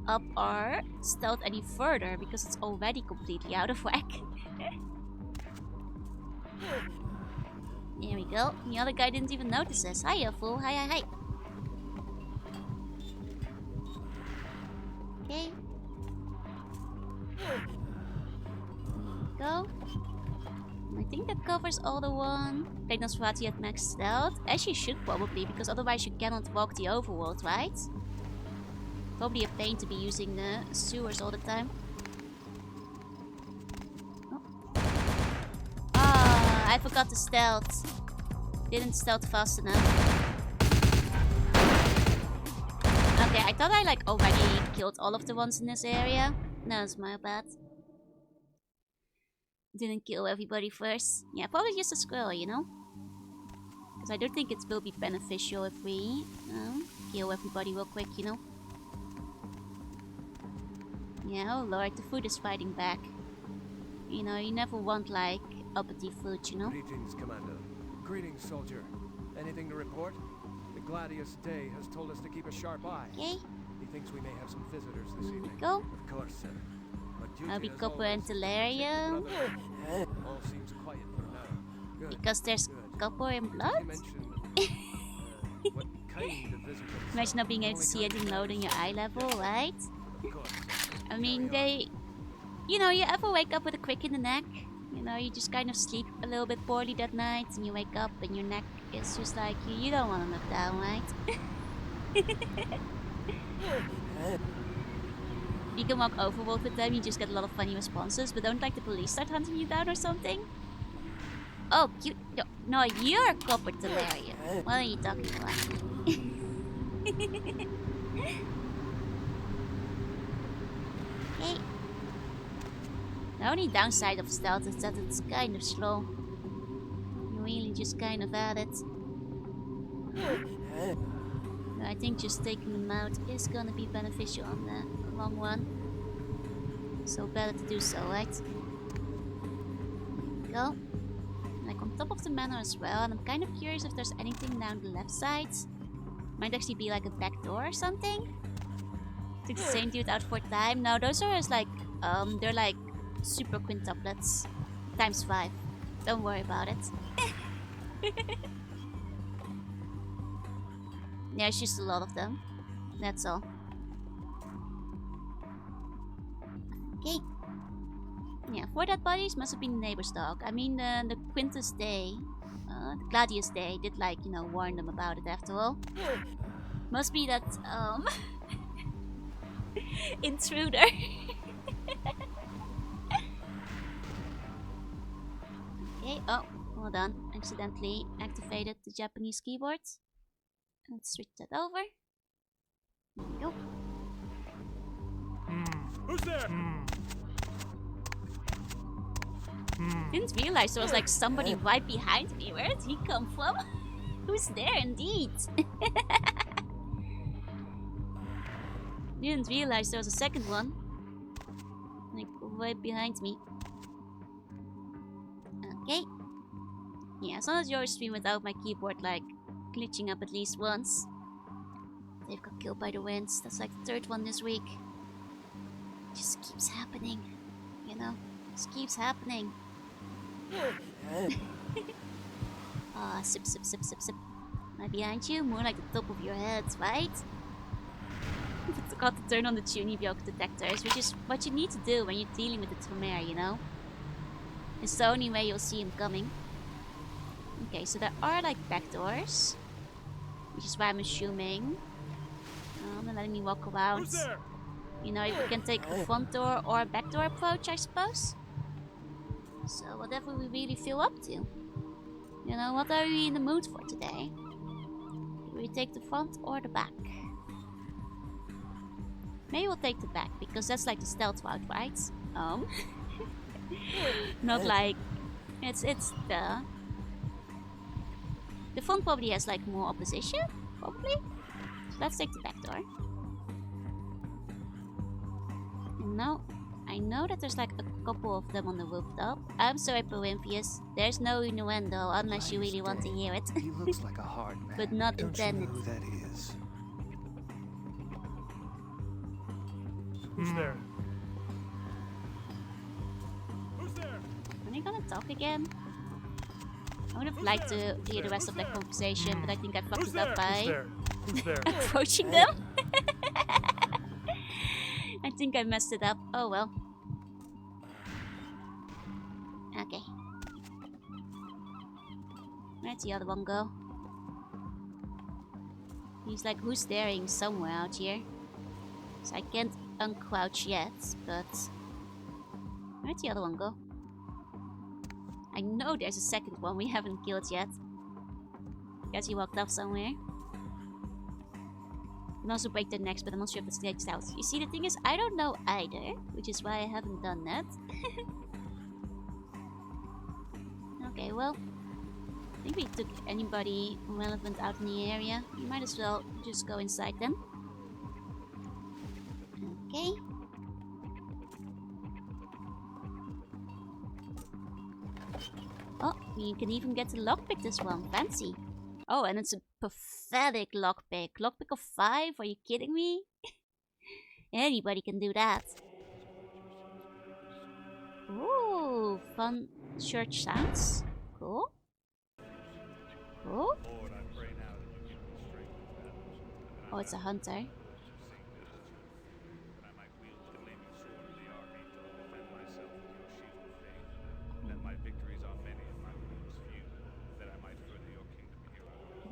S1: up our stealth any further because it's already completely out of whack. Here we go. The other guy didn't even notice us. Hiya, fool. Hi. Okay. Go. I think that covers all the one. Nosferatu at max stealth. As you should probably, because otherwise you cannot walk the overworld, right? Probably a pain to be using the sewers all the time. Oh. Ah, I forgot the stealth. Didn't stealth fast enough. Okay, I thought I like already killed all of the ones in this area. No, it's my bad. Didn't kill everybody first. Yeah, probably just a squirrel, you know? Because I don't think it will be beneficial if we kill everybody real quick, you know? Yeah, oh lord, the food is fighting back. You know, you never want, like, uppity food, you know?
S21: Greetings, Commander. Greetings, soldier. Anything to report? The Gladius Day has told us to keep a sharp eye.
S1: Okay.
S21: He thinks we may have some visitors this evening.
S1: Go.
S21: Of course, sir.
S1: I'll be Copper and Teleria.
S21: All seems quiet for now. Good.
S1: Because there's copper and blood?
S21: What kind of visitors?
S1: Imagine not being able to see anything load in your eye level, right? I mean, they... You know, you ever wake up with a crick in the neck? You know, you just kind of sleep a little bit poorly that night and you wake up and your neck is just like... You don't want to look down, right? You can walk overworld with them, you just get a lot of funny responses, but don't like the police start hunting you down or something? Oh, you... No, you're Copper Teleria. What are you talking about? Okay. The only downside of stealth is that it's kind of slow. You really just kind of add it. I think just taking them out is gonna be beneficial on the long run. So better to do so, right? Go. Like on top of the manor as well, and I'm kind of curious if there's anything down the left side. Might actually be like a back door or something. Took the same dude out for time. No, those are just like, they're like super quintuplets. Times 5. Don't worry about it. There's just a lot of them. That's all. Okay. Yeah, 4 dead bodies must have been the neighbor's dog. I mean, the Quintus Day, the Gladius Day did, like, you know, warn them about it after all. Must be that, intruder. Okay, oh, hold on. Accidentally activated the Japanese keyboard. Let's switch that over. There we go.
S8: Who's there?
S1: Didn't realize there was like somebody right behind me. Where did he come from? Who's there indeed? Didn't realize there was a second one. Like right behind me. Okay. Yeah, as long as yours stream without my keyboard like glitching up at least once. They've got killed by the winds. That's like the 3rd one this week. It just keeps happening. You know? Just keeps happening. Ah, sip, sip, sip, sip, sip. Right behind you, more like the top of your head, right? I forgot to turn on the Tunibyoku detectors, which is what you need to do when you're dealing with the Tremere, you know? It's the only way you'll see him coming. Okay, so there are like back doors, which is why I'm assuming. They're letting me walk around. You know, if we can take a front door or a back door approach, I suppose. So whatever we really feel up to. You know, what are we in the mood for today? Do we take the front or the back? Maybe we'll take the back, because that's like the stealth route, right? Not like... It's the... The front probably has like more opposition, probably. So let's take the back door. And now, I know that there's like a couple of them on the rooftop. I'm sorry, Prometheus. There's no innuendo unless you really want to hear it.
S21: He looks like a hard man.
S1: But not
S21: Don't
S1: intended.
S21: you know who that is?
S8: Who's there?
S1: Are they gonna talk again? I would have liked to hear the rest of that conversation, but I think I fucked it up by approaching them. I think I messed it up. Oh well. Okay. Where'd the other one go? He's like, who's staring somewhere out here? So I can't uncrouch yet, but... Where'd the other one go? I know there's a second one we haven't killed yet. Guess he walked off somewhere. You can also break their necks, but I'm not sure if it stakes out. You see, the thing is, I don't know either, which is why I haven't done that. Okay, well, I think we took anybody relevant out in the area. We might as well just go inside them. Okay. Oh, you can even get to lockpick this one. Fancy. Oh, and it's a pathetic lockpick. Lockpick of 5? Are you kidding me? Anybody can do that. Ooh, fun church sounds. Cool. Cool. Oh, it's a hunter.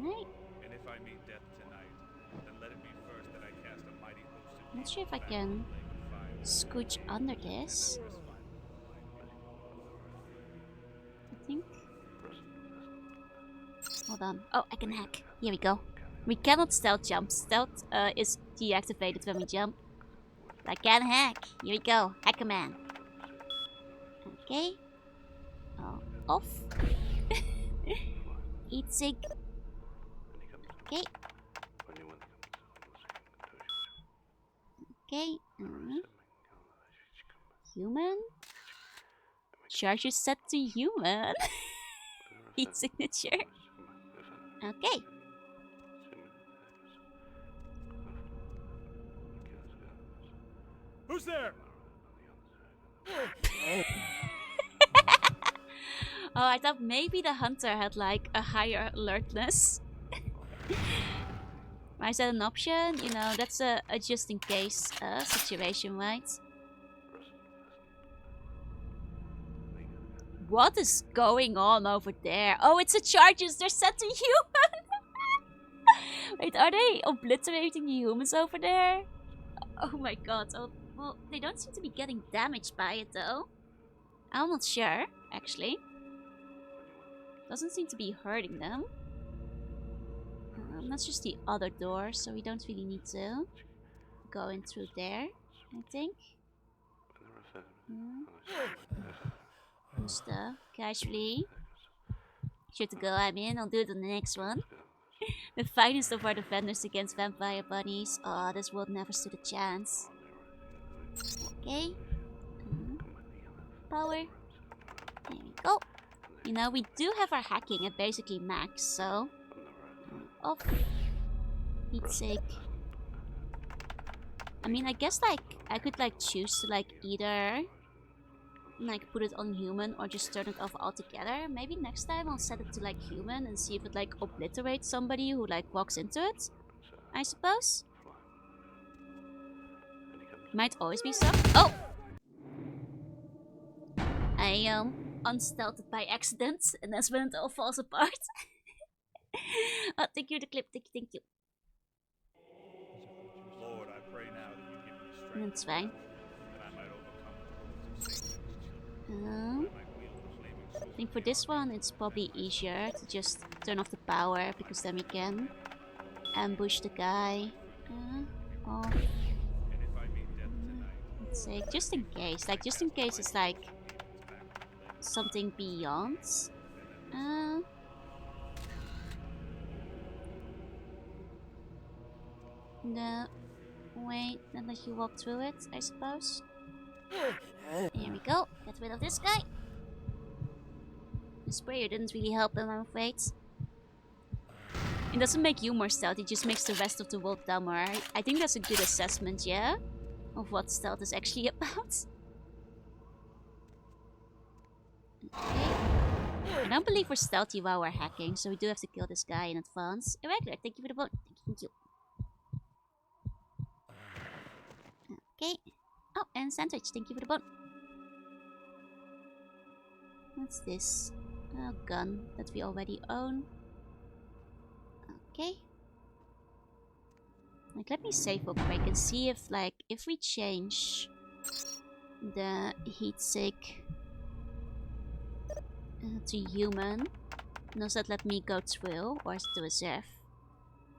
S1: Right.
S6: And if I meet death tonight, then let it be first that I cast a mighty host of
S1: Not sure if I can scooch under this. I think. Hold on. Oh, I can hack. Here we go. We cannot stealth jump. Stealth is deactivated when we jump. I can hack. Here we go. Hacker man. Okay. Oh, off. Eat sig. Okay. Okay. Human? Charge is set to human. Heat signature. Okay.
S8: Who's there?
S1: Oh, I thought maybe the hunter had like a higher alertness. Why is that an option? You know, that's a just in case situation, right? What is going on over there? Oh, it's the charges. They're set to human. Wait, are they obliterating the humans over there? Oh my god. Oh, well, they don't seem to be getting damaged by it though. I'm not sure, actually. Doesn't seem to be hurting them. That's just the other door, so we don't really need to go in through there, I think. Just casually. Sure to go, I'm in. I'll do it on the next one. The finest of our defenders against vampire bunnies. Oh, this world never stood a chance. Okay. Power. There we go. You know, we do have our hacking at basically max, so... Off. Heat's sake. I mean, I guess, like, I could, like, choose to, like, either... like, put it on human or just turn it off altogether. Maybe next time I'll set it to, like, human and see if it, like, obliterates somebody who, like, walks into it. I suppose. Might always be some. Oh! I, unstealthed by accident, and that's when it all falls apart. Oh, thank you for the clip. Thank you.
S8: Lord, I pray now that you give me strength.
S1: That's fine.
S8: That I might overcome
S1: I think for this one, it's probably easier to just turn off the power, because then we can ambush the guy. Off. Let's say, just in case. Like, just in case it's like something beyond. No. Wait, then let you walk through it, I suppose. Here we go. Get rid of this guy. The sprayer didn't really help him, I'm afraid. It doesn't make you more stealth, it just makes the rest of the world dumber. I think that's a good assessment, yeah? Of what stealth is actually about. Okay. I don't believe we're stealthy while we're hacking, so we do have to kill this guy in advance. Irregular, thank you for the vote. Thank you. Okay. Oh, and sandwich, thank you for the vote. What's this? A gun that we already own. Okay. Like, let me save real quick and see if, like, if we change the heat sick to human, does that let me go through, or is it to reserve?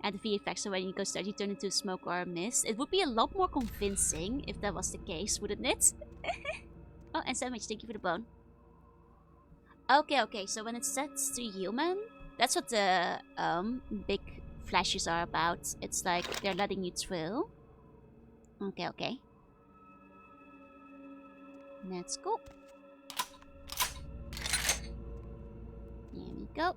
S1: Add the VFX so when you go start, you turn into smoke or a mist. It would be a lot more convincing if that was the case, wouldn't it? Oh, and sandwich, thank you for the bone. Okay, so when it sets to human, that's what the big flashes are about. It's like they're letting you through. Okay. Let's go. Here we go.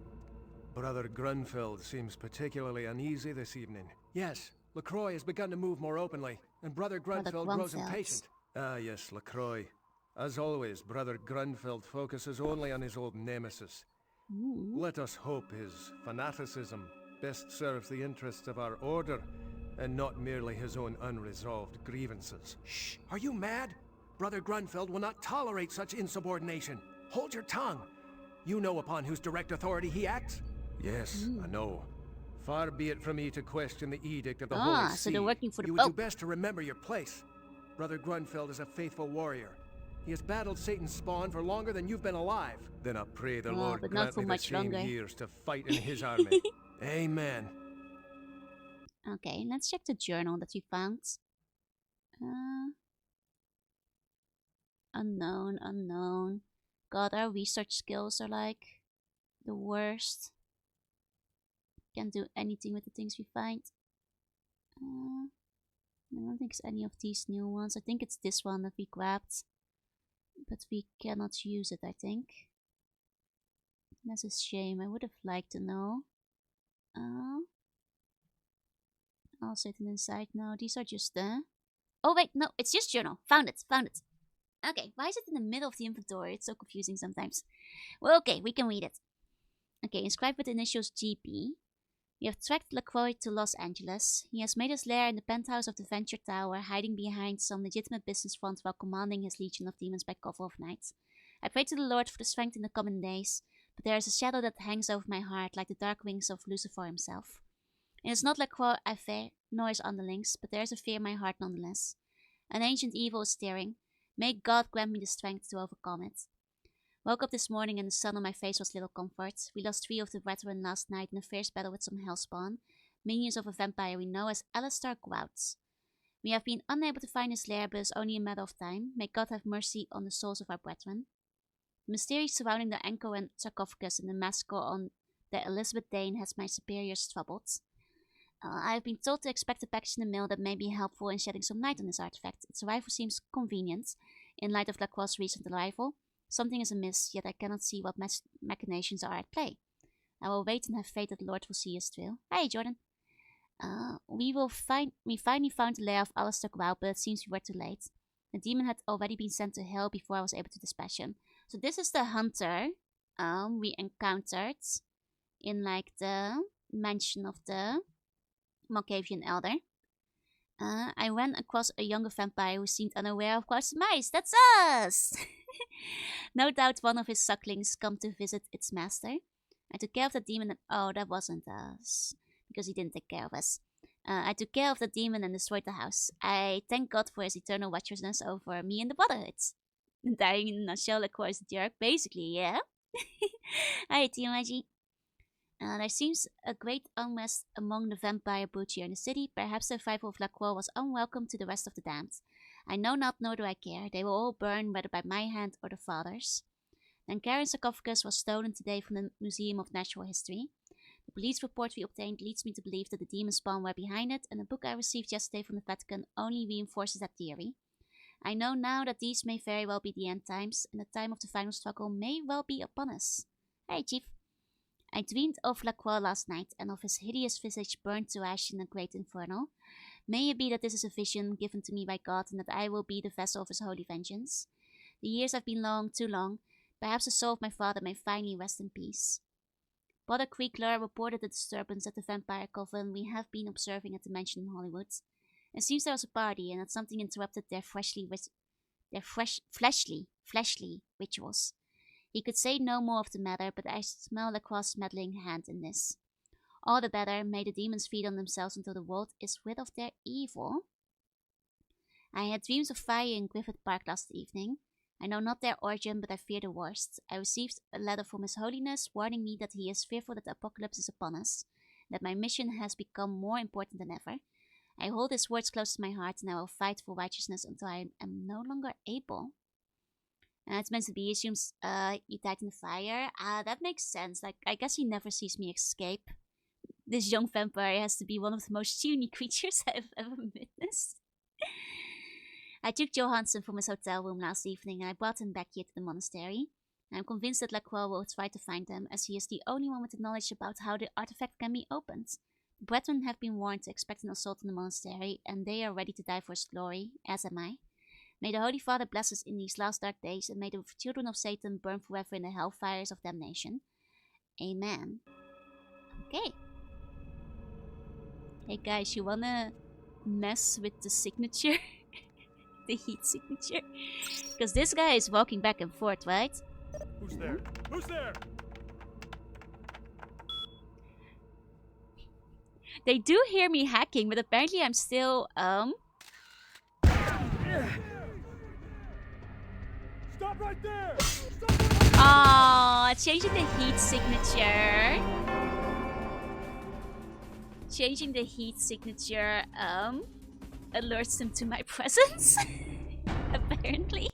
S21: Brother Grunfeld seems particularly uneasy this evening. Yes, LaCroix has begun to move more openly, and Brother Grunfeld grows impatient. Ah, yes, LaCroix. As always, Brother Grunfeld focuses only on his old nemesis. Let us hope his fanaticism best serves the interests of our order, and not merely his own unresolved grievances. Shh! Are you mad? Brother Grunfeld will not tolerate such insubordination. Hold your tongue. You know upon whose direct authority he acts? Yes, I know. Far be it from me to question the edict of the Holy See.
S1: So they're working for the
S21: You would do best to remember your place. Brother Grunfeld is a faithful warrior. He has battled Satan's spawn for longer than you've been alive. Then I pray the Lord
S1: but
S21: grant
S1: not for
S21: me the
S1: much
S21: same
S1: longer.
S21: years to fight in his army. Amen.
S1: Okay, let's check the journal that we found. Unknown. God, our research skills are like the worst. Can't do anything with the things we find. I don't think it's any of these new ones. I think it's this one that we grabbed. But we cannot use it, I think. That's a shame. I would have liked to know. I'll set it inside now. These are just Oh wait, no, it's just journal. Found it. Okay, why is it in the middle of the inventory? It's so confusing sometimes. Well, okay, we can read it. Okay, inscribed with the initials GP. We have tracked LaCroix to Los Angeles. He has made his lair in the penthouse of the Venture Tower, hiding behind some legitimate business front while commanding his legion of demons by cover of night. I pray to the Lord for the strength in the coming days, but there is a shadow that hangs over my heart like the dark wings of Lucifer himself. It is not LaCroix I fear, nor his underlings, but there is a fear in my heart nonetheless. An ancient evil is stirring. May God grant me the strength to overcome it. Woke up this morning and the sun on my face was little comfort. We lost 3 of the brethren last night in a fierce battle with some hellspawn, minions of a vampire we know as Alistair Grouts. We have been unable to find his lair, but it's only a matter of time. May God have mercy on the souls of our brethren. The mystery surrounding the anchor and sarcophagus and the massacre on the Elizabeth Dane has my superiors troubled. I have been told to expect a package in the mail that may be helpful in shedding some light on this artifact. Its arrival seems convenient, in light of LaCroix's recent arrival. Something is amiss, yet I cannot see what machinations are at play. I will wait and have faith that the Lord will see us through. Hey, Jordan. We finally found the lair of Alistair Grout, but it seems we were too late. The demon had already been sent to hell before I was able to dispatch him. So this is the hunter we encountered in like the mansion of the Malkavian Elder. I ran across a younger vampire who seemed unaware of Klaus' mice. That's us! No doubt one of his sucklings come to visit its master. I took care of the demon and... Oh, that wasn't us. Because he didn't take care of us. I took care of the demon and destroyed the house. I thank God for his eternal watchfulness over me and the Brotherhood. Dying in a nutshell, LaCroix is a jerk. Basically, yeah. Hi, TMIG. There seems a great unrest among the vampire brutes here in the city. Perhaps the revival of LaCroix was unwelcome to the rest of the damned. I know not, nor do I care. They will all burn, whether by my hand or the Father's. The Ankaran sarcophagus was stolen today from the Museum of Natural History. The police report we obtained leads me to believe that the demon spawn were behind it, and the book I received yesterday from the Vatican only reinforces that theory. I know now that these may very well be the end times, and the time of the final struggle may well be upon us. Hey, Chief. I dreamed of LaCroix last night, and of his hideous visage burned to ash in a great inferno. May it be that this is a vision given to me by God, and that I will be the vessel of his holy vengeance. The years have been long, too long. Perhaps the soul of my father may finally rest in peace. Brother Creekler reported the disturbance at the vampire coven we have been observing at the mansion in Hollywood. It seems there was a party, and that something interrupted their fleshly rituals. He could say no more of the matter, but I smell LaCroix's meddling hand in this. All the better, may the demons feed on themselves until the world is rid of their evil. I had dreams of fire in Griffith Park last evening. I know not their origin, but I fear the worst. I received a letter from His Holiness warning me that he is fearful that the apocalypse is upon us, that my mission has become more important than ever. I hold his words close to my heart, and I will fight for righteousness until I am no longer able. It's meant to be, he assumes he died in the fire. That makes sense. Like, I guess he never sees me escape. This young vampire has to be one of the most puny creatures I've ever witnessed. I took Johansson from his hotel room last evening, and I brought him back here to the monastery. I am convinced that LaCroix will try to find them, as he is the only one with the knowledge about how the artifact can be opened. The brethren have been warned to expect an assault on the monastery, and they are ready to die for his glory, as am I. May the Holy Father bless us in these last dark days, and may the children of Satan burn forever in the hellfires of damnation. Amen. Okay. Hey guys, you wanna mess with the signature? The heat signature? Because this guy is walking back and forth, right?
S8: Who's there? Who's there?
S1: They do hear me hacking, but apparently I'm still,
S8: Stop right there!
S1: Changing the heat signature. Changing the heat signature, alerts them to my presence. Apparently.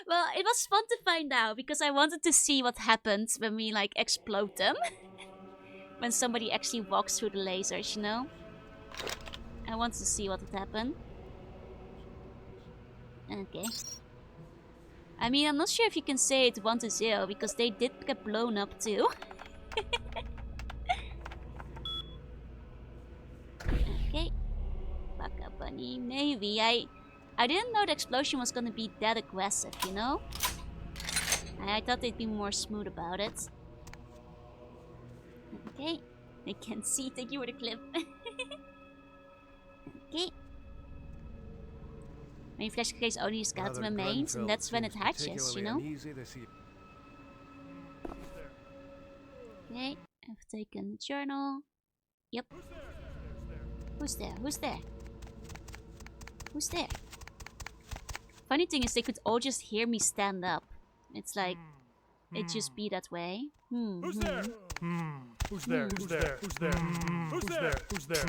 S1: Well, it was fun to find out, because I wanted to see what happens when we, like, explode them. When somebody actually walks through the lasers, you know? I wanted to see what would happen. Okay. I mean, I'm not sure if you can say it 1-0, because they did get blown up too. Okay. Back up, bunny. mean, maybe. I didn't know the explosion was gonna be that aggressive, you know? I thought they'd be more smooth about it. Okay. I can see. Thank you for the clip. Okay. Main flash case only skeleton remains, and that's when it hatches, you know? Okay, I've taken the journal. Yep. Who's there? Who's there? Who's there? Funny thing is, they could all just hear me stand up. It's like, it just be that way.
S8: Who's there? Who's there? Who's there? Who's there? Who's there? Who's there?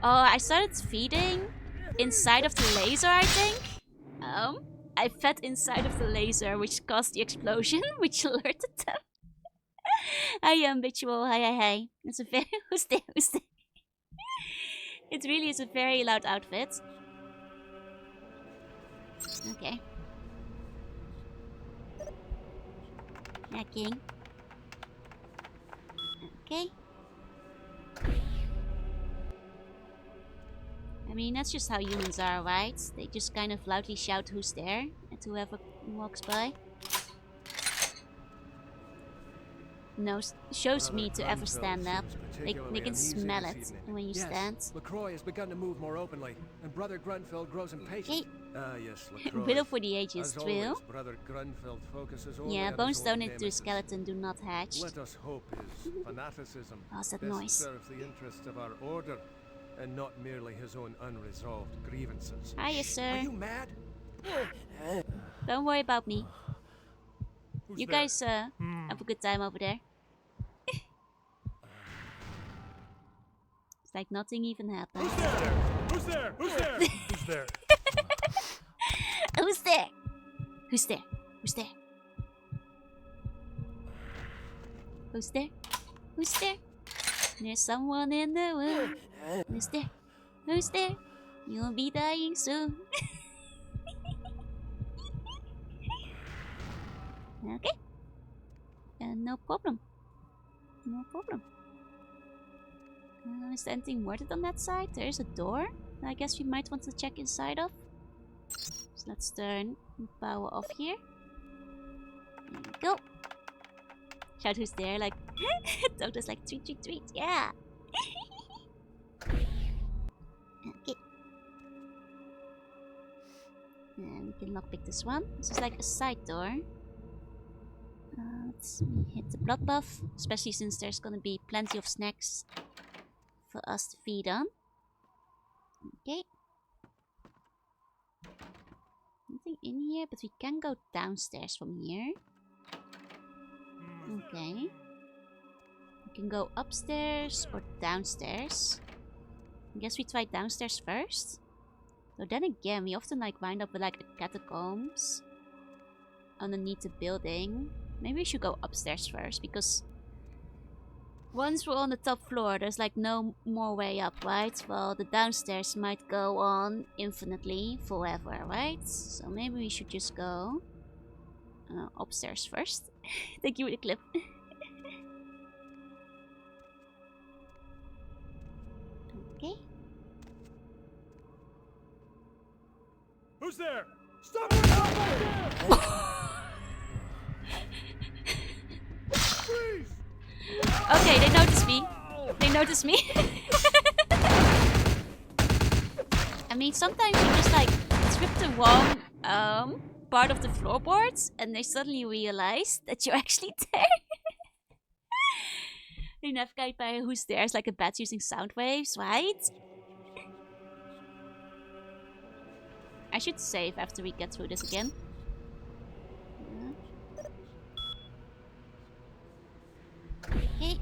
S1: Oh, I started feeding inside of the laser, I think. I fed inside of the laser, which caused the explosion, which alerted them. Hi, Habitual. Hi. It's a very... Who's there? Who's there? It really is a very loud outfit. Okay. Hacking. Okay. I mean, that's just how humans are, right? They just kind of loudly shout who's there at whoever walks by. No, shows me to ever stand up. They can smell it when you stand.
S21: LaCroix has begun to move more openly, and Brother Grunfeld grows impatient.
S1: Yes, LaCroix. Middle for the ages, true.
S21: Brother Grunfeld focuses only
S1: yeah,
S21: on
S1: bones
S21: his own
S1: donated to a skeleton do not hatch.
S21: Let us hope his fanaticism
S1: What's that
S21: best
S1: noise?
S21: serves the interests of our order, and not merely his own unresolved grievances.
S1: Hiya, sir.
S21: Are you mad?
S1: Don't worry about me.
S21: Who's
S1: You
S21: there?
S1: guys have a good time over there. It's like nothing even happened.
S8: Who's there? Who's there? Who's there?
S1: Who's there? Who's there? Who's there? Who's there? Who's there? There's someone in the room. Who's there? Who's there? You'll be dying soon. Okay. No problem. No problem. Is there anything worded on that side? There is a door. I guess we might want to check inside of. So let's turn the power off here. There we go. Shout who's there, like Toto's like tweet tweet tweet, yeah. Okay. And we can lockpick this one. This is like a side door. Let's hit the blood buff, especially since there's gonna be plenty of snacks for us to feed on. Okay. Nothing in here, but we can go downstairs from here. Okay. We can go upstairs or downstairs. I guess we try downstairs first. So then again, we often like wind up with like a catacombs underneath the building. Maybe we should go upstairs first, because once we're on the top floor, there's like no more way up, right? Well, the downstairs might go on infinitely, forever, right? So maybe we should just go upstairs first. Thank you for the clip. Okay.
S8: Who's there? Stop right there! Freeze!
S1: Okay, they noticed me. They noticed me. I mean, sometimes you just like trip the wrong part of the floorboards, and they suddenly realize that you're actually there. You navigate by who's there is like a bat using sound waves, right? I should save after we get through this again. Okay.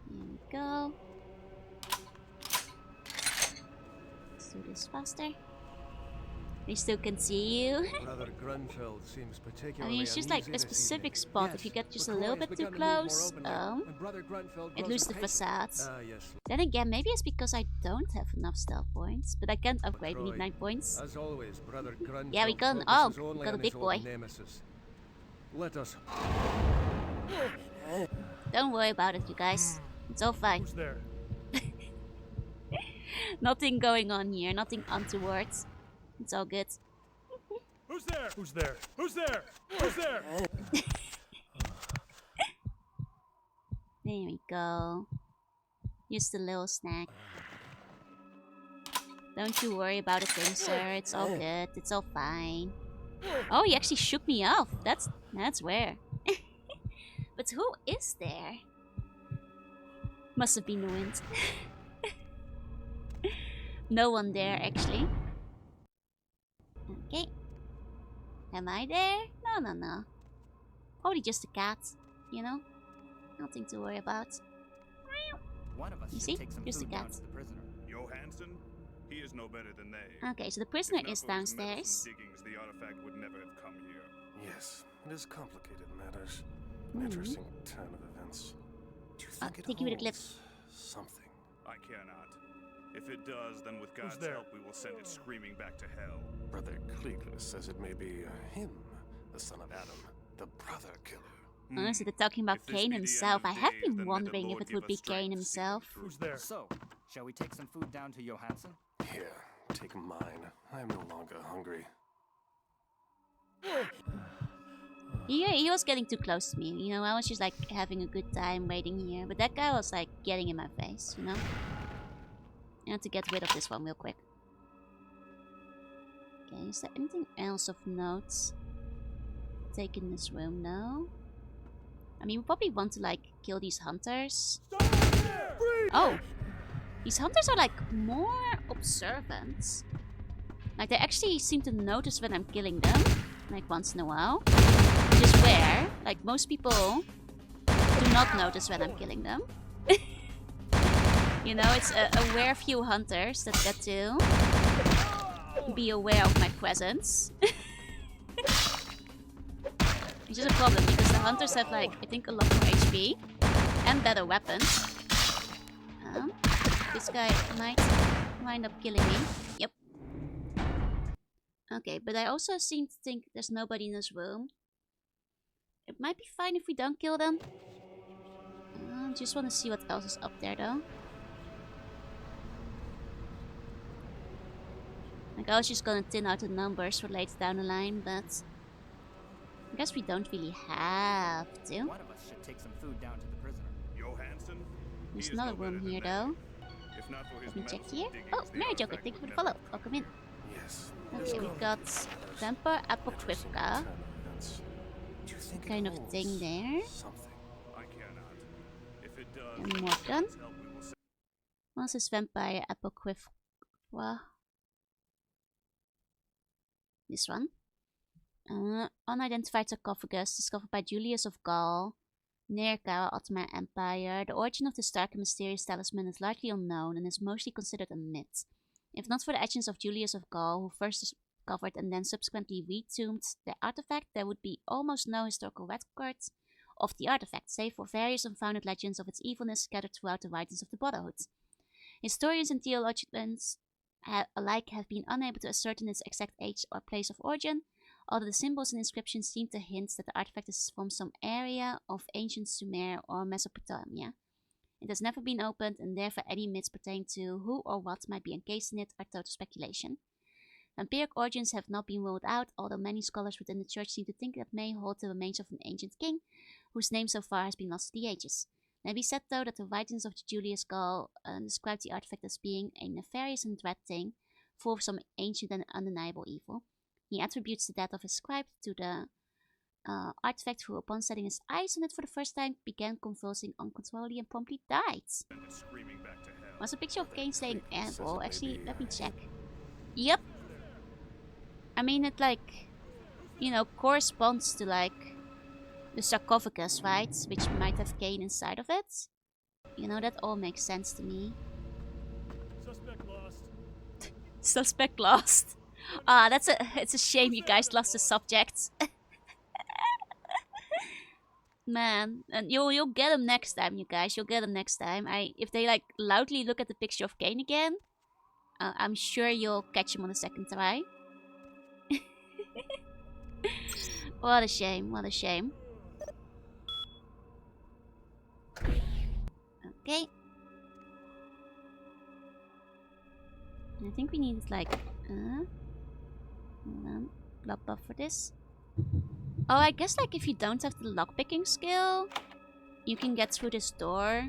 S1: Here we go. Let's do this faster. They still can see you.
S21: Brother Grunfeld seems
S1: I
S21: particularly
S1: mean, it's just like a specific spot. If you get just a little bit too close, it loses the facade. Then again, maybe it's because I don't have enough stealth points, but I can't upgrade. We need 9 points.
S21: As always, Brother Grunfeld
S1: Yeah, we got. Oh, we got a big boy.
S8: Let us.
S1: Don't worry about it, you guys. It's all fine.
S8: Who's there?
S1: Nothing going on here. Nothing untoward. It's all good.
S8: Who's there? Who's there? Who's there? Who's there?
S1: There we go. Just a little snack. Don't you worry about a thing, sir. It's all good. It's all fine. Oh, he actually shook me off. That's rare. But who is there? Must have been the wind. No one there, actually. Okay. Am I there? No. Probably just a cat, you know? Nothing to worry about.
S16: One of us
S1: You
S16: should
S1: see?
S16: take some
S1: Just a
S16: food down
S1: cat.
S16: to the prisoner.
S17: Johansson? He is no better than they.
S1: Okay, so the prisoner
S17: If not
S1: is
S17: for his
S1: downstairs.
S17: medicine diggings, the artifact would never have come here.
S21: Yes, it is complicated matters. Interesting turn of events. Do you think it
S1: take you with a clip.
S21: holds something?
S17: I cannot. If it does, then with God's
S21: there?
S17: help, we will send it screaming back to hell.
S21: Brother Cletus says it may be him, the son of Adam, the brother killer.
S1: Honestly, they're talking about
S17: If this
S1: Cain
S17: be the
S1: himself.
S17: end
S1: I
S17: of
S1: have
S17: days,
S1: been
S17: then may the
S1: wondering if
S17: Lord
S1: it
S17: give
S1: would
S17: us
S1: be
S17: strength
S1: Cain
S17: to see
S1: himself.
S8: Who's there?
S16: So, shall we take some food down to Johansson?
S21: Here, take mine. I am no longer hungry.
S1: He was getting too close to me, you know. I was just like having a good time waiting here, but that guy was like getting in my face, you know. I had to get rid of this one real quick. Okay, is there anything else of note? Take in this room, no. I mean, we probably want to like kill these hunters. Oh, these hunters are like more observant. Like they actually seem to notice when I'm killing them, like once in a while. Which is rare. Like most people do not notice when I'm killing them. You know, it's a rare few hunters that get to be aware of my presence. Which is a problem because the hunters have like, I think, a lot more HP and better weapons. This guy might wind up killing me. Yep. Okay, but I also seem to think there's nobody in this room. It might be fine if we don't kill them. Just want to see what else is up there though. Like I was just gonna thin out the numbers for later down the line, but I guess we don't really have to.
S16: One of us should take some food down to the prisoner.
S17: Johansson?
S1: There's another room here though.
S17: If not for his
S1: Let me check
S17: medicine
S1: here.
S17: diggings,
S1: Oh,
S17: the
S1: Mary Joker,
S17: artifact
S1: thank you for
S17: would
S1: the
S17: never
S1: follow.
S17: have come
S1: Welcome in.
S21: Yes.
S1: Okay, we got Vampire Apocrypha. Kind of thing there.
S17: I cannot. If it does,
S1: And more gun. What's this Vampire Apocrypha? This one. Unidentified sarcophagus discovered by Julius of Gaul near Gaul Ottoman Empire. The origin of this dark and mysterious talisman is largely unknown and is mostly considered a myth. If not for the actions of Julius of Gaul, who first discovered and then subsequently retombed the artifact, there would be almost no historical records of the artifact, save for various unfounded legends of its evilness scattered throughout the writings of the Brotherhood. Historians and theologians alike have been unable to ascertain its exact age or place of origin, although the symbols and inscriptions seem to hint that the artifact is from some area of ancient Sumer or Mesopotamia. It has never been opened, and therefore any myths pertaining to who or what might be encased in it are total speculation. Vampiric origins have not been ruled out, although many scholars within the church seem to think that may hold the remains of an ancient king, whose name so far has been lost to the ages. It may be said, though, that the writings of Julius Gaul describe the artifact as being a nefarious and dread thing, full of some ancient and undeniable evil. He attributes the death of his scribe to the artifact, who, upon setting his eyes on it for the first time, began convulsing uncontrollably and promptly died. Was a picture of Cain slaying Abel? Actually, let me check. Yep. I mean, it like, you know, corresponds to like the sarcophagus, right? Which might have Cain inside of it. You know, that all makes sense to me.
S8: Suspect lost.
S1: Suspect lost. Ah, it's a shame you guys lost the subject. Man, and you'll get them next time, you guys. You'll get them next time. If they like loudly look at the picture of Cain again, I'm sure you'll catch him on the second try. What a shame, what a shame. Okay. I think we need like hold on. Blood buff for this. Oh, I guess like if you don't have the lockpicking skill, you can get through this door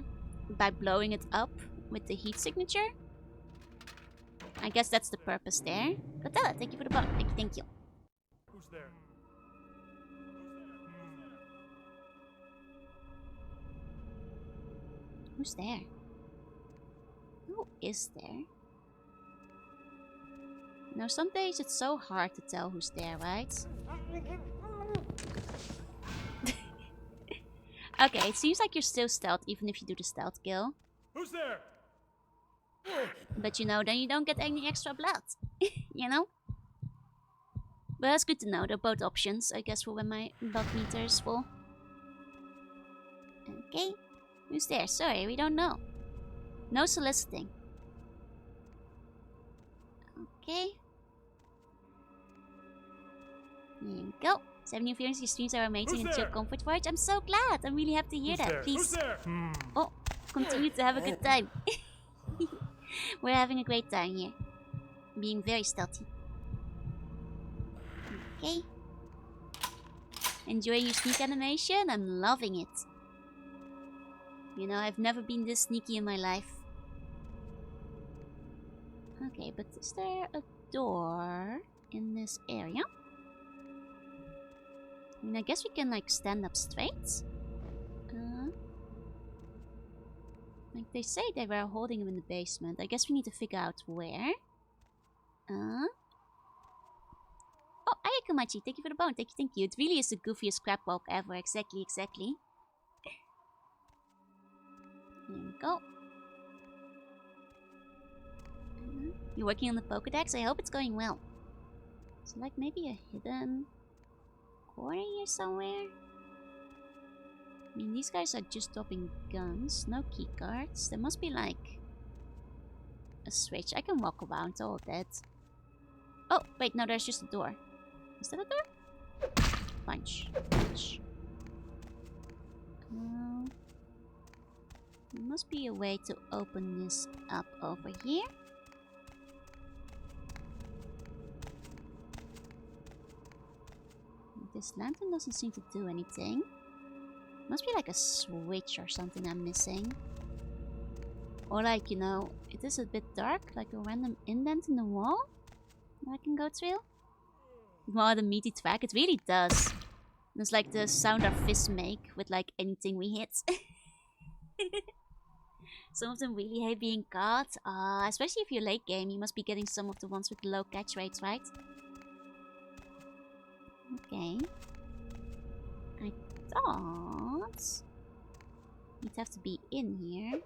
S1: by blowing it up with the heat signature. I guess that's the purpose there. Gotella, thank you for the bot. Thank you.
S8: Who's there?
S1: Who's there? Who is there? Now, some days it's so hard to tell who's there, right? Okay, it seems like you're still stealth even if you do the stealth kill.
S8: Who's there?
S1: But you know, then you don't get any extra blood. You know? But that's good to know. They're both options, I guess, for when my blood meter is full. Okay. Who's there? Sorry, we don't know. No soliciting. Okay. Here we go. 7 new feelings, your streams are amazing and chill comfort words. I'm so glad. I'm really happy to hear that. Please. Oh, continue to have a good time. We're having a great time here. Being very stealthy. Okay. Enjoying your sneak animation? I'm loving it. You know, I've never been this sneaky in my life. Okay, but is there a door in this area? I mean, I guess we can like stand up straight. Like they say they were holding him in the basement. I guess we need to figure out where. Oh, Ayakamachi, thank you for the bone. Thank you. It really is the goofiest crab walk ever. Exactly. There we go. You're working on the Pokédex? I hope it's going well. So like maybe a hidden corner here somewhere? I mean, these guys are just dropping guns, no key cards. There must be like a switch. I can walk around all that. Oh, wait, no, there's just a door. Is that a door? Punch. There must be a way to open this up over here. This lantern doesn't seem to do anything. Must be like a switch or something I'm missing. Or like, you know, it is a bit dark, like a random indent in the wall that I can go through. Wow, the meaty track, it really does. It's like the sound our fists make with like anything we hit. Some of them really hate being caught. Especially if you're late game, you must be getting some of the ones with low catch rates, right? Okay. I thought you'd have to be in here.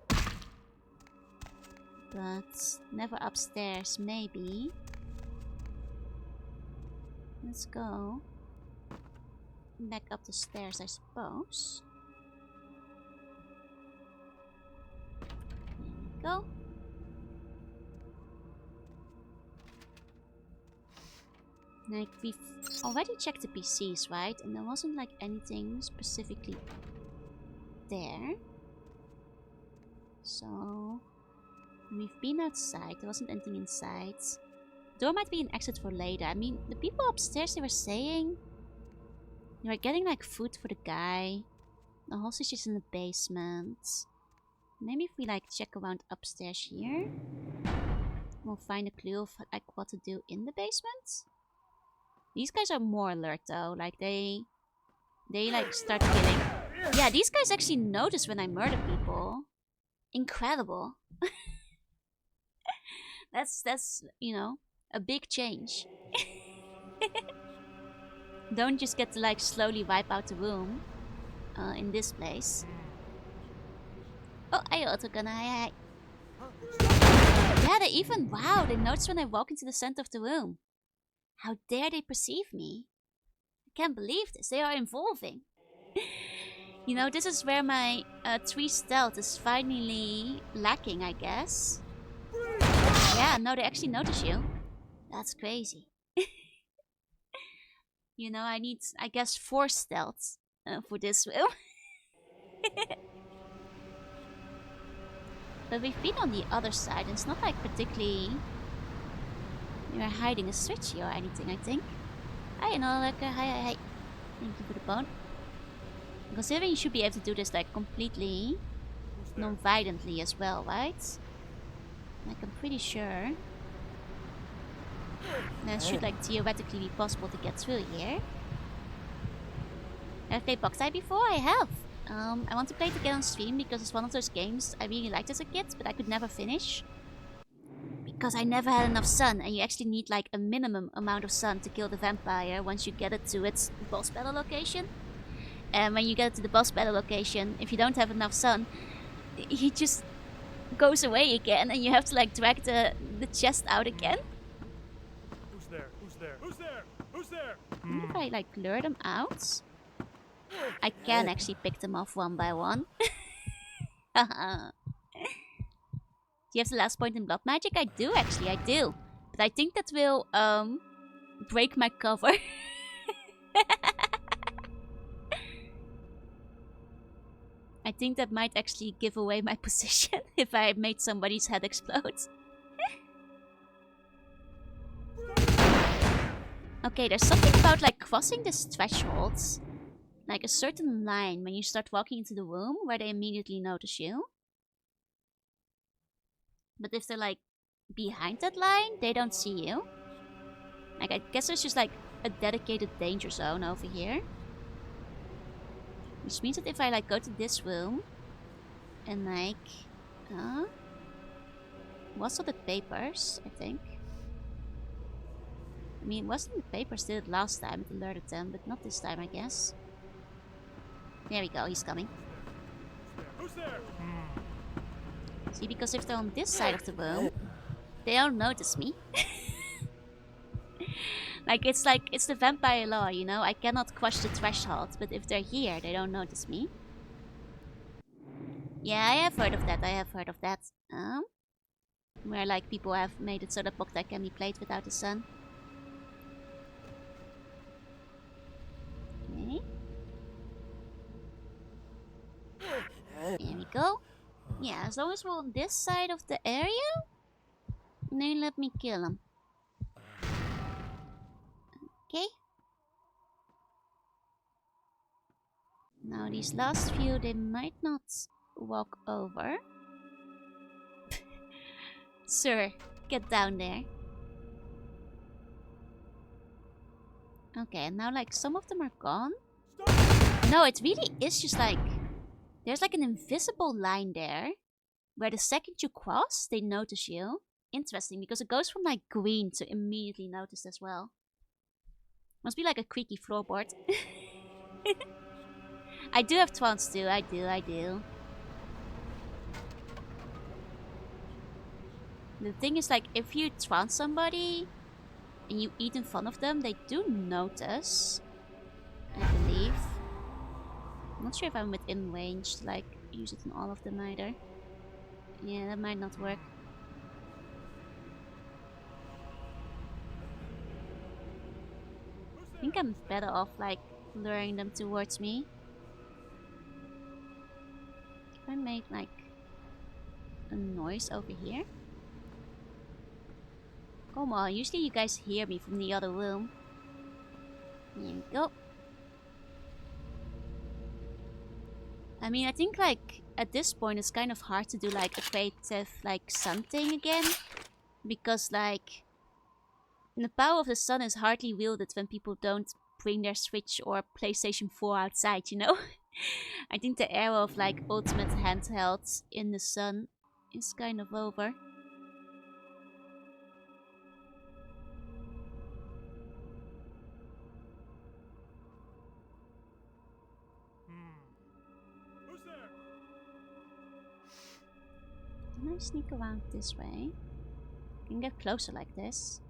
S1: But never upstairs, maybe. Let's go back up the stairs, I suppose. There we go. Like, we've already checked the PCs, right? And there wasn't like anything specifically there. So we've been outside, there wasn't anything inside. Door might be an exit for later. I mean, the people upstairs, they were saying they were getting like food for the guy. The hostage is in the basement. Maybe if we like check around upstairs here, we'll find a clue of like what to do in the basement. These guys are more alert though. Like they like start killing. Yeah, these guys actually notice when I murder people. Incredible. That's you know, a big change. Don't just get to like slowly wipe out the room in this place. Oh, I also gonna hi. Yeah, they even they notice when I walk into the center of the room. How dare they perceive me? I can't believe this. They are evolving. You know, this is where my 3 stealth is finally lacking, I guess. Yeah, no, they actually notice you. That's crazy. You know, I need, I guess, 4 stealths for this room. But we've been on the other side, and it's not like particularly you're hiding a switch here or anything, I think. Hi, Anolika. Hi. Thank you for the bone. Considering you should be able to do this like completely non-violently as well, right? Like, I'm pretty sure that should like theoretically be possible to get through here. Have I played Boktai before? I have. I want to play it again on stream because it's one of those games I really liked as a kid, but I could never finish. Because I never had enough sun, and you actually need like a minimum amount of sun to kill the vampire once you get it to its boss battle location. And when you get it to the boss battle location, if you don't have enough sun, he just goes away again, and you have to like drag the chest out again.
S8: Who's there? Who's there? Who's there? Who's there?
S1: I wonder if I like lure them out. I can actually pick them off one by one. Do you have the last point in blood magic? I do actually, I do. But I think that will break my cover. I think that might actually give away my position if I made somebody's head explode. Okay, there's something about like crossing this threshold. Like a certain line when you start walking into the room where they immediately notice you. But if they're like behind that line, they don't see you. Like, I guess there's just like a dedicated danger zone over here. Which means that if I like go to this room and like what's all the papers, I think. I mean, wasn't the papers did it last time, it alerted them, but not this time, I guess. There we go, he's coming.
S8: Who's there?
S1: See, because if they're on this side of the room, they don't notice me. Like, it's the vampire law, you know? I cannot crush the threshold, but if they're here, they don't notice me. Yeah, I have heard of that, where, like, people have made it so that Boktai can be played without the sun. Okay. There we go. Yeah, as long as we're on this side of the area, then let me kill him. Okay. Now these last few, they might not walk over. Sir, get down there. Okay, and now like some of them are gone. No, it really is just like there's like an invisible line there where the second you cross, they notice you. Interesting, because it goes from like green to immediately noticed as well. Must be like a creaky floorboard. I do have trance too, I do. The thing is, like, if you trance somebody and you eat in front of them, they do notice, I believe. I'm not sure if I'm within range to, like, use it on all of them either. Yeah, that might not work. I think I'm better off, like, luring them towards me. If I make, like, a noise over here. Come on, usually you guys hear me from the other room. Here we go. I mean, I think, like, at this point it's kind of hard to do, like, a creative, like, sun thing again. Because, like, the power of the sun is hardly wielded when people don't bring their Switch or PlayStation 4 outside, you know? I think the era of, like, ultimate handhelds in the sun is kind of over. Can I sneak around this way? I can get closer like this.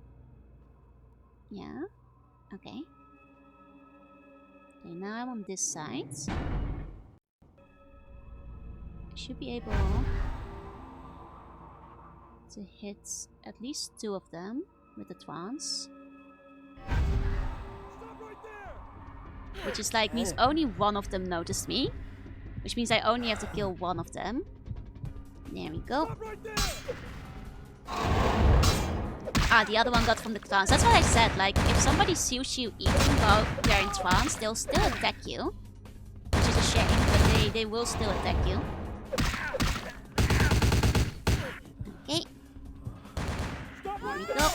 S1: Yeah. Okay. Okay, now I'm on this side. I should be able to hit at least 2 of them with the trance.
S8: Stop right there!
S1: Which is like, means only one of them noticed me. Which means I only have to kill one of them. There we go. Ah, the other one got from the trance. That's what I said, like, if somebody sees you eating while they're in trance, they'll still attack you. Which is a shame, but they will still attack you. Okay. There we go.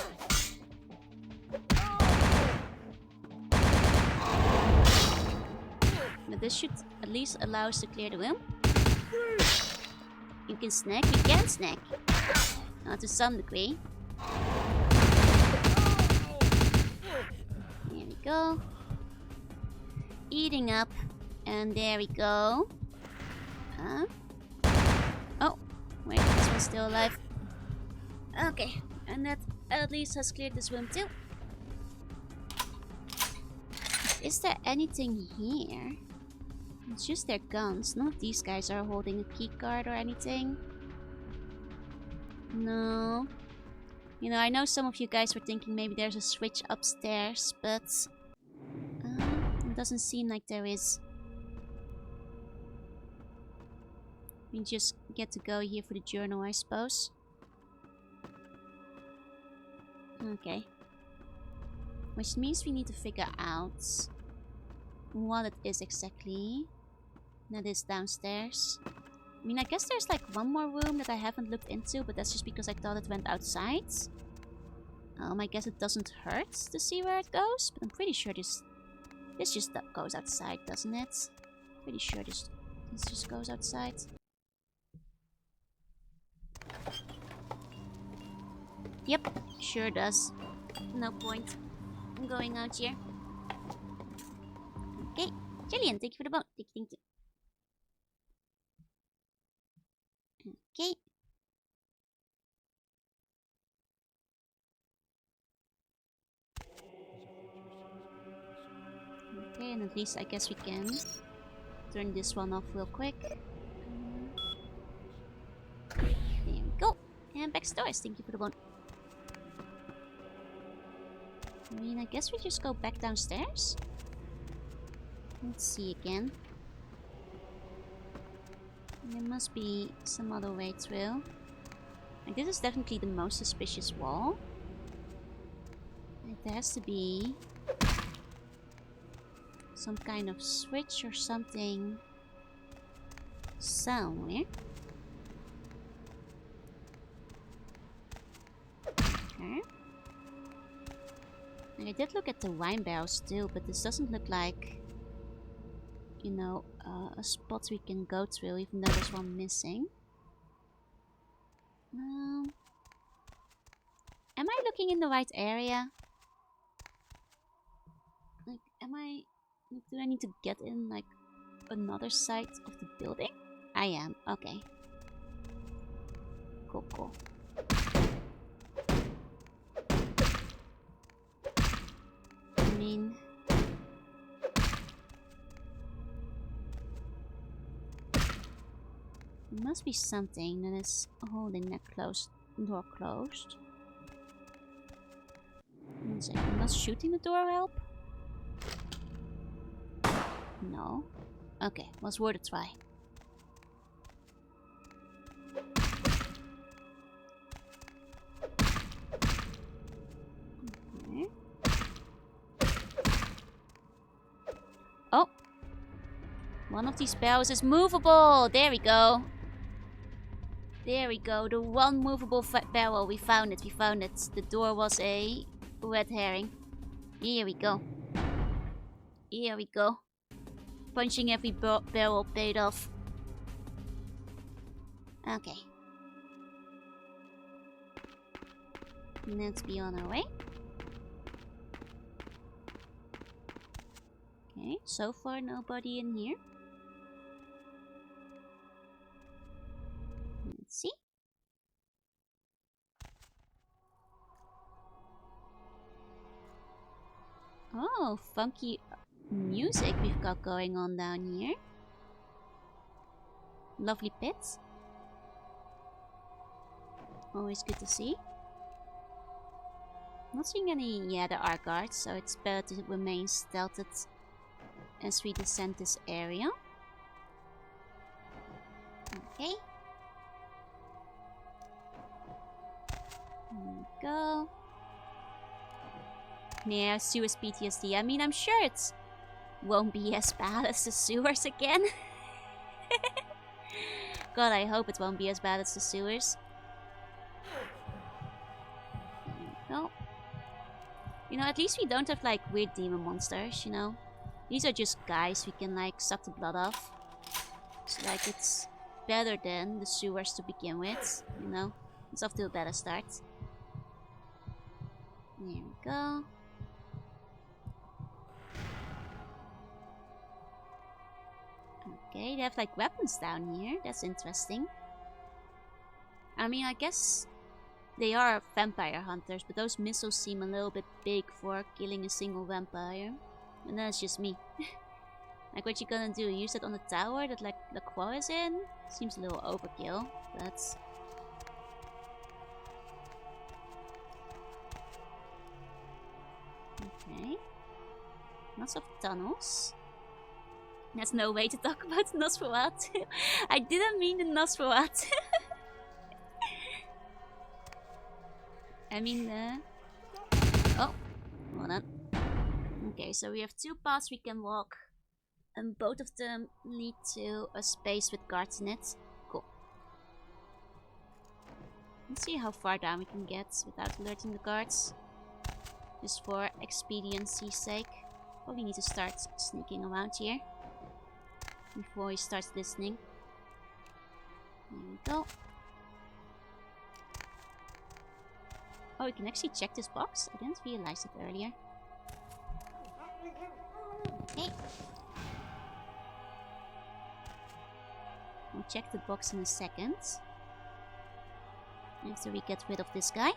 S1: But this should at least allow us to clear the room. You can snack, you can snack. To some degree. There we go. Eating up. And there we go. Huh? Oh, wait, this one's still alive. Okay, and that at least has cleared this room too. Is there anything here? It's just their guns. None of these guys are holding a key card or anything. No. You know, I know some of you guys were thinking maybe there's a switch upstairs, but it doesn't seem like there is. We just get to go here for the journal, I suppose. Okay. Which means we need to figure out what it is exactly. That is downstairs. I mean, I guess there's like one more room that I haven't looked into, but that's just because I thought it went outside. I guess it doesn't hurt to see where it goes, but I'm pretty sure this just goes outside, doesn't it? Pretty sure this just goes outside. Yep, sure does. No point in going out here. Okay, Jillian, thank you for the boat. Thank you. Okay. Okay, and at least I guess we can turn this one off real quick. There we go. And backstairs, thank you for the boat. I mean, I guess we just go back downstairs. Let's see again. There must be some other way through. Like, this is definitely the most suspicious wall. Like, there has to be some kind of switch or something somewhere. Okay. And I did look at the wine barrels too, but this doesn't look like, you know, a spot we can go through, even though there's one missing. Am I looking in the right area? Like, do I need to get in, like, another side of the building? I am, okay. Cool, cool. I mean... there must be something that is holding that door closed. One second, does shooting the door help? No. Okay, was worth a try. Okay. Oh! One of these barrels is movable! There we go! There we go, the one movable barrel. We found it, we found it. The door was a red herring. Here we go. Here we go. Punching every barrel paid off. Okay. Let's be on our way. Okay, so far nobody in here. Let's see. Oh, funky music we've got going on down here. Lovely pits. Always good to see. Not seeing any... yeah, there are guards, so it's better to remain stealthed as we descend this area. Okay. There we go. Yeah, sewers PTSD. I mean, I'm sure it won't be as bad as the sewers again. God, I hope it won't be as bad as the sewers. There we go. You know, at least we don't have like weird demon monsters, you know. These are just guys we can like suck the blood off. So like it's better than the sewers to begin with, you know. It's off to a better start. There we go. Okay, they have like weapons down here. That's interesting. I mean, I guess they are vampire hunters, but those missiles seem a little bit big for killing a single vampire. And that's just me. Like, what you gonna do? Use it on the tower that like the claw is in? Seems a little overkill, but... Okay. Lots of tunnels. There's no way to talk about Nosferatu. I didn't mean the Nosferatu. I mean oh, hold on. Okay, so we have two paths we can walk. And both of them lead to a space with guards in it. Cool. Let's see how far down we can get without alerting the guards. Just for expediency's sake. Probably need to start sneaking around here before he starts listening. There we go. Oh, we can actually check this box. I didn't realize it earlier. Okay. I'll check the box in a second. After we get rid of this guy.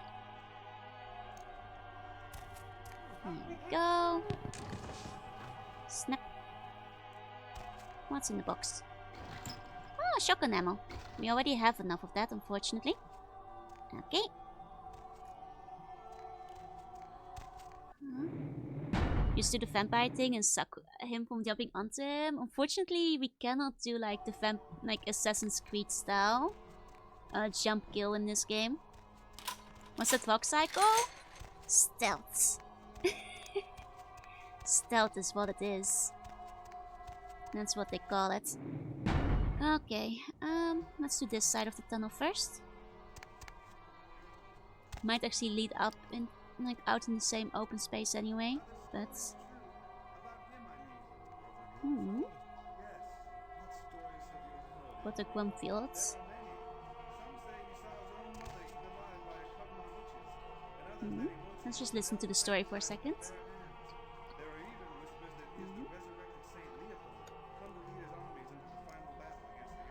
S1: There we go. Snap. What's in the box? Oh, shotgun ammo. We already have enough of that, unfortunately. Okay. Just do the vampire thing and suck him from jumping onto him. Unfortunately, we cannot do like the Assassin's Creed style jump kill in this game. What's that rock cycle? Stealth. Stealth is what it is. That's what they call it. Okay, let's do this side of the tunnel first. Might actually lead up in like out in the same open space anyway, but what a Gwum Fields. Let's just listen to the story for a second.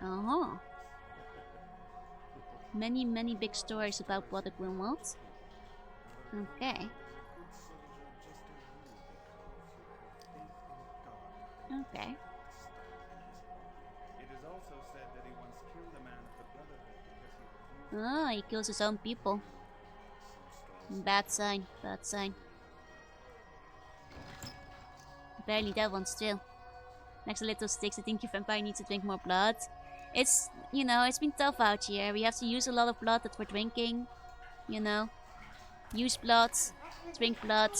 S1: Oh. Many big stories about what a Gwynwald. Okay. Okay.
S18: It is also said that he once killed a man of the Brotherhood because he refused.
S1: Oh, he kills his own people. Bad sign, bad sign. Barely that one still. Next to little sticks, I think your vampire needs to drink more blood. It's, you know, it's been tough out here. We have to use a lot of blood that we're drinking. You know. Use blood. Drink blood.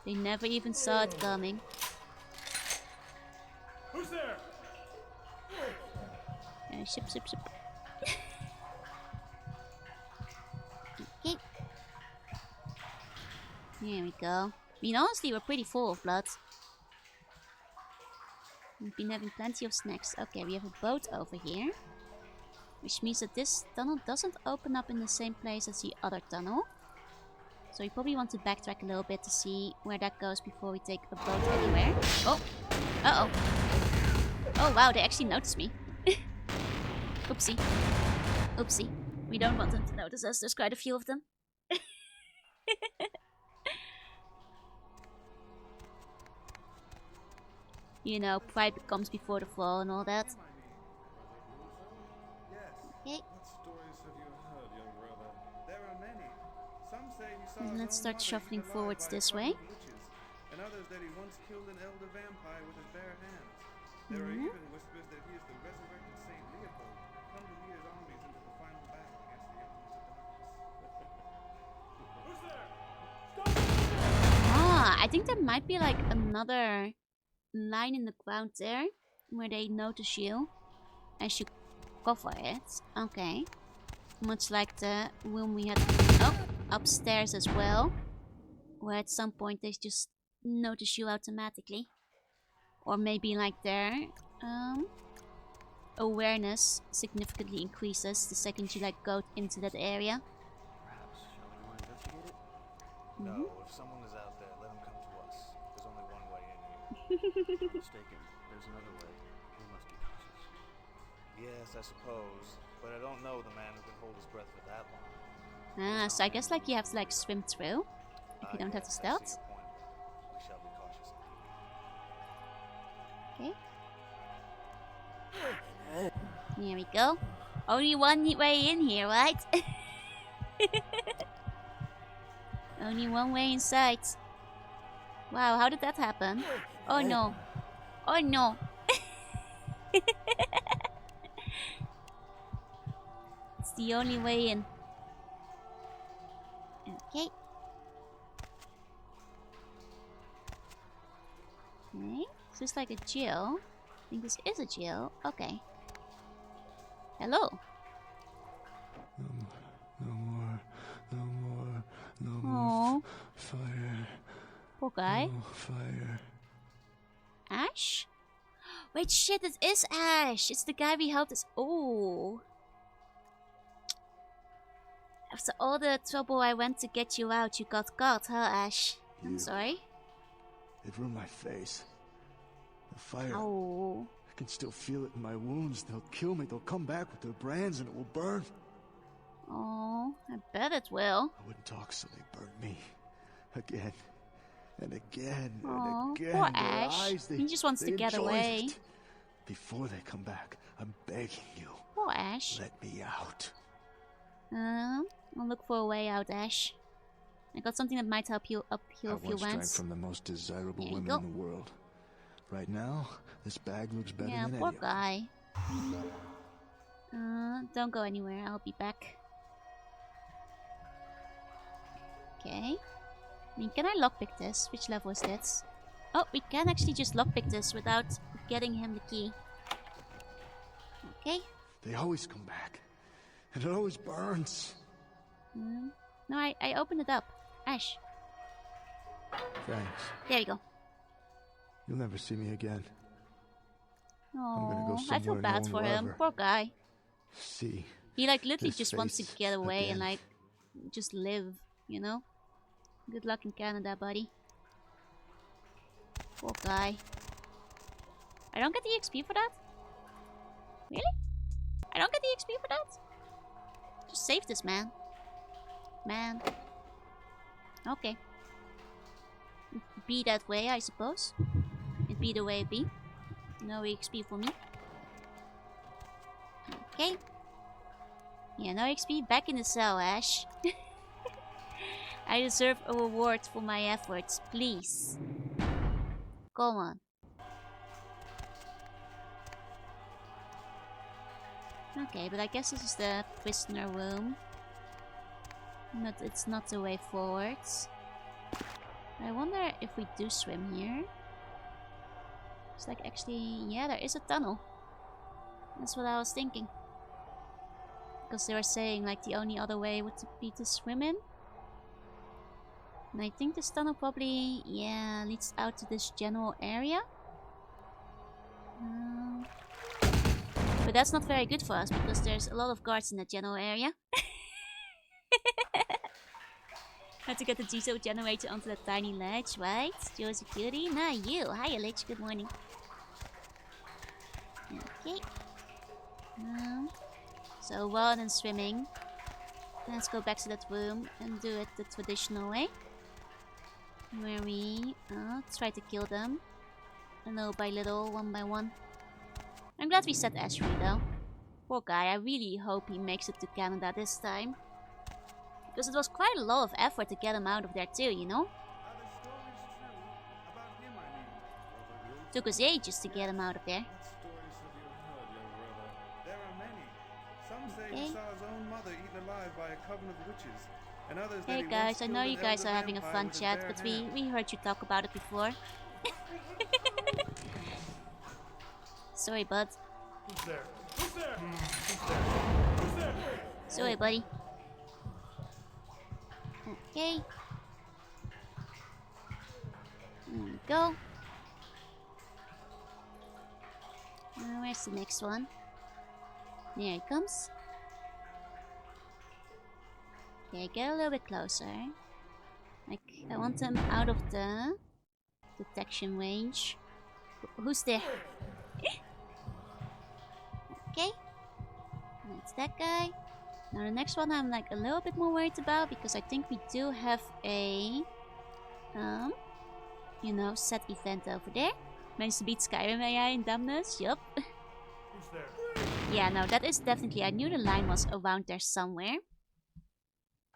S1: They never even saw it coming.
S8: Who's there?
S1: Sip. Okay. There we go. I mean, honestly, we're pretty full of blood. We've been having plenty of snacks. Okay, we have a boat over here. Which means that this tunnel doesn't open up in the same place as the other tunnel. So we probably want to backtrack a little bit to see where that goes before we take a boat anywhere. Oh! Uh-oh! Oh wow, they actually noticed me. Oopsie. Oopsie. We don't want them to notice us. There's quite a few of them. You know, pride comes before the fall and all that. Okay. And let's start shuffling forwards this way.
S18: others that he once killed an elder vampire with his bare hands. There are even whispers that he is the resurrected Saint Leopold, come to lead his armies into the final battle against the elements of darkness. Who's there?
S1: Ah, I think there might be like another line in the ground there where they notice you as you cover it. Okay. Much like the room we had upstairs as well, where at some point they just notice you automatically. Or maybe like their awareness significantly increases the second you like go into that area.
S10: Perhaps, shall we go investigate it? No, if someone is out there, let him come to us. There's only one way in here. If I'm mistaken, there's another way. We must be cautious. Yes, I suppose. But I don't know the man who can hold his breath for that long.
S1: Ah, so I guess like you have to like swim through if you don't have the stealth.
S10: We shall be cautious.
S1: Okay. Here we go. Only one way in here, right? Only one way inside. Wow, how did that happen? Oh no. Oh no. It's the only way in. Okay. Okay. Is this like a jail? I think this is a jail. Okay. Hello.
S6: No more.
S1: Aww.
S6: Fire.
S1: Poor guy.
S6: No fire.
S1: Ash? Wait, shit, it is Ash. It's the guy we helped us. Oh. After all the trouble I went to get you out, you got caught, huh, Ash? I'm sorry.
S6: It ruined my face. The fire.
S1: Oh.
S6: I can still feel it in my wounds. They'll kill me. They'll come back with their brands and it will burn.
S1: Oh, I bet it will.
S6: I wouldn't talk, so they burned me. Again. And again.
S1: Oh,
S6: and again.
S1: poor
S6: Their
S1: Ash.
S6: eyes,
S1: He just wants to get
S6: enjoy
S1: away.
S6: it. Before they come back, I'm begging you.
S1: Poor Ash.
S6: Let me out.
S1: I'll look for a way out, Ash. I got something that might help you upheal a few
S6: once drank
S1: wants.
S6: from the most desirable
S1: There you
S6: women
S1: go.
S6: in the world. Right now, this bag looks better
S1: Yeah,
S6: than
S1: poor
S6: any of them.
S1: guy. Don't go anywhere. I'll be back. Okay. I mean, can I lockpick this? Which level is this? Oh, we can actually just lockpick this without getting him the key. Okay.
S6: They always come back. And it always burns.
S1: No, I opened it up. Ash.
S6: Thanks.
S1: There you go.
S6: You'll never see me again. I'm gonna go
S1: Oh, I feel
S6: somewhere
S1: bad
S6: no
S1: for
S6: one will
S1: him.
S6: ever
S1: Poor guy.
S6: See.
S1: He like literally
S6: his
S1: just wants to
S6: face
S1: get away and
S6: again.
S1: like just live, you know? Good luck in Canada, buddy. Poor guy. I don't get the XP for that? Really? I don't get the XP for that? Just save this man. Man. Okay. It'd be that way, I suppose. It'd be the way it be. No XP for me. Okay. Yeah, no XP. Back in the cell, Ash. I deserve a reward for my efforts, please. Come on. Okay, but I guess this is the prisoner room. But it's not the way forwards. I wonder if we do swim here. It's like actually, yeah, there is a tunnel. That's what I was thinking. Because they were saying like the only other way would be to swim in. And I think this tunnel probably, yeah, leads out to this general area. But that's not very good for us because there's a lot of guards in that general area. Had to get the diesel generator onto that tiny ledge, right? Joe security? Nah, you. Hiya, Lich. Good morning. Okay. So rather than swimming, let's go back to that room and do it the traditional way. Where we try to kill them. Little by little, one by one. I'm glad we set Ash free though. Poor guy, I really hope he makes it to Canada this time. Because it was quite a lot of effort to get him out of there too, you know?
S18: Are the stories true about
S1: Took us ages to get him out of there.
S18: What stories have you heard, young brother? There are many. Some say he saw his own mother eaten alive by a coven of witches, and others that
S1: Hey
S18: he
S1: guys, I
S18: once
S1: know
S18: killed
S1: you
S18: an
S1: guys
S18: elder
S1: are having a
S18: vampire
S1: fun
S18: with his
S1: chat,
S18: bare
S1: but
S18: hands.
S1: we heard you talk about it before. Sorry, bud.
S8: Who's there? Who's there? Who's there? Who's there?
S1: Sorry, buddy. Okay. There we go. Where's the next one? There it comes. Okay, get a little bit closer. Like, I want them out of the detection range. Who's there? Okay. That's that guy. Now the next one I'm like a little bit more worried about because I think we do have a you know, set event over there. Managed to beat Skyrim AI in dumbness. Yup.
S8: Who's there?
S1: Yeah, no, that is definitely. I knew the line was around there somewhere.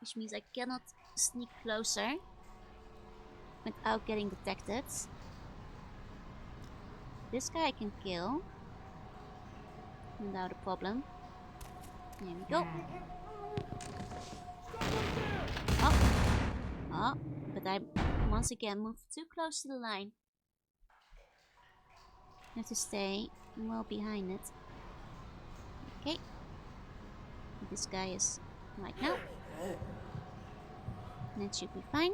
S1: Which means I cannot sneak closer without getting detected. This guy I can kill without a problem. There we go. Oh. Oh, but I once again moved too close to the line. I have to stay well behind it. Okay. This guy is right now. That should be fine.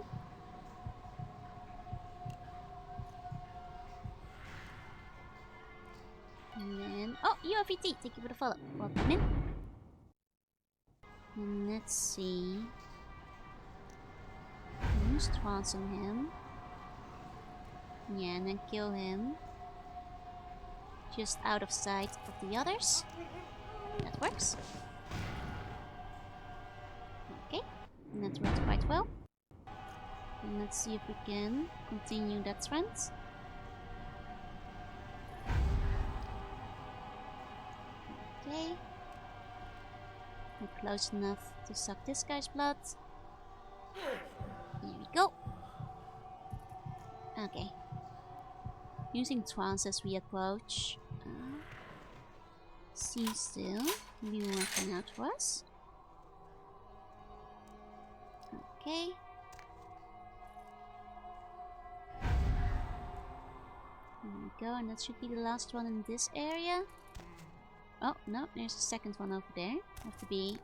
S1: And then, oh, UFET, thank you for the follow. Welcome in. And let's see. Use trance on him. Yeah, and then kill him. Just out of sight of the others. That works. Okay, and that works quite well. And let's see if we can continue that trend. Okay. We're close enough to suck this guy's blood. Here we go. Okay. Using trance as we approach. Seems still be working out for us. Okay. There we go, and that should be the last one in this area. Oh, no, there's a second one over there. Have to be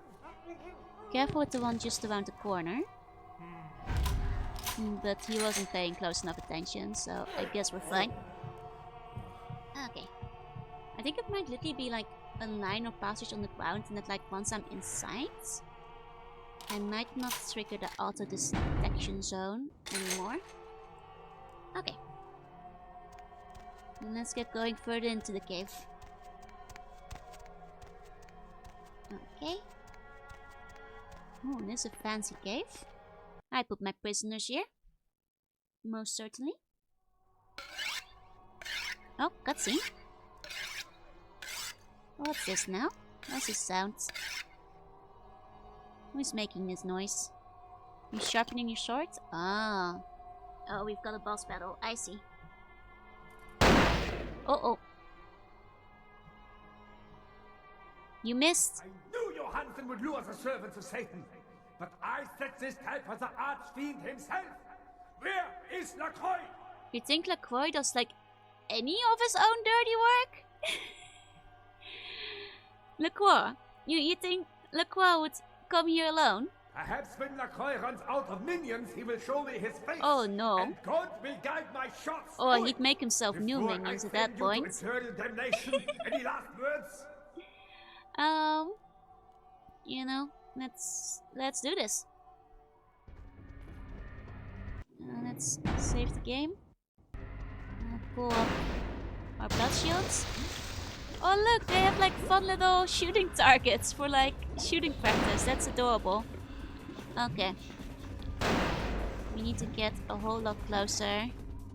S1: careful with the one just around the corner. But he wasn't paying close enough attention, so I guess we're fine. Okay. I think it might literally be like a line or passage on the ground, and that like once I'm inside, I might not trigger the auto detection zone anymore. Okay. Then let's get going further into the cave. Okay. Oh, this is a fancy cave. I put my prisoners here. Most certainly. Oh, cutscene. What's this now? What's this sound? Who's making this noise? You sharpening your sword? Ah. Oh, we've got a boss battle. I see. Uh-oh. You missed.
S15: I knew Johansen would lure the servants of Satan. But I set this type for the archfiend himself. Where is Lacroix?
S1: You think Lacroix does like any of his own dirty work? Lacroix? You think Lacroix would come here alone?
S15: Perhaps when Lacroix runs out of minions, he will show me his face.
S1: Oh no.
S15: And God will guide my shots.
S1: Or he'd make himself new minions at that point.
S15: Damnation. Any last words?
S1: You know, let's do this. Let's save the game. Pull up our blood shields. Oh look, they have like fun little shooting targets for like shooting practice. That's adorable. Okay. We need to get a whole lot closer.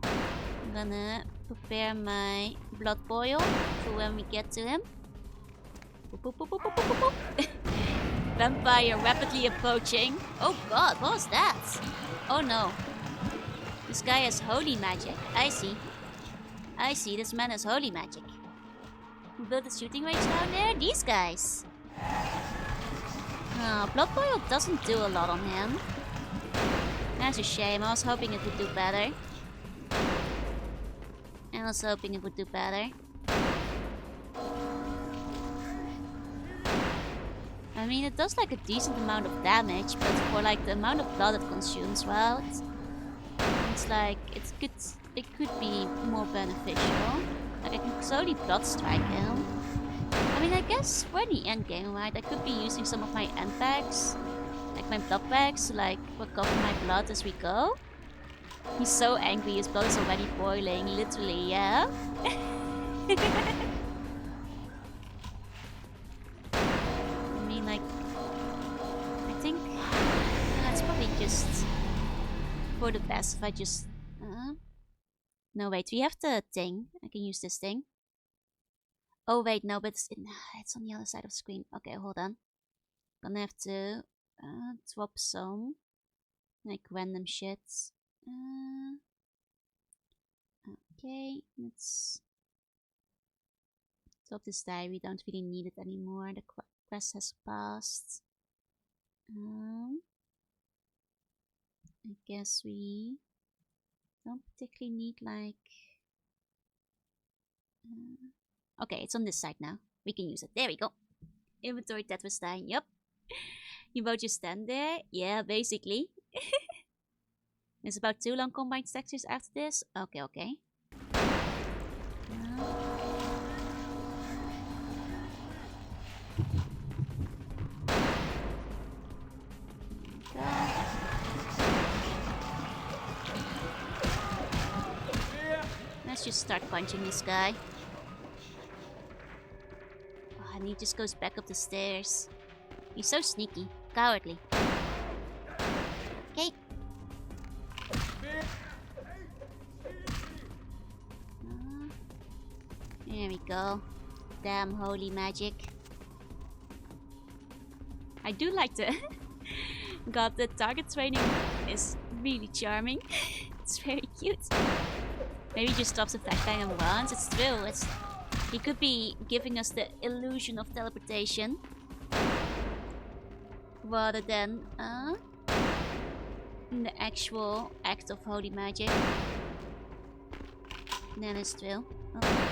S1: I'm gonna prepare my blood boil for when we get to him. Boop, boop, boop, boop, boop, boop, boop. Vampire rapidly approaching. Oh god, what was that? Oh no. This guy has holy magic. I see. I see, this man has holy magic. Who built a shooting range down there? These guys. Blood Boil doesn't do a lot on him. That's a shame, I was hoping it would do better. I was hoping it would do better. I mean, it does like a decent amount of damage, but for like the amount of blood it consumes, well, it's like it could be more beneficial. Like I can slowly blood strike him. I mean, I guess we're in the end game, right? I could be using some of my end packs, like my blood packs, to like recover my blood as we go. He's so angry, his blood is already boiling, literally, yeah. I mean, like, I think that's probably just for the best if I just. No, wait, we have the thing. I can use this thing. Oh, wait, no, but it's on the other side of the screen. Okay, hold on. Gonna have to drop some like random shit. Okay, let's drop this die. We don't really need it anymore. The quest has passed. I guess we don't particularly need like. Okay, it's on this side now. We can use it. There we go. Inventory Tetris die. Yup. You both just stand there. Yeah, basically. There's about 2 long combined textures after this. Okay, okay. Let's just start punching this guy. Oh, and he just goes back up the stairs. He's so sneaky. Cowardly. Okay. There we go. Damn holy magic. I do like the... God, the target training is really charming. It's very cute. Maybe just stops the flashbang and runs. It's true. He could be giving us the illusion of teleportation. Rather than the actual act of holy magic. Then it's true. Oh.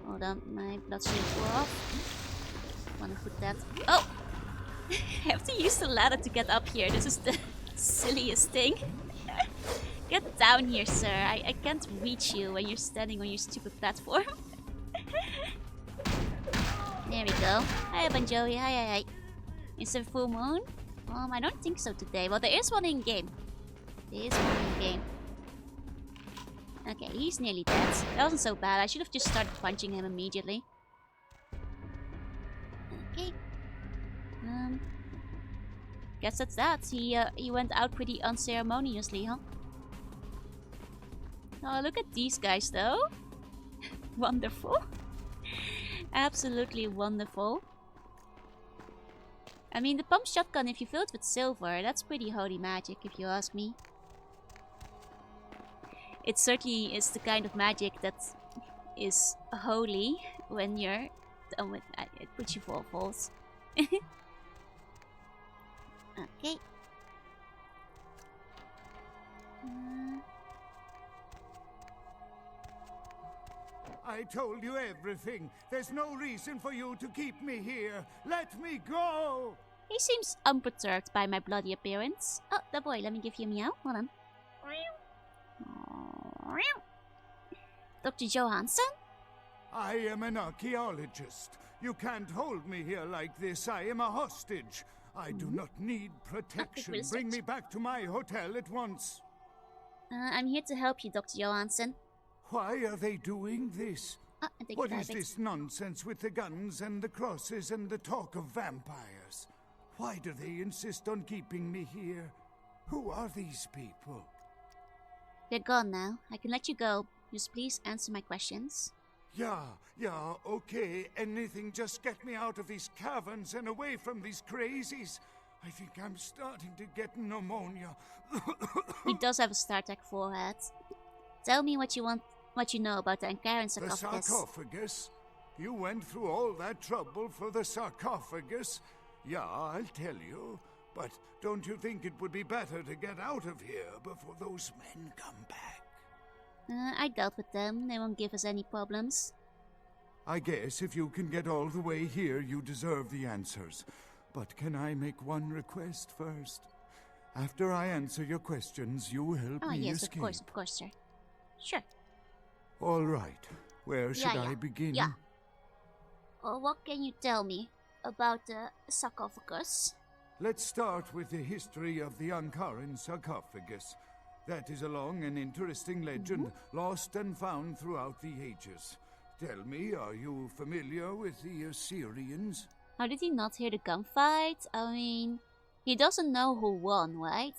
S1: Hold on, my blood shield wore off. Wanna put that. Oh! I have to use the ladder to get up here. This is the silliest thing. Get down here, sir. I can't reach you when you're standing on your stupid platform. There we go. Hi, Banjoey. Hi. Is there full moon? I don't think so today. Well, there is one in game. Okay, he's nearly dead. That wasn't so bad. I should have just started punching him immediately. Okay. Guess that's that. He went out pretty unceremoniously, huh? Oh, look at these guys, though. Wonderful. Absolutely wonderful. I mean, the pump shotgun, if you fill it with silver, that's pretty holy magic, if you ask me. It certainly is the kind of magic that is holy when you're done with it. It puts you full of holes. Okay.
S15: I told you everything. There's no reason for you to keep me here. Let me go!
S1: He seems unperturbed by my bloody appearance. Oh, the boy, let me give you a meow. Hold on. Dr. Johansson?
S15: I am an archaeologist. You can't hold me here like this. I am a hostage. I do not need protection. Bring me back to my hotel at once.
S1: I'm here to help you, Dr. Johansson.
S15: Why are they doing this? What is
S1: this
S15: nonsense with the guns and the crosses and the talk of vampires? Why do they insist on keeping me here? Who are these people?
S1: They're gone now. I can let you go. Just please answer my questions.
S15: Yeah, okay. Anything, just get me out of these caverns and away from these crazies. I think I'm starting to get pneumonia.
S1: He does have a StarTech forehead. Tell me what you want what you know about the Ankaran
S5: The
S1: sarcophagus.
S5: sarcophagus? You went through all that trouble for the sarcophagus? Yeah, I'll tell you. But don't you think it would be better to get out of here before those men come back?
S1: I dealt with them. They won't give us any problems.
S5: I guess if you can get all the way here, you deserve the answers. But can I make one request first? After I answer your questions, you help me
S1: yes,
S5: escape.
S1: of course, sir. Sure.
S5: All right. Where should I begin?
S1: Yeah. What can you tell me about the sarcophagus?
S5: Let's start with the history of the Ankaran sarcophagus. That is a long and interesting legend, lost and found throughout the ages. Tell me, are you familiar with the Assyrians?
S1: How did he not hear the gunfight? I mean, he doesn't know who won, right?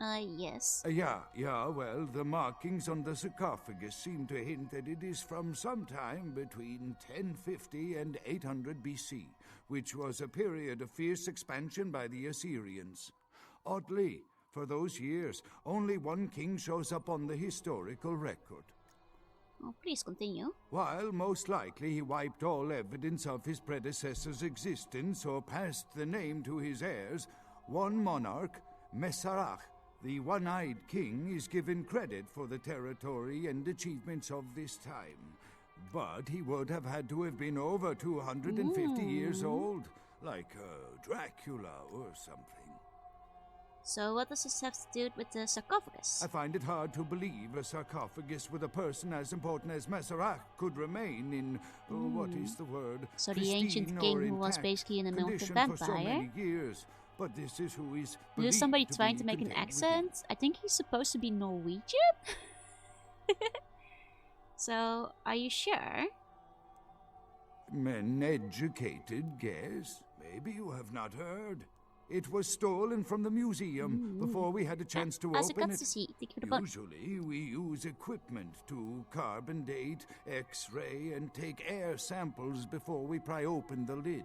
S1: Yes.
S5: Yeah, well, the markings on the sarcophagus seem to hint that it is from sometime between 1050 and 800 BC, which was a period of fierce expansion by the Assyrians. Oddly, for those years, only one king shows up on the historical record.
S1: Oh, please continue.
S5: While most likely he wiped all evidence of his predecessor's existence or passed the name to his heirs, one monarch, Masquerade, the one-eyed king, is given credit for the territory and achievements of this time. But he would have had to have been over 250 years old, like Dracula or something.
S1: So what does this have to do with the sarcophagus?
S5: I find it hard to believe a sarcophagus with a person as important as Masquerade could remain in, what is the word?
S1: So the ancient king who was basically an American vampire?
S5: For so many years. But this is who is
S1: There's somebody trying to make an accent. I think he's supposed to be Norwegian? So, are you sure?
S5: An educated guess. Maybe you have not heard. It was stolen from the museum before we had a chance to open it. Usually we use equipment to carbon date, X-ray, and take air samples before we pry open the lid.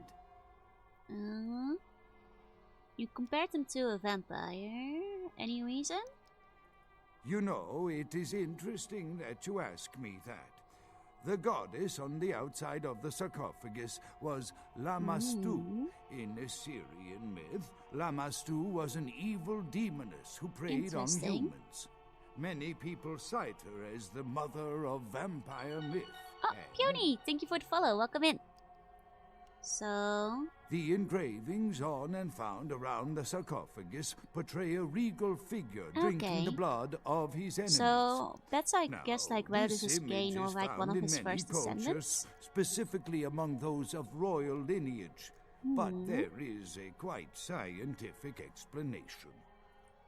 S1: You compared him to a vampire. Any reason?
S5: You know, it is interesting that you ask me that. The goddess on the outside of the sarcophagus was Lamashtu. In Assyrian myth, Lamashtu was an evil demoness who preyed on humans. Many people cite her as the mother of vampire myth.
S1: Oh, Peony! Thank you for the follow. Welcome in. So...
S5: The engravings on and found around the sarcophagus portray a regal figure drinking the blood of his enemies.
S1: So, that's I guess like whether this is Gain or like one of his first descendants?
S5: Specifically among those of royal lineage. But there is a quite scientific explanation.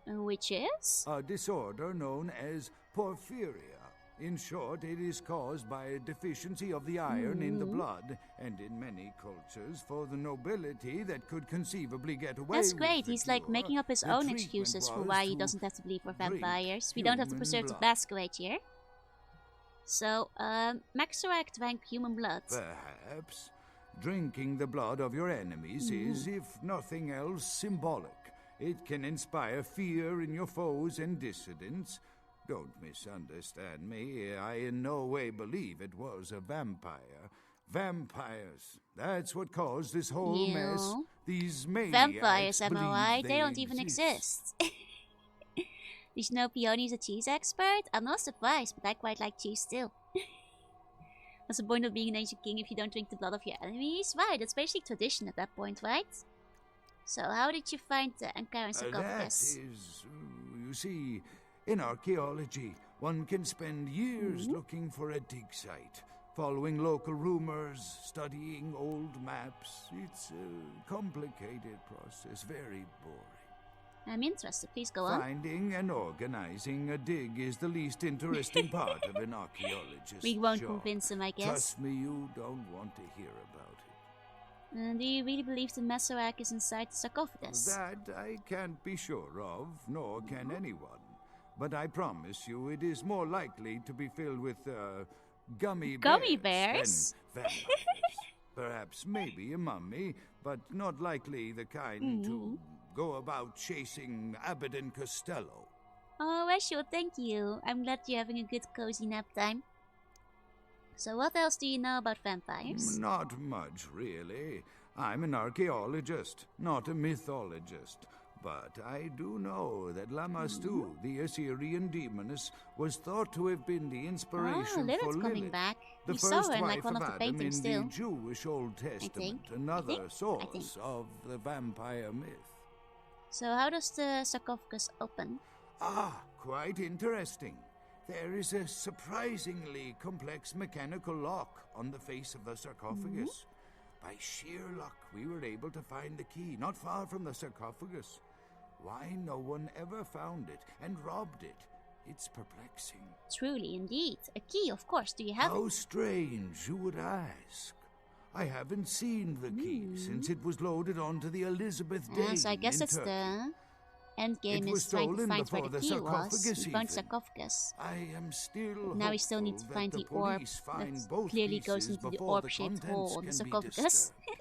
S1: Which is?
S5: A disorder known as porphyria. In short, it is caused by a deficiency of the iron in the blood, and in many cultures, for the nobility that could conceivably get away
S1: That's great.
S5: with the
S1: He's like
S5: cure,
S1: making up his
S5: the
S1: own
S5: treatment
S1: excuses for
S5: was
S1: why he
S5: to
S1: doesn't have to believe for
S5: drink
S1: vampires. We don't have to preserve the
S5: blood.
S1: Masquerade here. So, Masquerade drank human blood.
S5: Perhaps. Drinking the blood of your enemies is, if nothing else, symbolic. It can inspire fear in your foes and dissidents. Don't misunderstand me. I in no way believe it was a vampire. Vampires. That's what caused this whole mess. These maniacs
S1: Vampires, am I right? They don't even
S5: exist.
S1: Did you know Peony's a cheese expert? I'm not surprised, but I quite like cheese still. What's the point of being an ancient king if you don't drink the blood of your enemies? Right, that's basically tradition at that point, right? So, how did you find the Ankaran sarcophagus?
S5: That is, you see, in archaeology, one can spend years looking for a dig site, following local rumors, studying old maps. It's a complicated process, very boring.
S1: I'm interested. Please go on.
S5: Finding and organizing a dig is the least interesting part of an archaeologist's
S1: We won't
S5: job.
S1: convince him, I guess.
S5: Trust me, you don't want to hear about it.
S1: Do you really believe the Masquerade is inside the sarcophagus?
S5: That I can't be sure of, nor can anyone. But I promise you it is more likely to be filled with, gummy
S1: bears
S5: than vampires. Perhaps maybe a mummy, but not likely the kind to go about chasing Abbott and Costello.
S1: Oh, Rachel, thank you. I'm glad you're having a good cozy nap time. So what else do you know about vampires?
S5: Not much, really. I'm an archaeologist, not a mythologist. But I do know that Lamastu, the Assyrian demoness, was thought to have been the inspiration for
S1: Lilith's coming
S5: Lilith,
S1: back.
S5: the
S1: We saw
S5: first
S1: her in
S5: wife
S1: like one of the
S5: Adam
S1: paintings
S5: in
S1: still.
S5: the Jewish Old Testament, another source of the vampire myth.
S1: So how does the sarcophagus open?
S5: Ah, quite interesting. There is a surprisingly complex mechanical lock on the face of the sarcophagus. By sheer luck, we were able to find the key not far from the sarcophagus. Why no one ever found it and robbed it? It's perplexing.
S1: Truly, indeed. A key, of course. Do you have
S5: How
S1: it?
S5: strange you would ask. I haven't seen the key since it was loaded onto the Elizabeth Dane
S1: So I guess
S5: in
S1: it's
S5: Turkey.
S1: the end game
S5: It was
S1: is trying to
S5: stolen
S1: find where
S5: before
S1: the
S5: the
S1: key was.
S5: sarcophagus
S1: We found
S5: even.
S1: sarcophagus.
S5: I am still
S1: But now we still need to
S5: hopeful
S1: find
S5: that
S1: the orb
S5: police find
S1: that
S5: both
S1: clearly goes
S5: pieces
S1: into the
S5: before the
S1: orb-shaped
S5: contents
S1: hole on the
S5: can be
S1: sarcophagus.
S5: disturbed.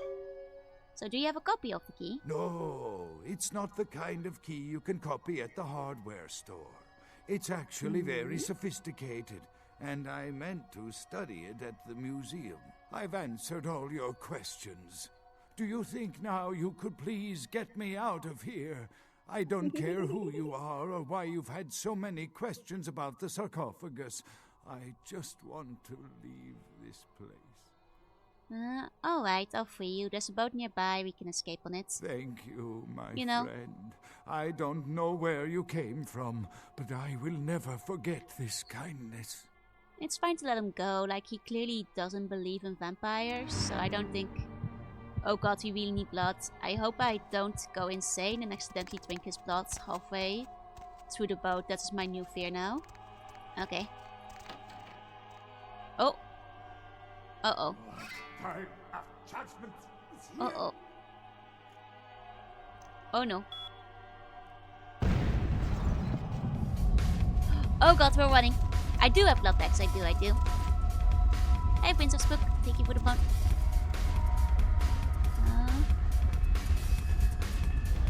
S1: So do you have a copy of the key?
S5: No, it's not the kind of key you can copy at the hardware store. It's actually very sophisticated, and I meant to study it at the museum. I've answered all your questions. Do you think now you could please get me out of here? I don't care who you are or why you've had so many questions about the sarcophagus. I just want to leave this place.
S1: Alright, I'll free you. There's a boat nearby. We can escape on it.
S5: Thank you, my
S1: You know.
S5: friend. I don't know where you came from, but I will never forget this kindness.
S1: It's fine to let him go. Like, he clearly doesn't believe in vampires, so I don't think... Oh god, we really need blood. I hope I don't go insane and accidentally drink his blood halfway through the boat. That is my new fear now. Okay. Oh. Uh-oh.
S15: Time of judgment is here.
S1: Uh-oh. Oh no. Oh god, we're running. I do have blood bags, I do. Hey, Princess Book, thank you for the bone.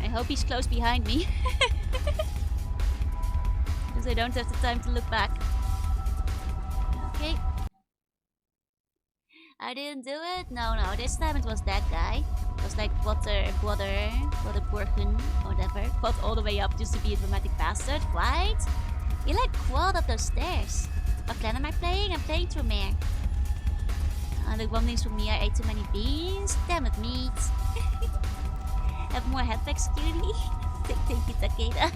S1: I hope he's close behind me. Because I don't have the time to look back. Okay. I didn't do it? No, this time it was that guy. It was like Waterburgen, whatever. Fought all the way up just to be a dramatic bastard, right? He like crawled up those stairs. What clan am I playing? I'm playing Tromare. The one thing's for me, I ate too many beans. Damn it, meat. Have more headpacks, cutie. Thank you, Takeda.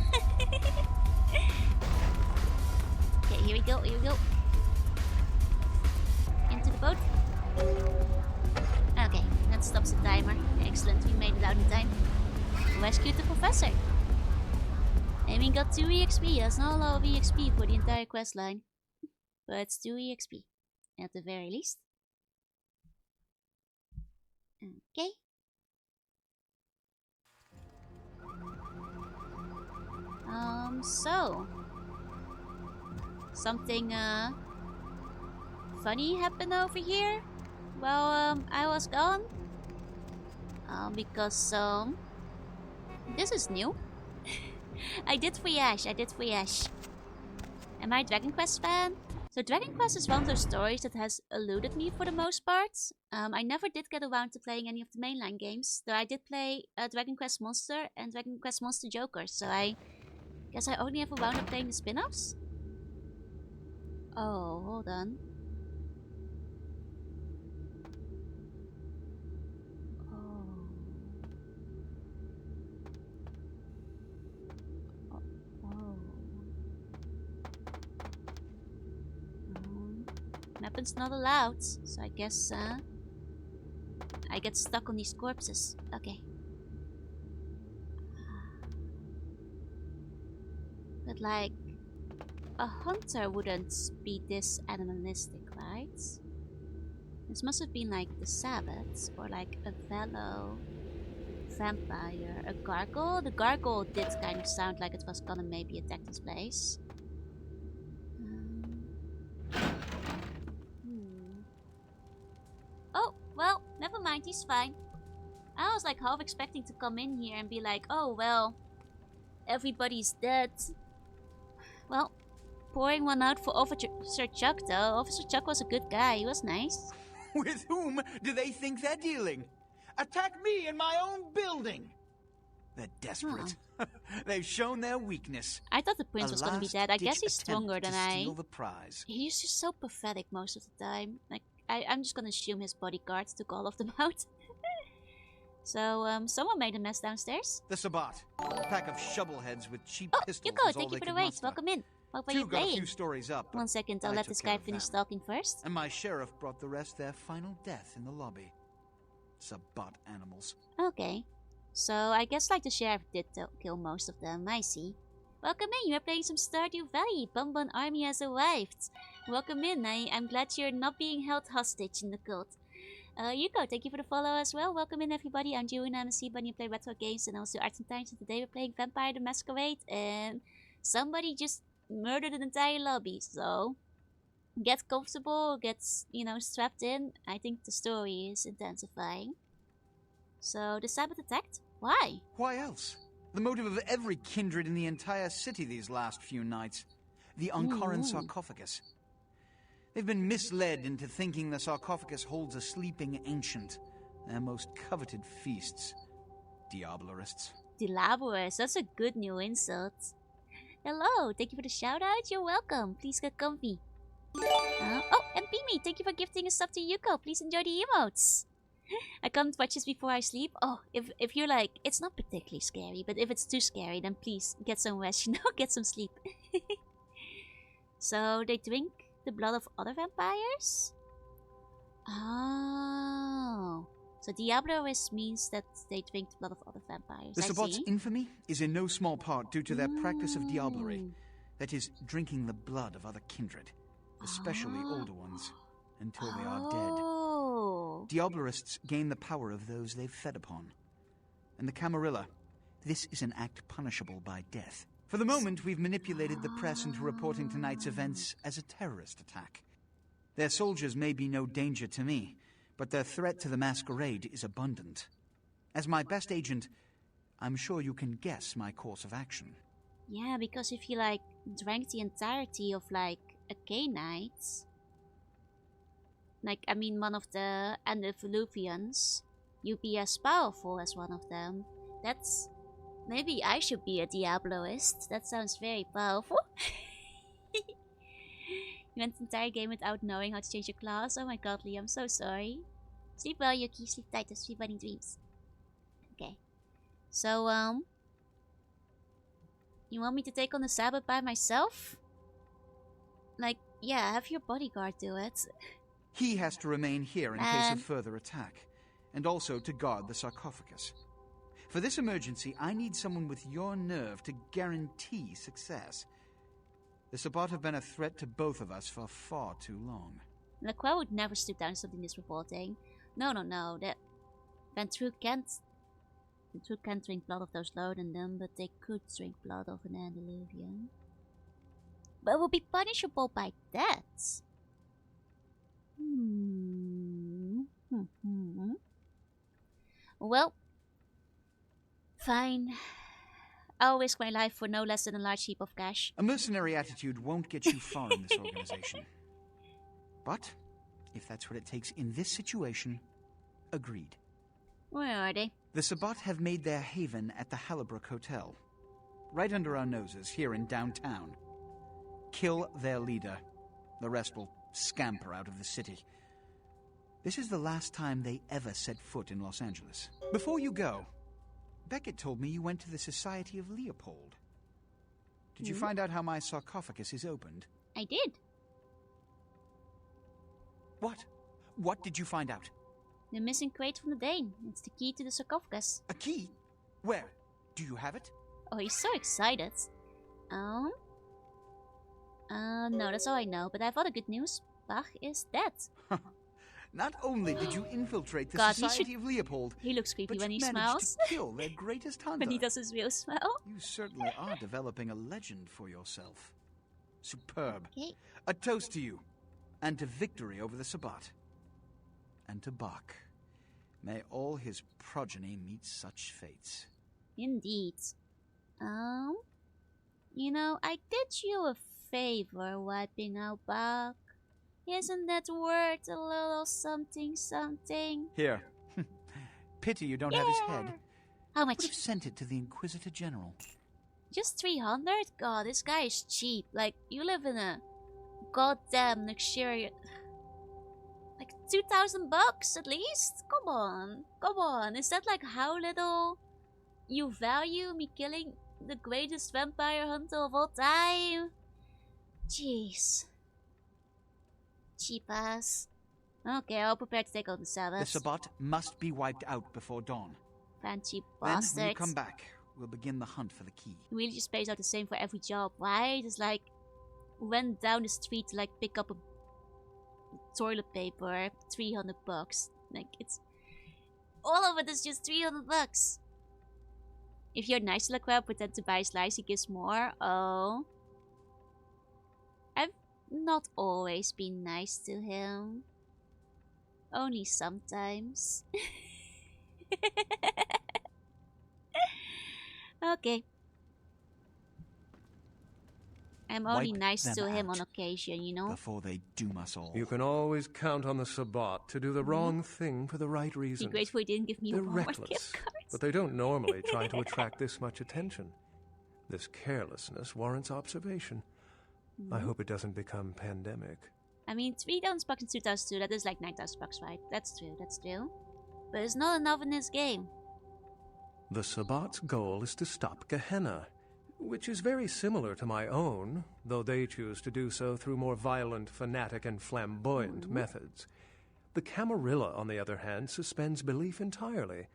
S1: Okay, here we go. Into the boat. Okay, that stops the timer. Excellent, we made it out in time. Rescued the professor. And we got 2 EXP. That's not a lot of EXP for the entire quest line. But it's 2 EXP. At the very least. Okay. So something funny happened over here while I was gone. Because this is new. I did Voyage. Am I a Dragon Quest fan? So Dragon Quest is one of those stories that has eluded me for the most part. I never did get around to playing any of the mainline games, though I did play Dragon Quest Monster and Dragon Quest Monster Joker, so I guess I only ever wound up playing the spin-offs? Oh, hold on. Weapons not allowed, so I guess I get stuck on these corpses. Okay. But like, a hunter wouldn't be this animalistic, right? This must have been like the Sabbaths, or like a fellow vampire, a gargoyle. The gargoyle did kind of sound like it was gonna maybe attack this place. Oh, well, never mind, he's fine. I was like half expecting to come in here and be like, oh well, everybody's dead. Well, pouring one out for Officer Chuck, though. Officer Chuck was a good guy. He was nice.
S14: With whom do they think they're dealing? Attack me in my own building! They're desperate. They've shown their weakness.
S1: I thought the prince was gonna be dead. I guess he's stronger than I.
S14: Steal the prize.
S1: He's just so pathetic most of the time. Like, I'm just gonna assume his bodyguards took all of them out. So, someone made a mess downstairs.
S14: The Sabbat. A pack of shovelheads with cheap pistols.
S1: You go.
S14: is all
S1: Thank you
S14: they
S1: for the
S14: could
S1: wait.
S14: muster.
S1: Welcome in. What were
S14: Two
S1: you
S14: got a
S1: playing?
S14: few stories up.
S1: 1 second, I'll
S14: I
S1: let
S14: took
S1: this
S14: care
S1: guy
S14: of
S1: finish
S14: them.
S1: talking first.
S14: And my sheriff brought the rest their final death in the lobby. Sabbat animals.
S1: Okay. So, I guess like the sheriff did kill most of them. I see. Welcome in. You are playing some Stardew Valley. Bonbon Army has arrived. Welcome in. I'm glad you're not being held hostage in the cult. Yuko, thank you for the follow as well. Welcome in, everybody. I'm June. I'm a C-Bunny. I play retro games and also Arts and Times. And today we're playing Vampire the Masquerade. And somebody just murdered an entire lobby. So, get comfortable, get, strapped in. I think the story is intensifying. So, the Sabbath attacked? Why?
S14: Why else? The motive of every kindred in the entire city these last few nights. The Ankaran sarcophagus. They've been misled into thinking the sarcophagus holds a sleeping ancient. Their most coveted feasts. Diablerists.
S1: Diablerists, that's a good new insult. Hello, thank you for the shout out. You're welcome. Please get comfy. And Pimi, thank you for gifting a sub to Yuko. Please enjoy the emotes. I can't watch this before I sleep. Oh, if you're like, it's not particularly scary, but if it's too scary, then please get some rest, get some sleep. So, they drink the blood of other vampires? Oh. So, Diablerist means that they drink the blood of other vampires.
S14: The Sabbat's infamy is in no small part due to their practice of diablerie. That is, drinking the blood of other kindred, especially older ones, until they are dead. Diablerists gain the power of those they've fed upon. And the Camarilla, this is an act punishable by death. For the moment, we've manipulated the press into reporting tonight's events as a terrorist attack. Their soldiers may be no danger to me, but their threat to the Masquerade is abundant. As my best agent, I'm sure you can guess my course of action.
S1: Yeah, because if you, drank the entirety of, a Canaanite... one of the Antediluvians, you'd be as powerful as one of them. That's... Maybe I should be a Diabloist. That sounds very powerful. You went the entire game without knowing how to change your class? Oh my god, Lee, I'm so sorry. Sleep well, Yuki. Sleep tight. There's 3 bunny dreams. Okay. So, you want me to take on the Sabbath by myself? Yeah, have your bodyguard do it.
S14: He has to remain here in case of further attack, and also to guard the sarcophagus. For this emergency, I need someone with your nerve to guarantee success. The Sabbat have been a threat to both of us for far too long.
S1: Lacroix would never stoop down to something this reporting. No. Van True can't drink blood of those lower than them, but they could drink blood of an Antediluvian. But it would be punishable by death. Well, fine. I'll risk my life for no less than a large heap of cash.
S14: A mercenary attitude won't get you far in this organization. But, if that's what it takes in this situation, agreed.
S1: Where are they?
S14: The Sabbat have made their haven at the Hallibrook Hotel. Right under our noses, here in downtown. Kill their leader. The rest will scamper out of the city. This is the last time they ever set foot in Los Angeles. Before you go, Beckett told me you went to the Society of Leopold. Did you find out how my sarcophagus is opened?
S1: I did.
S14: What? What did you find out?
S1: The missing crate from the Dane. It's the key to the sarcophagus.
S14: A key? Where? Do you have it?
S1: Oh, he's so excited. No, that's all I know. But I have other good news. Bach is dead.
S14: Not only did you infiltrate the Society of Leopold,
S1: he looks creepy
S14: but
S1: when he
S14: you
S1: smells.
S14: managed to kill their greatest hunter.
S1: When he does his real smell.
S14: You certainly are developing a legend for yourself. Superb.
S1: Okay.
S14: A toast to you, and to victory over the Sabbat. And to Bach. May all his progeny meet such fates.
S1: Indeed. You know, I did you a favor wiping out Buck. Isn't that worth a little something something?
S14: Here. Pity you don't have his head.
S1: How much?
S14: Would have sent it to the Inquisitor General.
S1: Just 300? God, this guy is cheap. Like, you live in a goddamn luxurious... Like, 2,000 bucks at least? Come on. Come on. Is that like how little you value me killing the greatest vampire hunter of all time? Jeez. Cheap ass. Okay, I'll prepare to take on the Sabbath.
S14: The Sabbat must be wiped out before dawn.
S1: Fancy
S14: Then,
S1: bastards.
S14: when you come back, we'll begin the hunt for the key.
S1: It really just pays out the same for every job, right? It's like, went down the street to like pick up a toilet paper, 300 bucks. Like, it's... all of it is just 300 bucks. If you're nice to Lacroix, pretend to buy a slice, he gives more. Oh. I've not always been nice to him. Only sometimes. Okay. I'm only
S14: Wipe
S1: nice
S14: them
S1: to him
S14: out
S1: on occasion, you know?
S14: before they doom us all.
S21: You can always count on the Sabbat to do the wrong thing for the right
S1: Be
S21: reasons.
S1: grateful he didn't give me
S21: They're
S1: Walmart
S21: reckless,
S1: gift cards.
S21: but they don't normally try to attract this much attention. This carelessness warrants observation. I hope it doesn't become pandemic.
S1: I mean, 3,000 bucks in 2002, that is like 9,000 bucks, right? That's true, that's true. But it's not enough in this game.
S21: The Sabbat's goal is to stop Gehenna, which is very similar to my own, though they choose to do so through more violent, fanatic, and flamboyant methods. The Camarilla, on the other hand, suspends belief entirely.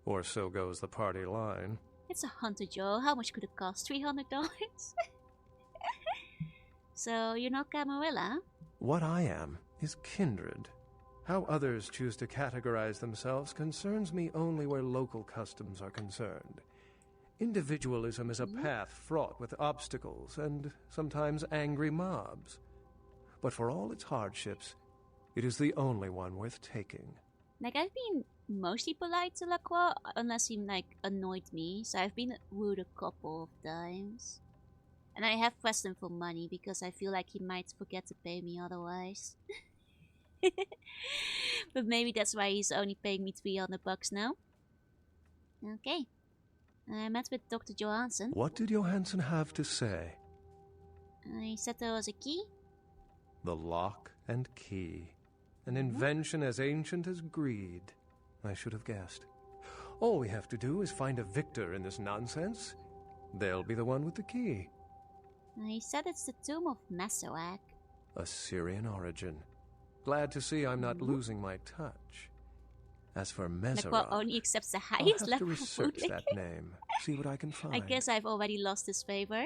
S21: Or so goes the party line.
S1: It's a hunter, Joe. How much could it cost? $300? So, you're not Camarilla?
S21: What I am is kindred. How others choose to categorize themselves concerns me only where local customs are concerned. Individualism is a path fraught with obstacles and sometimes angry mobs. But for all its hardships, it is the only one worth taking.
S1: Like, I've been mostly polite to Lacroix, unless he, like, annoyed me. So I've been rude a couple of times. And I have pressed him for money because I feel like he might forget to pay me otherwise. But maybe that's why he's only paying me 300 bucks now. Okay. I met with Dr. Johansson.
S21: What did Johansson have to say?
S1: He said there was a key.
S21: The lock and key. An invention as ancient as greed. I should have guessed. All we have to do is find a victor in this nonsense. They'll be the one with the key.
S1: He said it's the tomb of Masquerade.
S21: Assyrian origin. Glad to see I'm not losing my touch. As for Masquerade,
S1: Lacroix only accepts the
S21: I'll
S1: highest
S21: have
S1: level
S21: to
S1: of
S21: research
S1: food.
S21: that name. See what I can find.
S1: I guess I've already lost his favor.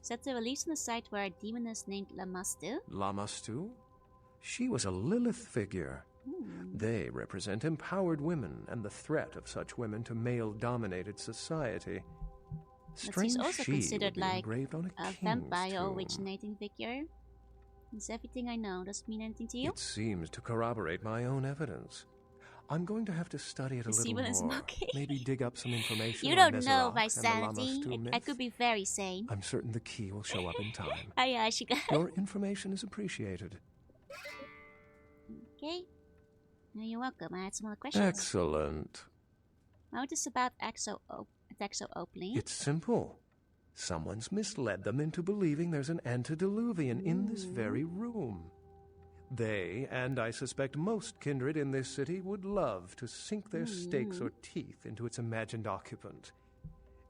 S1: Said to release on the site where a demoness named Lamastu.
S21: Lamastu? She was a Lilith figure. They represent empowered women and the threat of such women to male-dominated society.
S1: But
S21: Strange
S1: she's also
S21: she
S1: considered
S21: would be
S1: like
S21: engraved on a
S1: a
S21: king's
S1: vampire
S21: tomb.
S1: originating figure. It's everything I know. Doesn't mean anything to you?
S21: It seems to corroborate my own evidence. I'm going to have to study it a
S1: You see
S21: little
S1: what is
S21: more.
S1: mocking?
S21: Maybe dig up some information
S1: You
S21: on
S1: don't know
S21: Messerach
S1: my
S21: and the
S1: sanity.
S21: Lamastu myth.
S1: I could be very sane.
S21: I'm certain the key will show up in time.
S1: Aye, Ashika.
S21: Your information is appreciated.
S1: Okay. You're welcome. I had some other questions.
S21: Excellent.
S1: How this about attack so openly?
S21: It's simple. Someone's misled them into believing there's an antediluvian in this very room. They, and I suspect most kindred in this city, would love to sink their stakes or teeth into its imagined occupant.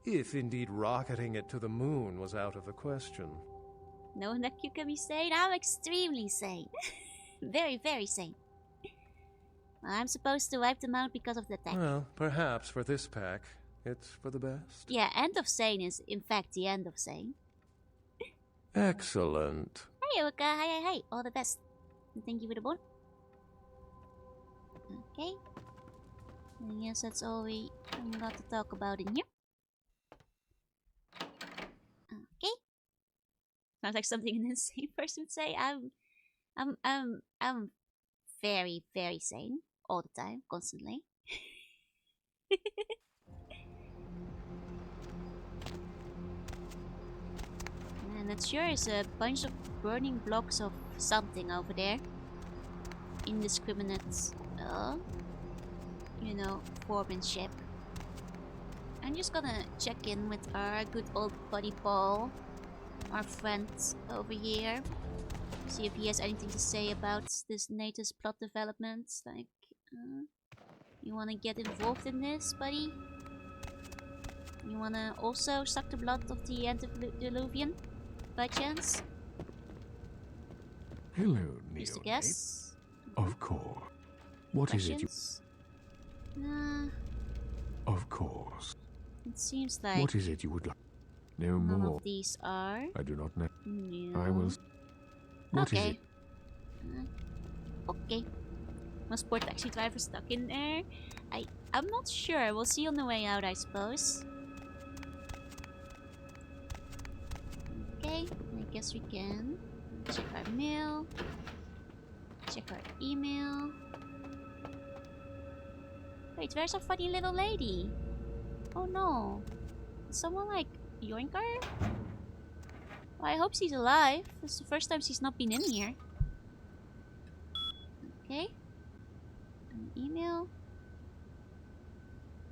S21: If indeed rocketing it to the moon was out of the question.
S1: Knowing that you can be sane, I'm extremely sane. Very, very sane. Well, I'm supposed to wipe them out because of the attack.
S21: Well, perhaps for this pack, it's for the best.
S1: Yeah, end of sane is in fact the end of sane.
S21: Excellent.
S1: Hey, Yuka. Hi. All the best. And thank you for the bone. Okay. I guess that's all we got to talk about in here. Okay. Sounds like something an insane person would say. I'm very, very sane all the time, constantly. that sure is a bunch of burning blocks of something over there. Indiscriminate, you know, foremanship. I'm just gonna check in with our good old buddy Paul, our friend over here. See if he has anything to say about this latest plot development. Like, you wanna get involved in this, buddy? You wanna also suck the blood of the antediluvian, by chance?
S21: Hello,
S1: Just a
S21: neonate.
S1: guess.
S21: Of course. What is it you...
S1: Questions?
S21: Of course.
S1: It seems like
S21: What is it you would like? No
S1: none
S21: more.
S1: of these are.
S21: I do not know.
S1: No.
S21: I will... What is
S1: Okay.
S21: it?
S1: Okay. Was poor taxi driver stuck in there? I'm not sure. We'll see on the way out, I suppose. Okay, I guess we can check our mail, check our email. Wait, where's our funny little lady? Oh no. Is someone like yoink her? Well, I hope she's alive. It's the first time she's not been in here. Okay. An email.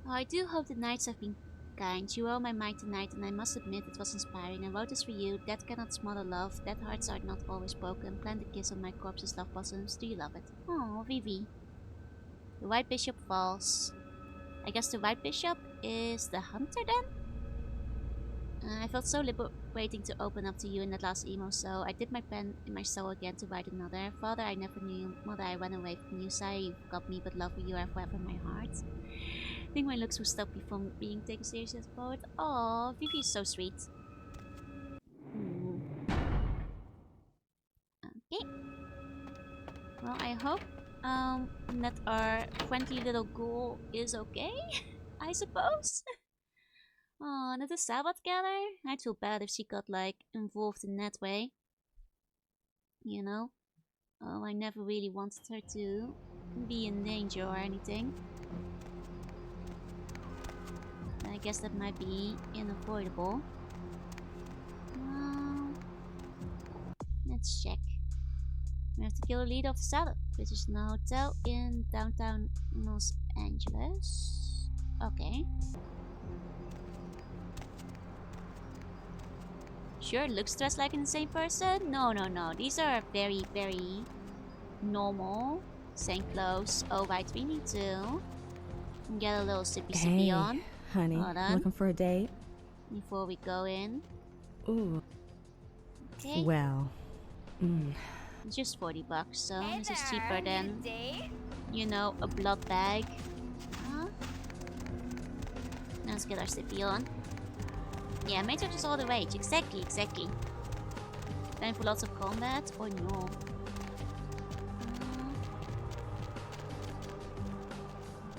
S1: Oh, I do hope the nights have been kind. You owe my mind tonight, and I must admit it was inspiring. I wrote this for you. Death cannot smother love. Dead hearts are not always broken. Plant a kiss on my corpse's love blossoms. Do you love it? Oh, Vivi. The White Bishop falls. I guess the White Bishop is the hunter then? I felt so liberating to open up to you in that last email, so I dipped my pen in my soul again to write another. Father, I never knew. Mother, I ran away from you. Sire, you got me, but love for you are forever in my heart. I think my looks will stop me from being taken seriously as a poet. Aww, Vivi is so sweet. Okay. Well, I hope that our friendly little ghoul is okay, I suppose. Oh, that is Sabbath gather? I'd feel bad if she got like involved in that way. You know? Oh, I never really wanted her to be in danger or anything. I guess that might be unavoidable. Let's check. We have to kill the leader of the Sabbath, which is in a hotel in downtown Los Angeles. Okay. Sure, looks dressed like an insane person? No. These are very, very normal. Same clothes. Oh, right, we need to get a little sippy on.
S4: Honey,
S1: Hold on.
S4: looking for a date?
S1: Before we go in.
S4: Ooh.
S1: Okay.
S4: Well.
S1: It's just $40, so this is cheaper than, you know, a blood bag. Huh? Now let's get our sippy on. Yeah, Matrix is all the rage. Exactly. Time for lots of combat, or no?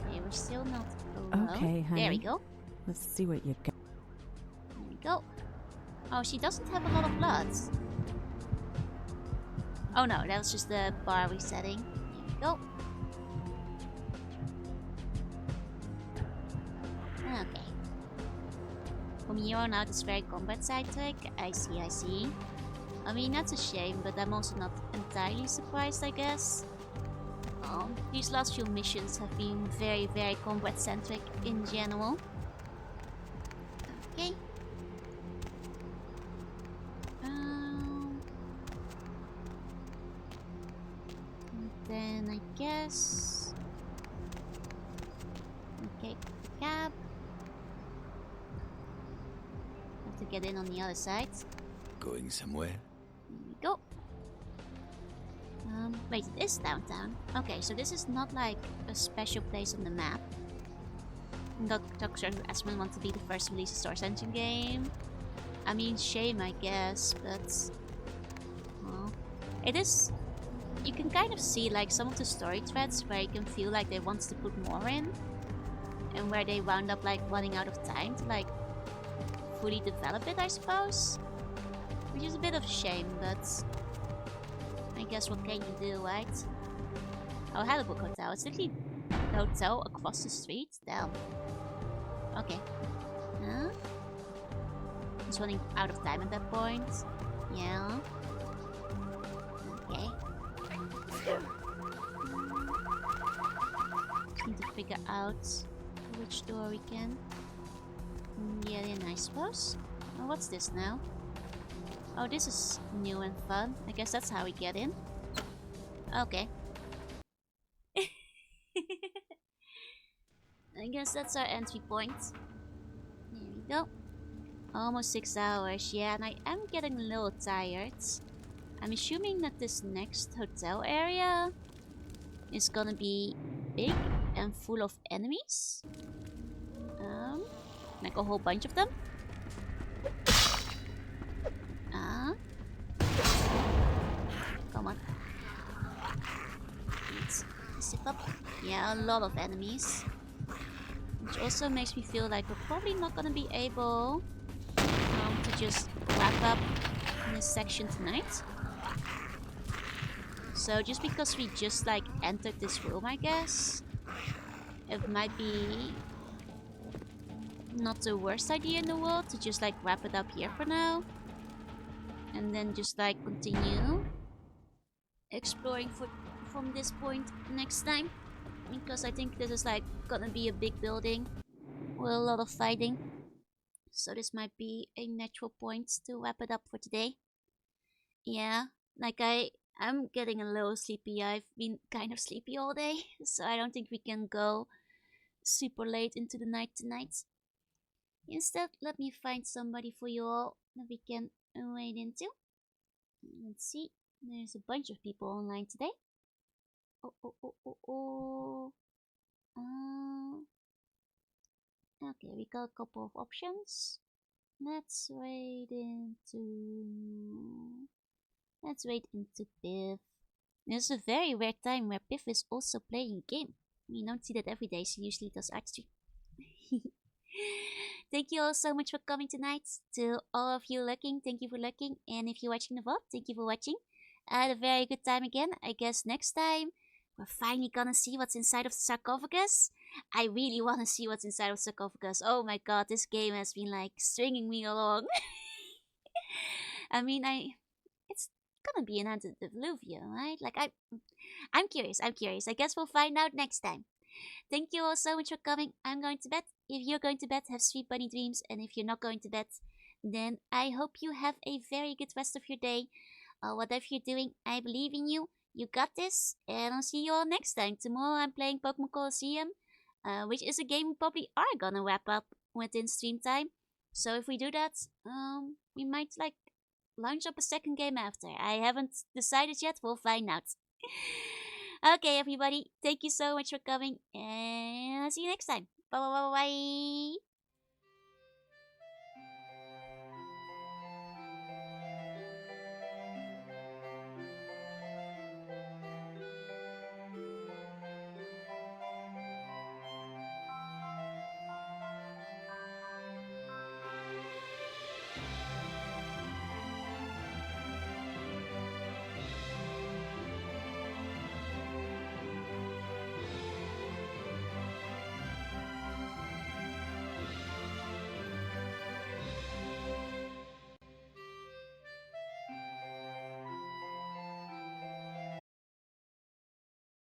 S1: Okay, we're still not alone.
S4: Okay, honey.
S1: There we go.
S4: Let's see what you've got.
S1: There we go. Oh, she doesn't have a lot of blood. Oh no, that was just the bar resetting. There we go. Okay. From here on out, it's very combat-centric. I see. I mean, that's a shame, but I'm also not entirely surprised, I guess. These last few missions have been very, very combat-centric in general. Okay. Then I guess... Okay, the cab. Have to get in on the other side.
S12: Going somewhere?
S1: There we go. Wait, it is downtown. Okay, so this is not like a special place on the map. Dr. Esmond want to be the first to release a Source Engine game. I mean, shame, I guess, but... Well, it is... You can kind of see like some of the story threads where you can feel like they want to put more in. And where they wound up like running out of time to like fully develop it, I suppose. Which is a bit of a shame, but I guess what can you do, right? Oh, Hellebruk Hotel. It's literally the hotel across the street. Damn. Okay. Huh? It's running out of time at that point. Yeah. Okay. Need to figure out which door we can get in, I suppose. Oh, what's this now? Oh, this is new and fun. I guess that's how we get in. Okay. I guess that's our entry point. There we go. Almost 6 hours, yeah, and I am getting a little tired. I'm assuming that this next hotel area is gonna be big and full of enemies. Like a whole bunch of them. Come on. Let's zip up. Yeah, a lot of enemies. Which also makes me feel like we're probably not gonna be able to just wrap up this section tonight. So just because we just like entered this room, I guess it might be not the worst idea in the world to just like wrap it up here for now. And then just like continue exploring from this point next time. Because I think this is like gonna be a big building with a lot of fighting. So this might be a natural point to wrap it up for today. Yeah, like I'm getting a little sleepy. I've been kind of sleepy all day. So I don't think we can go super late into the night tonight. Instead, let me find somebody for you all that we can wade into. Let's see. There's a bunch of people online today. Okay, we got a couple of options. Let's wade into Biff. This is a very rare time where Biff is also playing a game. We don't see that every day. She usually does archery. Thank you all so much for coming tonight. To all of you looking, thank you for looking. And if you're watching the VOD, thank you for watching. I had a very good time again. I guess next time we're finally gonna see what's inside of the sarcophagus. I really want to see what's inside of the sarcophagus. Oh my god, this game has been like stringing me along. I mean, it's gonna be an antediluvian, right? Like I'm curious. I guess we'll find out next time. Thank you all so much for coming. I'm going to bed. If you're going to bed, have sweet bunny dreams. And if you're not going to bed, then I hope you have a very good rest of your day. Whatever you're doing, I believe in you. You got this. And I'll see you all next time. Tomorrow I'm playing Pokemon Colosseum, which is a game we probably are gonna wrap up within stream time. So if we do that, we might like launch up a second game after. I haven't decided yet. We'll find out. Okay, everybody. Thank you so much for coming. And I'll see you next time. Bye bye bye bye.